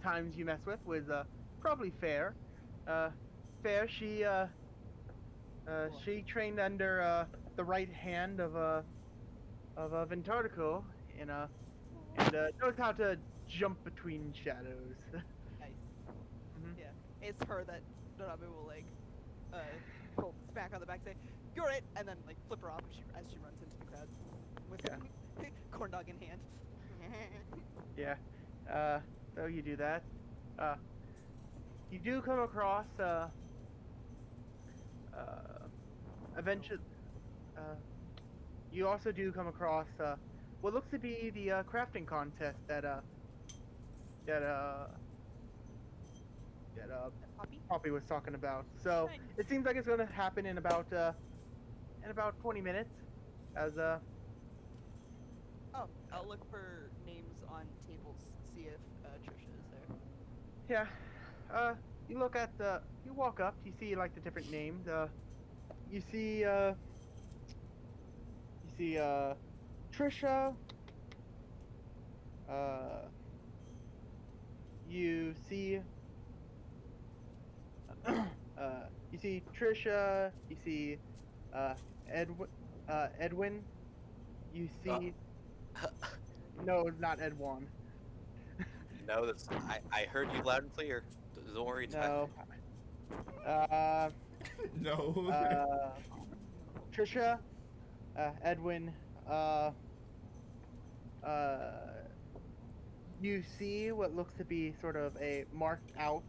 [SPEAKER 2] times you mess with was probably Fair. Fair, she trained under the right hand of Ventartico and knows how to jump between shadows.
[SPEAKER 5] Nice.
[SPEAKER 2] Mhm.
[SPEAKER 5] Yeah. It's her that Nonabe will like pull smack on the back, say, "You're it," and then like flip her off as she runs into the crowd with corn dog in hand.
[SPEAKER 2] Yeah. So you do that. You do come across eventually. You also do come across what looks to be the crafting contest that
[SPEAKER 5] Poppy?
[SPEAKER 2] Poppy was talking about. So
[SPEAKER 5] Nice.
[SPEAKER 2] it seems like it's going to happen in about 20 minutes. As
[SPEAKER 5] Oh, I'll look for names on tables, see if Trisha is there.
[SPEAKER 2] yeah, you look at you walk up, you see like the different names. You see Trisha. You see you see Trisha. You see Edwin. You see no, not Edwin.
[SPEAKER 3] No, that's I heard you loud and clear. Don't worry, Ty.
[SPEAKER 2] No.
[SPEAKER 1] No.
[SPEAKER 2] Trisha, Edwin, you see what looks to be sort of a marked out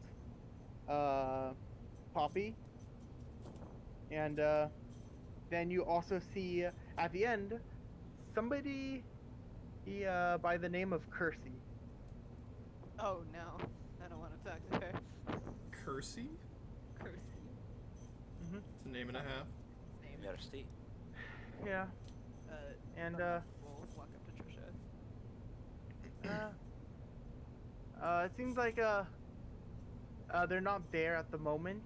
[SPEAKER 2] Poppy, and then you also see at the end somebody by the name of Kersey.
[SPEAKER 5] Oh no, I don't want to talk to her.
[SPEAKER 1] Kersey?
[SPEAKER 5] Kirsty.
[SPEAKER 1] It's a name and a half.
[SPEAKER 5] His name.
[SPEAKER 3] You gotta see.
[SPEAKER 2] Yeah, and
[SPEAKER 5] We'll walk up to Trisha.
[SPEAKER 2] it seems like they're not there at the moment.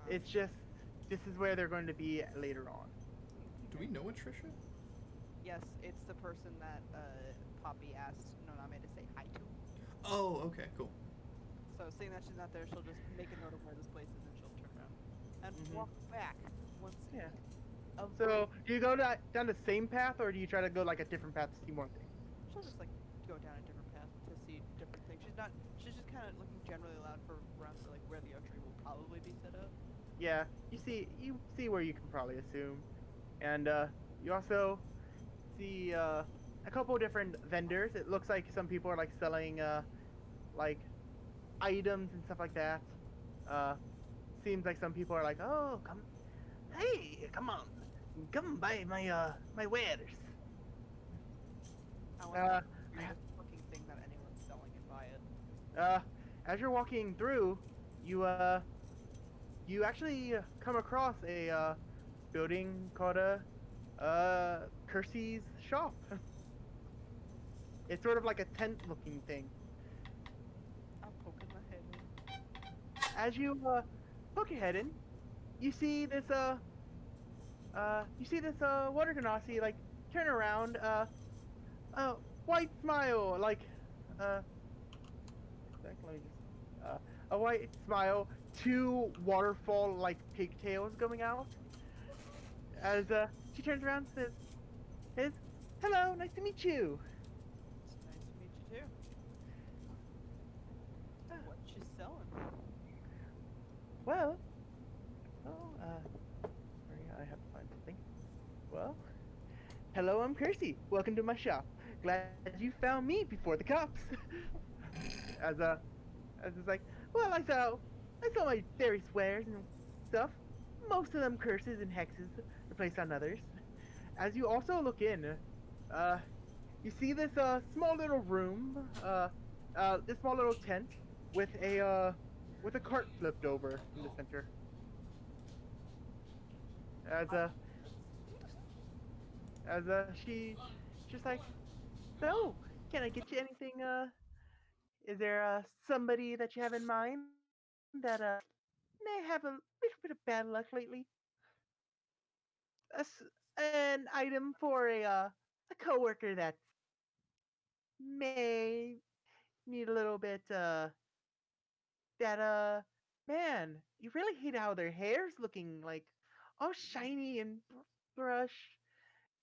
[SPEAKER 2] It's just this is where they're going to be later on.
[SPEAKER 1] Do we know a Trisha?
[SPEAKER 5] Yes, it's the person that Poppy asked Noname to say hi to.
[SPEAKER 1] Oh, okay, cool.
[SPEAKER 5] So seeing that she's not there, she'll just make a note of where this place is and she'll turn around and
[SPEAKER 2] Mhm.
[SPEAKER 5] walk back once.
[SPEAKER 2] Yeah.
[SPEAKER 5] Avoid-
[SPEAKER 2] So do you go down the same path, or do you try to go like a different path to see more things?
[SPEAKER 5] she'll just like go down a different path to see different things. She's just kind of looking generally around for like where the oak tree will probably be set up.
[SPEAKER 2] Yeah, you see where you can probably assume, and you also see a couple different vendors. It looks like some people are like selling like items and stuff like that. Seems like some people are like, oh, come on, come buy my wares.
[SPEAKER 5] I want
[SPEAKER 2] Uh,
[SPEAKER 5] the weirdest looking thing that anyone's selling and buy it.
[SPEAKER 2] As you're walking through, you actually come across a building called Kersey's shop. It's sort of like a tent-looking thing.
[SPEAKER 5] I'll poke in the
[SPEAKER 2] as you poke your head in, you see this water genasi like turn around, white smile, like let me just a white smile, two waterfall like pigtails going out. As she turns around and says, "Hello, nice to meet you."
[SPEAKER 5] It's nice to meet you too.
[SPEAKER 2] Ah.
[SPEAKER 5] What you selling?
[SPEAKER 2] Well, sorry, I have to find something. Well, hello, I'm Kersey. Welcome to my shop. Glad you found me before the cops. as it's like, well, I saw my various wares and stuff. Most of them curses and hexes replaced on others. As you also look in, you see this small little room, this small little tent with a cart flipped over in the center. She's just like, so can I get you anything? Is there somebody that you have in mind that may have a little bit of bad luck lately? An item for a coworker that may need a little bit that man, you really hate how their hair's looking like all shiny and brush.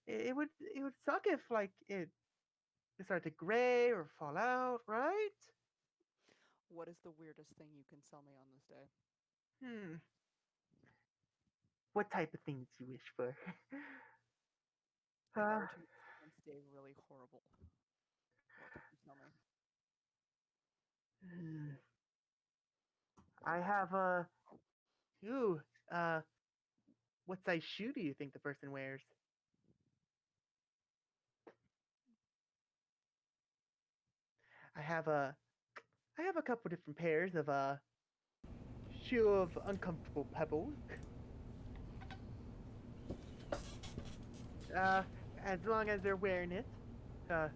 [SPEAKER 2] It would suck if like it started to gray or fall out, right?
[SPEAKER 5] What is the weirdest thing you can sell me on this day?
[SPEAKER 2] Hmm. What type of things you wish for?
[SPEAKER 5] If I
[SPEAKER 2] uh,
[SPEAKER 5] were to make someone's day really horrible, what could you sell me?
[SPEAKER 2] hmm. I have a ooh, what size shoe do you think the person wears? I have a I have a couple different pairs of shoe of uncomfortable pebbles. Uh, as long as they're wearing it. Uh,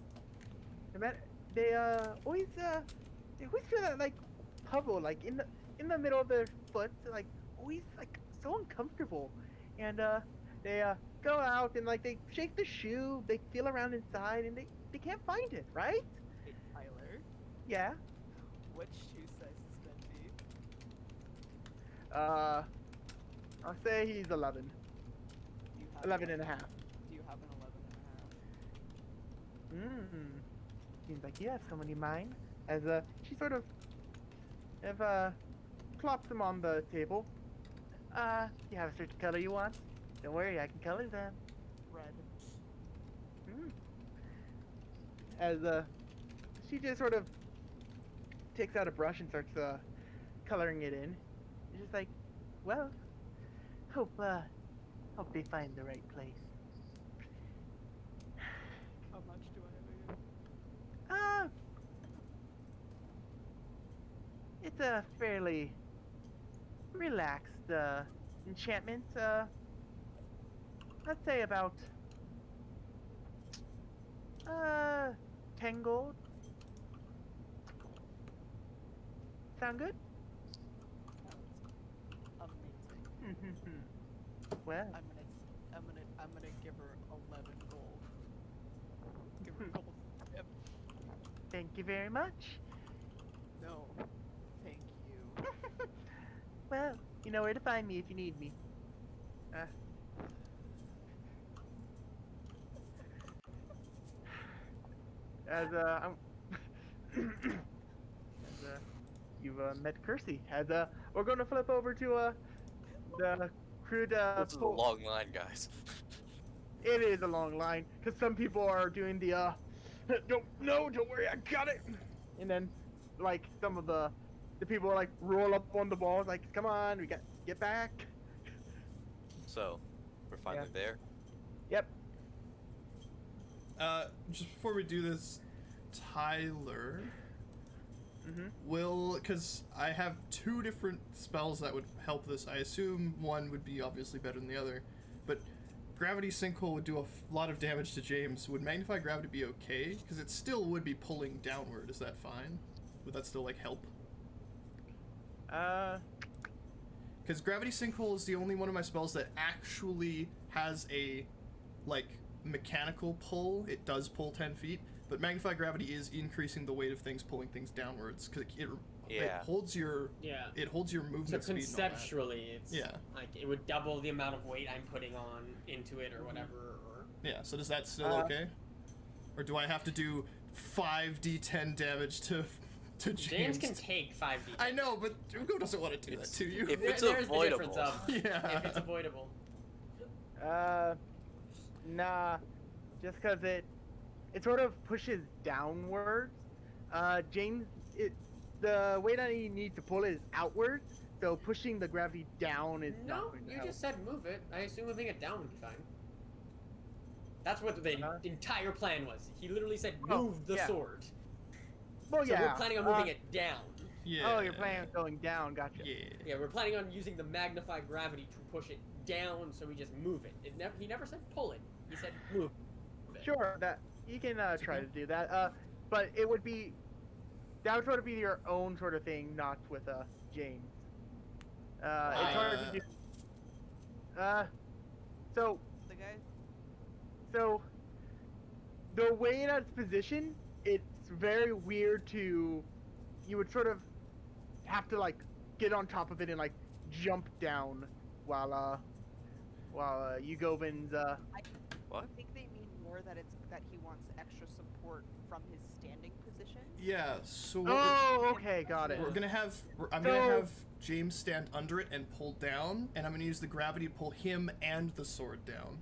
[SPEAKER 2] no matter, they always feel that like pebble like in the middle of their foot, like always like so uncomfortable, and they go out and like they shake the shoe, they feel around inside, and they can't find it, right?
[SPEAKER 5] Hey, Tyler,
[SPEAKER 2] Yeah.
[SPEAKER 5] what shoe size is Venti?
[SPEAKER 2] Uh, I'll say he's 11,
[SPEAKER 5] Do you have
[SPEAKER 2] 11
[SPEAKER 5] like,
[SPEAKER 2] and a half.
[SPEAKER 5] do you have an 11 and a half?
[SPEAKER 2] Hmm. Seems like you have someone in mind. As she sort of plops them on the table. You have a certain color you want? Don't worry, I can color them.
[SPEAKER 5] Red.
[SPEAKER 2] Hmm. As she just sort of takes out a brush and starts coloring it in. It's just like, well, hope they find the right place.
[SPEAKER 5] How much do I owe you?
[SPEAKER 2] Uh, it's a fairly relaxed enchantment. Let's say about 10 gold. Sound good?
[SPEAKER 5] Sounds amazing.
[SPEAKER 2] Well,
[SPEAKER 5] I'm gonna give her 11 gold. Give her gold. Yep.
[SPEAKER 2] thank you very much.
[SPEAKER 5] No, thank you.
[SPEAKER 2] Well, you know where to find me if you need me. As you've met Kersey. As we're gonna flip over to the crude
[SPEAKER 3] This is a long line, guys.
[SPEAKER 2] It is a long line because some people are doing the don't worry, I got it. And then like some of the people like roll up on the balls like, come on, we got get back.
[SPEAKER 3] So, we're finally there.
[SPEAKER 2] Yep.
[SPEAKER 1] Just before we do this, Tyler will, because I have two different spells that would help this. I assume one would be obviously better than the other, but Gravity Sinkhole would do a lot of damage to James. Would Magnify Gravity be okay? Because it still would be pulling downward. Is that fine? Would that still like help? Because Gravity Sinkhole is the only one of my spells that actually has a, like, mechanical pull. It does pull 10 feet, but Magnify Gravity is increasing the weight of things, pulling things downwards, because it
[SPEAKER 3] Yeah.
[SPEAKER 1] holds your
[SPEAKER 4] Yeah.
[SPEAKER 1] it holds your
[SPEAKER 4] So
[SPEAKER 1] movement speed. and all that.
[SPEAKER 4] conceptually, it's
[SPEAKER 1] Yeah.
[SPEAKER 4] like it would double the amount of weight I'm putting on into it or whatever. Or
[SPEAKER 1] Yeah. So does that still okay? Or do I have to do 5d10 damage to James?
[SPEAKER 4] James can take 5d.
[SPEAKER 1] I know, but who doesn't want to do that to you?
[SPEAKER 3] If
[SPEAKER 4] There-
[SPEAKER 3] it's
[SPEAKER 4] there's the difference
[SPEAKER 3] avoidable.
[SPEAKER 4] of
[SPEAKER 1] Yeah.
[SPEAKER 4] if it's avoidable.
[SPEAKER 2] Nah. Just because it sort of pushes downwards. James, the way that you need to pull it is outwards, so pushing the gravity down is not
[SPEAKER 4] No,
[SPEAKER 2] going to
[SPEAKER 4] you
[SPEAKER 2] help.
[SPEAKER 4] just said move it. I assume moving it down would be fine. That's what the entire plan was. He literally said
[SPEAKER 2] Oh,
[SPEAKER 4] move the
[SPEAKER 2] yeah.
[SPEAKER 4] sword.
[SPEAKER 2] Well,
[SPEAKER 4] So
[SPEAKER 2] yeah.
[SPEAKER 4] we're planning on moving it down.
[SPEAKER 1] Yeah.
[SPEAKER 2] Oh, you're planning on going down. Gotcha.
[SPEAKER 1] Yeah.
[SPEAKER 4] Yeah, we're planning on using the Magnify Gravity to push it down, so we just move it. He never said pull it. He said move it.
[SPEAKER 2] Sure, that you can try to do that. But it would be that would sort of be your own sort of thing, not with James. It's hard to do. So
[SPEAKER 5] The guy.
[SPEAKER 2] so the way that it's positioned, it's very weird to. You would sort of have to like get on top of it and like jump down while Yugovin's
[SPEAKER 3] What?
[SPEAKER 5] I think they mean more that he wants extra support from his standing position.
[SPEAKER 1] Yeah. So what
[SPEAKER 2] Oh, okay, got it.
[SPEAKER 1] I'm gonna have
[SPEAKER 2] So-
[SPEAKER 1] James stand under it and pull down, and I'm gonna use the gravity to pull him and the sword down,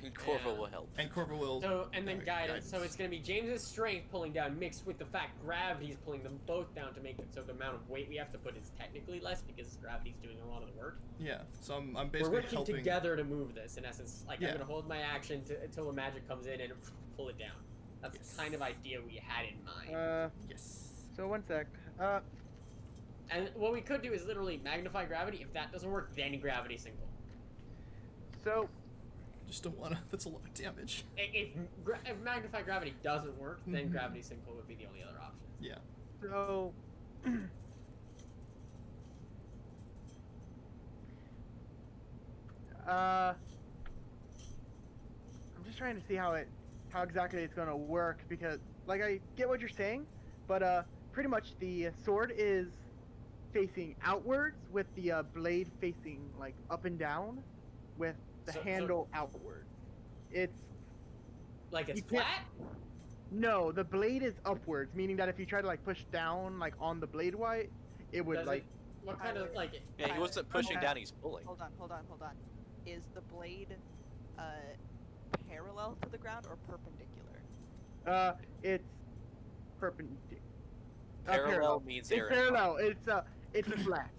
[SPEAKER 3] And Corvo
[SPEAKER 4] Yeah.
[SPEAKER 3] will help.
[SPEAKER 1] and Corvo will.
[SPEAKER 4] So and then guidance. So it's gonna be James's strength pulling down mixed with the fact gravity's pulling them both down to make it so the amount of weight we have to put is technically less because gravity's doing a lot of the work.
[SPEAKER 1] Yeah. So I'm
[SPEAKER 4] We're
[SPEAKER 1] basically
[SPEAKER 4] working
[SPEAKER 1] helping.
[SPEAKER 4] together to move this. In essence, like
[SPEAKER 1] Yeah.
[SPEAKER 4] I'm gonna hold my action until the magic comes in and pull it down. That's
[SPEAKER 1] Yes.
[SPEAKER 4] the kind of idea we had in mind.
[SPEAKER 1] Yes.
[SPEAKER 2] So 1 sec.
[SPEAKER 4] And what we could do is literally magnify gravity. If that doesn't work, then gravity single.
[SPEAKER 2] So
[SPEAKER 1] Just don't wanna. That's a lot of damage.
[SPEAKER 4] If magnify gravity doesn't work, then
[SPEAKER 1] Mhm.
[SPEAKER 4] gravity single would be the only other option.
[SPEAKER 1] Yeah.
[SPEAKER 2] So, I'm just trying to see how exactly it's gonna work because, like, I get what you're saying, but pretty much the sword is facing outwards with the blade facing like up and down, with the
[SPEAKER 4] So-
[SPEAKER 2] handle outwards. It's
[SPEAKER 4] Like it's
[SPEAKER 2] You can't-
[SPEAKER 4] flat.
[SPEAKER 2] no, the blade is upwards, meaning that if you try to like push down like on the blade white, it would
[SPEAKER 4] Does
[SPEAKER 2] like.
[SPEAKER 4] What kind of like?
[SPEAKER 3] Yeah, he
[SPEAKER 5] Tyler,
[SPEAKER 3] wasn't pushing
[SPEAKER 5] okay.
[SPEAKER 3] down, he's pulling.
[SPEAKER 5] Hold on. Is the blade parallel to the ground or perpendicular?
[SPEAKER 2] It's perpendicular.
[SPEAKER 3] Parallel means
[SPEAKER 2] It's
[SPEAKER 3] Aaron.
[SPEAKER 2] parallel. It's flat.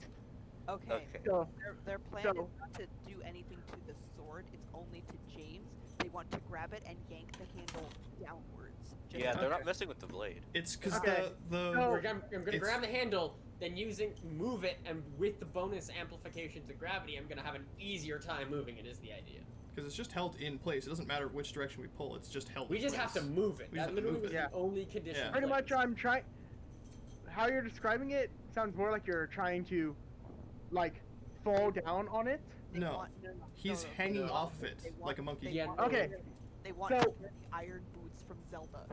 [SPEAKER 5] Okay.
[SPEAKER 3] Okay.
[SPEAKER 2] So
[SPEAKER 5] Their plan
[SPEAKER 2] So-
[SPEAKER 5] is not to do anything to the sword. It's only to James. They want to grab it and yank the handle downwards. Just
[SPEAKER 3] Yeah, they're not
[SPEAKER 2] Okay.
[SPEAKER 3] messing with the blade.
[SPEAKER 1] It's because
[SPEAKER 2] Okay.
[SPEAKER 1] the
[SPEAKER 2] So-
[SPEAKER 4] I'm gonna
[SPEAKER 1] It's-
[SPEAKER 4] grab the handle, then move it, and with the bonus amplification to gravity, I'm gonna have an easier time moving it. Is the idea?
[SPEAKER 1] because it's just held in place. It doesn't matter which direction we pull. It's just held.
[SPEAKER 4] We
[SPEAKER 1] in
[SPEAKER 4] just
[SPEAKER 1] place.
[SPEAKER 4] have to move it.
[SPEAKER 1] We just
[SPEAKER 4] That
[SPEAKER 1] have to
[SPEAKER 4] literally
[SPEAKER 1] move
[SPEAKER 4] was
[SPEAKER 2] it.
[SPEAKER 4] the only condition.
[SPEAKER 1] Yeah.
[SPEAKER 2] pretty much,
[SPEAKER 4] placed.
[SPEAKER 2] I'm trying. How you're describing it sounds more like you're trying to, like, fall down on it.
[SPEAKER 5] they
[SPEAKER 1] No.
[SPEAKER 5] want-
[SPEAKER 1] He's
[SPEAKER 5] no,
[SPEAKER 1] hanging
[SPEAKER 4] no.
[SPEAKER 1] off of it
[SPEAKER 5] They want-
[SPEAKER 1] like a monkey.
[SPEAKER 5] They
[SPEAKER 4] Yeah,
[SPEAKER 5] want,
[SPEAKER 2] Okay.
[SPEAKER 5] They want
[SPEAKER 2] So-
[SPEAKER 5] to wear the iron boots from Zelda.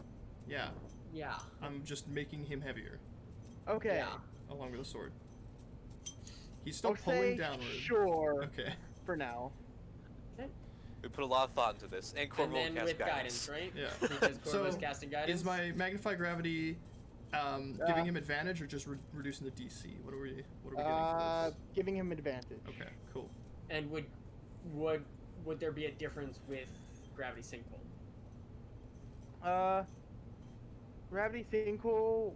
[SPEAKER 1] Yeah.
[SPEAKER 4] Yeah.
[SPEAKER 1] I'm just making him heavier
[SPEAKER 2] Okay.
[SPEAKER 4] Yeah.
[SPEAKER 1] along with the sword. He's still
[SPEAKER 2] I'll
[SPEAKER 1] pulling
[SPEAKER 2] say
[SPEAKER 1] downward.
[SPEAKER 2] sure
[SPEAKER 1] Okay.
[SPEAKER 2] for now.
[SPEAKER 3] We put a lot of thought into this, and
[SPEAKER 4] And
[SPEAKER 3] Corvo will
[SPEAKER 4] then
[SPEAKER 3] cast
[SPEAKER 4] with
[SPEAKER 3] guidance.
[SPEAKER 4] guidance, right?
[SPEAKER 1] Yeah.
[SPEAKER 4] Because Corvo's
[SPEAKER 1] So,
[SPEAKER 4] casting guidance.
[SPEAKER 1] Is my magnify gravity giving him advantage or just reducing the DC? What are we getting for this?
[SPEAKER 2] Giving him advantage.
[SPEAKER 1] Okay, cool.
[SPEAKER 4] And would there be a difference with gravity sinkhole?
[SPEAKER 2] Gravity sinkhole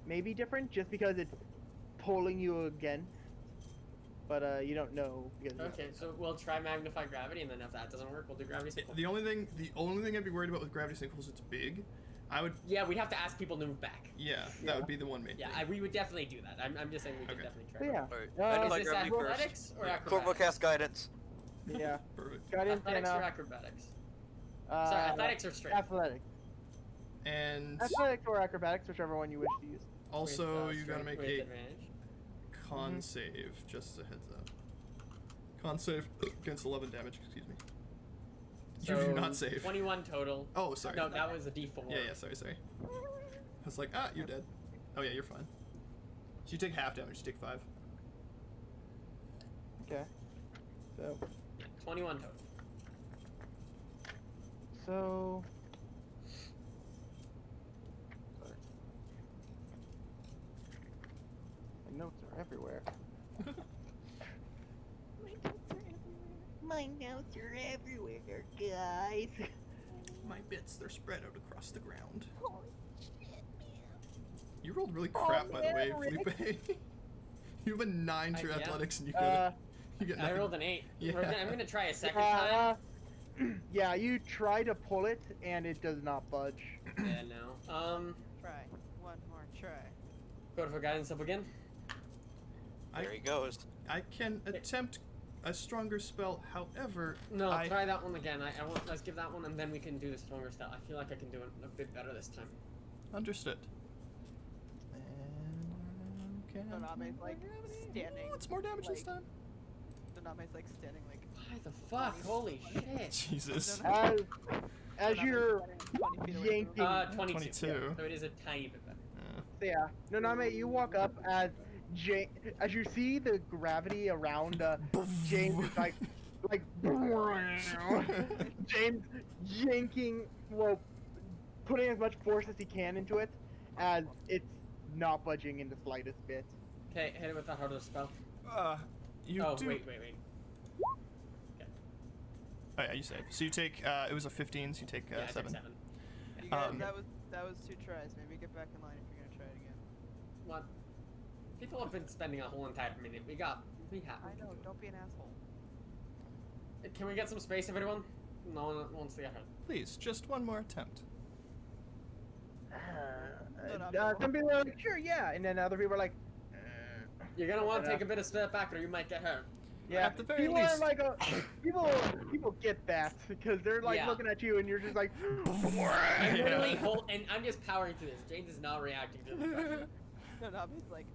[SPEAKER 2] may be different just because it's pulling you against, but you don't know because.
[SPEAKER 4] Okay, so we'll try magnify gravity, and then if that doesn't work, we'll do gravity sinkhole.
[SPEAKER 1] The only thing I'd be worried about with gravity sinkhole is it's big. I would,
[SPEAKER 4] Yeah, we'd have to ask people to move back.
[SPEAKER 1] yeah,
[SPEAKER 2] Yeah.
[SPEAKER 1] that would be the one main
[SPEAKER 4] Yeah,
[SPEAKER 1] thing.
[SPEAKER 4] we would definitely do that. I'm just saying we could
[SPEAKER 1] Okay.
[SPEAKER 4] definitely try.
[SPEAKER 2] So yeah,
[SPEAKER 3] Alright,
[SPEAKER 2] Uh,
[SPEAKER 3] magnify
[SPEAKER 4] Is this
[SPEAKER 3] gravity
[SPEAKER 4] athletics
[SPEAKER 3] first.
[SPEAKER 4] or acrobatics?
[SPEAKER 3] Corvo cast guidance.
[SPEAKER 2] yeah.
[SPEAKER 1] Perfect.
[SPEAKER 2] Guidance and
[SPEAKER 4] Athletics or acrobatics?
[SPEAKER 2] uh,
[SPEAKER 4] Sorry, athletics or strength?
[SPEAKER 2] athletics.
[SPEAKER 1] And
[SPEAKER 2] Athletics or acrobatics, whichever one you wish to use.
[SPEAKER 1] also
[SPEAKER 4] With,
[SPEAKER 1] you gotta
[SPEAKER 4] strength
[SPEAKER 1] make
[SPEAKER 4] with
[SPEAKER 1] a
[SPEAKER 4] advantage.
[SPEAKER 1] con save, just a heads up. Con save against 11 damage, excuse me. You do not save.
[SPEAKER 4] 21 total.
[SPEAKER 1] Oh, sorry.
[SPEAKER 4] No, that was a D4.
[SPEAKER 1] Yeah, sorry. I was like, you're dead. Oh yeah, you're fine. So you take half damage, you take 5.
[SPEAKER 2] Okay. So,
[SPEAKER 4] 21 total.
[SPEAKER 2] so. Sorry. My notes are everywhere.
[SPEAKER 6] My notes are everywhere, guys.
[SPEAKER 1] My bits, they're spread out across the ground.
[SPEAKER 6] Holy shit, man.
[SPEAKER 1] You rolled really crap, by the way,
[SPEAKER 2] man,
[SPEAKER 1] Felipe. You have a 9 to your
[SPEAKER 4] Yeah.
[SPEAKER 1] athletics, and you
[SPEAKER 2] Uh,
[SPEAKER 1] get
[SPEAKER 4] I
[SPEAKER 1] nothing.
[SPEAKER 4] rolled an 8.
[SPEAKER 1] Yeah.
[SPEAKER 4] I'm gonna try a second time.
[SPEAKER 2] Yeah, you try to pull it, and it does not budge.
[SPEAKER 4] Yeah, no.
[SPEAKER 5] Try. One more try.
[SPEAKER 4] Go for guidance up again.
[SPEAKER 3] There he goes.
[SPEAKER 1] I can attempt a stronger spell, however,
[SPEAKER 4] No,
[SPEAKER 1] I
[SPEAKER 4] try that one again. I want. Let's give that one, and then we can do the stronger style. I feel like I can do it a bit better this time.
[SPEAKER 1] understood. And
[SPEAKER 5] Noname's like standing.
[SPEAKER 1] What's more damage this
[SPEAKER 5] like-
[SPEAKER 1] time?
[SPEAKER 5] Noname's like standing like.
[SPEAKER 4] Why the fuck? Holy shit.
[SPEAKER 1] Jesus.
[SPEAKER 2] As
[SPEAKER 5] Noname's
[SPEAKER 2] you're
[SPEAKER 5] standing 20 feet away from him.
[SPEAKER 2] yanking.
[SPEAKER 4] 22.
[SPEAKER 1] 22.
[SPEAKER 4] So it is a tiny bit better.
[SPEAKER 2] Yeah, Noname, you walk up as as you see the gravity around James is like James yanking, well, putting as much force as he can into it, as it's not budging in the slightest bit.
[SPEAKER 4] Okay, hit it with the harder spell.
[SPEAKER 1] You
[SPEAKER 4] Oh,
[SPEAKER 1] do.
[SPEAKER 4] wait.
[SPEAKER 1] Oh, yeah, you save. So you take, it was a 15, so you take
[SPEAKER 4] Yeah, I took
[SPEAKER 1] 7.
[SPEAKER 4] 7.
[SPEAKER 5] You guys,
[SPEAKER 1] Um,
[SPEAKER 5] that was 2 tries. Maybe get back in line if you're gonna try it again.
[SPEAKER 4] What? People have been spending a whole entire minute. We have.
[SPEAKER 5] I know. Don't be an asshole.
[SPEAKER 4] Can we get some space, everyone? No one wants to get hurt.
[SPEAKER 1] Please, just one more attempt.
[SPEAKER 2] Some people are like, sure, yeah, and then other people are like,
[SPEAKER 4] You're gonna want to take a bit of step back, or you might get hurt.
[SPEAKER 2] yeah.
[SPEAKER 1] At the very
[SPEAKER 2] people
[SPEAKER 1] least.
[SPEAKER 2] are like, people get that because they're like
[SPEAKER 4] Yeah.
[SPEAKER 2] looking at you and you're just like,
[SPEAKER 4] I'm literally
[SPEAKER 1] Yeah.
[SPEAKER 4] and I'm just powering through this. James is not reacting to this.
[SPEAKER 5] Noname's like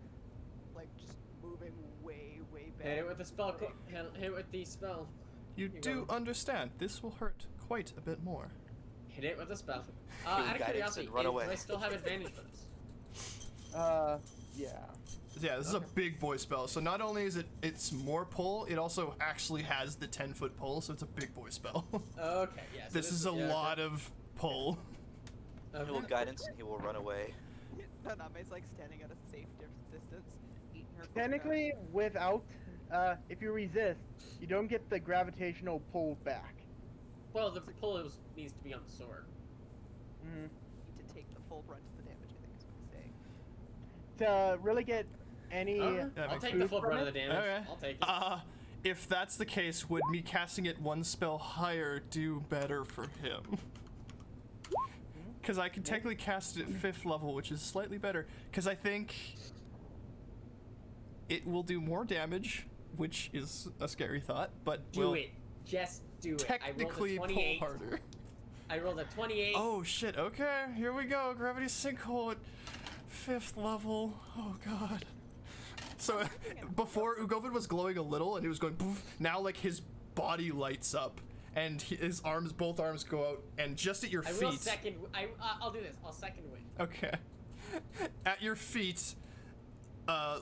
[SPEAKER 5] just moving way back.
[SPEAKER 4] Hit it with the spell. Hit it with the spell.
[SPEAKER 1] You
[SPEAKER 4] You
[SPEAKER 1] do
[SPEAKER 4] go.
[SPEAKER 1] understand, this will hurt quite a bit more.
[SPEAKER 4] Hit it with the spell.
[SPEAKER 3] Give
[SPEAKER 4] Out of
[SPEAKER 3] guidance
[SPEAKER 4] curiosity,
[SPEAKER 3] and run
[SPEAKER 4] do
[SPEAKER 3] away.
[SPEAKER 4] I still have advantage for this?
[SPEAKER 2] yeah.
[SPEAKER 1] Yeah, this is a big boy spell, so not only is it's more pull, it also actually has the 10-foot pull, so it's a big boy spell.
[SPEAKER 4] Okay, yeah. So
[SPEAKER 1] this is a lot of pull.
[SPEAKER 3] He will guidance and he will run away.
[SPEAKER 5] Noname's like standing at a safe distance, eating her.
[SPEAKER 2] Technically, without, if you resist, you don't get the gravitational pull back.
[SPEAKER 4] Well, the pull needs to be on the sword.
[SPEAKER 2] Mm-hmm.
[SPEAKER 5] Need to take the full brunt of the damage. I think is what he's saying.
[SPEAKER 2] To really get any,
[SPEAKER 4] Okay.
[SPEAKER 1] Yeah,
[SPEAKER 4] I'll
[SPEAKER 1] makes
[SPEAKER 4] take
[SPEAKER 2] sense.
[SPEAKER 4] the full brunt of the damage.
[SPEAKER 1] Okay.
[SPEAKER 4] I'll take it.
[SPEAKER 1] If that's the case, would me casting it one spell higher do better for him? Because I can technically cast it at 5th level, which is slightly better. Because I think it will do more damage, which is a scary thought, but
[SPEAKER 4] Do
[SPEAKER 1] will
[SPEAKER 4] it. Just do it.
[SPEAKER 1] technically
[SPEAKER 4] I rolled a
[SPEAKER 1] pull
[SPEAKER 4] 28.
[SPEAKER 1] harder.
[SPEAKER 4] I rolled a 28.
[SPEAKER 1] Oh shit, okay, here we go. Gravity Sinkhole at 5th level. Oh god. So before Ugovid was glowing a little and he was going poof, now like his body lights up and his arms, both arms go out, and just at your
[SPEAKER 4] I will
[SPEAKER 1] feet.
[SPEAKER 4] second. I'll do this. I'll second win.
[SPEAKER 1] Okay. At your feet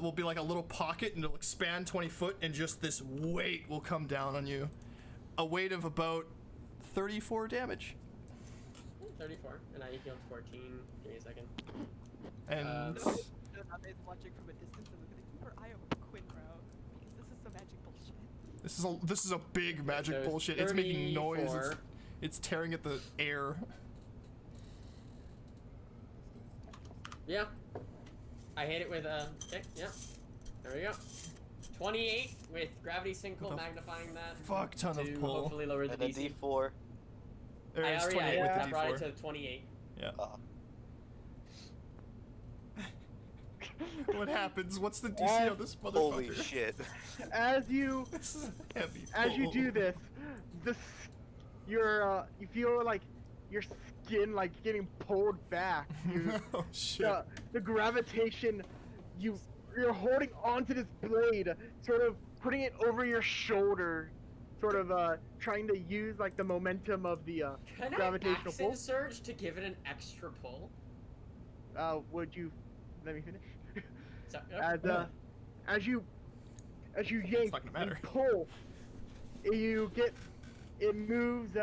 [SPEAKER 1] will be like a little pocket and it'll expand 20 foot and just this weight will come down on you. A weight of about 34 damage.
[SPEAKER 4] 34, and I healed 14. Give me a second.
[SPEAKER 1] And
[SPEAKER 5] Noname's watching from a distance and looking at keep her eye over Quinrow because this is some magic bullshit.
[SPEAKER 1] this is a big magic
[SPEAKER 4] So
[SPEAKER 1] bullshit. It's making noise.
[SPEAKER 4] 34.
[SPEAKER 1] It's tearing at the air.
[SPEAKER 4] Yeah. I hit it with a. Okay, yeah. There we go. 28 with gravity sinkhole
[SPEAKER 1] The
[SPEAKER 4] magnifying that.
[SPEAKER 1] fuck ton
[SPEAKER 4] to
[SPEAKER 1] of pull.
[SPEAKER 4] hopefully lower the
[SPEAKER 3] And a
[SPEAKER 4] DC.
[SPEAKER 3] D4.
[SPEAKER 1] Or
[SPEAKER 4] I
[SPEAKER 1] it's
[SPEAKER 4] already
[SPEAKER 1] 28
[SPEAKER 2] yeah.
[SPEAKER 1] with
[SPEAKER 4] brought
[SPEAKER 1] the
[SPEAKER 4] it
[SPEAKER 1] D4.
[SPEAKER 4] to 28.
[SPEAKER 1] Yeah.
[SPEAKER 3] Uh,
[SPEAKER 1] What happens? What's the DC on this motherfucker?
[SPEAKER 3] holy shit.
[SPEAKER 2] as you
[SPEAKER 1] This is a heavy
[SPEAKER 2] as you
[SPEAKER 1] pull.
[SPEAKER 2] do this, you feel like your skin like getting pulled back. You,
[SPEAKER 1] Oh shit.
[SPEAKER 2] the gravitation, you you're holding onto this blade, sort of putting it over your shoulder, sort of trying to use like the momentum of the
[SPEAKER 4] Can I
[SPEAKER 2] gravitational
[SPEAKER 4] accent
[SPEAKER 2] pull.
[SPEAKER 4] surge to give it an extra pull?
[SPEAKER 2] Would you let me finish?
[SPEAKER 4] So,
[SPEAKER 2] As you yank
[SPEAKER 1] not gonna
[SPEAKER 2] and
[SPEAKER 1] matter.
[SPEAKER 2] pull, it moves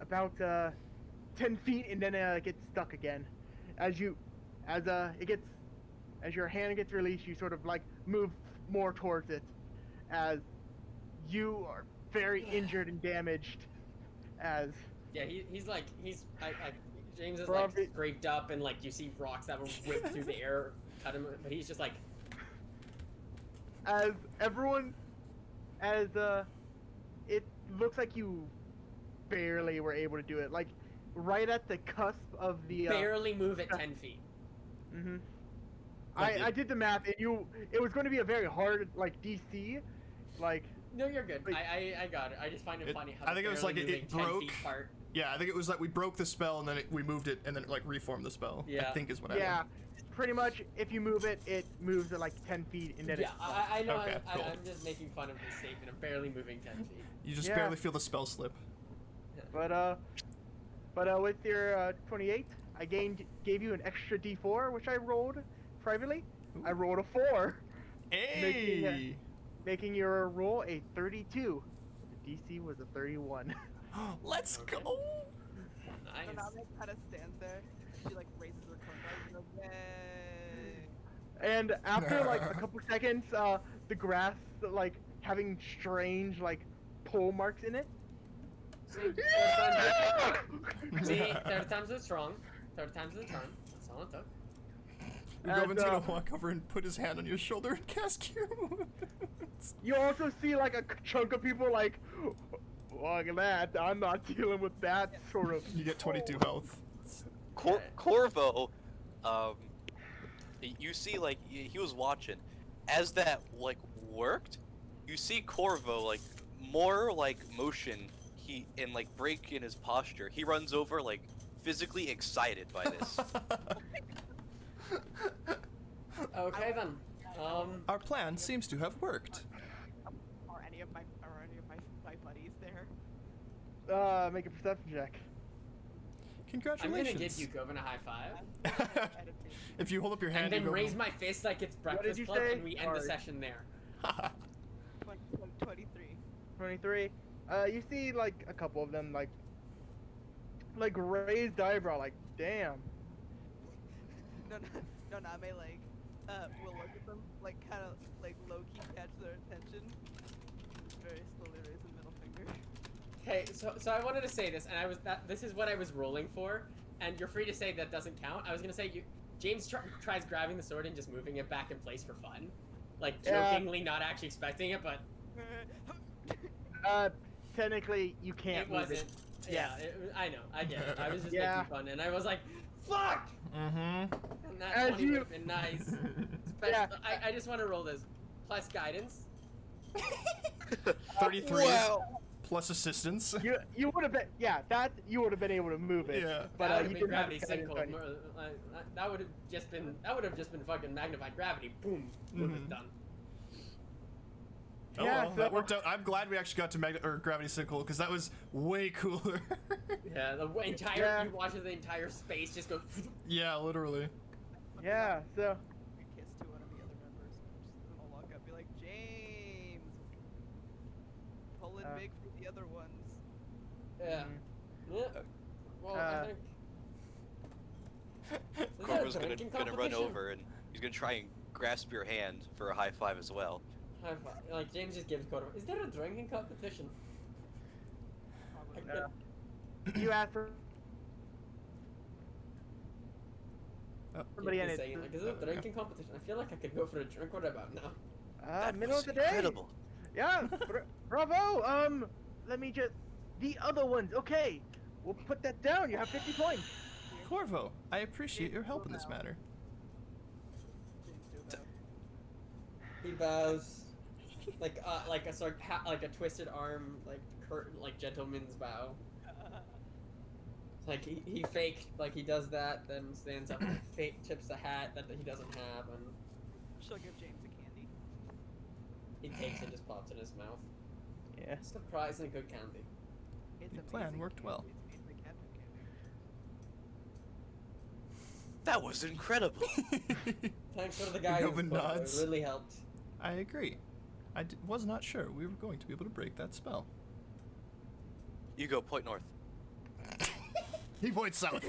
[SPEAKER 2] about 10 feet and then gets stuck again. As your hand gets released, you sort of like move more towards it, as you are very injured and damaged. As
[SPEAKER 4] yeah, James is
[SPEAKER 2] Bro,
[SPEAKER 4] like scraped up and like you see rocks that were whipped through the air, cut him, but he's just like,
[SPEAKER 2] as it looks like you barely were able to do it, like right at the cusp of the
[SPEAKER 4] barely move it 10 feet.
[SPEAKER 2] Mm-hmm.
[SPEAKER 1] Like
[SPEAKER 2] I did the math, and it was going to be a very hard like DC, like
[SPEAKER 4] No, you're good.
[SPEAKER 2] Wait.
[SPEAKER 4] I got it. I just find it funny how
[SPEAKER 1] I think it was
[SPEAKER 4] barely
[SPEAKER 1] like
[SPEAKER 4] moving
[SPEAKER 1] it
[SPEAKER 4] 10
[SPEAKER 1] broke.
[SPEAKER 4] feet apart.
[SPEAKER 1] Yeah, I think it was like we broke the spell and then we moved it and then like reformed the spell.
[SPEAKER 4] Yeah.
[SPEAKER 1] I think is what
[SPEAKER 2] yeah,
[SPEAKER 1] happened.
[SPEAKER 2] pretty much. If you move it, it moves at like 10 feet, and then
[SPEAKER 4] Yeah, I know.
[SPEAKER 1] Okay, cool.
[SPEAKER 4] I'm just making fun of his statement of barely moving 10 feet.
[SPEAKER 1] You just
[SPEAKER 2] Yeah.
[SPEAKER 1] barely feel the spell slip.
[SPEAKER 2] But with your 28, I gave you an extra D4, which I rolled privately. I rolled a 4,
[SPEAKER 1] Hey!
[SPEAKER 2] making your roll a 32. The DC was a 31.
[SPEAKER 1] Let's
[SPEAKER 4] Okay.
[SPEAKER 1] go!
[SPEAKER 4] Nice.
[SPEAKER 5] Nanami kind of stands there. She like raises her cone and goes, "Yay!"
[SPEAKER 2] And after like a couple seconds, the grass like having strange like pull marks in it.
[SPEAKER 4] See, third time's the strong. Third time's the charm. That's all it took.
[SPEAKER 1] Govin's
[SPEAKER 2] And,
[SPEAKER 1] gonna walk over and put his hand on your shoulder and cast Cure Wounds.
[SPEAKER 2] You also see like a chunk of people like, look at that. I'm not dealing with that sort of.
[SPEAKER 1] You get 22 health.
[SPEAKER 3] Corvo, you see, like, he was watching. As that, like, worked, you see Corvo, like, more, like, motion, and, like, break in his posture. He runs over, like, physically excited by this.
[SPEAKER 4] Okay then.
[SPEAKER 1] Our plan seems to have worked.
[SPEAKER 5] Are any of my buddies there?
[SPEAKER 2] Make a perception check.
[SPEAKER 4] I'm gonna
[SPEAKER 1] Congratulations.
[SPEAKER 4] give you Govin a high five,
[SPEAKER 1] If you hold up your hand,
[SPEAKER 4] and then
[SPEAKER 1] you go.
[SPEAKER 4] raise my fist like it's
[SPEAKER 2] did
[SPEAKER 4] Breakfast
[SPEAKER 2] you
[SPEAKER 4] Club,
[SPEAKER 2] say?
[SPEAKER 4] and we end the
[SPEAKER 2] Sorry.
[SPEAKER 4] session there.
[SPEAKER 5] 23.
[SPEAKER 2] 23. You see like a couple of them like raised eyebrow, like damn.
[SPEAKER 5] Nanami like will look at them, like kind of like low key catch their attention. Very slowly raise the middle finger.
[SPEAKER 4] Okay, so I wanted to say this, and this is what I was rolling for, and you're free to say that doesn't count. I was gonna say James tries grabbing the sword and just moving it back in place for fun, like
[SPEAKER 2] Yeah.
[SPEAKER 4] jokingly, not actually expecting it, but
[SPEAKER 2] Technically you can't
[SPEAKER 4] it
[SPEAKER 2] move
[SPEAKER 4] wasn't.
[SPEAKER 2] it.
[SPEAKER 4] Yeah, I know, I get it. I was just
[SPEAKER 2] Yeah.
[SPEAKER 4] making fun, and I was like, "Fuck!"
[SPEAKER 1] Mm-hmm.
[SPEAKER 4] And that
[SPEAKER 2] As
[SPEAKER 4] 20
[SPEAKER 2] you-
[SPEAKER 4] would have been nice.
[SPEAKER 2] Yeah.
[SPEAKER 4] I just want to roll this plus guidance.
[SPEAKER 1] 33
[SPEAKER 3] Wow.
[SPEAKER 1] plus assistance.
[SPEAKER 2] You would have been you would have been able to move it.
[SPEAKER 1] Yeah.
[SPEAKER 2] But
[SPEAKER 4] That would
[SPEAKER 2] you
[SPEAKER 4] have been
[SPEAKER 2] didn't have
[SPEAKER 4] gravity
[SPEAKER 2] guidance
[SPEAKER 4] single.
[SPEAKER 2] on you.
[SPEAKER 4] That would have just been fucking magnified gravity. Boom, boom,
[SPEAKER 1] Mhm.
[SPEAKER 4] done.
[SPEAKER 1] Oh,
[SPEAKER 2] Yeah,
[SPEAKER 1] well,
[SPEAKER 2] so-
[SPEAKER 1] that worked out. I'm glad we actually got to gravity sickle because that was way cooler.
[SPEAKER 4] Yeah, the entire
[SPEAKER 2] Yeah.
[SPEAKER 4] you watch the entire space just go.
[SPEAKER 1] Yeah, literally.
[SPEAKER 2] Yeah, so
[SPEAKER 5] We kiss to one of the other members. Just I'll walk up, and be like, James, pull in big for the other ones.
[SPEAKER 4] Yeah.
[SPEAKER 2] mm,
[SPEAKER 4] Yeah. Well, I
[SPEAKER 2] Uh,
[SPEAKER 4] think. Is
[SPEAKER 3] Corvo's
[SPEAKER 4] that a
[SPEAKER 3] gonna
[SPEAKER 4] drinking
[SPEAKER 3] run
[SPEAKER 4] competition?
[SPEAKER 3] over and he's gonna try and grasp your hand for a high five as well.
[SPEAKER 4] High five. Like James just gives Corvo. Is there a drinking competition?
[SPEAKER 5] Probably.
[SPEAKER 2] you asked for
[SPEAKER 1] Oh.
[SPEAKER 2] somebody in
[SPEAKER 4] Just
[SPEAKER 2] it.
[SPEAKER 4] saying, like, is it a drinking competition? I feel like I could go for a drink. What about now?
[SPEAKER 3] That
[SPEAKER 2] Middle
[SPEAKER 3] was
[SPEAKER 2] of the day.
[SPEAKER 3] incredible.
[SPEAKER 2] Yeah, bravo. Let me just the other ones. Okay, we'll put that down. You have 50 points.
[SPEAKER 1] Corvo, I appreciate your help in this matter.
[SPEAKER 5] James do about.
[SPEAKER 4] He bows, like a sort like a twisted arm, like curtain, like gentleman's bow. Like he faked, like he does that, then stands up, and fake tips the hat that he doesn't have, and
[SPEAKER 5] She'll give James a candy.
[SPEAKER 4] He takes it, just pops it in his mouth.
[SPEAKER 2] Yeah.
[SPEAKER 4] Surprisingly good candy.
[SPEAKER 5] It's
[SPEAKER 1] The plan
[SPEAKER 5] amazing
[SPEAKER 1] worked
[SPEAKER 5] candy.
[SPEAKER 1] well.
[SPEAKER 5] It's made by Captain Candy.
[SPEAKER 3] That was incredible.
[SPEAKER 4] Thanks for the guy who
[SPEAKER 1] Gobin
[SPEAKER 4] spoke,
[SPEAKER 1] nods.
[SPEAKER 4] it really helped.
[SPEAKER 1] I agree. Was not sure we were going to be able to break that spell.
[SPEAKER 3] You go point north.
[SPEAKER 1] He points south.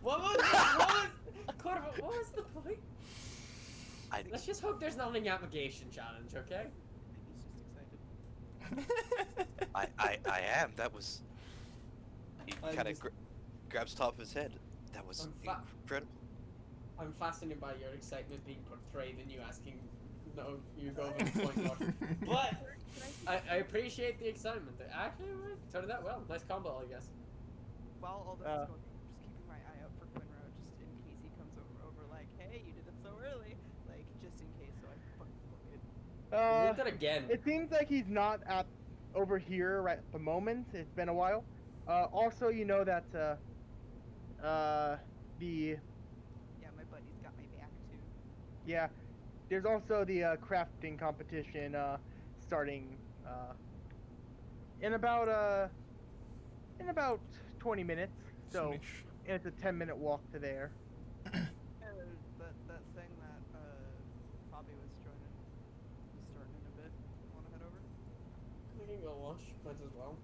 [SPEAKER 4] Corvo, what was the point?
[SPEAKER 3] I
[SPEAKER 4] Let's just hope there's not a navigation challenge, okay?
[SPEAKER 5] I think he's just excited.
[SPEAKER 3] I am. That was. He
[SPEAKER 4] I'm
[SPEAKER 3] kind of
[SPEAKER 4] just-
[SPEAKER 3] grabs top of his head. That was incredible.
[SPEAKER 4] I'm fascinated by your excitement being portrayed and you asking, no, you go over the point north. But
[SPEAKER 5] Can I see
[SPEAKER 4] I appreciate the excitement. Actually, it turned out well. Nice combo, I guess.
[SPEAKER 5] While all this is going, I'm just keeping my eye out for Quinro, just in case he comes over like, hey, you did it so early, like just in case, so I can fucking book it.
[SPEAKER 4] We did that again.
[SPEAKER 2] It seems like he's not at over here right at the moment. It's been a while. Also, you know that the
[SPEAKER 5] Yeah, my buddy's got my back too.
[SPEAKER 2] yeah, there's also the crafting competition starting in about 20 minutes. So
[SPEAKER 1] Soonish.
[SPEAKER 2] and it's a 10-minute walk to there.
[SPEAKER 5] That thing that Bobby was joining is starting in a bit. Wanna head over?
[SPEAKER 4] We can go watch. Might as well.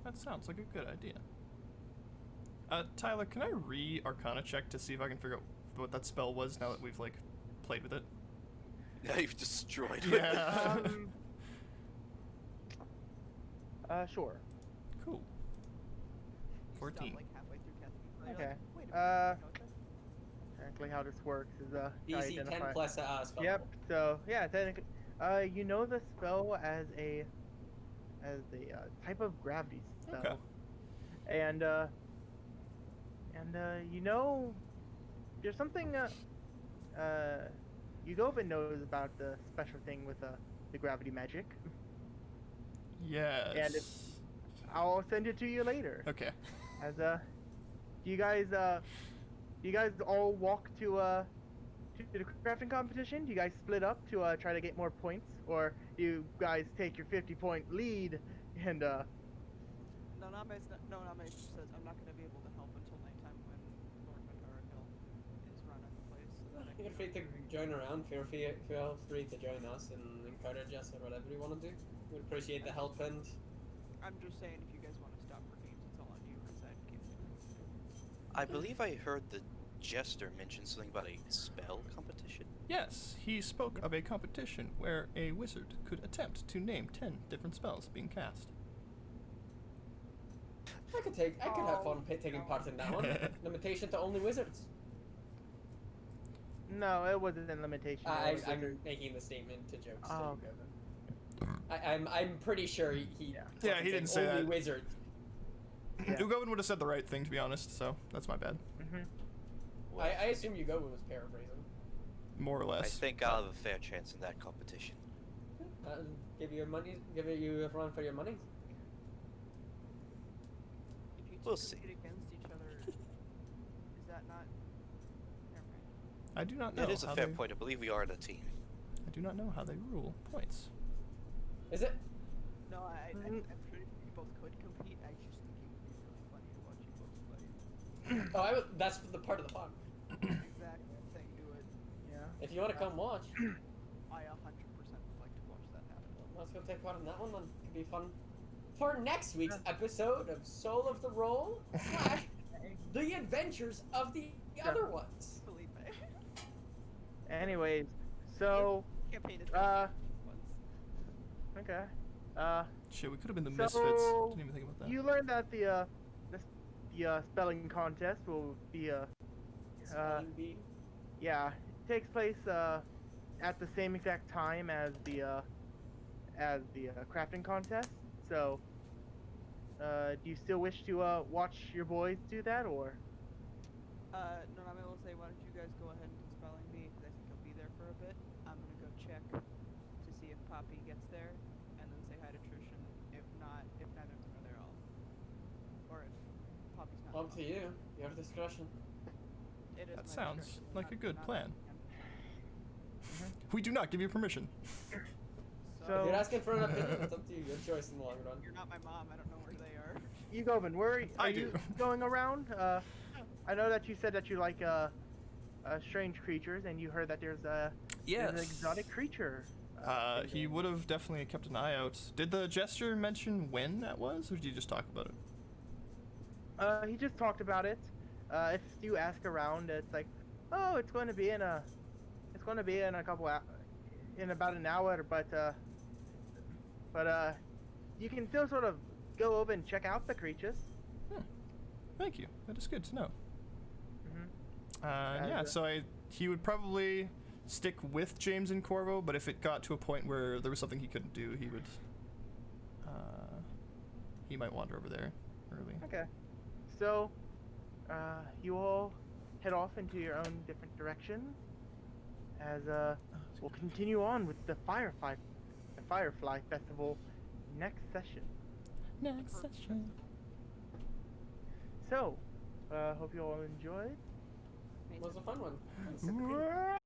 [SPEAKER 1] That sounds like a good idea. Tyler, can I re-Arcana check to see if I can figure out what that spell was now that we've, like, played with it?
[SPEAKER 3] Now you've destroyed.
[SPEAKER 1] Yeah.
[SPEAKER 2] Sure.
[SPEAKER 1] Cool.
[SPEAKER 5] You
[SPEAKER 1] 14.
[SPEAKER 5] Stop, like halfway through casting. You're
[SPEAKER 2] Okay.
[SPEAKER 5] Like, wait a minute. you know what
[SPEAKER 2] Technically, how this works is
[SPEAKER 4] DC 10
[SPEAKER 2] identify.
[SPEAKER 4] plus spell.
[SPEAKER 2] Yep. So yeah, technically, you know the spell as a type of gravity spell,
[SPEAKER 1] Okay.
[SPEAKER 2] and you know, there's something Yugovin knows about the special thing with the gravity magic.
[SPEAKER 1] Yes.
[SPEAKER 2] I'll send it to you later.
[SPEAKER 1] Okay.
[SPEAKER 2] As do you guys all walk to the crafting competition? Do you guys split up to try to get more points, or do you guys take your 50-point lead and
[SPEAKER 5] Naname says I'm not gonna be able to help until nighttime when Lord Ventara Hill is running the place. So that I
[SPEAKER 4] Feel
[SPEAKER 5] can
[SPEAKER 4] free to join around. Feel free to join us and encourage us or whatever you want to do. We appreciate the help and
[SPEAKER 5] I'm just saying, if you guys want to stop for games, it's all on you, because I can't do it.
[SPEAKER 3] I believe I heard the jester mention something about a spell competition.
[SPEAKER 1] Yes, he spoke of a competition where a wizard could attempt to name 10 different spells being cast.
[SPEAKER 4] I could have fun taking
[SPEAKER 5] no.
[SPEAKER 4] part in that one. Limitation to only wizards.
[SPEAKER 2] no, it wasn't a limitation. it was
[SPEAKER 4] I'm
[SPEAKER 2] just-
[SPEAKER 4] making the statement to jokes.
[SPEAKER 2] Oh,
[SPEAKER 4] to Gavin. I'm pretty sure he
[SPEAKER 2] Yeah.
[SPEAKER 1] Yeah, he didn't say
[SPEAKER 4] only
[SPEAKER 1] that.
[SPEAKER 4] wizards.
[SPEAKER 2] Yeah.
[SPEAKER 1] Ugovin would have said the right thing, to be honest, so that's my bad.
[SPEAKER 2] Mhm.
[SPEAKER 4] I assume Yugo was paraphrasing.
[SPEAKER 1] More or
[SPEAKER 3] I
[SPEAKER 1] less.
[SPEAKER 3] think I'll have a fair chance in that competition.
[SPEAKER 4] Give you your money. Give you a run for your money.
[SPEAKER 5] If you two
[SPEAKER 3] We'll see.
[SPEAKER 5] compete against each other, is that not? Never mind.
[SPEAKER 1] I do not know
[SPEAKER 3] It is a
[SPEAKER 1] how
[SPEAKER 3] fair
[SPEAKER 1] they,
[SPEAKER 3] point. I believe we are the team.
[SPEAKER 1] I do not know how they rule points.
[SPEAKER 4] Is it?
[SPEAKER 5] No, I'm
[SPEAKER 2] Mm.
[SPEAKER 5] sure you both could compete. I just think it would be really funny to watch you both play.
[SPEAKER 4] Oh, that's the part of the fun.
[SPEAKER 5] Exactly. I'm saying do it.
[SPEAKER 2] Yeah.
[SPEAKER 4] If you want to come watch,
[SPEAKER 5] I 100% would like to watch that happen.
[SPEAKER 4] let's go take part in that one. That could be fun. For next week's episode of Soul of the Roll / The Adventures of the Other Ones.
[SPEAKER 5] Believe me.
[SPEAKER 2] Anyways, so
[SPEAKER 5] Campaign is
[SPEAKER 2] uh,
[SPEAKER 5] once.
[SPEAKER 2] okay.
[SPEAKER 1] Shit, we could have been the Misfits. Didn't even think about that.
[SPEAKER 2] You learned that the spelling contest will be
[SPEAKER 4] Spelling bee.
[SPEAKER 2] yeah, it takes place at the same exact time as the crafting contest. So, do you still wish to watch your boys do that, or?
[SPEAKER 5] Nanami will say, why don't you guys go ahead and do spelling bee, because I think he'll be there for a bit. I'm gonna go check to see if Poppy gets there, and then say hi to Trishan. If not, if neither of them are there, or if Poppy's not.
[SPEAKER 4] Up to you. Your discretion.
[SPEAKER 5] It is
[SPEAKER 1] That
[SPEAKER 5] my
[SPEAKER 1] sounds
[SPEAKER 5] discretion,
[SPEAKER 1] like a
[SPEAKER 5] not-
[SPEAKER 1] good
[SPEAKER 5] not
[SPEAKER 1] plan.
[SPEAKER 5] him.
[SPEAKER 1] We do not give you permission.
[SPEAKER 2] So-
[SPEAKER 4] If you're asking for an opinion, it's up to you. Your choice in the long run.
[SPEAKER 5] You're not my mom. I don't know where they are.
[SPEAKER 2] Yugovin, where are
[SPEAKER 1] I
[SPEAKER 2] you
[SPEAKER 1] do.
[SPEAKER 2] going around? I know that you said that you like strange creatures, and you heard that there's an exotic creature.
[SPEAKER 1] He would have definitely kept an eye out. Did the jester mention when that was, or did you just talk about it?
[SPEAKER 2] He just talked about it. If you ask around, it's like, oh, it's going to be in a couple in about an hour, but you can still sort of go over and check out the creatures.
[SPEAKER 1] Thank you. That is good to know.
[SPEAKER 2] Mm-hmm.
[SPEAKER 1] Yeah, so he would probably stick with James and Corvo, but if it got to a point where there was something he couldn't do, he might wander over there early.
[SPEAKER 2] Okay. So, you all head off into your own different directions as we'll continue on with the Firefly Festival next session.
[SPEAKER 1] Next session.
[SPEAKER 2] So, hope you all enjoyed.
[SPEAKER 4] It was a fun one.
[SPEAKER 2] Thanks.